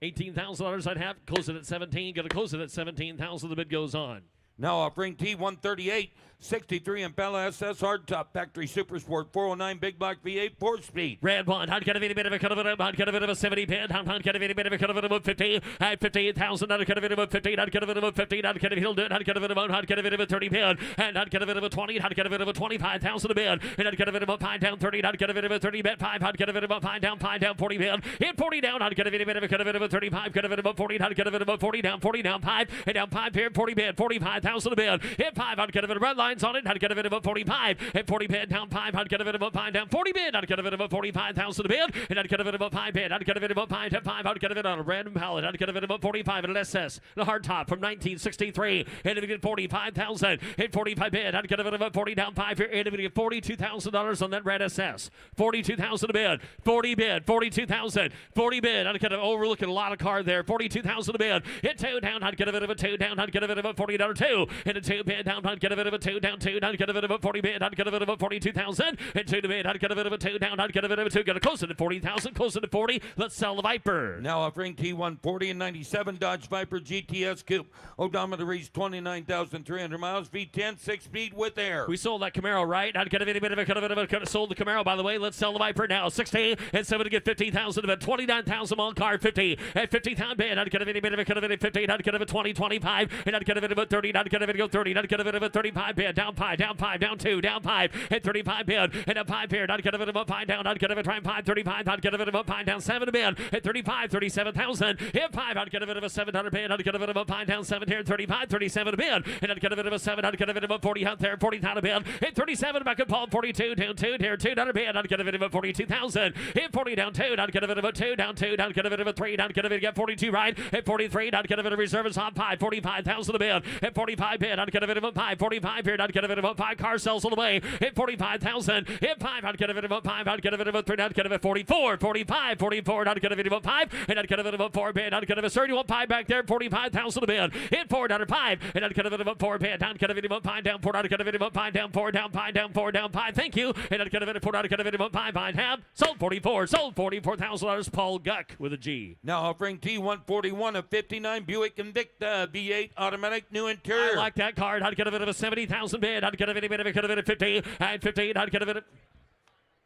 $18,000 I'd have. Close it at 17. Got to close it at 17,000. The bid goes on. Now offering T138, 63 Impala SS hardtop, factory super sport, 409 big block V8, 4-speed. Red one. I'd get a bit of a cut of it. I'd get a bit of a 70 bid. I'd get a bit of a cut of it about 50. At 58,000. I'd get a bit of a 15. I'd get a bit of a 15. I'd get a he'll do it. I'd get a bit of a I'd get a bit of a 30 bid. And I'd get a bit of a 20. I'd get a bit of a 25,000 a bid. And I'd get a bit of a 5 down 30. I'd get a bit of a 30 bid 5. I'd get a bit of a 5 down 40 bid. Hit 40 down. I'd get a bit of a cut of it about 35. Get a bit of a 40. I'd get a bit of a 40 down 5. And down 5 here 40 bid 45,000 a bid. Hit 5. I'd get a bit of red lines on it. I'd get a bit of a 45. Hit 40 bid down 5. I'd get a bit of a 5 down 40 bid. I'd get a bit of a 45,000 a bid. And I'd get a bit of a 5 bid. I'd get a bit of a 5 to 5. I'd get a bit on a random pallet. I'd get a bit of a 45 and an SS. The hard top from 1963. And if you get 45,000. Hit 45 bid. I'd get a bit of a 40 down 5 here. And if you get $42,000 on that red SS. 42,000 a bid. 40 bid. 42,000. 40 bid. I'd get overlooking a lot of card there. 42,000 a bid. Hit 2 down. I'd get a bit of a 2 down. I'd get a bit of a $40 2. Hit a 2 bid down. I'd get a bit of a 2 down 2. I'd get a bit of a 40 bid. I'd get a bit of a 42,000. And 2 to bid. I'd get a bit of a 2 down. I'd get a bit of a 2. Get a close to 40,000. Close to 40. Let's sell the Viper. Now offering T140 and 97 Dodge Viper GTS Coupe. Odometer reads 29,300 miles. V10 6-speed with air. We sold that Camaro, right? I'd get a bit of a cut of it. Sold the Camaro, by the way. Let's sell the Viper now. 16 and 7 to get 50,000 of it. 29,000 on car. 50 at 50,000 bid. I'd get a bit of a cut of it at 15. I'd get a 20, 25, and I'd get a bit of a 30. I'd get a bit of a 30. I'd get a bit of a 35 bid. Down 5, down 5, down 2, down 5, at 35 bid, and a 5 bid. I'd get a bit of a 5 down. I'd get a bit of a 5, 35. I'd get a bit of a 5 down 7 bid. At 35, 37,000. Hit 5. I'd get a bit of a 700 bid. I'd get a bit of a 5 down 7 here. 35, 37 bid, and I'd get a bit of a 7. I'd get a bit of a 40 out there. 40,000 bid. Hit 37 back at Paul. 42 down 2 here. 200 bid. I'd get a bit of a 42,000. Hit 40 down 2. I'd get a bit of a 2 down 2. I'd get a bit of a 3. I'd get a bit of get 42 right. At 43, I'd get a bit of reserve top 5. 45,000 a bid. At 45 bid. I'd get a bit of a 5. 45 here. here. I'd get a bit of a 5. Car sells all the way. Hit 45,000. Hit 5. I'd get a bit of a 5. I'd get a bit of a 3. I'd get a bit of 44. 45. 44. I'd get a bit of a 5. And I'd get a bit of a 4 bid. I'd get a 31 5 back there. 45,000 a bid. Hit 4 down to 5. And I'd get a bit of a 4 bid. I'd get a bit of a 5 down 4. I'd get a bit of a 5 down 4 down 5 down 4 down 5. Thank you. And I'd get a bit of 4. I'd get a bit of a 5. I'd have sold 44. Sold $44,000. Paul Guck with a G. Now offering T141 of 59 Buick Invicta V8 automatic new interior. I like that card. I'd get a bit of a 70,000 bid. I'd get a bit of a 50. And 15. I'd get a bit of.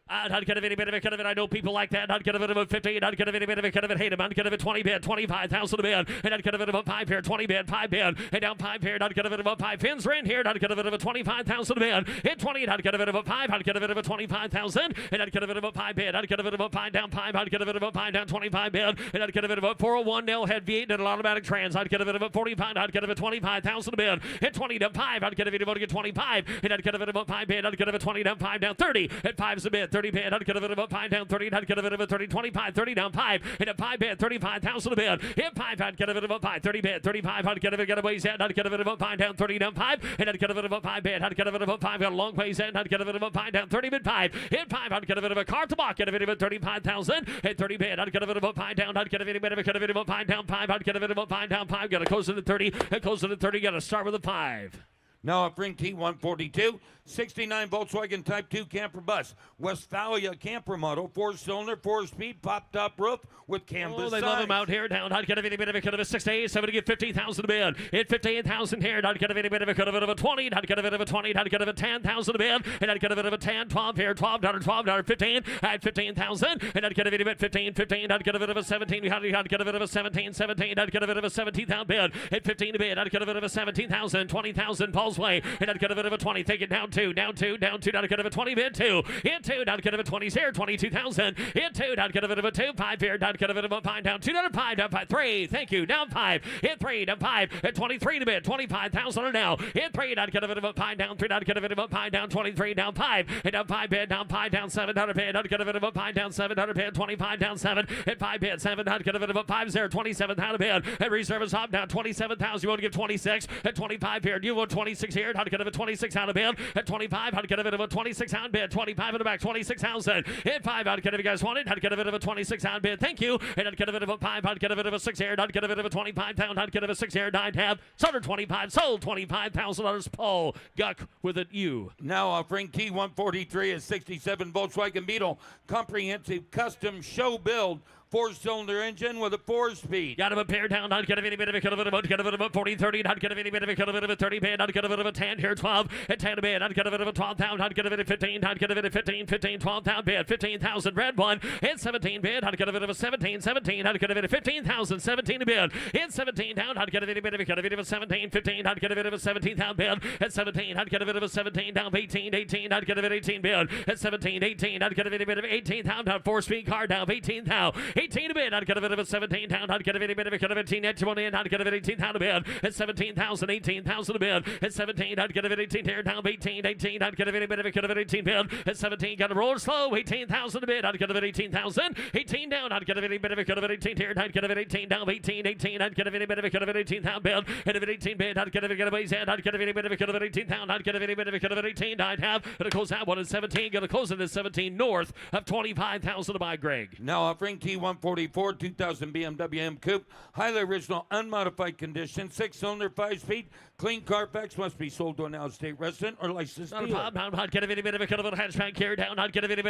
I'd get a bit of it. I know people like that. I'd get a bit of a 15. I'd get a bit of it. Hate him. I'd get a bit 20 bid. 25,000 a bid. And I'd get a bit of a 5 here. 20 bid. 5 bid. And down 5 here. I'd get a bit of a 5. Fins are in here. I'd get a bit of a 25,000 a bid. Hit 20. And I'd get a bit of a 5. I'd get a bit of a 25,000. And I'd get a bit of a 5 bid. I'd get a bit of a 5 down 5. I'd get a bit of a 5 down 25 bid. And I'd get a bit of a 401 nail head V8 and an automatic trans. I'd get a bit of a 45. I'd get a bit of 25,000 a bid. Hit 20 down 5. I'd get a bit of a 25. And I'd get a bit of a 5 bid. I'd get a bit of 20 down 5 down 30. At 5's a bid. 30 bid. I'd get a bit of a 5 down 30. I'd get a bit of a 30, 25, 30 down 5. Hit a 5 bid, 35,000 a bid. Hit 5, I'd get a bit of a 5, 30 bid, 35. I'd get a bit of a ways end. I'd get a bit of a 5 down 30 down 5. And I'd get a bit of a 5 bid. I'd get a bit of a 5 got a long ways end. I'd get a bit of a 5 down 30 bid 5. Hit 5, I'd get a bit of a car to block. Get a bit of a 35,000. Hit 30 bid. I'd get a bit of a 5 down. I'd get a bit of a 5 down 5. I'd get a bit of a 5 down 5. Got to close in the 30. It close in the 30. Got to start with a 5. Now offering T142, 69 Volkswagen Type 2 camper bus, Westphalia camper model, 4-cylinder, 4-speed, pop-top roof with canvas Oh, they sides. love him out here. Down. I'd get a bit of a 68. So I'm going to get 50,000 a bid. Hit 58,000 here. I'd get a bit of a 20. I'd get a bit of a 20. I'd get a bit of 10,000 a bid. And I'd get a bit of a 10, 12 here. $12, 15. I'd 15,000. And I'd get a bit of a 15. I'd get a bit of a 17. I'd get a bit of a 17. I'd get a bit of a 17,000 bid. Hit 15 a bid. I'd get a bit of a 17,000. 20,000 Paul's way. And I'd get a bit of a 20. Take it down 2. I'd get a 20 bid 2. Hit 2. I'd get a 20 here. 22,000. Hit 2. I'd get a bit of a 2. 5 here. I'd get a bit of a 5 down 2. Down 5. Down 5. 3. Thank you. Down 5. Hit 3. Down 5. At 23 to bid. 25,000 now. Hit 3. I'd get a bit of a 5 down 3. I'd get a bit of a 5 down 23. Down 5. And down 5 bid. Down 5 down 700 bid. I'd get a bit of a 5 down 700 bid. 25 down 7. Hit 5 bid 7. I'd get a bit of a 5 0. 27,000 bid. And reserve is up down 27,000. You want to give 26 at 25 here. You want 26 here. I'd get a 26 out of bid. At 25, I'd get a bit of a 26 out bid. 25 in the back. 26,000. Hit 5. I'd get if you guys want it. I'd get a bit of a 26 out bid. Thank you. And I'd get a bit of a 5. I'd get a bit of a 6 here. I'd get a bit of a 25 pound. I'd get a bit of a 6 here. I'd have sold 25. Sold $25,000. Paul Guck with it. You. Now offering T143 a 67 Volkswagen Beetle, comprehensive custom show build, 4-cylinder engine with a 4-speed. Got him a pair down. I'd get a bit of a 40, 30. I'd get a bit of a 30 bid. I'd get a bit of a 10 here, 12. At 10 a bid. I'd get a bit of a 12,000. I'd get a bit of 15. I'd get a bit of 15, 12,000 bid. 15,000 red one. Hit 17 bid. I'd get a bit of a 17. I'd get a bit of 15,000. 17 a bid. Hit 17 down. I'd get a bit of a 17. 15. I'd get a bit of a 17,000 bid. At 17, I'd get a bit of a 17 down. 18. I'd get a bit of 18 bid. At 17, 18. I'd get a bit of 18,000 down. 4-speed car down. 18,000. 18 a bid. I'd get a bit of a 17 down. I'd get a bit of a 18 at 1 in. I'd get a bit of 18,000 a bid. At 17,000, 18,000 a bid. At 17, I'd get a bit of 18 here down. 18. I'd get a bit of 18 bid. At 17, got to roll slow. 18,000 a bid. I'd get a bit of 18,000. 18 down. I'd get a bit of 18 here. I'd get a bit of 18 down. 18. I'd get a bit of 18,000 bid. At a bit of 18 bid. I'd get a bit of ways in. I'd get a bit of 18,000. I'd get a bit of 18. I'd have. Gonna close that one at 17. Gonna close it at 17 north of 25,000 to buy Greg. Now offering T144 2000 BMW M Coupe, highly original, unmodified condition, 6-cylinder, 5-speed, clean Carfax, must be sold to an out-of-state resident or licensed dealer. I'd get a bit of a hatchback here down. I'd get a bit of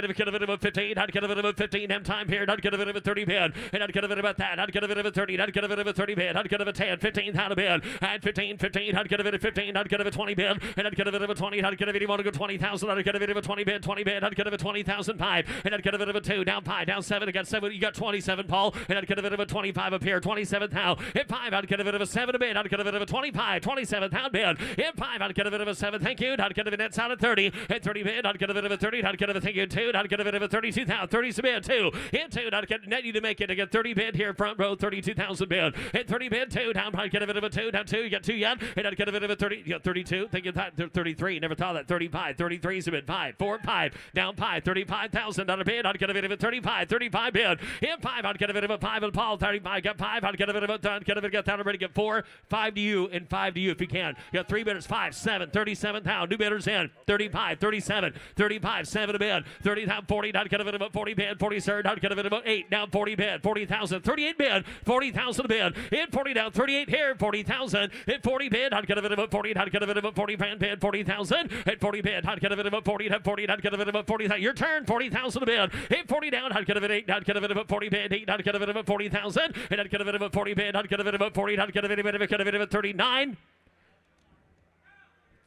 a 15. I'd get a bit of a 15 M time here. I'd get a bit of a 30 bid. And I'd get a bit about that. I'd get a bit of a 30. I'd get a bit of a 30 bid. I'd get a bit of a 10, 15 out of bid. I'd 15. I'd get a bit of 15. I'd get a bit of a 20 bid. And I'd get a bit of a 20. I'd get a bit of 20,000. I'd get a bit of a 20 bid. I'd get a bit of 20,005. And I'd get a bit of a 2 down 5 down 7. I got 7. You got 27, Paul. And I'd get a bit of a 25 up here. 27 now. Hit 5. I'd get a bit of a 7 a bid. I'd get a bit of a 25. 27 pound bid. Hit 5. I'd get a bit of a 7. Thank you. I'd get a bit of out of 30. Hit 30 bid. I'd get a bit of a 30. I'd get a thank you 2. I'd get a bit of a 32,000. 30 bid 2. Hit 2. I'd get net you to make it. I get 30 bid here front row. 32,000 bid. Hit 30 bid 2. Down. I'd get a bit of a 2. Down 2. You got 2 yet. And I'd get a bit of a 30. You got 32. Think you thought 33. Never thought that. 35. 33 is a bid 5. 4 5. Down 5. 35,000 on a bid. I'd get a bit of a 35. 35 bid. Hit Hit 5, I'd get it about 5 and Paul, 35, got 5, I'd get it about done, get it, got down, ready, get 4, 5 to you, and 5 to you if you can. You got 3 bidders, 5, 7, 37 pound, new bidders in, 35, 37, 35, 7 to bid, 30 down, 40, I'd get it about 40 bid, 40 third, I'd get it about 8, down 40 bid, 40,000, 38 bid, 40,000 to bid, hit 40 down, 38 here, 40,000, hit 40 bid, I'd get it about 40, I'd get it about 40 bid, 40,000, hit 40 bid, I'd get it about 40, hit 40, I'd get it about 40,000, your turn, 40,000 to bid, hit 40 down, I'd get it 8, I'd get it about 40 bid, 8, I'd get it about 40,000, and I'd get it about 40 bid, I'd get it about 40, I'd get it about 39,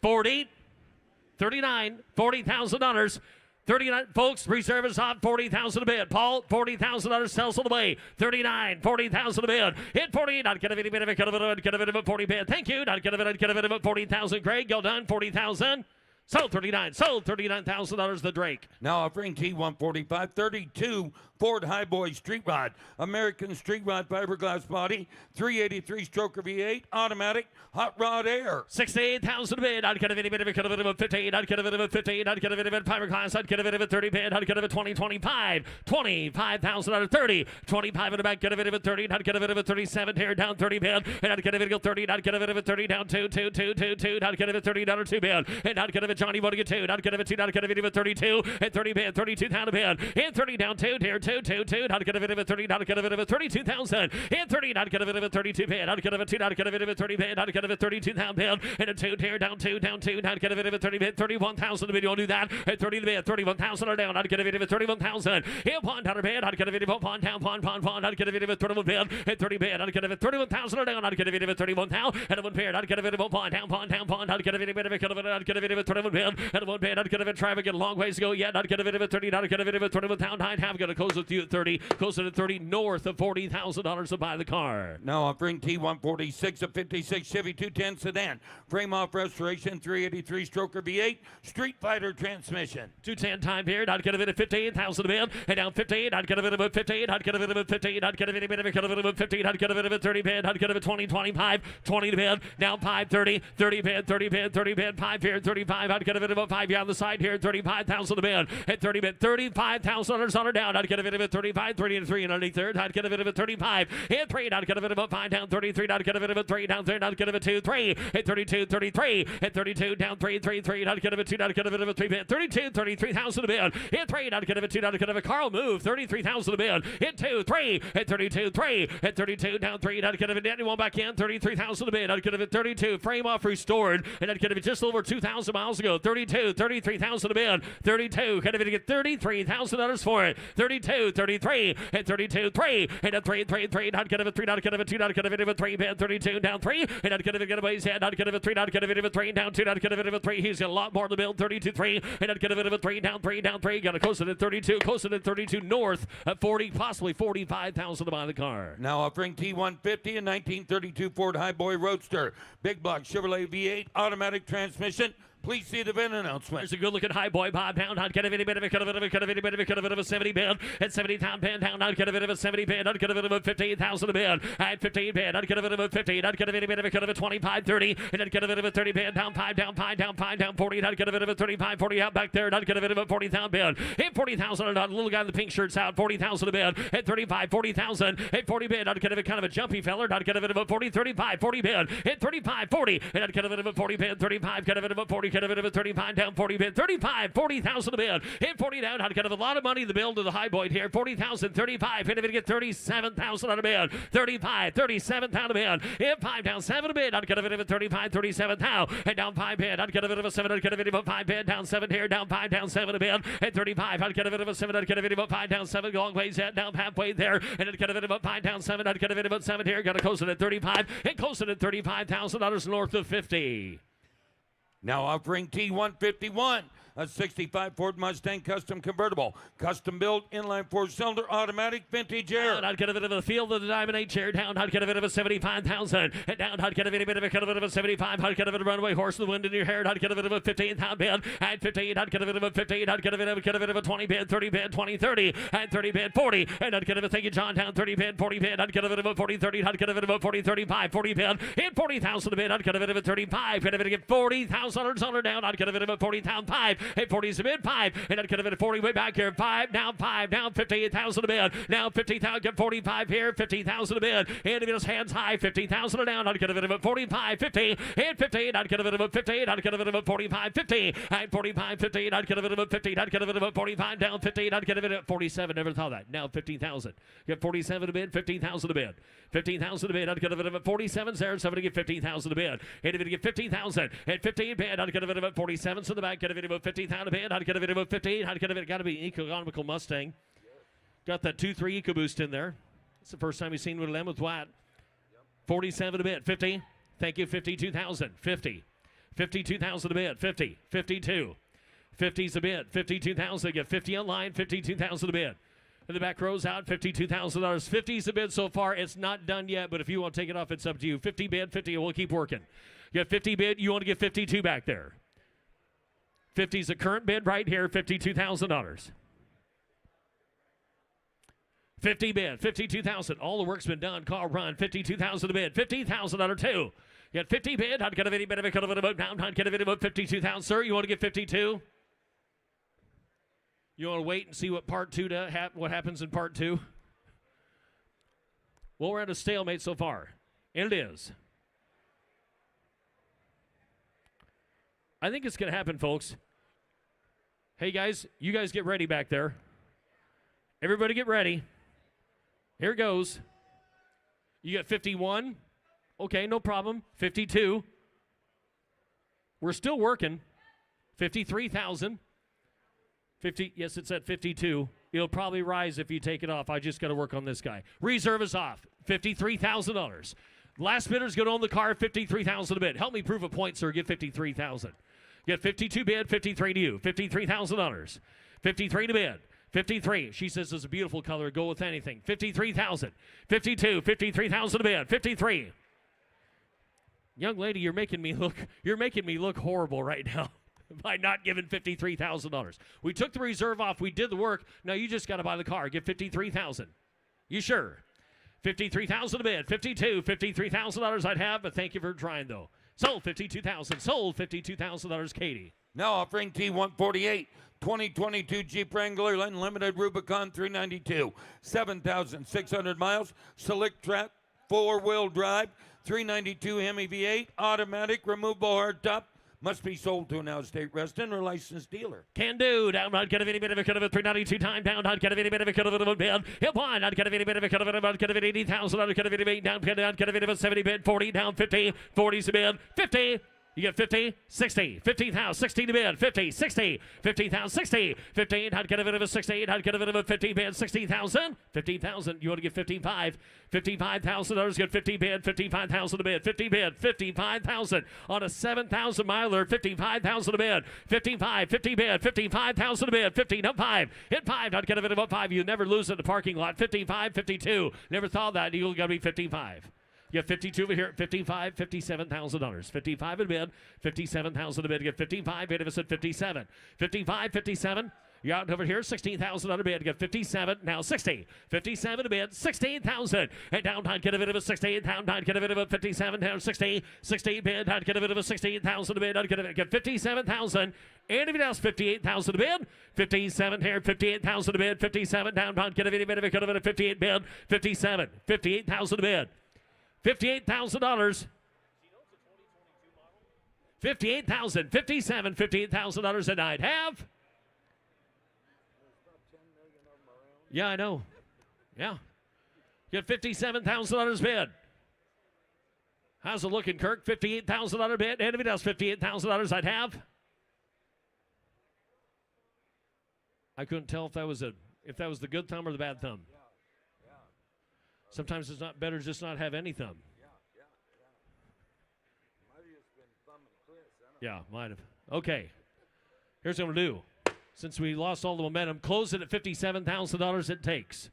40, 39, $40,000. 39, folks, reserve is on, 40,000 a bid. Paul, $40,000 sells on the way. 39, 40,000 a bid. Hit 40, not get a bit of it, get a bit of a 40 bid. Thank you, not get a bit of 40,000. Greg, go done, 40,000. Sold 39, sold $39,000 the Drake. Now offering T145, 32 Ford Highboy Street Rod, American Street Rod fiberglass body, 383 stroker V8, automatic, hot rod air. 68,000 a bid. I'd get a bit of a 58. I'd get a bit of a 58. I'd get a bit of a fiberglass. I'd get a bit of a 30 bid. I'd get a bit of a 20, 25. 25,000 out of 30. 25 in the back. Get a bit of a 30. I'd get a bit of a 37 here down 30 bid. And I'd get a bit of a 30. I'd get a bit of a 30 down 2. I'd get a bit of 30 down 2 bid. And I'd get a bit Johnny want to get 2. I'd get a bit 2. I'd get a bit of a 32. And 30 bid. 32 down a bid. And 30 down 2. Here 2. I'd get a bit of a 30. I'd get a bit of a 32,000. And 30. I'd get a bit of a 32 bid. I'd get a bit 2. I'd get a bit of a 30 bid. I'd get a bit 32 down bid. And a 2 here down 2. I'd get a bit of a 30 bid. 31,000 the bid. You want to do that? At 30 the bid. 31,000 are down. I'd get a bit of a 31,000. And $1 bid. I'd get a bit of a $1 down. I'd get a bit of a 31 bid. At 30 bid. I'd get a bit 31,000 are down. I'd get a bit of a 31 down. And a 1 bid. I'd get a bit of a $1 down. I'd get a bit of a I'd get a bit of a 31 bid. And a 1 bid. I'd get a bit of traffic. A long ways to go yet. I'd get a bit of a 30. I'd get a bit of a 31 down. I'd have got to close with you at 30. Close it at 30 north of $40,000 to buy the car. Now offering T146, a 56 Chevy 210 sedan, frame off restoration, 383 stroker V8, Street Fighter transmission. 210 time period. I'd get a bit of 58,000 a bid. And down 58. I'd get a bit of a 58. I'd get a bit of a 58. I'd get a bit of a 58. I'd get a bit of a 30 bid. I'd get a bit of 20, 25, 20 to bid. Down 5, 30, 30 bid, 30 bid, 30 bid, 5 here, 35. I'd get a bit of a 5 on the side here, 35,000 a bid. At 30 bid, $35,000 on her down. I'd get a bit of a 35, 30 and 3 and underneath third. I'd get a bit of a 35. Hit 3. I'd get a bit of a 5 down 33. I'd get a bit of a 3 down 3. I'd get a bit of a 2, 3. Hit 32, 33. Hit 32 down 3, 3, 3. I'd get a bit of a 2. I'd get a bit of a 3 bid. 32, 33,000 a bid. Hit 3. I'd get a bit of a 2. I'd get a bit of a Carl move. 33,000 a bid. Hit 2, 3. Hit 32, 3. Hit 32 down 3. I'd get a bit of Daniel back in. 33,000 a bid. I'd get a bit 32. Frame off restored. And I'd get a bit just over 2,000 miles ago. 32, 33,000 a bid. 32. Kind of get $33,000 for it. 32, 33. Hit 32, 3. Hit a 3, 3, 3. I'd get a 3. I'd get a 2. I'd get a bit of a 3 bid. 32 down 3. And I'd get a bit of his head. I'd get a bit of 3. I'd get a bit of a 3 down 2. I'd get a bit of a 3. He's got a lot more to build. 32, 3. And I'd get a bit of a 3 down 3 down 3. Got to close it at 32. Close it at 32 north at 40, possibly 45,000 to buy the car. Now offering T150, a 1932 Ford Highboy Roadster, big block Chevrolet V8, automatic transmission. Please see the event announcement. There's a good-looking high boy bob down. I'd get a bit of a 70 bid. At 70 pound bid down. I'd get a bit of a 70 bid. I'd get a bit of a 58,000 a bid. At 15 bid. I'd get a bit of a 50. I'd get a bit of a 25, 30. And I'd get a bit of a 30 bid down 5, down 5, down 5, down 40. I'd get a bit of a 35, 40 out back there. And I'd get a bit of a 40,000 bid. Hit 40,000. A little guy in the pink shirt's out. 40,000 a bid. At 35, 40,000. Hit 40 bid. I'd get a bit kind of a jumpy feller. I'd get a bit of a 40, 35, 40 bid. Hit 35, 40. And I'd get a bit of a 40 bid. 35. Get a bit of a 40. Get a bit of a 35. Down 40 bid, 35, 40,000 a bid. Hit 40 down. I'd get a lot of money to build to the high boy here. 40,000, 35. Hit if it get 37,000 on a bid. 35, 37,000 a bid. Hit 5 down 7 a bid. I'd get a bit of a 35, 37 down. And down 5 bid. I'd get a bit of a 7. I'd get a bit of a 5 bid. Down 7 here. Down 5 down 7 a bid. At 35. I'd get a bit of a 7. I'd get a bit of a 5 down 7. Long ways yet. Down halfway there. And I'd get a bit of a 5 down 7. I'd get a bit of a 7 here. Got to close it at 35. And close it at $35,000 north of 50. Now offering T151, a 65 Ford Mustang custom convertible, custom built, inline 4-cylinder, automatic, vintage air. Down, I'd get a bit of a field of the Diamond 8 chair. Down, I'd get a bit of a 75,000. And down, I'd get a bit of a 75. I'd get a bit of a runaway horse in the wind in your hair. I'd get a bit of a 15,000 bid. At 15, I'd get a bit of a 15. I'd get a bit of a 20 bid, 30 bid, 20, 30. At 30 bid, 40. And I'd get a bit, thank you, John, down 30 bid, 40 bid. I'd get a bit of a 40, 30. I'd get a bit of a 40, 35, 40 bid. Hit 40,000 a bid. I'd get a bit of a 35. I'd get 40,000 on her down. I'd get a bit of a 40,000 5. and 40 is a bid, 5, and I'd get it at 40 way back here, 5, now 58,000 a bid, now 50,000, get 45 here, 50,000 a bid, and if it's hands high, 50,000 down, I'd get it at 45, 50, and 50, I'd get it at 50, I'd get it at 45, 50, and 45, 50, I'd get it at 50, I'd get it at 45, down 50, I'd get it at 47, never thought that, now 15,000, get 47 a bid, 15,000 a bid, 15,000 a bid, I'd get it at 47, there, somebody get 15,000 a bid, and if it get 15,000, and 15 bid, I'd get it at 47, so the back, get it at 50,000 a bid, I'd get it at 15, I'd get it, got to be economical Mustang, got that 2.3 EcoBoost in there, it's the first time we've seen with them with what, 47 a bid, 50, thank you, 52,000, 50, 52,000 a bid, 50, 52, 50's a bid, 52,000, get 50 on line, 52,000 a bid. And the back rows out, $52,000. 50's a bid so far. It's not done yet, but if you want to take it off, it's up to you. 50 bid, 50, we'll keep working. You got 50 bid, you want to get 52 back there. 50's a current bid right here, $52,000. 50 bid, 52,000. All the work's been done. Call run, 52,000 a bid, 50,000 under 2. You got 50 bid, I'd get a bit of a cut of it about down, I'd get a bit about 52,000. Sir, you want to get 52? You want to wait and see what part 2 what happens in part 2? Well, we're at a stalemate so far. And it is. I think it's going to happen, folks. Hey, guys, you guys get ready back there. Everybody get ready. Here it goes. You got 51. Okay, no problem. 52. We're still working. 53,000. 50, yes, it's at 52. It'll probably rise if you take it off. I just got to work on this guy. Reserve is off. $53,000. Last bidder's going to own the car, $53,000 a bid. Help me prove a point, sir. Get $53,000. Get 52 bid, 53 to you. $53,000. 53 to bid. 53. She says it's a beautiful color. Go with anything. 53,000. 52. 53,000 a bid. 53. Young lady, you're making me look horrible right now. By not giving $53,000. We took the reserve off. We did the work. Now you just got to buy the car. Get $53,000. You sure? $53,000 a bid. 52. $53,000 I'd have, but thank you for trying, though. Sold $52,000. Sold $52,000, Katie. Now offering T148, 2022 Jeep Wrangler Unlimited Rubicon 392, 7,600 miles, Select Track, 4-wheel drive, 392 Hemi V8, automatic, removable hardtop. Must be sold to an out-of-state resident or licensed dealer. Can do. Down, I'd get a any bit of a cut of it. 392 time down. I'd get a any bit of a cut of it. Bid. Hit one. I'd get a any bit of a cut of it. I'd get a 80,000. I'd get a 8 down. I'd get a bit of a 70 bid. 40 down. 50. 40's a bid. 50. You get 50, 60, 50,000, 60 to bid, 50, 60, 50,000, 60, 15, I'd get a bit of a 68, I'd get a bit of a 50 bid, 60,000, 50,000, you want to get 55, $55,000, get 50 bid, 55,000 a bid, 50 bid, 55,000 on a 7,000 miler, 55,000 a bid, 55, 50 bid, 55,000 a bid, 50, no 5, hit 5, I'd get a bit of a 5, you never lose in the parking lot, 55, 52, never thought that, you got to be 55. You get 52 over here, 55, $57,000. 55 a bid, 57,000 a bid. You get 55, bid of us at 57. 55, 57. You're out over here, 16,000 on a bid. You get 57, now 60. 57 a bid, 16,000. And down, I'd get a bit of a 16. Down, I'd get a bit of a 57, down 60. 60 bid, I'd get a bit of a 16,000 a bid. I'd get 57,000. Anything else, 58,000 a bid. 57 here, 58,000 a bid. 57 down, I'd get a bit of a 58 bid. 57, 58,000 a bid. $58,000. 58,000, 57, $58,000 a night. Have? Yeah, I know. Yeah. Get $57,000 bid. How's it looking, Kirk? $58,000 bid. Anybody else? $58,000 I'd have. I couldn't tell if that was the good thumb or the bad thumb. Sometimes it's not better just not have any thumb. Yeah, might have. Okay. Here's what I'm going to do. Since we lost all the momentum, close it at $57,000 it takes.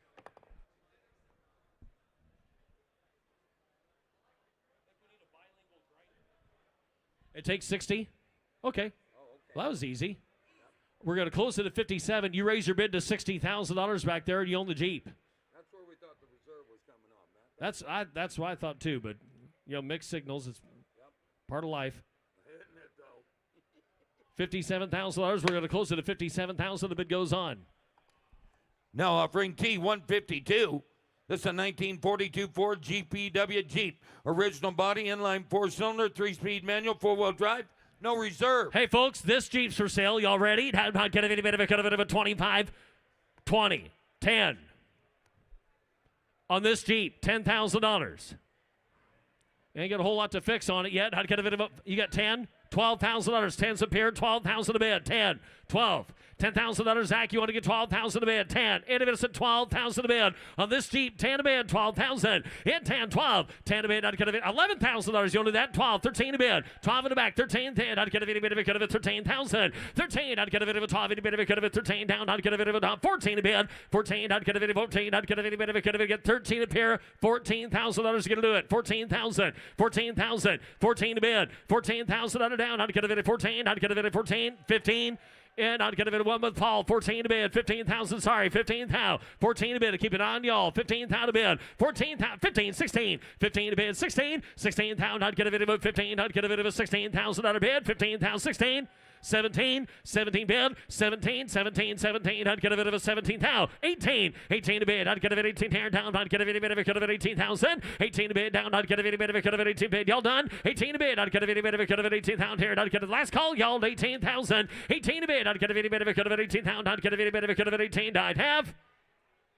It takes 60? Okay. Well, that was easy. We're going to close it at 57. You raise your bid to $60,000 back there and you own the Jeep. That's what I thought too, but mixed signals, it's part of life. $57,000. We're going to close it at $57,000. The bid goes on. Now offering T152. This is a 1942 Ford GPW Jeep. Original body, inline 4-cylinder, 3-speed manual, 4-wheel drive. No reserve. Hey, folks, this Jeep's for sale. Y'all ready? Not get any bit of a 25, 20, 10. On this Jeep, $10,000. Ain't got a whole lot to fix on it yet. I'd get a bit of a, you got 10, $12,000. 10's a pair, $12,000 a bid. 10, 12. $10,000, Zach, you want to get $12,000 a bid. 10. Innovative at $12,000 a bid. On this Jeep, 10 a bid, $12,000. In 10, 12. 10 a bid, I'd get a bid. $11,000, you want to do that? 12. 13 a bid. 12 in the back. 13, 10. I'd get a bid of it, $13,000. 13, I'd get a bid of a 12, a bid of it, 13 down. I'd get a bid of a 14 a bid. 14, I'd get a bid of 14. I'd get a bid of it, get 13 a pair. $14,000 going to do it. 14,000. 14,000. 14 a bid. 14,000 on it down. I'd get a bid of 14. I'd get a bid of 14. 15. And I'd get a bit of one with Paul. 14 to bid. 15,000. Sorry. 15,000. 14 to bid. Keep it on, y'all. 15,000 to bid. 14,000. 15. 16. 15 to bid. 16. 16,000. I'd get a bit of a 15. I'd get a bit of a 16,000 out of bid. 15,000. 16. 17, 17 bid, 17, 17, 17, I'd get a bit of a 17,000, 18, 18 to bid, I'd get a bit of 18 here down, I'd get a bit of a 18,000, 18 to bid down, I'd get a bit of a 18 bid, y'all done, 18 to bid, I'd get a bit of a 18,000 here, I'd get a last call, y'all, 18,000, 18 to bid, I'd get a bit of a 18,000, I'd get a bit of 18, I'd have.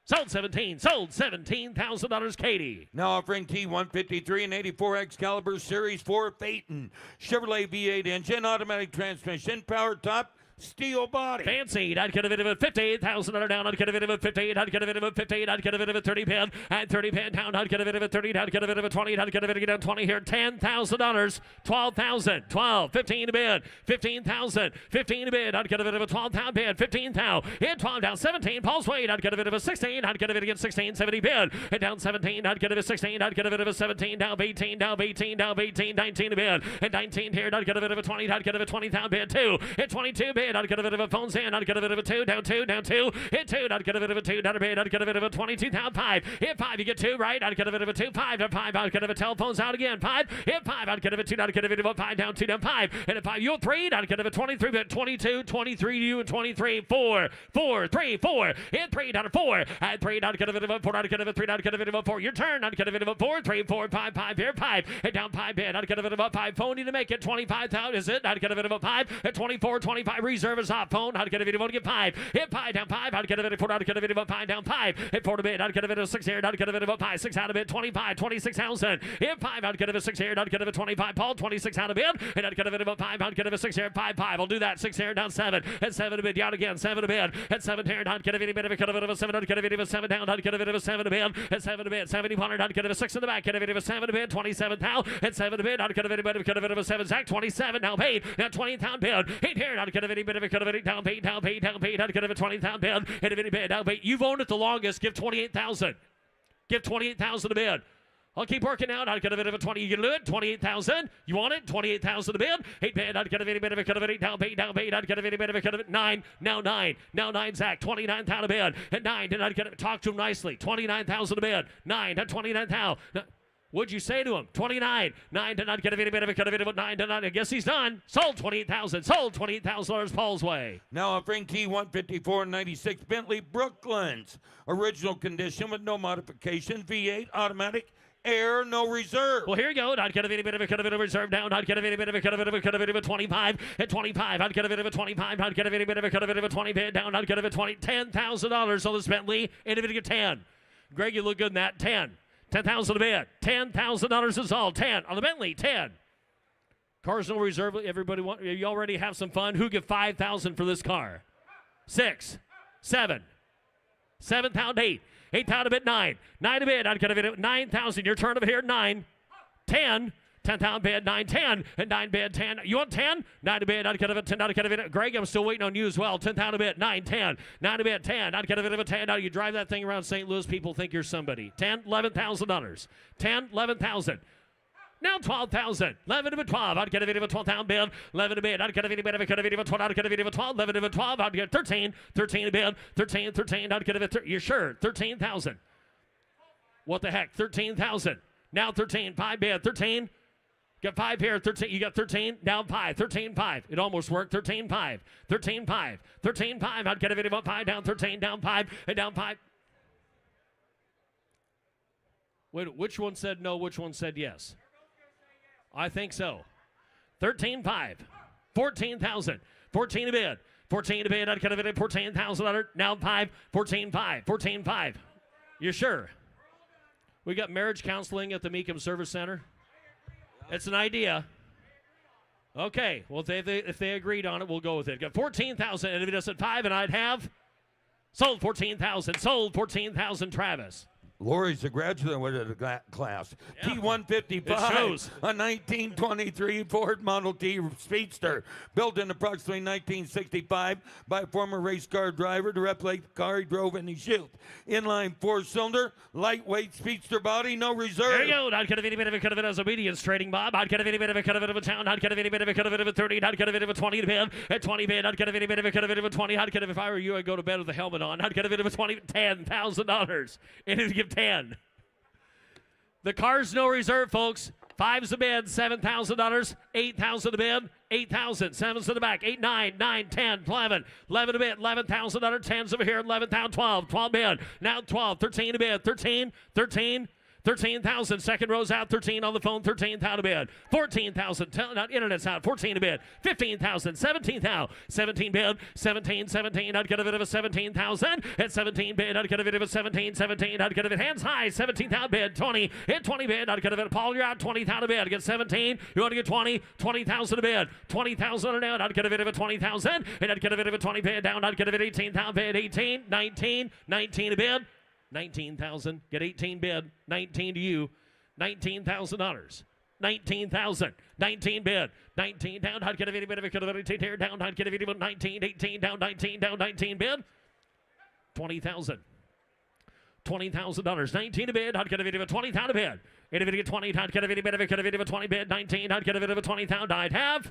Sold $17,000, Katie. Now offering T153 and 84 Excalibur Series 4 Phaeton. Chevrolet V8 engine, automatic transmission, power top, steel body. Fancied. I'd get a bit of a 58,000 down. I'd get a bit of a 58. I'd get a bit of a 58. I'd get a bit of a 30 pin. And 30 pin down. I'd get a bit of a 30. I'd get a bit of a 20. I'd get a bit of a down 20 here. $10,000. 12,000. 12. 15 to bid. 15,000. 15 to bid. I'd get a bit of a 12,000 bid. 15,000. Hit 12 down. 17. Paul's Wade. I'd get a bit of a 16. I'd get a bit against 16. 70 bid. Hit down 17. I'd get a bit of 16. I'd get a bit of a 17. Down 18. Down 18. Down 18. 19 to bid. And 19 here. I'd get a bit of a 20. I'd get a bit of a 20,000 bid. 2. Hit 22 bid. I'd get a bit of a phone. In, I'd get a bit of a 2, down 2, down 2, hit 2, I'd get a bit of a 2, down a bit, I'd get a bit of a 22,000, 5, hit 5, you get 2, right, I'd get a bit of a 2, 5, down 5, I'd get a bit of a telephones out again, 5, hit 5, I'd get a bit of a 2, I'd get a bit of a 5, down 2, down 5, and a 5, you 3, I'd get a bit of a 23, bit 22, 23 to you, and 23, 4, 4, 3, 4, hit 3, down to 4, at 3, I'd get a bit of a 4, I'd get a bit of a 3, I'd get a bit of a 4, your turn, I'd get a bit of a 4, 3, 4, 5, 5, here, 5, hit down 5, bid, I'd get a bit of a 5, phone, to make it 25,000, is it, I'd get a bit of a 5, at 24, 25, reserve is off, phone, I'd get a bit of a 5, hit 5 down 5, I'd get a bit of 4, I'd get a bit of a 5 down 5, hit 4 to bid, I'd get a bit of 6 here, I'd get a bit of a 5, 6 out of bid, 25, 26,000, hit 5, I'd get a bit of 6 here, I'd get a bit of 25, Paul, 26 out of bid, and I'd get a bit of a 5, I'd get a bit of 6 here, 5, 5, I'll do that, 6 here, down 7, at 7 to bid, down again, 7 to bid, at 7 here, I'd get a bit of a 7, I'd get a bit of a 7 down, I'd get a bit of a 7 to bid, at 7 to bid, 7,100, I'd get a 6 in the back, get a bit of a 7 to bid, 27,000, at 7 to bid, I'd get a bit of a 7, Zach, 27, now paid, now 20,000 bid, 8 here, I'd get a bit of a down paid, down paid, down paid, I'd get a 20,000 bid, hit a bit bid, down paid, you've owned it the longest, give 28,000, give 28,000 a bid. I'll keep working out. I'd get a bit of a 20. You can do it. 28,000. You want it? 28,000 a bid. 8 bid. I'd get a bit of a cut of it. Down paid. Down paid. I'd get a bit of a cut of it. 9. Now 9. Now 9. Zach. 29,000 a bid. At 9. Then I'd get it. Talk to him nicely. 29,000 a bid. 9. At 29,000. What'd you say to him? 29. 9. Then I'd get a bit of a cut of it. 9. Then I guess he's done. Sold 28,000. Sold $28,000 Paul's way. Now offering T154 and 96 Bentley Brooklands. Original condition with no modification. V8 automatic. Air, no reserve. Well, here you go. I'd get a bit of a cut of it, a reserve down. I'd get a bit of a cut of it, a 25. At 25, I'd get a bit of a 25. I'd get a bit of a cut of it, a 20 bid down. I'd get a bit of 20. $10,000 on this Bentley. Individual 10. Greg, you look good in that. 10. 10,000 a bid. $10,000 is all. 10 on the Bentley. 10. Cars no reserve. Everybody want? You already have some fun. Who give 5,000 for this car? 6, 7, 7,000, 8. 8,000 a bid, 9. 9 a bid, I'd get a bid at 9,000. Your turn over here, 9. 10. 10,000 bid, 9, 10. And 9 bid, 10. You want 10? 9 a bid, I'd get a bid, 10. I'd get a bid. Greg, I'm still waiting on you as well. 10,000 a bid, 9, 10. 9 a bid, 10. I'd get a bit of a 10. Now you drive that thing around St. Louis, people think you're somebody. 10, $11,000. 10, 11,000. Now 12,000. 11 to 12. I'd get a bit of a 12,000 bid. 11 to bid. I'd get a bit of a 12. I'd get a bit of a 12. 11 to 12. I'd get 13. 13 a bid. 13. 13. I'd get a bit. You're sure? 13,000. What the heck? 13,000. Now 13. 5 bid. 13. Got 5 here. 13. You got 13. Down 5. 13-5. It almost worked. 13-5. 13-5. 13-5. I'd get a video about 5. Down 13. Down 5. And down 5. Wait, which one said no? Which one said yes? I think so. 13-5. 14,000. 14 to bid. 14 to bid. I'd get a video. $14,000. Down 5. 14-5. 14-5. You sure? We got marriage counseling at the Mecum Service Center. It's an idea. Okay. Well, if they agreed on it, we'll go with it. Got 14,000. And if it does at 5, and I'd have sold 14,000. Sold 14,000. Travis. Lori's a graduate of the class. Yeah. T155, It shows. a 1923 Ford Model T Speedster, built in approximately 1965 by a former race car driver to replicate the car he drove in his youth. Inline 4-cylinder, lightweight Speedster body, no reserve. There you go. I'd get a bit of a cut of it as obedience trading, Bob. I'd get a bit of a cut of it of a town. I'd get a bit of a cut of it of a 30. I'd get a bit of a 20 to bid. At 20 bid, I'd get a bit of a cut of it of a 20. I'd get if I were you, I'd go to bed with the helmet on. I'd get a bit of a 20, $10,000. And it'd give 10. The car's no reserve, folks. 5's the bid, $7,000. 8,000 to bid, 8,000. 7's to the back, 8, 9, 9, 10, 11. 11 to bid, $11,000. 10's over here, 11,000, 12. 12 bid, now 12. 13 to bid, 13, 13. 13,000. Second row's out. 13 on the phone. 13,000 to bid. 14,000. Not internet's out. 14 to bid. 15,000. 17,000. 17 bid. 17. 17. I'd get a bit of a 17,000. At 17 bid. I'd get a bit of a 17. 17. I'd get a bit hands high. 17,000 bid. 20. At 20 bid. I'd get a bit of Paul. You're out. 20,000 to bid. Get 17. You want to get 20. 20,000 to bid. 20,000 and down. I'd get a bit of a 20,000. And I'd get a bit of a 20 bid down. I'd get a bit 18,000 bid. 18. 19. 19 to bid. 19,000. Get 18 bid. 19 to you. $19,000. 19,000. 19 bid. 19 down. I'd get a bit of a 18 here down. I'd get a bit of 19. 18 down. 19 down. 19 bid. 20,000. $20,000. 19 to bid. I'd get a bit of a 20,000 bid. If it get 20, I'd get a bit of a 20 bid. 19. I'd get a bit of a 20,000. I'd have.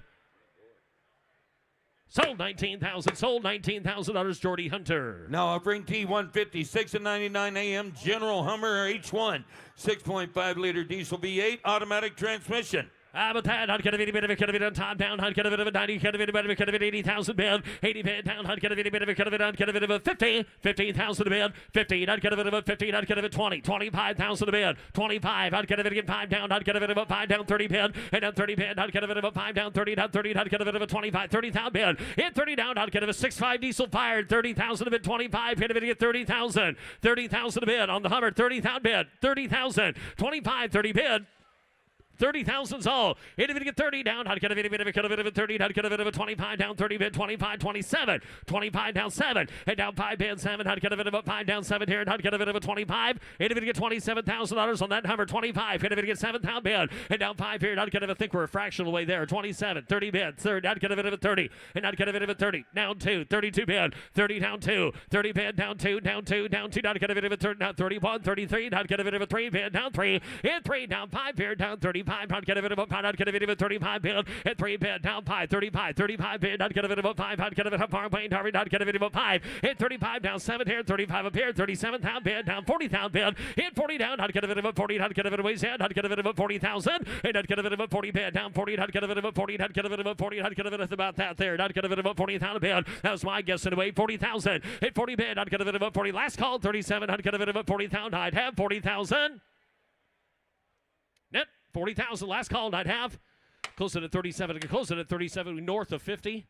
Sold 19,000. Sold $19,000. Jordy Hunter. Now offering T156 and 99 AM General Hummer H1, 6.5 liter diesel V8 automatic transmission. But that, I'd get a bit of a cut of it on top down. I'd get a bit of a 90, cut of it, a cut of it, 80,000 bid. 80 bid down. I'd get a bit of a cut of it. I'd get a bit of a 50, 15,000 bid. 15. I'd get a bit of a 15. I'd get a bit 20, 25,000 bid. 25. I'd get a bit of a 5 down. I'd get a bit of a 5 down. 30 bid. And then 30 bid. I'd get a bit of a 5 down. 30 down. 30. I'd get a bit of a 25, 30,000 bid. Hit 30 down. I'd get a 6.5 diesel fired. 30,000 bid. 25. Hit a bit to get 30,000. 30,000 bid on the Hummer. 30,000 bid. 30,000. 25. 30 bid. 30,000's all. Hit if it get 30 down. I'd get a bit of a cut of it of a 30. I'd get a bit of a 25 down. 30 bid. 25, 27. 25 down 7. And down 5 bid 7. I'd get a bit of a 5 down 7 here. And I'd get a bit of a 25. Hit if it get $27,000 on that Hummer. 25. Hit if it get 7,000 bid. And down 5 here. And I'd get a, I think we're a fraction away there. 27. 30 bid. Third. I'd get a bid of a 30. And I'd get a bit of a 30. Down 2. 32 bid. 30 down 2. 30 bid down 2. Down 2. Down 2. I'd get a bit of a 30. Down 31. 33. I'd get a bit of a 3 bid. Down 3. Hit 3. Down 5 here. Down 35. I'd get a bit of a I'd get a bit of a 35 bid. At 3 bid. Down 5. 35. 35 bid. I'd get a bit of a 5. I'd get a bit of a far plane. I'd get a bit of a 5. Hit 35 down 7 here. 35 up here. 37,000 bid. Down 40,000 bid. Hit 40 down. I'd get a bit of a 40. I'd get a bit of a ways head. I'd get a bit of a 40,000. And I'd get a bit of a 40 bid. Down 40. I'd get a bit of a 40. I'd get a bit of a 40. I'd get a bit of about that there. I'd get a bit of a 40,000 bid. That was my guess anyway. 40,000. Hit 40 bid. I'd get a bit of a 40. Last call 37. I'd get a bit of a 40,000. I'd have 40,000. Net 40,000. Last call. I'd have. Close it at 37. Close it at 37. North of 50.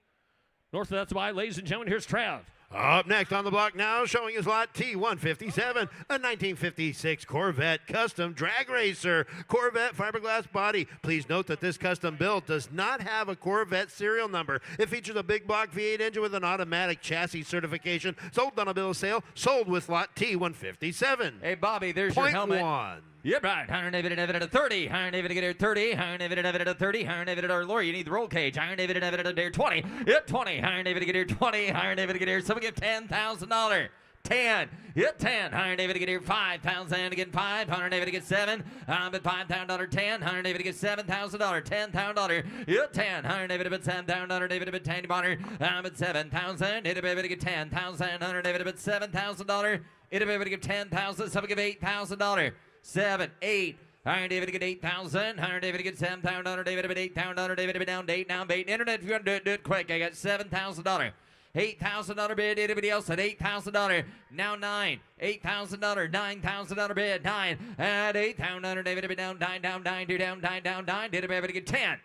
North of that's why, ladies and gentlemen, here's Trav. Up next on the block now, showing his lot T157, a 1956 Corvette custom drag racer. Corvette fiberglass body. Please note that this custom build does not have a Corvette serial number. It features a big block V8 engine with an automatic chassis certification. Sold on a bill of sale. Sold with lot T157. Hey, Bobby, there's your helmet. .1. Yep, right. Iron David at a 30. Iron David at a 30. Iron David at a 30. Iron David at our Lord. You need the roll cage. Iron David at a 20. Yep, 20. Iron David at a 20. Iron David at a someone give $10,000. 10. Yep, 10. Iron David to get here 5,000 again 5. Iron David to get 7. At $5,000 10. Iron David to get $7,000. $10,000. Yep, 10. Iron David to get $7,000. David to get $10. At 7,000. It David to get $10,000. Iron David to get $7,000. It David to get $10,000. Someone give $8,000. 7, 8. Iron David to get 8,000. Iron David to get 7,000. Iron David to get 8,000. Iron David to be down to 8 now. Bait internet. If you're going to do it quick. I got $7,000. $8,000 bid. Anybody else at $8,000? Now 9. $8,000. $9,000 bid. 9. At 8,000. David to be down. 9 down. 9 2 down. 9 down. 9. David to get 10.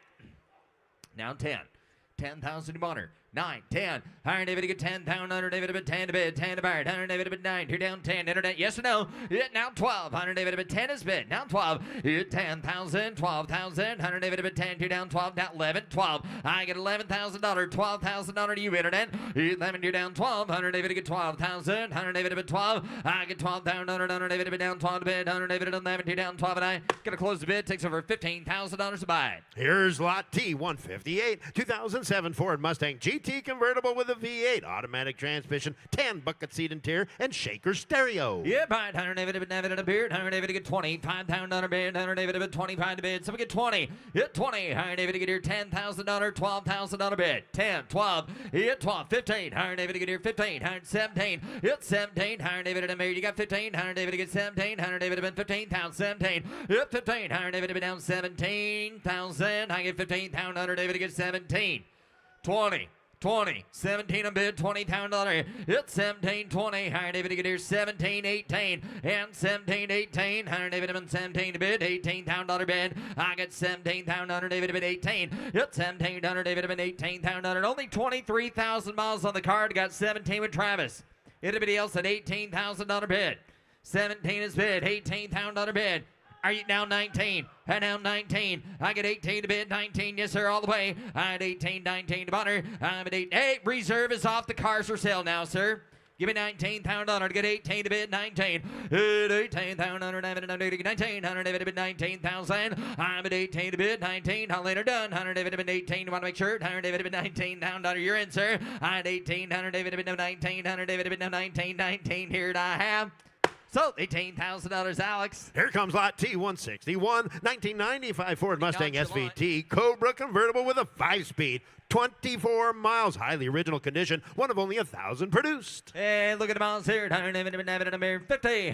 Now 10. 10,000 to 9, 10. Iron David to get 10,000. Iron David to bid 10 to bid. 10 to bar. Iron David to bid 9. 2 down 10. Internet. Yes or no? Now 12. Iron David to bid 10 is bid. Now 12. 10,000. 12,000. Iron David to bid 10. 2 down 12. Now 11. 12. I get $11,000. $12,000 to you, Internet. 11. 2 down 12. Iron David to get 12,000. Iron David to bid 12. I get 12,000. Iron David to bid down 12 to bid. Iron David to 11. 2 down 12. And I gonna close the bid. Takes over $15,000 to buy. Here's lot T, 158, 2007 Ford Mustang GT convertible with a V8, automatic transmission, tan bucket seat interior, and shaker stereo. Yeah, buy it. 100 David to a beard. 100 David to get 20. $5,000 bid. 100 David to bid 25 to bid. Someone get 20. Hit 20. 100 David to get here $10,000. $12,000 bid. 10, 12. Hit 12. 15. 100 David to get here 15. 117. Hit 17. 100 David to married. You got 15. 100 David to get 17. 100 David to bid 15,000. 17. Hit 15. 100 David to be down 17,000. I get 15,000. 100 David to get 17. 20. 20, 17 a bid, $20,000. It's 17, 20. Iron David to get here 17, 18, and 17, 18. Iron David to bid 17 to bid, $18,000 bid. I get 17,000. Iron David to bid 18. It's 17, Iron David to bid 18,000. Only 23,000 miles on the card. Got 17 with Travis. Anybody else at $18,000 bid? 17 is bid, $18,000 bid. Are you now 19? And now 19. I get 18 to bid, 19. Yes, sir, all the way. I had 18, 19 to butter. I'm at 8. Hey, reserve is off. The cars for sale now, sir. Give me 19,000 to get 18 to bid, 19. 18,000 19, 100 David to bid 19,000. I'm at 18 to bid, 19. How later done? 100 David to bid 18. Want to make sure? 100 David to bid 19,000. You're in, sir. I had 18, 100 David to bid 19. 100 David to bid 19, 19. Here I have. So, $18,000, Alex. Here comes lot T, 161, 1995 Ford Mustang SVT, Cobra convertible with a 5-speed, 24 miles, highly original condition, one of only 1,000 produced. Hey, look at the miles here. 50,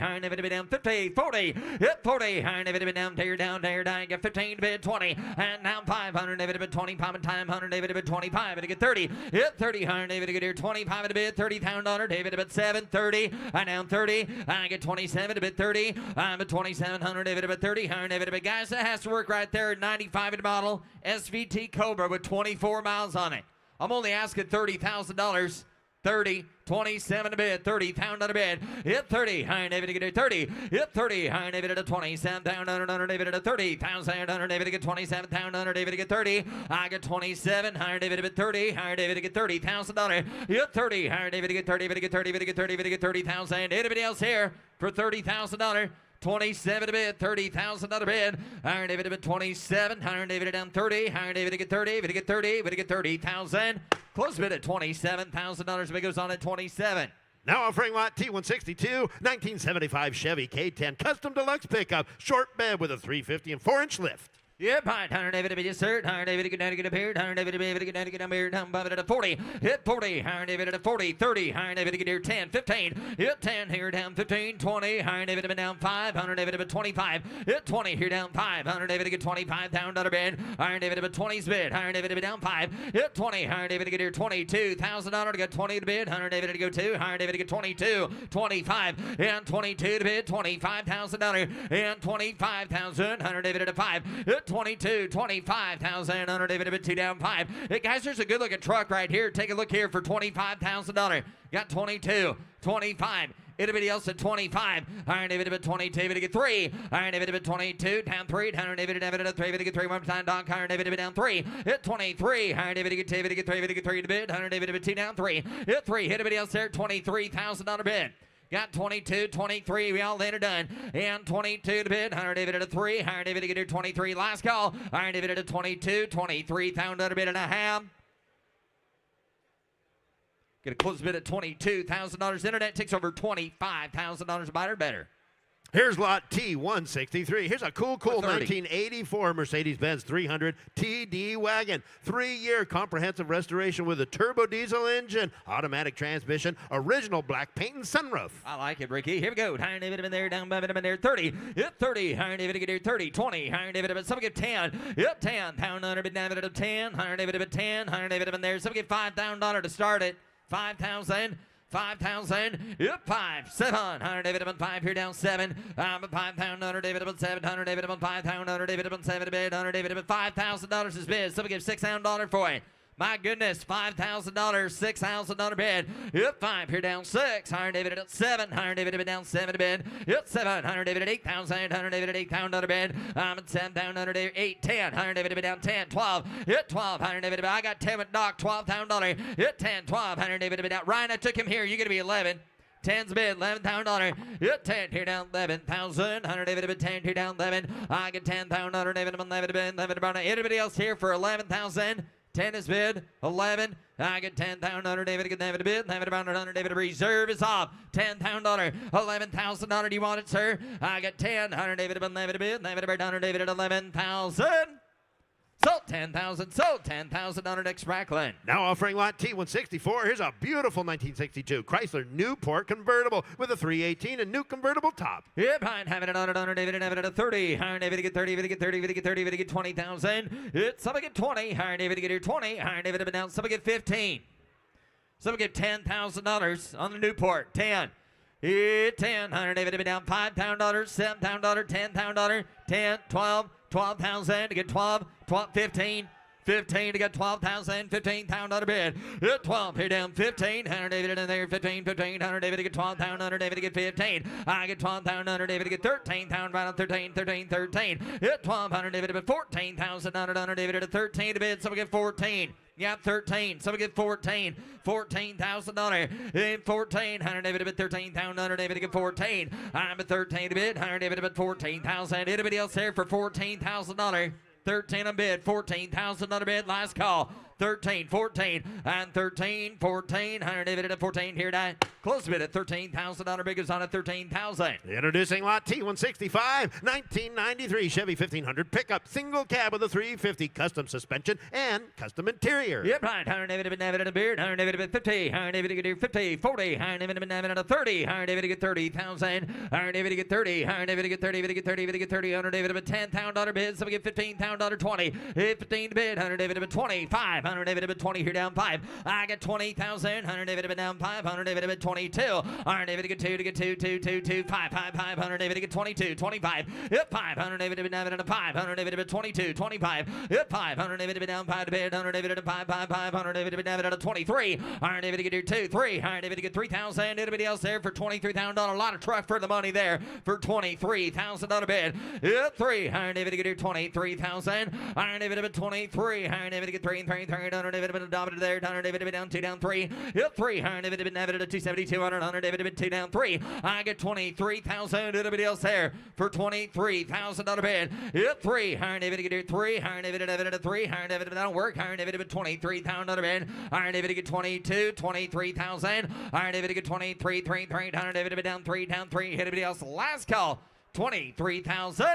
50, 40, hit 40, 100 down, tear down, get 15 to bid 20, and now 500 to bid 20, pop in time, 100 David to bid 25, to get 30, hit 30, 100 David to get here 25 to bid, $30,000, David to bid 7, 30, I down 30, I get 27 to bid 30, I'm at 2700 David to bid 30, 100 David to bid, guys, that has to work right there, 95 in the model, SVT Cobra with 24 miles on it. I'm only asking $30,000. 30, 27 to bid, 30,000 to bid. Hit 30, Iron David to get 30. Hit 30, Iron David to 27,000, David to 30,000, Iron David to get 27,000, David to get 30. I get 27, Iron David to bid 30, Iron David to get $30,000. Hit 30, Iron David to get 30, David to get 30, David to get 30, David to get 30,000. Anybody else here for $30,000? 27 to bid, $30,000 bid. Iron David to bid 27. Iron David down 30. Iron David to get 30. David to get 30. David to get 30,000. Close bid at $27,000. Bid goes on at 27. Now offering lot T162, 1975 Chevy K10 Custom Deluxe Pickup, short bed with a 350 and 4-inch lift. Yep, Iron David to be just third. Iron David to get down to get a beard. Iron David to be able to get down to get a beard. Down above it at a 40. Hit 40. Iron David at a 40. 30. Iron David to get here 10. 15. Hit 10. Here down 15. 20. Iron David to be down 5. Iron David to be 25. Hit 20. Here down 5. Iron David to get 25 down to bid. Iron David to be 20's bid. Iron David to be down 5. Hit 20. Iron David to get here $22,000 to get 20 to bid. Iron David to go 2. Iron David to get 22. 25. And 22 to bid. $25,000. And 25,000. Iron David at a 5. Hit 22. 25,000 under David Abbott, 2 down 5. Hey guys, there's a good looking truck right here. Take a look here for $25,000. Got 22, 25. Anybody else at 25? Iron David Abbott 22, David to get 3. Iron David Abbott 22, down 3. Iron David Abbott at 3, David to get 3. One time, Doc. Iron David Abbott down 3. Hit 23. Iron David to get 2, David to get 3, David to get 3 to bid. Iron David Abbott 2 down 3. Hit 3. Hit anybody else there? $23,000 bid. Got 22, 23, we all later done. And 22 to bid. Iron David at a 3. Iron David to get here 23. Last call. Iron David at a 22, 23,000 bid and a half. Get a close bid at $22,000. Internet takes over $25,000 a buyer better. Here's lot T163. Here's a cool 30. 1984 Mercedes-Benz 300 TD wagon. 3-year comprehensive restoration with a turbo diesel engine, automatic transmission, original black paint and sunroof. I like it, Ricky. Here we go. Higher David in there, down by in there. 30. Hit 30. Higher David get 30. 20. Higher David. Some get 10. Hit 10. Pound under bit David at 10. Higher David at 10. Higher David in there. Some get $5,000 to start it. 5,000. 5,000, yep, 5, 700, David about 5 here down 7, 5,000, David about 700, David about 5,000, David about 7 bid, David about $5,000 is bid. Somebody give $6,000 for it. My goodness, $5,000, $6,000 bid. Yep, 5 here down 6. Higher David at 7. Higher David down 7 bid. Yep, 7. Higher David at 8,000. Higher David at $8,000 bid. I'm at 7 down under David 8, 10. Higher David down 10, 12. Hit 12. Higher David. I got 10 with Doc, $12,000. Hit 10, 12. Higher David out. Ryan, I took him here. You're gonna be 11. 10's bid, $11,000. Hit 10 here down 11,000. 100 David 10 here down 11. I get 10,000. David 11 bid. 11 about anybody else here for 11,000. 10 is bid, 11. I get 10,000. David get David bid. David about 100. David reserve is off. $10,000, $11,000. Do you want it, sir? I get 10. 100 David about David bid. David about 100. David at 11,000. Sold 10,000. Sold $10,000 next Bracklin. Now offering lot T164. Here's a beautiful 1962 Chrysler Newport convertible with a 318 and new convertible top. Yep, behind having it on David and having it at 30. Higher David get 30, David get 30, David get 30, David get 20,000. It's somebody get 20. Higher David get here 20. Higher David up and down. Somebody get 15. Somebody get $10,000 on the Newport. 10. Hit 10. Higher David up and down. $5,000, $7,000, $10,000, 10, 12. 12,000 to get 12, 12, 15, 15 to get 12,000, $15,000 bid. Hit 12 here down 15. 100 David in there 15, 15. 100 David to get 12,000. 100 David to get 15. I get 12,000. 100 David to get 13,000. Right on 13, 13, 13. Hit 12. 100 David to get 14,000. 100 David to 13 to bid. Someone get 14. Yeah, 13. Someone get 14. $14,000. In 14. 100 David at 13,000. 100 David to get 14. I'm at 13 to bid. 100 David at 14,000. Anybody else there for $14,000? 13 on bid, $14,000 on bid, last call. 13, 14, and 13, 14. 100 David at 14 here tonight. Close bid at $13,000. Big is on at 13,000. Introducing lot T165, 1993 Chevy 1500 pickup, single cab with a 350 custom suspension and custom interior. Yep, right. 100 David at a beard. 100 David at 50. 100 David at 50, 40. 100 David at 30. 100 David at 30,000. 100 David at 30. 100 David at 30. 30, 30, 30. 100 David at $10,000 bid. Somebody get $15,000, 20. 15 bid. 100 David at 25. 100 David at 20 here down 5. I get 20,000. 100 David at down 5. 100 David at 22. 100 David to get 2 to get 2, 2, 2, 2, 5, 5, 5. 100 David to get 22, 25. Yep, 5. 100 David at down 5. 100 David at 22, 25. Yep, 5. 100 David at down 5 to bid. 100 David at 5, 5, 5. 100 David at down at 23. 100 David to get 2, 3. 100 David to get 3,000. Anybody else there for $23,000? A lot of truck for the money there for $23,000 bid. Yep, 3. 100 David to get 23,000. 100 David at 23. 100 David to get 3, 3, 3. 100 David at down there. 100 David to down 2, down 3. Yep, 3. 100 David to David at 270, 200. 100 David to 2 down 3. I get 23,000. Anybody else there for $23,000 bid? Yep, 3. 100 David to get 3. 100 David at 3. 100 David down work. 100 David at $23,000 bid. 100 David to get 22, 23,000. 100 David to get 23, 3, 3. 100 David to down 3, down 3. Anybody else? Last call. 23,000.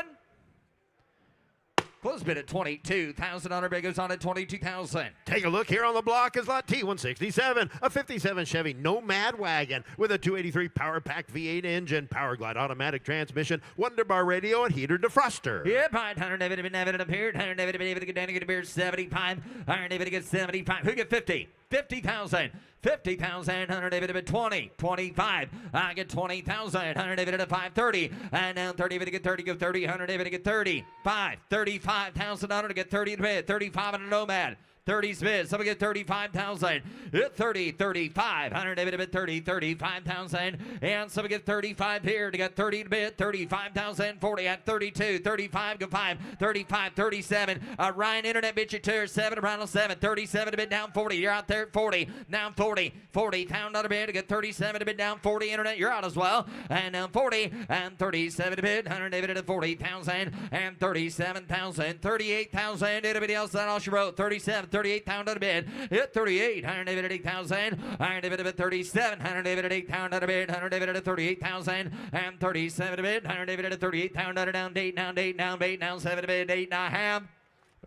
Close bid at $22,000. Bid goes on at 22,000. Take a look here on the block is lot T167, a 57 Chevy Nomad wagon with a 283 Power Pack V8 engine, Power Glide automatic transmission, Wonderbar radio, and heater defroster. Yep, 100 David appeared. 100 David get down to get a beer 75. 100 David get 75. Who get 50? 50,000. 50,000. 100 David at 20. 25. I get 20,000. 100 David at 530. And now 30 David get 30. Go 30. 100 David get 30. 5. $35,000 to get 30 to bid. 35 on a Nomad. 30's bid. Somebody get 35,000. 30, 35. 100 David at 30, 35,000. And somebody get 35 here to get 30 to bid. 35,000. 40 at 32. 35 go 5. 35, 37. Ryan Internet bid you 2 7 around on 7. 37 to bid down 40. You're out there at 40. Down 40. 40,000 to bid to get 37 to bid down 40. Internet, you're out as well. And down 40 and 37 to bid. 100 David at 40,000 and 37,000. 38,000. Anybody else that all she wrote? 37. 38,000 on the bid. Hit 38, higher David at 8,000. Higher David at 37, higher David at 8,000 on the bid. Higher David at 38,000 and 37 to bid. Higher David at 38,000 down 8, down 8, down 8, down 7 to bid, 8.5.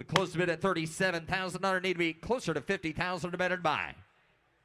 Close to bid at 37,000. Need to be closer to 50,000 to better buy.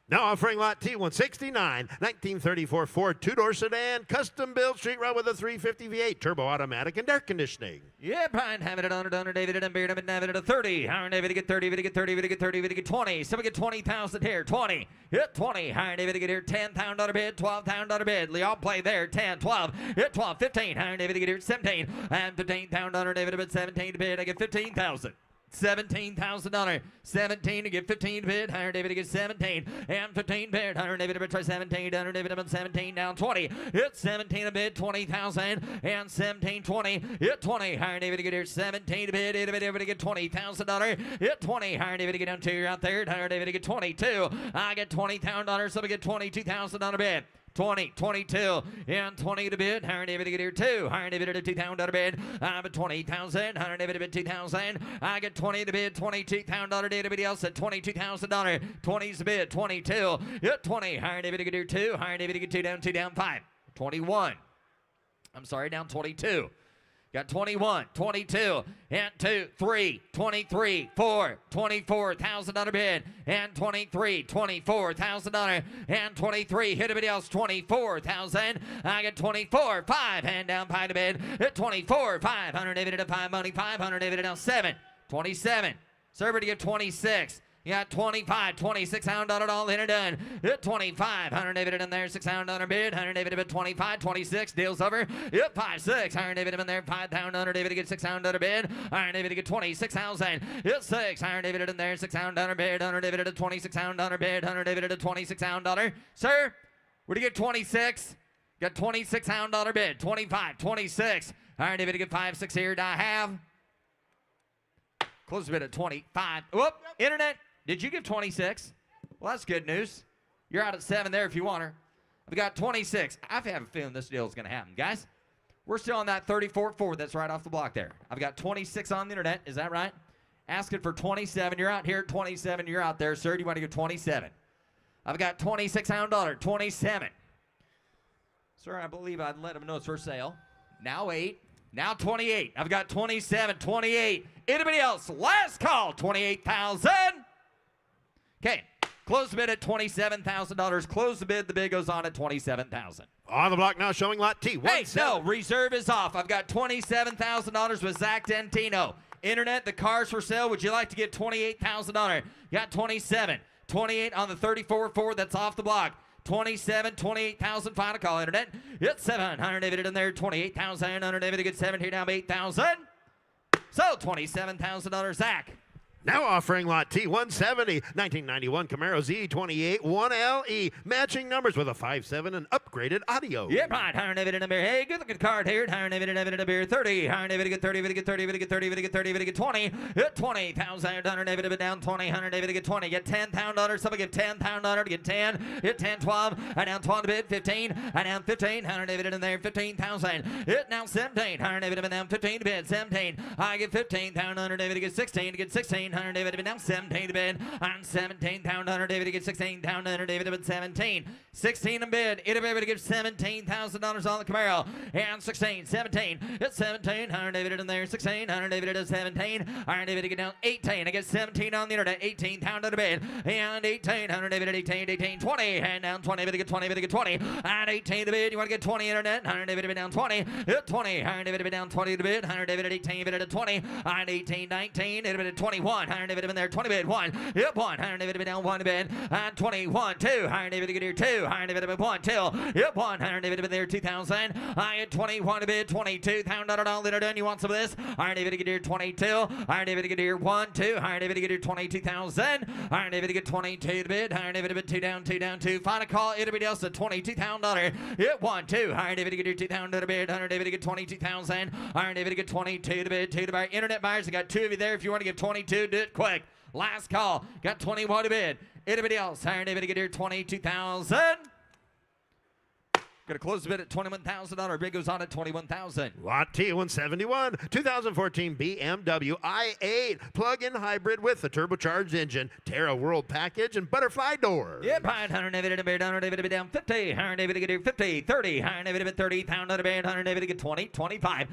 Now offering lot T169, 1934 Ford two-door sedan, custom built street rod with a 350 V8, turbo automatic and air conditioning. Yeah, Brian, having it on David and Beard, and David at 30. Higher David to get 30, David to get 30, David to get 30, David to get 20. So we get 20,000 here, 20. Hit 20. Higher David to get here, 10,000 on a bid, 12,000 on a bid. Leon play there, 10, 12. Hit 12, 15. Higher David to get here, 17. And 15,000 on David to bid, 17 to bid. I get 15,000. $17,000. 17 to get 15 bid. Higher David to get 17 and 15 bid. Higher David to try 17. Higher David to 17 down 20. Hit 17 a bid. 20,000 and 17 20. Hit 20. Higher David to get here 17 to bid. David to get $20,000. Hit 20. Higher David to get down 2. You're out there. Higher David to get 22. I get $20,000. So we get $22,000 bid. 20, 22, and 20 to bid. Higher David to get here 2. Higher David to 2,000 to bid. I'm at 20,000. Higher David to bid 2,000. I get 20 to bid. $22,000. David else at $22,000. 20's the bid. 22. Hit 20. Higher David to get here 2. Higher David to get 2 down 5. 21. I'm sorry, down 22. Got 21, 22, and 2, 3, 23, 4, $24,000 bid, and 23, $24,000, and 23, hit everybody else, 24,000, I get 24, 5, hand down pie to bid, at 24, 500, David at 5 money, 500, David at 7, 27, server to get 26, you got 25, $26,000 all in and done. Hit 25, 100 David in there, $600 bid. 100 David at 25, 26, deals over. Hit 5, 6, 100 David in there, 5,000 David to get $600 bid. 100 David to get 26,000. Hit 6, 100 David in there, $600 bid. 100 David at $26,000 bid. 100 David at $26,000. Sir, where do you get 26? Got $26,000 bid. 25, 26. 100 David to get 5, 6 here. I have. Close the bid at 25. Whoop, internet. Did you give 26? Well, that's good news. You're out at 7 there if you want her. I've got 26. I have a feeling this deal is going to happen. Guys, we're still on that 34 Ford that's right off the block there. I've got 26 on the internet. Is that right? Asking for 27. You're out here at 27. You're out there, sir. Do you want to get 27? I've got $26,000. 27. Sir, I believe I'd let him know it's for sale. Now 8. Now 28. I've got 27, 28. Anybody else? Last call, 28,000. Okay, close the bid at $27,000. Close the bid. The bid goes on at $27,000. On the block now showing lot T. Hey, no, reserve is off. I've got $27,000 with Zach Dentino. Internet, the car's for sale. Would you like to get $28,000? You got 27, 28 on the 34 Ford that's off the block. 27, 28,000 final call. Internet, it's 700 David in there. 28,000. 100 David to get 17 down 8,000. So $27,000 Zach. Now offering lot T170, 1991 Camaro Z28 1LE, matching numbers with a 5.7 and upgraded audio. Yeah, right. Higher David in the beer. Hey, good looking card here. Higher David in the beer. 30. Higher David to get 30. David to get 30. David to get 30. David to get 30. David to get 20. Hit 20,000. 100 David to be down 20. 100 David to get 20. Get $10,000. Somebody get $10,000 to get 10. Hit 10, 12. And down 12 to bid. 15. And down 15. 100 David in there. 15,000. Hit now 17. 100 David to be down 15 to bid. 17. I get 15,000. 100 David to get 16. To get 16. 100 David to be down 17 to bid. On 17,000. 100 David to get 16,000. 100 David to bid 17. 16 to bid. It David to get $17,000 on the Camaro. And 16. 17. It's 17. 100 David in there. 16. 100 David to 17. 100 David to get down 18. I get 17 on the internet. 18,000 to bid. And 18. 100 David at 18. 18. 20. And down 20. David to get 20. David to get 20. And 18 to bid. You want to get 20 internet. 100 David to be down 20. Hit 20. 100 David to be down 20 to bid. 100 David at 18. David at 20. And 18. 19. David at 21. 100 David in there. 20 bid. 1. Hit 1. 100 David to be down 1 to bid. And 21. 2. 100 David to get here 2. 100 David to be 1. 2. Hit 1. 100 David to be there 2,000. I had 21 to bid. 22,000 all in done. You want some of this? 100 David to get here 22. 100 David to get here 1. 2. 100 David to get here 22,000. 100 David to get 22 to bid. 100 David to bid 2 down 2 down 2. Final call. Anybody else at $22,000. Hit 1. 2. 100 David to get here 2,000 to bid. 100 David to get 22,000. 100 David to get 22 to bid. 2 to buy. Internet buyers, I got 2 of you there. If you want to give 22, do it quick. Last call. Got 21 to bid. Anybody else? 100 David to get here 22,000. Gonna close the bid at $21,000. Bid goes on at $21,000. Lot T 171, 2014 BMW i8 plug-in hybrid with the turbocharged engine, Terra World package, and butterfly door. Yep, $100 David to bid, $100 David to bid down 50, $100 David to get here 50, 30, $100 David to bid 30, $100 to bid, $100 David to get 20, 25,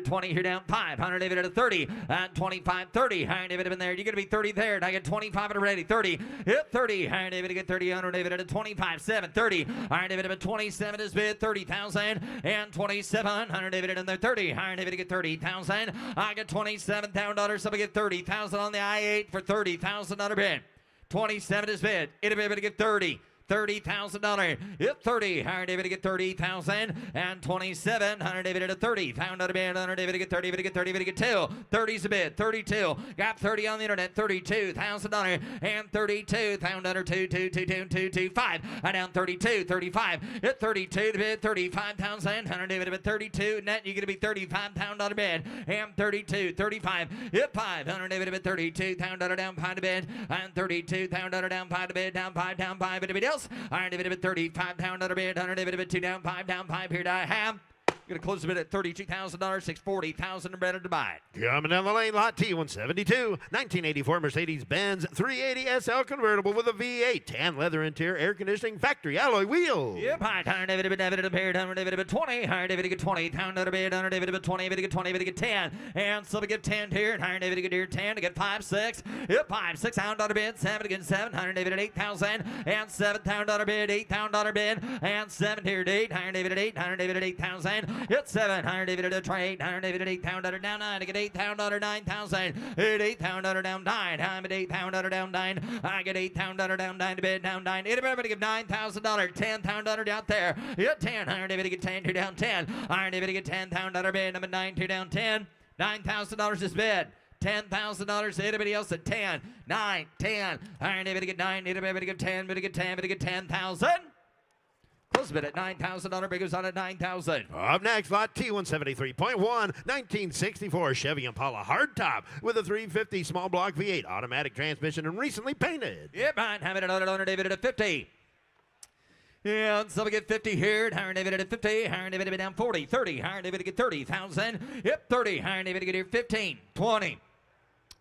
20 here down 5, $100 David to 30, 25, 30, $100 David in there. You're gonna be 30 there, and I get 25 at ready, 30, hit 30, $100 David to get 30, $100 David at 25, 7, 30, $100 David at 27 is bid, 30,000 and 27, $100 David in there 30, $100 David to get 30,000. I get $27,000, so I get 30,000 on the I-8 for $30,000 bid. 27 is bid. It'll be able to get 30. $30,000. Hit 30. $100 David to get 30,000 and 27. $100 David at a 30. Found out a bid. $100 David to get 30. David to get 30. David to get 2. 30's a bid. 32. Got 30 on the internet. $32,000 and 32. Found under 2,2,2,2,2,2,5. I down 32. 35. Hit 32 to bid. 35,000. $100 David at 32. Net you're gonna be $35,000 bid and 32. 35. Hit 5. $100 David at 32. $100 down 5 to bid and 32. $100 down 5 to bid. Down 5. Down 5. Everybody else. $100 David at 35. $100 bid. $100 David at 2 down 5. Down 5. Here I have. Going to close the bid at $32,000, $640,000 better to buy it. Coming down the lane, Lot T 172, 1984 Mercedes-Benz 380 SL convertible with a V8, tan leather interior, air conditioning, factory alloy wheels. Yep, $100 David at David at bid, $100 David at 20, $100 David get 20, $100 bid, $100 David at 20, David get 20, David get 10, and so we get 10 here, $100 David get here 10, to get 5, 6, yep, 5, 6, $100 bid, 7 again 7, $100 David at 8,000, and $7,000 bid, $8,000 bid, and 7 here at 8, $100 David at 8, $100 David at 8,000, hit 7, $100 David at 8, $100 David at 8,000 down 9, to get $8,000 9,000, hit 8,000 down 9, I'm at 8,000 down 9, I get 8,000 down 9 to bid down 9, everybody give $9,000, $10,000 out there, hit 10, $100 David to get 10, 2 down 10, $100 David to get $10,000 bid, I'm at 9, 2 down 10, $9,000 is bid. $10,000. Anybody else at 10, 9, 10. $100 David to get 9. Anybody to get 10. But to get 10. But to get 10,000. Close bid at $9,000. Big goes on at 9,000. Up next, Lot T 173.1, 1964 Chevy Impala hardtop with a 350 small block V8 automatic transmission and recently painted. Yep, have it at $100 David at 50. Yeah, so we get 50 here. $100 David at 50. $100 David down 40, 30. $100 David to get 30,000. Yep, 30. $100 David to get here 15, 20.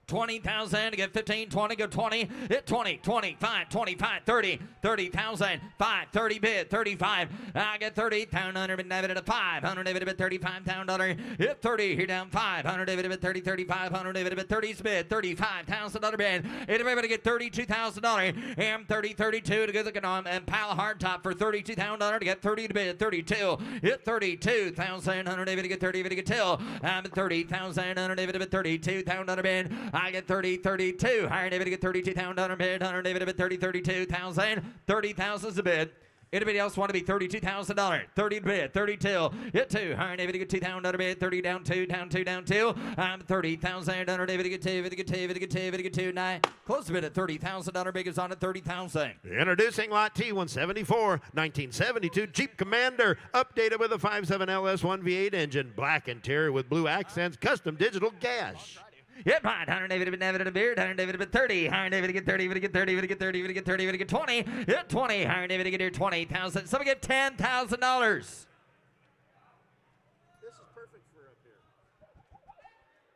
20,000 to get 15, 20, go 20, hit 20, 25, 25, 30, 30,000, 5, 30 bid, 35, I get 30, $100 bid, David at a 5, $100 David bid, $35,000, hit 30, here down 5, $100 David bid, 30, 35, $100 David bid, 30's bid, $35,000 bid, everybody get $32,000, and 30, 32 to get the Impala hardtop for $32,000 to get 30 to bid, 32, hit 32,000, $100 David to get 30, David to get 2, I'm at 30,000, $100 David bid, $32,000 bid, I get 30, 32. $100 David to get 32,000 bid. $100 David to bid 30, 32,000. 30,000 is the bid. Anybody else want to be $32,000? 30 to bid, 32. Hit 2. $100 David to get $2,000 bid. 30 down 2, down 2, down 2. I'm 30,000. $100 David to get 2, David to get 2, David to get 2, David to get 2. 9. Close the bid at $30,000. Big is on at 30,000. Introducing Lot T 174, 1972 Jeep Commander, updated with a 5.7 LS1 V8 engine, black interior with blue accents, custom digital gas. Yep, right. $100 David to David at a beard. $100 David to 30. $100 David to get 30. David to get 30. David to get 30. David to get 30. David to get 20. Hit 20. $100 David to get here 20,000. So we get $10,000. This is perfect for up here.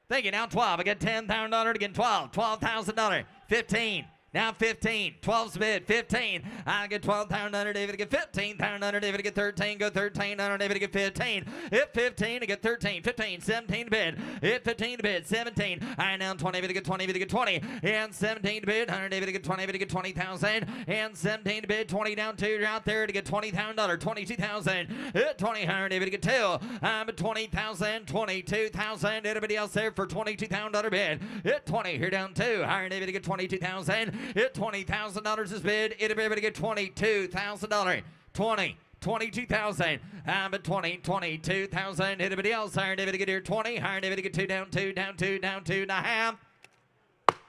Thank you. Now 12. I get $10,000 again. 12. $12,000. 15. Now 15. 12's bid. 15. I get $12,000. David to get 15. $1,000. David to get 13. Go 13. $100 David to get 15. Hit 15 to get 13. 15. 17 to bid. Hit 15 to bid. 17. I now 20. David to get 20. David to get 20. And 17 to bid. $100 David to get 20. David to get 20,000. And 17 to bid. 20 down 2. You're out there to get $20,000. 22,000. Hit 20. $100 David to get 2. I'm at 20,000. 22,000. Anybody else there for $22,000 bid? Hit 20. Here down 2. $100 David to get 22,000. Hit $20,000 is bid. It'll be able to get $22,000. 20. 22,000. I'm at 20. 22,000. Anybody else? $100 David to get here 20. $100 David to get 2 down 2 down 2 down 2 and a half.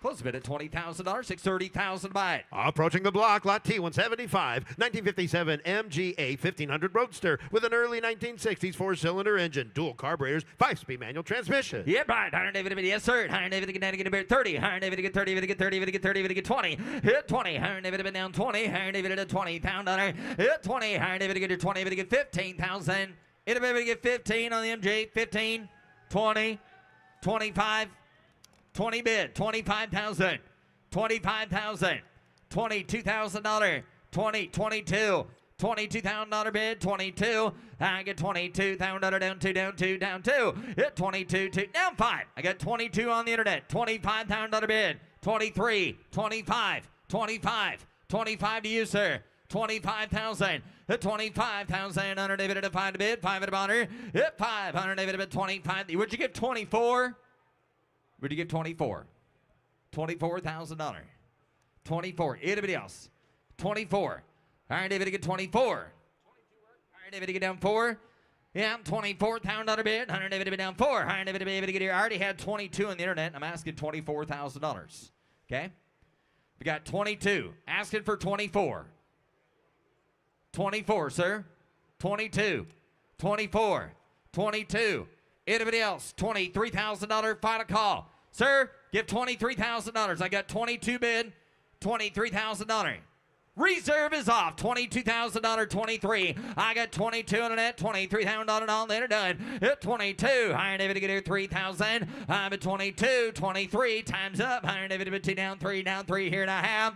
Close a bid at $20,000. $630,000 buy it. Approaching the block, lot T 175, 1957 MGA 1500 Roadster with an early 1960s four-cylinder engine, dual carburetors, 5-speed manual transmission. Yeah, right. Higher David, yes, sir. Higher David, get a bid 30. Higher David, get 30, get 30, get 30, get 20. Hit 20. Higher David, down 20. Higher David, at $20,000. Hit 20. Higher David, get 20, get 15,000. Hit David, get 15 on the MJ. 15, 20, 25. 20 bid, 25,000, 25,000, $22,000, 20, 22, $22,000 bid, 22. I get $22,000 down 2, down 2, down 2. Hit 22, 2, down 5. I got 22 on the internet, $25,000 bid, 23, 25, 25, 25 to you, sir. 25,000. Hit 25,000 under David at a 5 to bid, 5 at a bonner. Hit 500 David at 25. Would you get 24? Would you get 24? $24,000. 24. Anybody else? 24. All right, David, get 24. All right, David, get down 4. Yeah, $24,000 bid. 100 David, down 4. All right, David, get here. I already had 22 on the internet. I'm asking $24,000. Okay? We got 22. Asking for 24. 24, sir. 22. 24. 22. Anybody else? $23,000 final call. Sir, give $23,000. I got 22 bid, $23,000. Reserve is off. $22,000, 23. I got 22 on the net, $23,000 on there. Done. Hit 22. Higher David to get here, 3,000. I'm at 22, 23. Time's up. Higher David to 2 down 3, down 3 here and a half.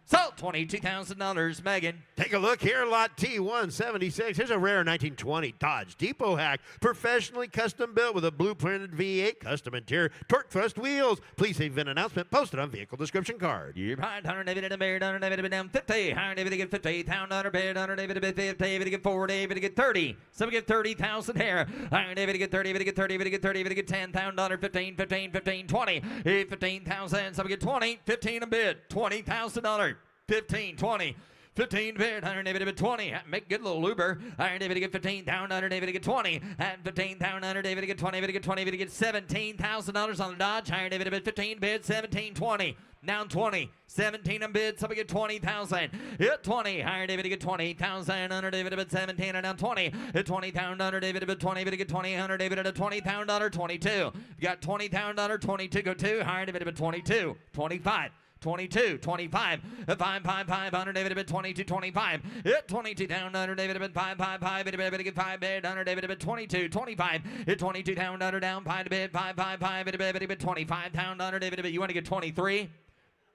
So, $22,000, Megan. Take a look here, lot T176. Here's a rare 1920 Dodge Depot hack, professionally custom built with a blueprinted V8, custom interior, torque thrust wheels. Please see event announcement posted on vehicle description card. You're behind 100 David in the bid, 100 David down 50. 100 David to get 50. 100 bid, 100 David to 50. David to get 40. David to get 30. Some get 30,000 here. 100 David to get 30. David to get 30. David to get 30. David to get $10,000. 15, 15, 15, 20. 15,000. Some get 20. 15 a bid. $20,000. 15, 20. 15 bid, 100 David to get 20. Make good little Uber. 100 David to get 15, down 100 David to get 20. And 15, down 100 David to get 20. David to get 20. David to get $17,000 on the Dodge. 100 David to get 15 bid, 17, 20. Down 20, 17 in bid, somebody get 20,000. Hit 20, higher David to get 20,000. Under David to bid 17 and down 20. Hit 20,000 under David to bid 20. David to get 20. Under David at a $20,000, 22. You got $20,000, 22 go 2. Higher David to bid 22, 25. 22, 25, 5, 5, 5, under David to bid 22, 25. Hit 22 down under David to bid 5, 5, 5. David to get 5 bid under David to bid 22, 25. Hit 22 down under down 5 to bid 5, 5, 5. David to bid 25 down under David to bid. You want to get 23,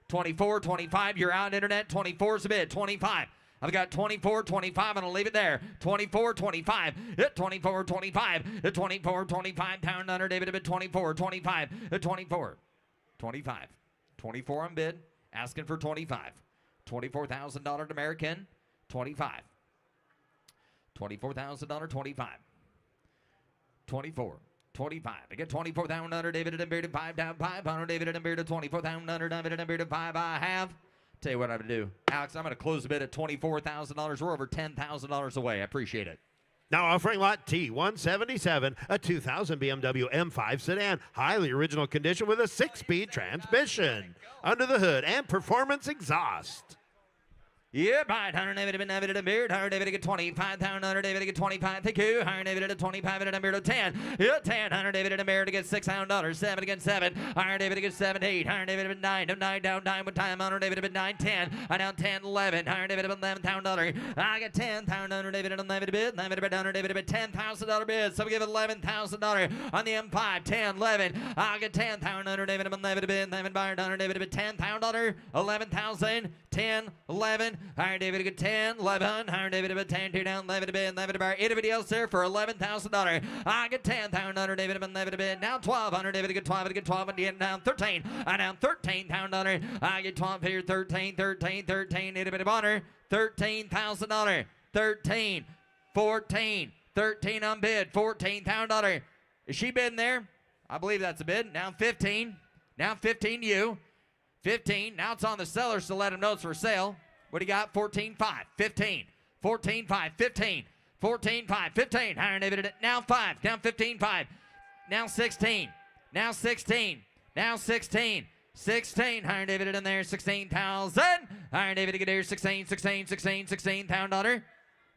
24, 25. You're out internet. 24 is a bid. 25. I've got 24, 25. I'm going to leave it there. 24, 25. Hit 24, 25. Hit 24, 25. Down under David to bid 24, 25. Hit 24, 25. 24 on bid, asking for 25. $24,000 American, 25. $24,000, 25. 24, 25. I get 24,000 under David and Beard 5 down 500. David and Beard 24,000 under David and Beard 5. I have. Tell you what I'm going to do. Alex, I'm going to close the bid at $24,000. We're over $10,000 away. I appreciate it. Now offering lot T177, a 2000 BMW M5 sedan, highly original condition with a 6-speed transmission, under the hood and performance exhaust. Yeah, right. 100 David and Beard. 100 David to get 25. 100 David to get 25. Thank you. 100 David to 25 and Beard to 10. Yeah, 10. 100 David and Beard to get $600. 7 against 7. 100 David to get 7, 8. 100 David to 9. 9 down 9 with time. 100 David to 9, 10. I down 10, 11. 100 David to $11,000. I got 10. 100 David to 11 bid. 11 bid. 100 David to bid $10,000 bid. So we give $11,000 on the M5. 10, 11. I get 10. 100 David to 11 bid. 11 buyer. 100 David to bid $10,000. 11,000. 10, 11. Higher David to get 10, 11. Higher David to bid 10, 2 down, 11 to bid, 11 to bar. Anybody else there for $11,000? I get 10, 100 David to bid, 11 to bid. Now 12, 100 David to get 12, to get 12, and then down 13. I down 13,000. I get 12 here, 13, 13, 13. Anybody honor? $13,000. 13, 14, 13 on bid, $14,000. Is she bidding there? I believe that's a bid. Now 15. Now 15 you. 15. Now it's on the sellers to let them know it's for sale. What do you got? 14-5. 15. 14-5. 15. 14-5. 15. Higher David. Now 5. Down 15-5. Now 16. Now 16. Now 16. 16, Iron David in there, 16,000. Iron David to get here, 16, 16, 16, 16, $1,000.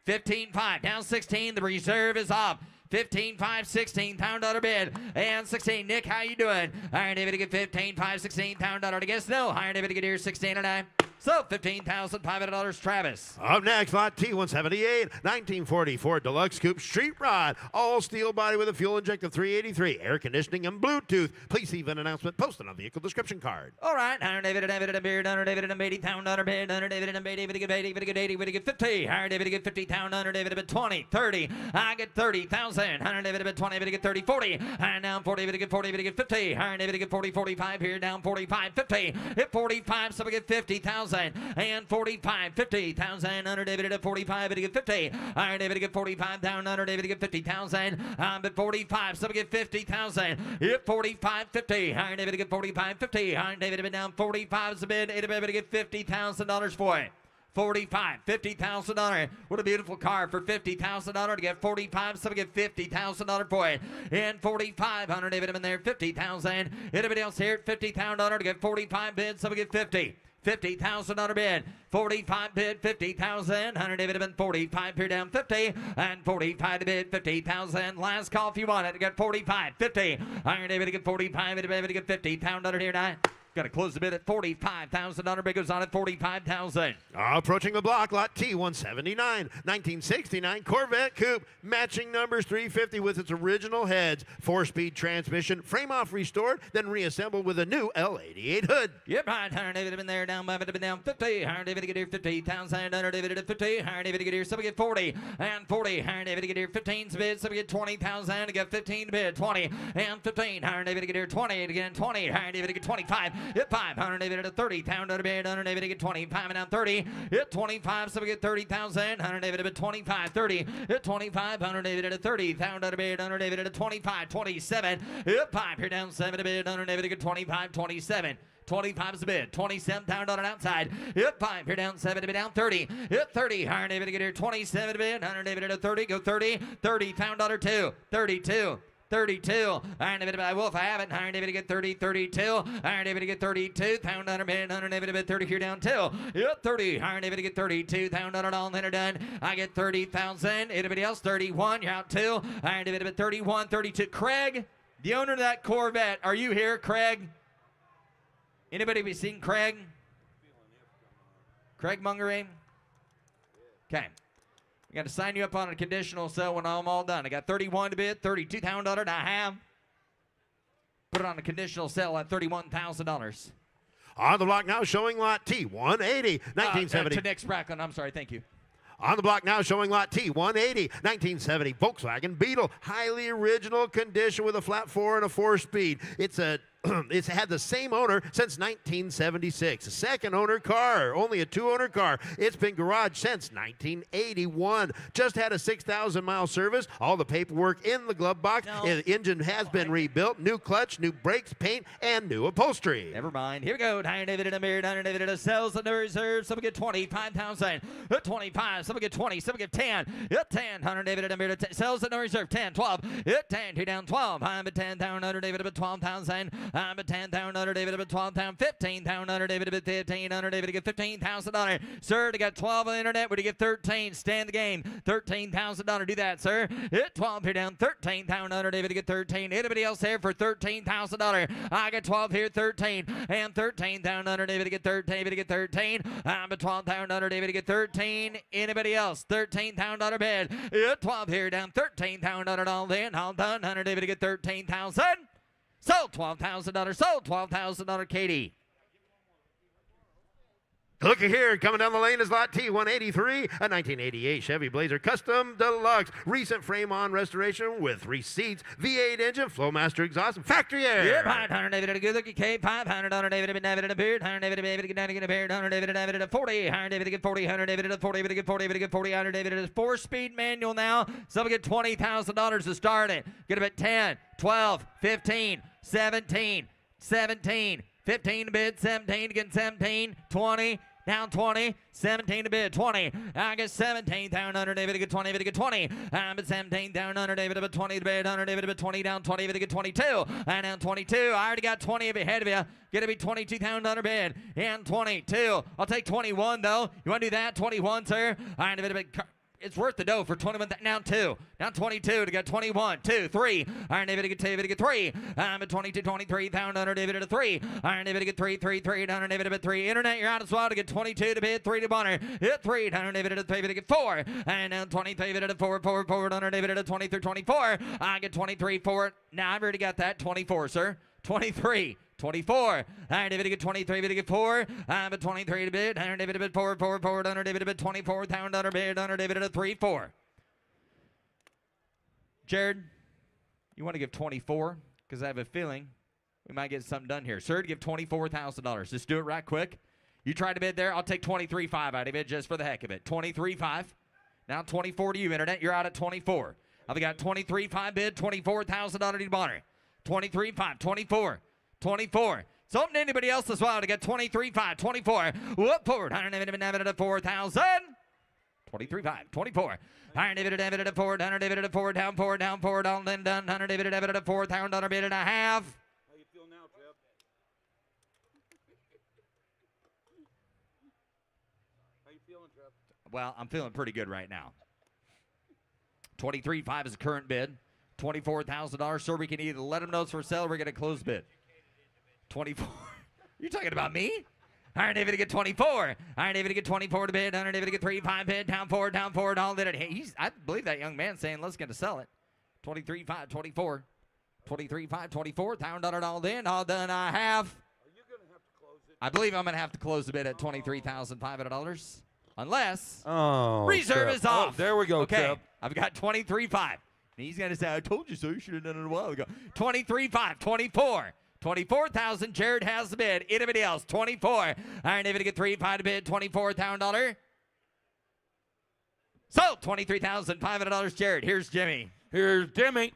15.5, down 16, the reserve is up. 15.5, 16, $1,000 bid. And 16, Nick, how you doing? Iron David to get 15.5, 16, $1,000 to guess. No, Iron David to get here, 16.9. So $15,500, Travis. Up next, lot T178, 1944 Deluxe Coupe Street Rod. All steel body with a fuel injected 383, air conditioning and Bluetooth. Please leave an announcement posted on vehicle description card. All right, Iron David and beard, Iron David and $80,000 bid, Iron David and David to get 80, to get 80, to get 50. Iron David to get 50,000, Iron David to 20, 30. I get 30,000. Iron David to 20, to get 30, 40. Iron down 40, to get 40, to get 50. Iron David to get 40, 45 here, down 45, 50. Hit 45, so we get 50,000. And 45, 50,000. Under David at 45, to get 50. Iron David to get 45 down. Under David to get 50,000. But 45, so we get 50,000. Hit 45, 50. Iron David to get 45, 50. Iron David to be down 45 is a bid. David to get $50,000 for it. 45, $50,000. What a beautiful car for $50,000 to get 45. So we get $50,000 for it. And 45, Hunter David in there, 50,000. Anybody else here at $50,000 to get 45 bids? So we get 50. $50,000 bid, 45 bid, 50,000. Hunter David have been 45 here down 50, and 45 to bid, 50,000. Last call if you want it to get 45, 50. Iron David to get 45, David to get 50,000 here now. Got to close the bid at $45,000. Bid goes on at $45,000. Approaching the block, lot T179, 1969 Corvette Coupe, matching numbers 350 with its original heads, 4-speed transmission, frame off restored, then reassembled with a new L88 hood. Yep, right. Hunter David have been there down, but been down 50. Hunter David to get here 50,000. Hunter David at 50. Hunter David to get here, so we get 40 and 40. Hunter David to get here 15 bid, so we get 20,000 to get 15 to bid, 20 and 15. Hunter David to get here 20 again, 20. Hunter David to get 25. Hit 5, Hunter David at 30, $1,000 to bid, Hunter David to get 25 and down 30. Hit 25, so we get 30,000. Hunter David at 25, 30. Hit 25, Hunter David at 30, $1,000 to bid, Hunter David at 25, 27. Hit 5, here down 7 to bid, Hunter David to get 25, 27. 25 is the bid. $27,000 outside. Hit 5. Here down 7 to be down 30. Hit 30. Iron David to get here 27 to bid. Hunter David at a 30. Go 30. 30. $1,000 2. 32. 32. Iron David by Wolf. I have it. Iron David to get 30. 32. Iron David to get 32. $1,000 bid. Hunter David to bid 30 here down 2. Hit 30. Iron David to get 32. $1,000 all then are done. I get 30,000. Anybody else? 31. You're out 2. Iron David to bid 31. 32. Craig, the owner of that Corvette. Are you here, Craig? Anybody be seen Craig? Craig Monterey? Okay. I got to sign you up on a conditional sale when I'm all done. I got 31 to bid, $32,000 and I have. Put it on a conditional sale at $31,000. On the block now showing lot T180, 1970. To Nick Sprackland, I'm sorry, thank you. On the block now showing lot T180, 1970 Volkswagen Beetle, highly original condition with a flat 4 and a 4-speed. It's had the same owner since 1976. A second owner car, only a 2-owner car. It's been garaged since 1981. Just had a 6,000-mile service. All the paperwork in the glove box. No. The engine has been rebuilt. New clutch, new brakes, paint, and new upholstery. Never mind. Here we go. Iron David in a mirror. Iron David in a sells and reserve. Some get 25,000. 25. Some get 20. Some get 10. 10. 100 David in a mirror. Sells and reserve. 10. 12. 10. Here down 12. I'm at 10 down. 100 David at 12,000. I'm at 10,000. 100 David at 12,000. 15,000. 100 David at 15. 100 David to get $15,000. Sir, to get 12 on the internet. We're to get 13. Stand the game. $13,000. Do that, sir. Hit 12 here down. 13,000. 100 David to get 13. Anybody else there for $13,000? I get 12 here. 13 and 13,000. 100 David to get 13. David to get 13. I'm at 12,000. 100 David to get 13. Anybody else? $13,000 bid. Hit 12 here down. 13,000 all in. All done. 100 David to get 13,000. Sold $12,000. Sold $12,000. Katie. Looky here, coming down the lane is lot T183, a 1988 Chevy Blazer Custom Deluxe. Recent frame-on restoration with 3 seats, V8 engine, Flowmaster exhaust, and factory air. Yep, 500 David at a good looking K, 500 on David at David at a beard, 100 David at get down to get a beard, 100 David at David at a 40, 100 David to get 40, 100 David at a 40, David to get 40, David to get 40, 100 David at a 4-speed manual now. So we get $20,000 to start it. Get him at 10, 12, 15, 17, 17. 15 to bid, 17 again, 17, 20, Down 20, 17 to bid, 20. I get 17, down under David to get 20, David to get 20. I'm at 17, down under David to bid 20 to bid, under David to bid 20, down 20, David to get 22. And down 22, I already got 20 ahead of you. Gonna be 22 down under bid. And 22. I'll take 21 though. You wanna do that? 21, sir? All right, David to bid. It's worth the dough for 21. Down 2. Down 22 to get 21. 2, 3. Iron David to get 2. David to get 3. I'm at 22, 23. Down under David at a 3. Iron David to get 3, 3, 3. Down under David at 3. Internet, you're out as well to get 22 to bid. 3 to Bonner. Hit 3. Down under David at 3. David to get 4. And down 23. David at a 4. Forward under David at a 23, 24. I get 23 forward. Now I've already got that. 24, sir. 23. 24. Iron David to get 23, David to get 4. I'm at 23 to bid. Iron David to bid forward, under David to bid 24. Down under bid, under David at a 3, 4. Jared, you want to give 24? Because I have a feeling we might get something done here. Sir, to give $24,000. Just do it right quick. You try to bid there. I'll take 23.5 out of it just for the heck of it. 23.5. Now 24 to you, Internet. You're out at 24. I've got 23.5 bid, $24,000 to Bonner. 23.5, 24. 24. It's open to anybody else as well to get 23.5, 24. Whoop, forward. Iron David at 4,000. 23.5, 24. Iron David at 4, Iron David at 4, down, all then done. Iron David at 4,000 bid and a half. How you feel now, Jeff? How you feeling, Jeff? Well, I'm feeling pretty good right now. 23.5 is the current bid. $24,000. Sir, we can either let them know it's for sale or we're going to close bid. 24. You're talking about me? Iron David to get 24. Iron David to get 24 to bid. Iron David to get 3, 5 bid. Down forward, all did it. Hey, I believe that young man saying, let's get to sell it. 23.5, 24. 23.5, 24. $1,000 all in. All done, I have. Are you going to have to close it? I believe I'm going to have to close the bid at $23,500. Unless Oh, reserve is off. Oh, there we go, Okay, Chip. I've got 23.5. He's going to say, I told you so. You should have done it a while ago. 23.5, 24. 24,000. Jared has the bid. Anybody else? 24. Iron David to get 3.5 to bid. $24,000. Sold. $23,500. Jared. Here's Jimmy. Here's Jimmy.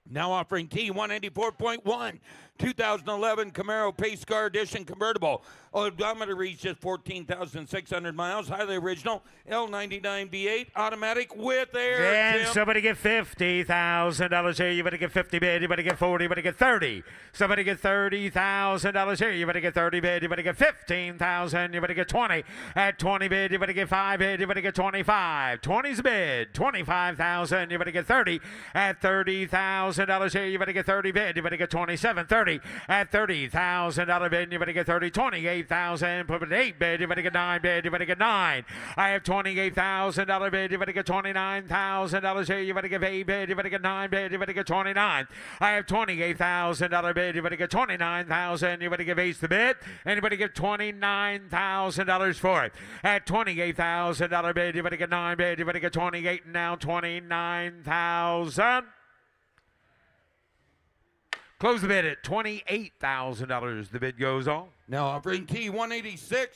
Now offering T184.1. 2011 Camaro Pace Car Edition convertible. Odometer reads just 14,600 miles. Highly original. L99 V8 automatic with air. And Jim. somebody get $50,000 here. You better get 50 bid. You better get 40. You better get 30. Somebody get $30,000 here. You better get 30 bid. You better get 15,000. You better get 20. At 20 bid, you better get 5 bid. You better get 25. 20's bid. 25,000. You better get 30. At $30,000 here. You better get 30 bid. You better get 27. 30. At $30,000 bid. You better get 30. 28,000. Put it 8 bid. You better get 9 bid. You better get 9. I have $28,000 bid. You better get $29,000 here. You better get 8 bid. You better get 9 bid. You better get 29. I have $28,000 bid. You better get 29,000. You better give Ace the bid. Anybody get $29,000 for it? At $28,000 bid. You better get 9 bid. You better get 28 and now 29,000. Close the bid at $28,000. The bid goes on. Now offering T186,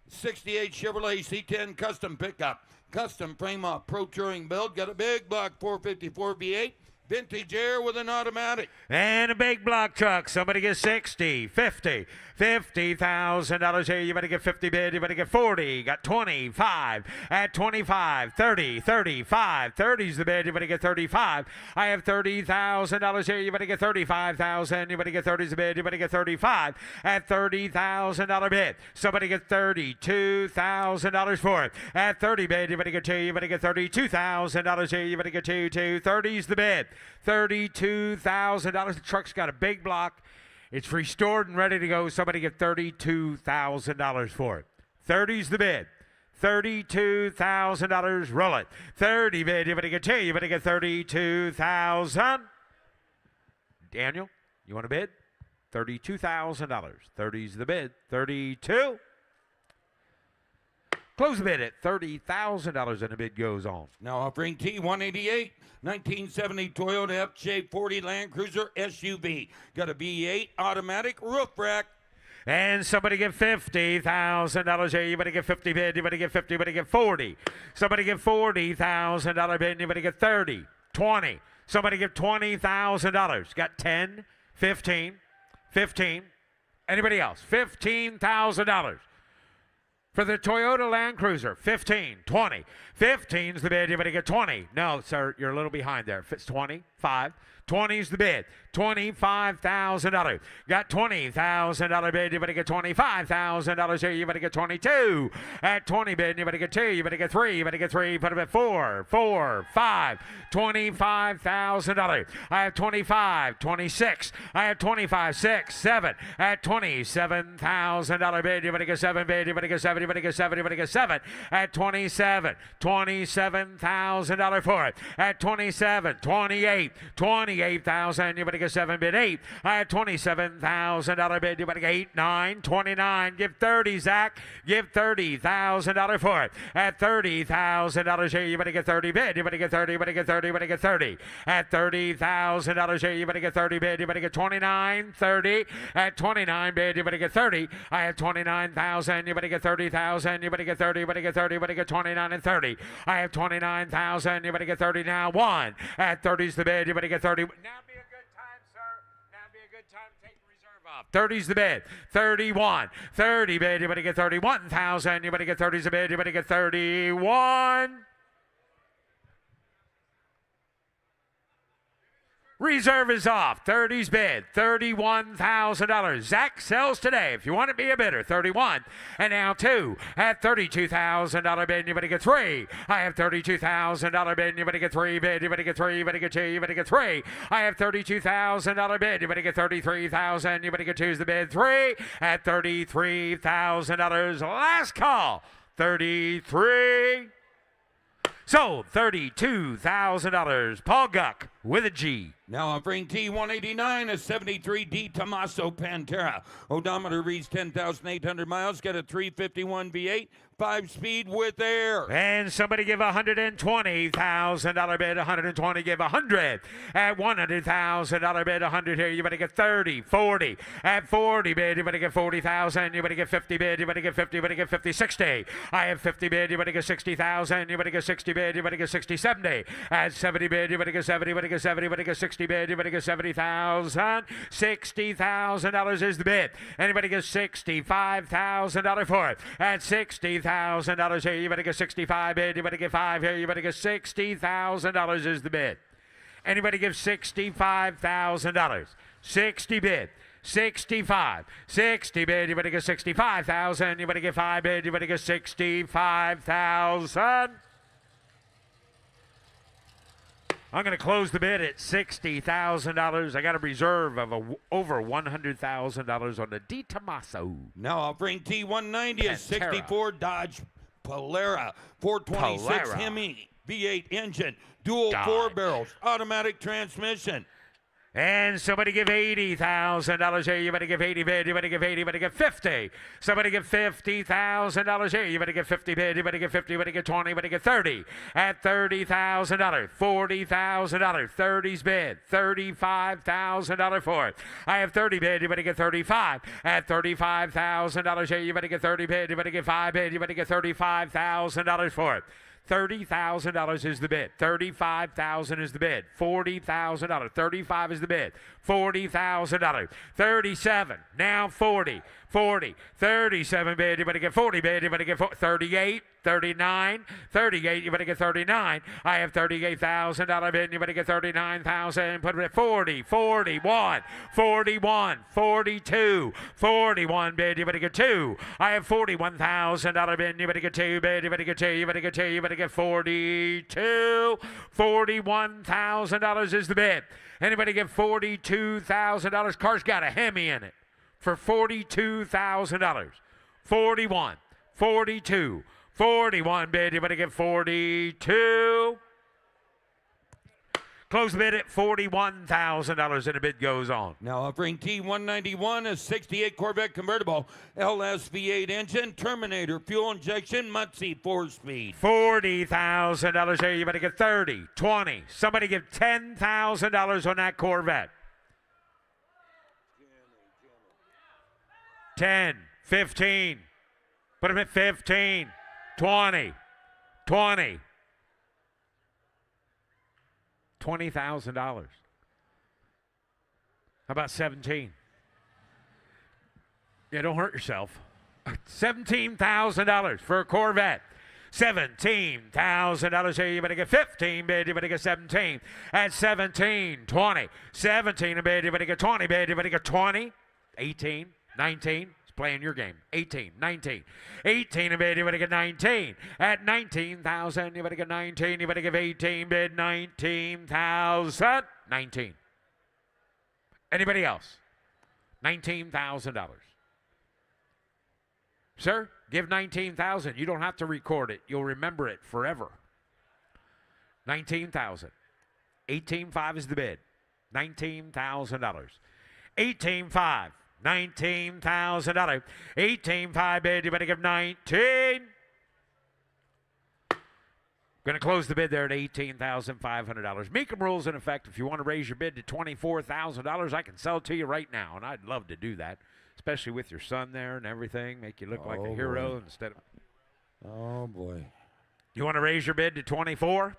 68 Chevrolet C10 custom pickup. Custom frame off Pro Touring build. Got a big block 454 V8. Vintage air with an automatic. And a big block truck. Somebody get 60, 50, $50,000 here. You better get 50 bid. You better get 40. Got 25. At 25, 30, 35. 30's the bid. You better get 35. I have $30,000 here. You better get 35,000. You better get 30's the bid. You better get 35. At $30,000 bid. Somebody get $32,000 for it. At 30 bid. You better get 2. You better get $32,000 here. You better get 2. 30's the bid. $32,000. The truck's got a big block. It's restored and ready to go. Somebody get $32,000 for it. 30's the bid. $32,000. Roll it. 30 bid. You better get 2. You better get $32,000. Daniel, you want to bid? $32,000. 30's the bid. 32. Close the bid at $30,000 and the bid goes on. Now offering T188, 1970 Toyota FJ40 Land Cruiser SUV. Got a V8 automatic roof rack. And somebody get $50,000 here. You better get 50 bid. You better get 50. You better get 40. Somebody get $40,000 bid. You better get 30. 20. Somebody get $20,000. Got 10, 15, 15. Anybody else? $15,000. For the Toyota Land Cruiser, 15, 20. 15's the bid. You better get 20. No, sir, you're a little behind there. It's 25. 20's the bid. $25,000. Got $20,000 bid. You better get $25,000 here. You better get 22. At 20 bid, you better get 2. You better get 3. You better get 3. Put them at 4, 4, 5. $25,000. I have 25, 26. I have 25, 6, 7. At $27,000 bid, you better get 7 bid. You better get 7. You better get 7. You better get 7. At 27, $27,000 for it. At 27, 28, 28,000. You better get 7 bid 8. I had $27,000 bid. You better get 8, 9, 29. Give 30, Zach. Give $30,000 for it. At $30,000 here, you better get 30 bid. You better get 30. You better get 30. You better get 30. At $30,000 here, you better get 30 bid. You better get 29, 30. At 29 bid, you better get 30. I have 29,000. You better get 30,000. You better get 30. You better get 30. You better get 29 and 30. I have 29,000. You better get 30 now. 1. At 30's the bid. You better get 30. Now be a good time, sir. Now be a good time to take the reserve off. 30's the bid. 31. 30 bid. You better get 31,000. You better get 30's the bid. You better get 31. Reserve is off. 30's bid. $31,000. Zach sells today. If you want to be a bidder, 31. And now 2 at $32,000 bid. You better get 3. I have $32,000 bid. You better get 3 bid. You better get 3. You better get 2. You better get 3. I have $32,000 bid. You better get 33,000. You better get 2's the bid. 3 at $33,000. Last call. 33. Sold. $32,000. Paul Guck with a G. Now offering T189, a 73 D Tomaso Pantera. Odometer reads 10,800 miles. Got a 351 V8, 5-speed with air. And somebody give $120,000 bid. 120, give 100. At $100,000 bid, 100 here. You better get 30, 40. At 40 bid, you better get 40,000. You better get 50 bid. You better get 50. You better get 50, 60. I have 50 bid. You better get 60,000. You better get 60 bid. You better get 60, 70. At 70 bid, you better get 70. You better get 70. You better get 60 bid. You better get 70,000. $60,000 is the bid. Anybody get $65,000 for it? At $60,000 here, you better get 65 bid. You better get 5 here. You better get $60,000 is the bid. Anybody give $65,000? 60 bid. 65. 60 bid. You better get 65,000. You better get 5 bid. You better get 65,000. I'm going to close the bid at $60,000. I got a reserve of over $100,000 on the D Tomaso. Now offering T190, a 64 Dodge Polara, 426 Hemi V8 engine, dual Dodge. 4 barrels, automatic transmission. And somebody give $80,000 here. You better give 80 bid. You better give 80. You better give 50. Somebody give $50,000 here. You better give 50 bid. You better give 50. You better get 20. You better get 30. At $30,000. $40,000. 30's bid. $35,000 for it. I have 30 bid. You better get 35. At $35,000 here. You better get 30 bid. You better get 5 bid. You better get $35,000 for it. $30,000 is the bid. $35,000 is the bid. $40,000. 35 is the bid. $40,000. 37. Now 40. 40. 37 bid. You better get 40 bid. You better get 38. 39. 38. You better get 39. I have $38,000 bid. You better get 39,000. Put it at 40. 41. 41. 42. 41 bid. You better get 2. I have $41,000 bid. You better get 2 bid. You better get 2. You better get 2. You better get 42. $41,000 is the bid. Anybody get $42,000? Car's got a Hemi in it for $42,000. 41. 42. 41 bid. You better get 42. Close the bid at $41,000 and the bid goes on. Now offering T191, a 68 Corvette convertible, LS V8 engine, Terminator fuel injection, Muncie 4-speed. $40,000 here. You better get 30, 20. Somebody give $10,000 on that Corvette. 10, 15. Put him at 15, 20, 20. $20,000. How about 17? Yeah, don't hurt yourself. $17,000 for a Corvette. $17,000 here. You better get 15 bid. You better get 17. At 17, 20. 17 a bid. You better get 20 bid. You better get 20. 18, 19. It's playing your game. 18, 19. 18 a bid. You better get 19. At 19,000, you better get 19. You better give 18 bid. 19,000. 19. Anybody else? $19,000. Sir, give 19,000. You don't have to record it. You'll remember it forever. 19,000. 18.5 is the bid. $19,000. 18.5. $19,000. 18.5 bid. You better give 19. Going to close the bid there at $18,500. Mecum rules in effect. If you want to raise your bid to $24,000, I can sell it to you right now, and I'd love to do that, especially with your son there and everything. Make you look like a hero instead of. Oh boy. You want to raise your bid to 24?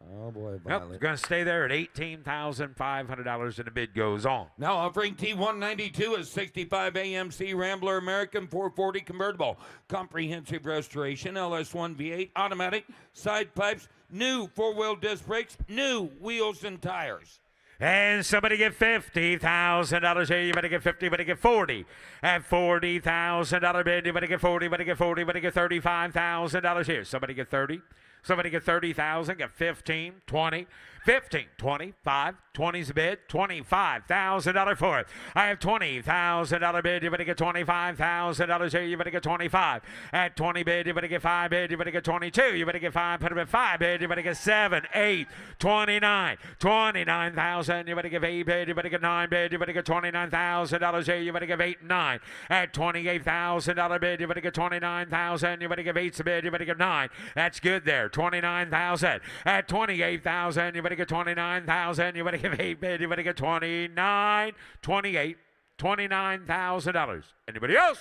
Oh boy, Nope, it's going to stay there at $18,500, and the bid goes on. Now offering T192 is 65 AMC Rambler American 440 convertible. Comprehensive restoration, LS1 V8 automatic, side pipes, new four-wheel disc brakes, new wheels and tires. And somebody get $50,000 here. You better get 50, you better get 40. At $40,000 bid, you better get 40, you better get 40, you better get $35,000 here. Somebody get 30. Somebody get 30,000, get 15, 20, 15, 25, 20's a bid, $25,000 for it. I have $20,000 bid, you better get $25,000 here, you better get 25. At 20 bid, you better get 5 bid, you better get 22, you better get 5, put them at 5 bid, you better get 7, 8, 29, 29,000, you better give 8 bid, you better get 9 bid, you better get $29,000 here, you better give 8 and 9. At $28,000 bid, you better get 29,000, you better give 8's a bid, you better give 9. That's good there. 29,000. At 28,000, you better get 29,000. You better give 8 bid. You better get 29, 28, $29,000. Anybody else?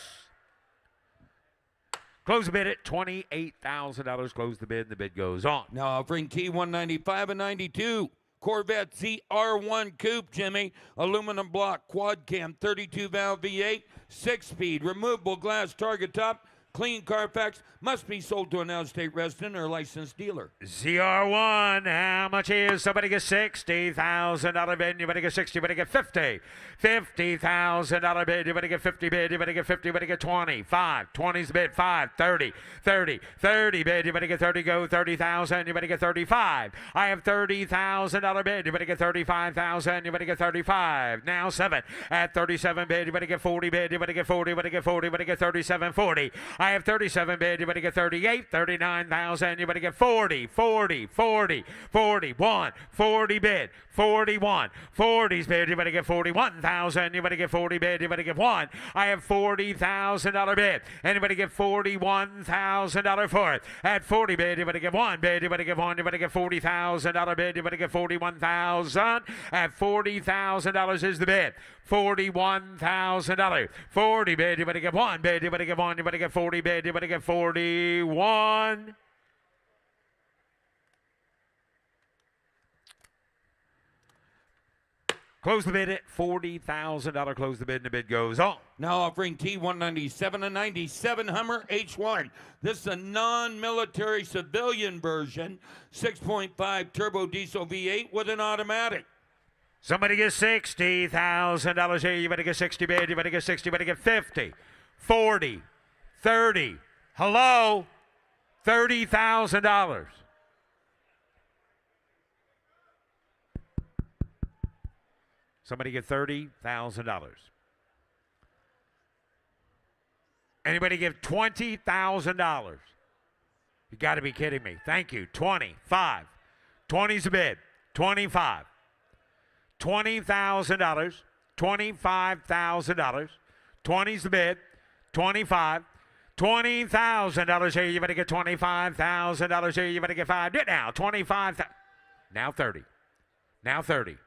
Close the bid at $28,000. Close the bid, and the bid goes on. Now offering T195 and 92. Corvette ZR1 Coupe, Jimmy. Aluminum block, quad cam, 32 valve V8, 6-speed, removable glass target top. Clean Carfax, must be sold to an out-of-state resident or licensed dealer. ZR1, how much is? Somebody get $60,000 bid. You better get 60, you better get 50. $50,000 bid. You better get 50 bid. You better get 50, you better get 20. 5, 20's the bid. 5, 30, 30, 30 bid. You better get 30, go 30,000. You better get 35. I have $30,000 bid. You better get 35,000. You better get 35. Now 7. At 37 bid. You better get 40 bid. You better get 40. You better get 40. You better get 37, 40. I have 37 bid. You better get 38, 39,000. You better get 40, 40, 40, 41, 40 bid, 41, 40's bid. You better get 41,000. You better get 40 bid. You better get 1. I have $40,000 bid. Anybody get $41,000 for it? At 40 bid, you better get 1 bid. You better get 1. You better get $40,000 bid. You better get 41,000. At $40,000 is the bid. $41,000. 40 bid. You better get 1 bid. You better get 1. You better get 40 bid. You better get 41. Close the bid at $40,000. Close the bid, and the bid goes on. Now offering T197 and 97 Hummer H1. This is a non-military civilian version, 6.5 turbo diesel V8 with an automatic. Somebody get $60,000 here. You better get 60 bid. You better get 60. You better get 50, 40, 30. Hello? $30,000. Somebody get $30,000. Anybody give $20,000? You got to be kidding me. Thank you. 25. 20's a bid. 25. $20,000. $25,000. 20's the bid. 25. $20,000 here. You better get $25,000 here. You better get 5. Do it now. 25. Now 30. Now 30.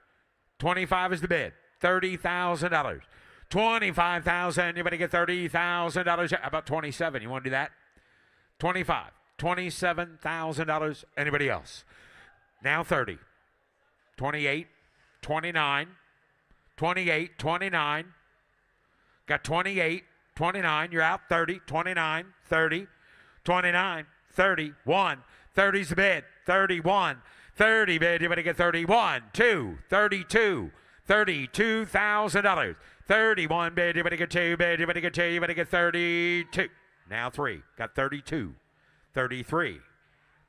25 is the bid. $30,000. 25,000. You better get $30,000. How about 27? You want to do that? 25. $27,000. Anybody else? Now 30. 28. 29. 28. 29. Got 28. 29, you're out. 30, 29, 30, 29, 31. 30's the bid. 31, 30 bid. You better get 31, 2, 32, $32,000. 31 bid. You better get 2 bid. You better get 2. You better get 32. Now 3. Got 32, 33,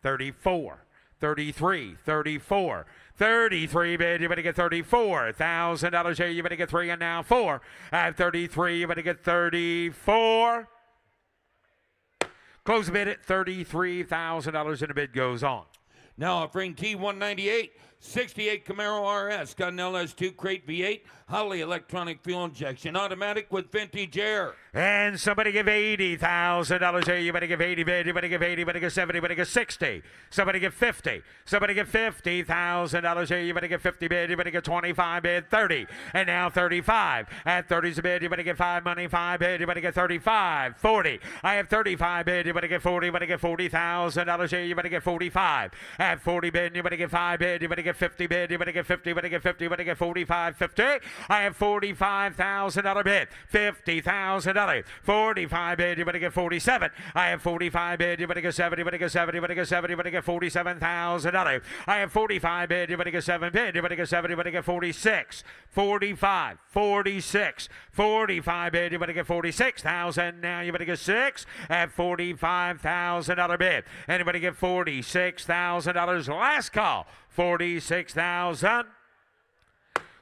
34, 33, 34. 33 bid, you better get $34,000 here, you better get 3, and now 4. At 33, you better get 34. Close the bid at $33,000, and the bid goes on. Now offering T198, 68 Camaro RS, got an LS2 crate V8, Holley electronic fuel injection, automatic with vintage air. And somebody give $80,000 here. You better give 80 bid. You better give 80. You better give 70. You better give 60. Somebody give 50. Somebody give $50,000 here. You better give 50 bid. You better get 25 bid. 30. And now 35. At 30's a bid. You better get 5 money. 5 bid. You better get 35. 40. I have 35 bid. You better get 40. You better get $40,000 here. You better get 45. At 40 bid. You better get 5 bid. You better get 50 bid. You better get 50. You better get 50. You better get 45. 50. I have $45,000 bid. $50,000. 45 bid, you better get 47. I have 45 bid, you better get 70, you better get 70, you better get 70, you better get $47,000. I have 45 bid, you better get 7 bid, you better get 70, you better get 46. 45, 46, 45 bid, you better get 46,000. Now you better get 6 at $45,000 bid. Anybody get $46,000? Last call, 46,000.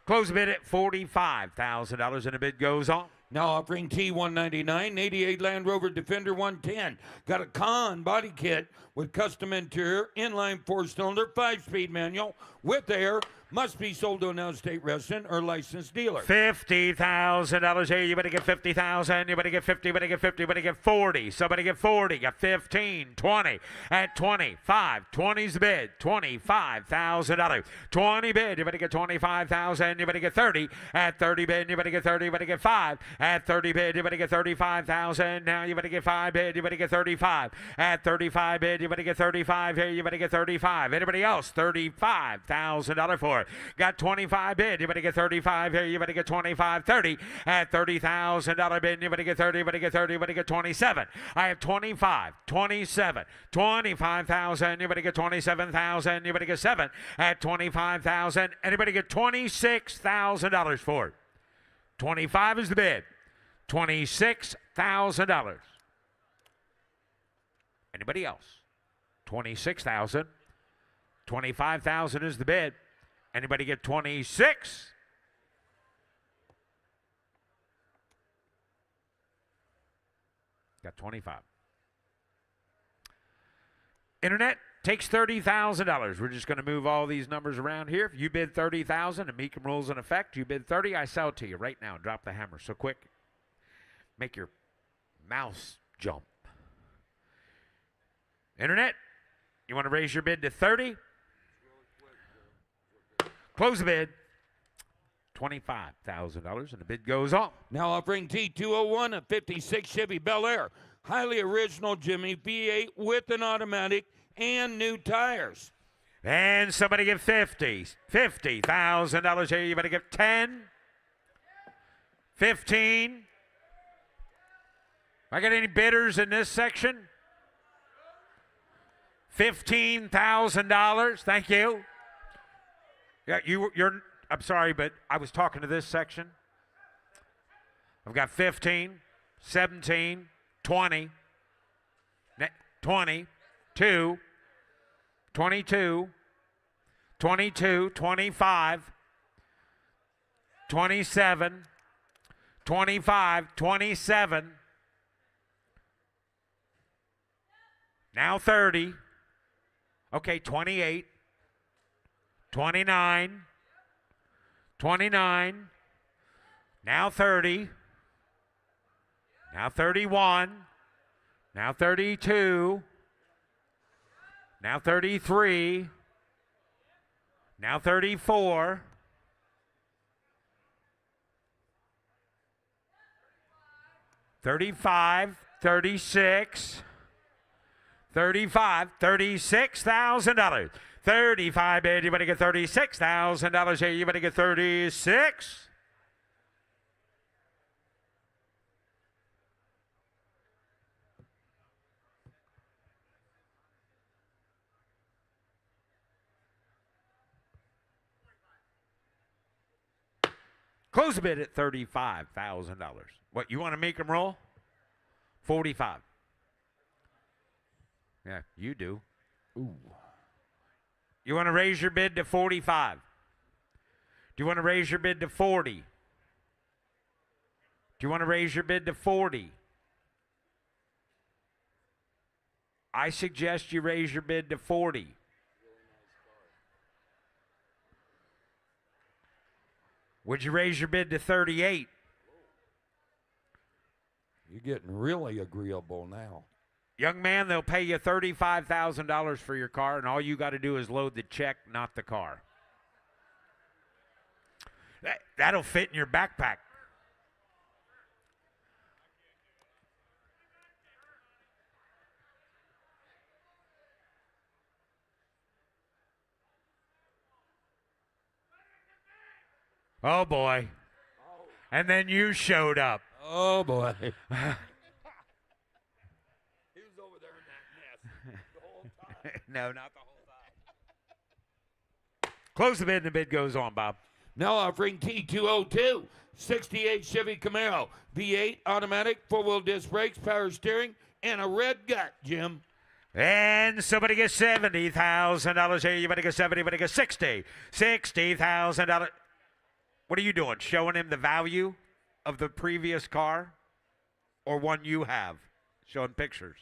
Close the bid at $45,000, and the bid goes on. Now offering T199, 88 Land Rover Defender 110. Got a Con body kit with custom interior, inline 4-cylinder, 5-speed manual with air. Must be sold to an out-of-state resident or licensed dealer. $50,000 here. You better get 50,000. You better get 50. You better get 50. You better get 40. Somebody get 40. Got 15, 20. At 25. 20's the bid. $25,000. 20 bid. You better get 25,000. You better get 30. At 30 bid. You better get 30. You better get 5. At 30 bid. You better get 35,000. Now you better get 5 bid. You better get 35. At 35 bid. You better get 35 here. You better get 35. Anybody else? $35,000 for it. Got 25 bid. You better get 35 here. You better get 25, 30. At $30,000 bid, you better get 30. You better get 30. You better get 27. I have 25, 27, 25,000. You better get 27,000. You better get 7. At 25,000. Anybody get $26,000 for it? 25 is the bid. $26,000. Anybody else? 26,000. 25,000 is the bid. Anybody get 26? Got 25. Internet takes $30,000. We're just going to move all these numbers around here. If you bid 30,000 and Mecum rules in effect, you bid 30, I sell it to you right now. Drop the hammer so quick. Make your mouse jump. Internet, you want to raise your bid to 30? Close the bid. $25,000, and the bid goes on. Now offering T201, a 56 Chevy Bel Air. Highly original Jimmy V8 with an automatic and new tires. And somebody give $50,000 here. You better give 10, 15. I got any bidders in this section? $15,000. Thank you. Yeah, you're. I'm sorry, but I was talking to this section. I've got 15, 17, 20, 22, 22, 22, 25, 27, 25, 27. Now 30. Okay, 28. 29, 29, now 30, now 31, now 32, now 33, now 34, $35,000, 36, $35,000, $36,000. 35 bid, you better get $36,000 here. You better get 36. Close the bid at $35,000. What, you want to make them roll? 45. Yeah, you do. Ooh. You want to raise your bid to 45? Do you want to raise your bid to 40? Do you want to raise your bid to 40? I suggest you raise your bid to 40. Would you raise your bid to 38? You're getting really agreeable now. Young man, they'll pay you $35,000 for your car, and all you got to do is load the check, not the car. That'll fit in your backpack. Oh, boy. And then you showed up. Oh, boy. He was over there in that nest the whole time. No, not the whole time. Close the bid, and the bid goes on, Bob. Now offering T202, 68 Chevy Camaro, V8 automatic, four-wheel disc brakes, power steering, and a red gut, Jim. And somebody gets $70,000 here. You better get 70, you better get 60. $60,000. What are you doing? Showing him the value of the previous car or one you have? Showing pictures.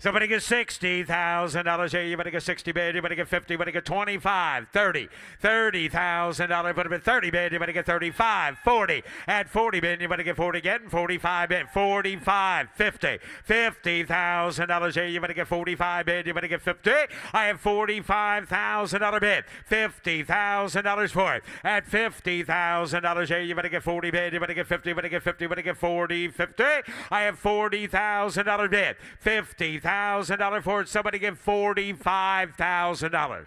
Somebody gets $60,000 here. You better get 60 bid. You better get 50. You better get 25, 30, $30,000. Better get 30 bid. You better get 35, 40. At 40 bid, you better get 40 again. 45 bid. 45, 50, $50,000 here. You better get 45 bid. You better get 50. I have $45,000 bid. $50,000 for it. At $50,000 here, you better get 40 bid. You better get 50. You better get 50. You better get 40, 50. I have $40,000 bid. $50,000 for it. Somebody give $45,000.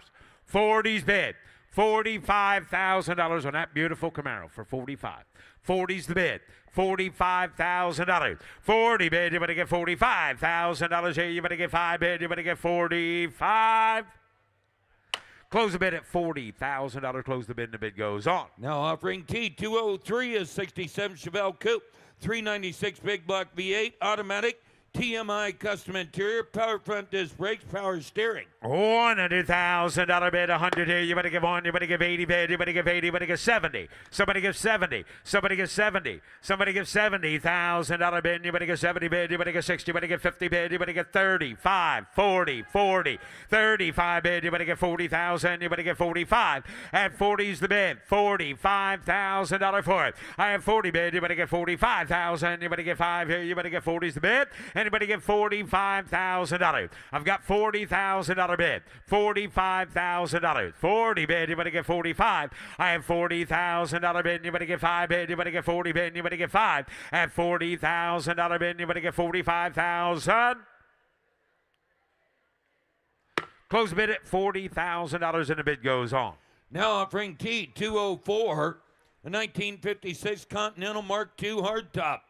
40's bid. $45,000 on that beautiful Camaro for 45. 40's the bid. $45,000. 40 bid. You better get $45,000 here. You better get 5 bid. You better get 45. Close the bid at $40,000. Close the bid, and the bid goes on. Now offering T203 is 67 Chevelle Coupe, 396 big block V8 automatic, TMI custom interior, power front disc brakes, power steering. $100,000 bid, 100 here. You better give 1. You better give 80 bid. You better give 80. You better give 70. Somebody give 70. Somebody give 70. Somebody give $70,000 bid. You better give 70 bid. You better give 60. You better give 50 bid. You better get 35, 40, 40, 35 bid. You better get 40,000. You better get 45. At 40's the bid. $45,000 for it. I have 40 bid. You better get 45,000. You better get 5 here. You better get 40's the bid. Anybody get $45,000? I've got $40,000 bid. $45,000. 40 bid. You better get 45. I have $40,000 bid. You better get 5 bid. You better get 40 bid. You better get 5. At $40,000 bid. You better get 45,000. Close bid at $40,000 and the bid goes on. Now offering T204, a 1956 Continental Mark II hardtop,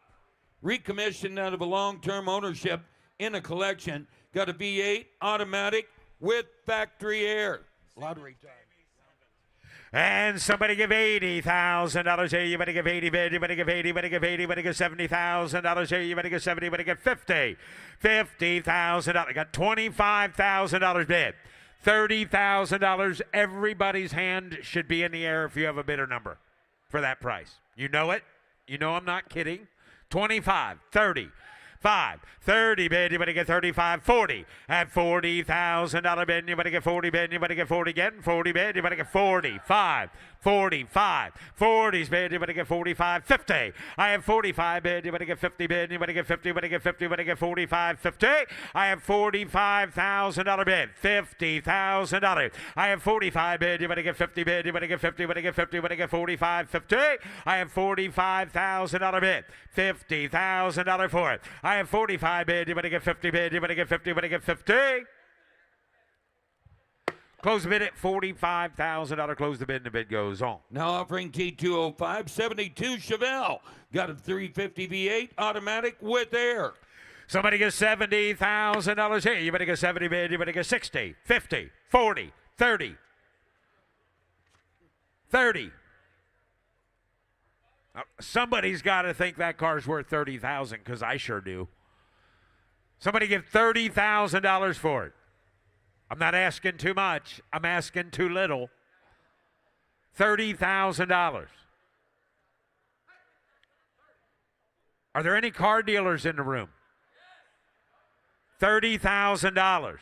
recommissioned out of a long-term ownership in a collection. Got a V8 automatic with factory air. Lottery time. And somebody give $80,000 here. You better give 80 bid. You better give 80. You better give 80. You better give $70,000 here. You better give 70. You better give 50. $50,000. Got $25,000 bid. $30,000. Everybody's hand should be in the air if you have a bidder number for that price. You know it. You know I'm not kidding. 25, 30, 5, 30 bid, you better get 35, 40. At $40,000 bid, you better get 40 bid, you better get 40 again, 40 bid, you better get 45, 45, 40's bid, you better get 45, 50. I have 45 bid, you better get 50 bid, you better get 50, you better get 50, you better get 45, 50. I have $45,000 bid, $50,000. I have 45 bid, you better get 50 bid, you better get 50, you better get 50, you better get 45, 50. I have $45,000 bid, $50,000 for it. I have 45 bid, you better get 50 bid, you better get 50, you better get 50. Close the bid at $45,000. Close the bid and the bid goes on. Now offering T205, 72 Chevelle. Got a 350 V8 automatic with air. Somebody gets $70,000 here. You better get 70 bid. You better get 60, 50, 40, 30, 30, Somebody's got to think that car's worth $30,000 because I sure do. Somebody give $30,000 for it. I'm not asking too much. I'm asking too little. $30,000. Are there any car dealers in the room? $30,000.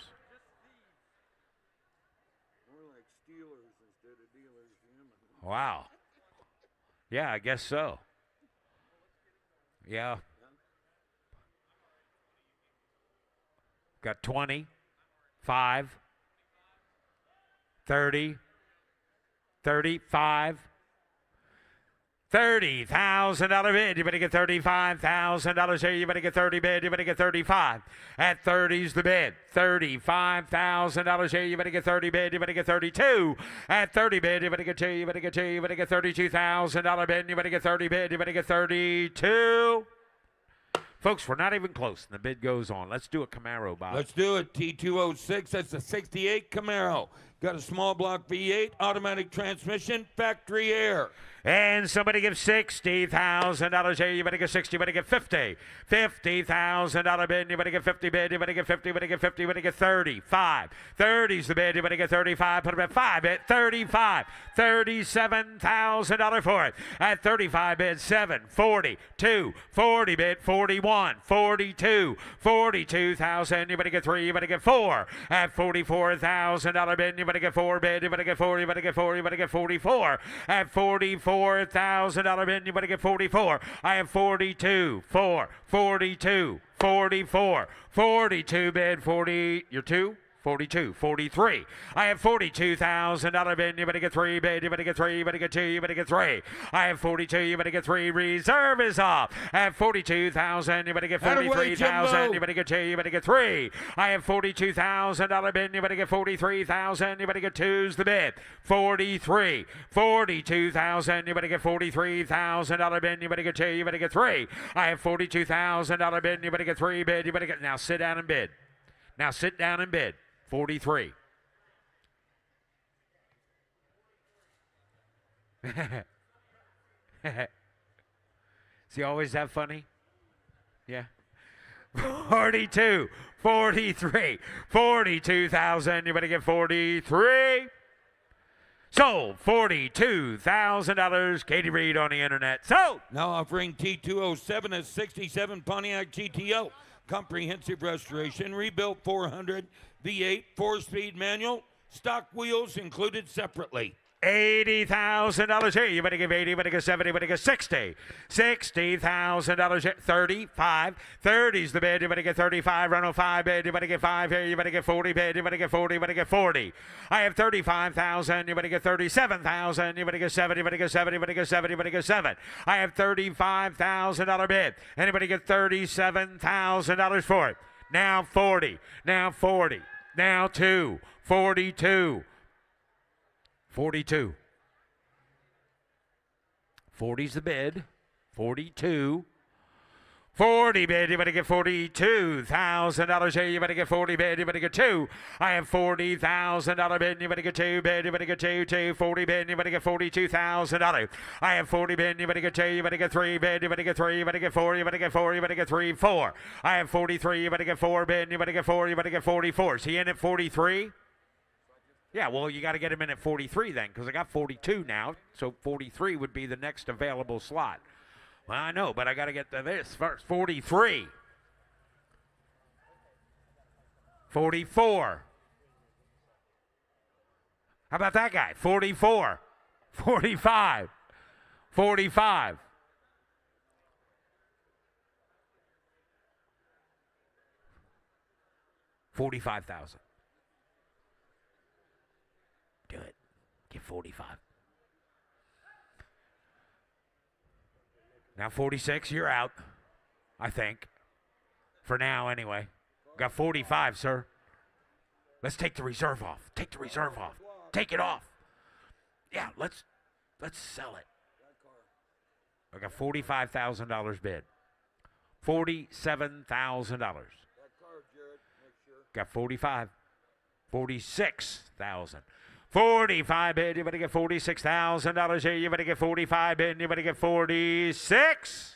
Wow. Yeah, I guess so. Yeah. Got 20, 5, 30, 35, $30,000 bid. You better get $35,000 here. You better get 30 bid. You better get 35. At 30's the bid. $35,000 here. You better get 30 bid. You better get 32. At 30 bid. You better get 2. You better get 2. You better get $32,000 bid. You better get 30 bid. You better get 32. Folks, we're not even close, and the bid goes on. Let's do a Camaro, Bob. Let's do it. T206. That's a 68 Camaro. Got a small block V8, automatic transmission, factory air. And somebody give $60,000 here. You better get 60. You better get 50. $50,000 bid. You better get 50 bid. You better get 50. You better get 50. You better get 35. 30's the bid. You better get 35. Put them at 5 bid. 35. $37,000 for it. At 35 bid. 7. 40. 2. 40 bid. 41. 42. 42,000. You better get 3. You better get 4. At $44,000 bid. You better get 4 bid. You better get 4. You better get 4. You better get 44. At $44,000 bid. You better get 44. I have 42. 4. 42. 44. 42 bid. 40. You're 2. 42, 43. I have $42,000 bid. You better get 3 bid. You better get 3. You better get 2. You better get 3. I have 42. You better get 3. Reserve is off. I have 42,000. You better get 43,000. You better get 2. You better get 3. I have $42,000 bid. You better get 43,000. You better get 2's the bid. 43. 42,000. You better get $43,000 bid. You better get 2. You better get 3. I have $42,000 bid. You better get 3 bid. You better get. Now sit down and bid. Now sit down and bid. 43. See, always that funny? Yeah. 42, 43, 42,000. You better get 43. Sold. $42,000. Katie Reed on the internet. Sold. Now offering T207 a 67 Pontiac GTO. Comprehensive restoration, rebuilt 400, V8, 4-speed manual, stock wheels included separately. $80,000 here. You better give 80, you better give 70, you better give 60. $60,000 here. 35. 30's the bid. You better get 35. Run 05 bid. You better get 5 here. You better get 40 bid. You better get 40. You better get 40. I have 35,000. You better get 37,000. You better get 7. You better get 7. You better get 7. You better get 7. I have $35,000 bid. Anybody get $37,000 for it? Now 40. Now 40. Now 2. 42. 42. 40's the bid. 42. 40 bid. You better get $42,000 here. You better get 40 bid. You better get 2. I have $40,000 bid. You better get 2 bid. You better get 2. 40 bid. You better get $42,000. I have 40 bid. You better get 2. You better get 3 bid. You better get 3. You better get 4. You better get 4. You better get 3. 4. I have 43. You better get 4 bid. You better get 4. You better get 44. Is he in at 43? Yeah, well, you got to get him in at 43 then, because I got 42 now, so 43 would be the next available slot. Well, I know, but I got to get to this first. 43. 44. How about that guy? 44. 45. 45. 45,000. Do it. Get 45. Now 46, you're out, I think. For now, anyway. Got 45, sir. Let's take the reserve off. Take the reserve off. Take it off. Yeah, let's sell it. I got $45,000 bid. $47,000. Got 45. 46,000. 45 bid. You better get $46,000 here. You better get 45 bid. You better get 46.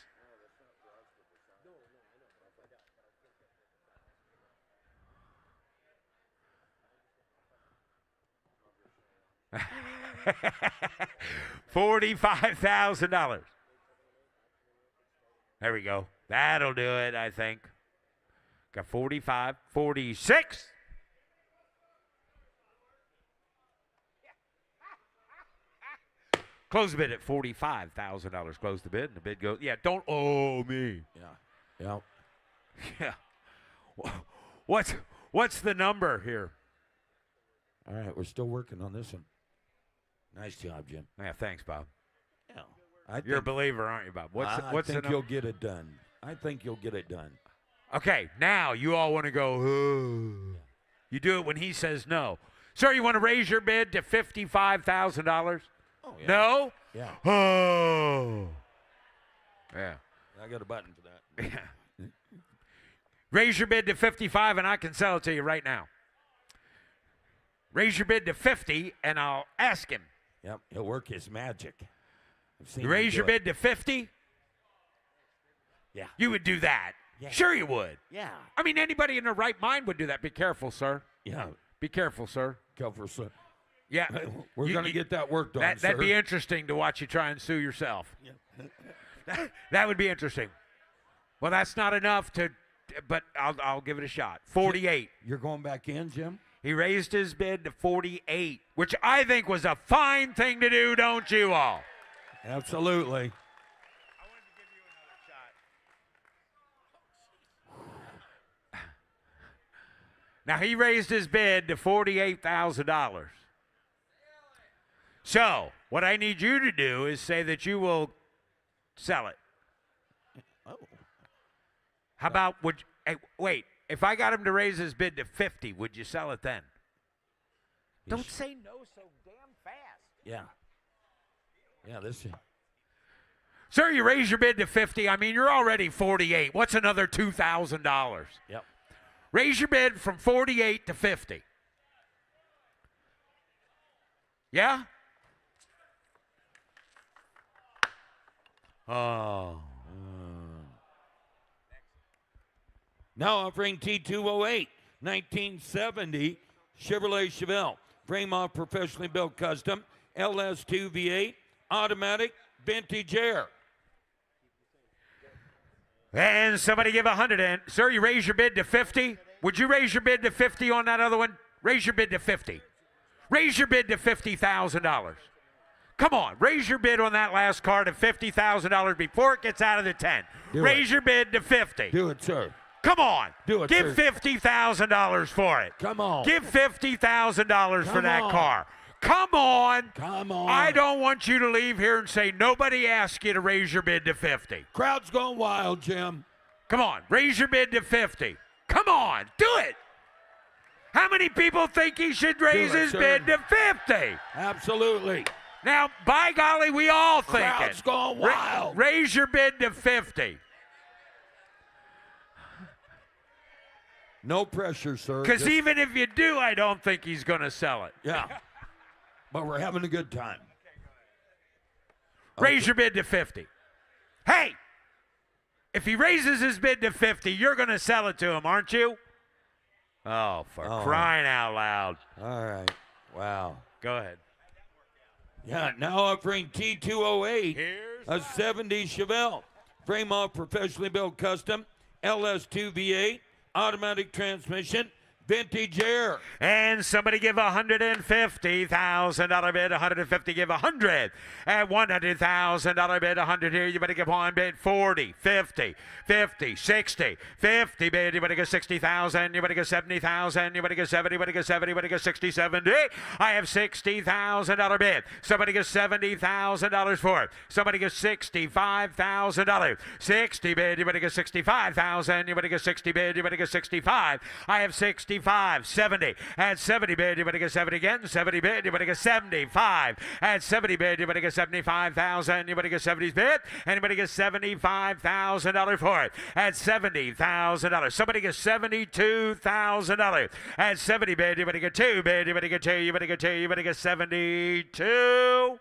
$45,000. There we go. That'll do it, I think. Got 45, 46. Close the bid at $45,000. Close the bid, and the bid goes. Yeah, don't owe me. Yeah. Yeah. What's the number here? All right, we're still working on this one. Nice job, Jim. Yeah, thanks, Bob. Yeah. You're a believer, aren't you, Bob? What's I the think number? you'll get it done. I think you'll get it done. Okay, now you all want to go, oh. You do it when he says no. Sir, you want to raise your bid to $55,000? Oh, yeah. No? Yeah. Oh. Yeah. I got a button for that. Yeah. Raise your bid to 55 and I can sell it to you right now. Raise your bid to 50 and I'll ask him. Yep, he'll work his magic. I've seen You him raise do your it. bid to 50? Yeah. You would do that. Yeah. Sure you would. Yeah. I mean, anybody in their right mind would do that. Be careful, sir. Yeah. Be careful, sir. Cover, sir. Yeah. We're You- going to you- get that work done, That'd sir. be interesting to watch you try and sue yourself. That would be interesting. Well, that's not enough to, but I'll give it a shot. 48. You're going back in, Jim? He raised his bid to 48, which I think was a fine thing to do, don't you all? Absolutely. Now, he raised his bid to $48,000. So, what I need you to do is say that you will sell it. Oh. How about, hey, wait, if I got him to raise his bid to 50, would you sell it then? Don't say no so damn fast. Yeah. Yeah, this is. Sir, you raise your bid to 50. I mean, you're already 48. What's another $2,000? Yep. Raise your bid from 48 to 50. Yeah? Oh. Now offering T208, 1970 Chevrolet Chevelle. Frame off professionally built custom, LS2 V8, automatic, vintage air. And somebody give 100 in. Sir, you raise your bid to 50? Would you raise your bid to 50 on that other one? Raise your bid to 50. Raise your bid to $50,000. Come on, raise your bid on that last car to $50,000 before it gets out of the 10. Raise your bid to 50. Do it, sir. Come on. Do it, Give sir. $50,000 for it. Come on. Give $50,000 for Come that on. car. Come on. Come on. I don't want you to leave here and say nobody asked you to raise your bid to 50. Crowd's going wild, Jim. Come on, raise your bid to 50. Come on, do it. How many people think he should raise it, his sir. bid to 50? Absolutely. Now, by golly, we all think Crowd's it. going wild. Raise your bid to 50. No pressure, sir. Because Just- even if you do, I don't think he's going to sell it. Yeah. But we're having a good time. Raise your bid to 50. Hey, if he raises his bid to 50, you're going to sell it to him, aren't you? Oh, for crying out loud. All right. Wow. Go ahead. Yeah, now offering T208, a 70 Chevelle. Frame off professionally built custom, LS2 V8, automatic transmission, vintage air. And somebody give $150,000 bid, 150, give 100. At $100,000 bid, 100 here, you better give one bid, 40, 50, 50, 60, 50 bid, you better give 60,000, you better give 70,000, you better give 70, you better give 70, you better give 60, 70. I have $60,000 bid. Somebody gives $70,000 for it. Somebody gives $65,000. 60 bid, you better give 65,000, you better give 60 bid, you better give 65. I have $65,000 75, 70. At 70 bid, you better get 70 again. 70 bid, you better get 75. At 70 bid, you better get 75,000. You better get 70's bid, and you better get $75,000 for it. At $70,000. Somebody gets $72,000. At 70 bid, you better get 2 bid, you better get 2, you better get 2, you better get 72.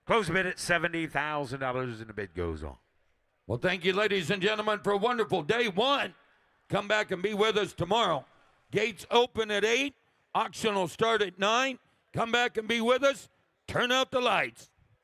Close the bid at $70,000 and the bid goes on. Well, thank you, ladies and gentlemen, for a wonderful day one. Come back and be with us tomorrow. Gates open at 8. Auction will start at 9. Come back and be with us. Turn out the lights.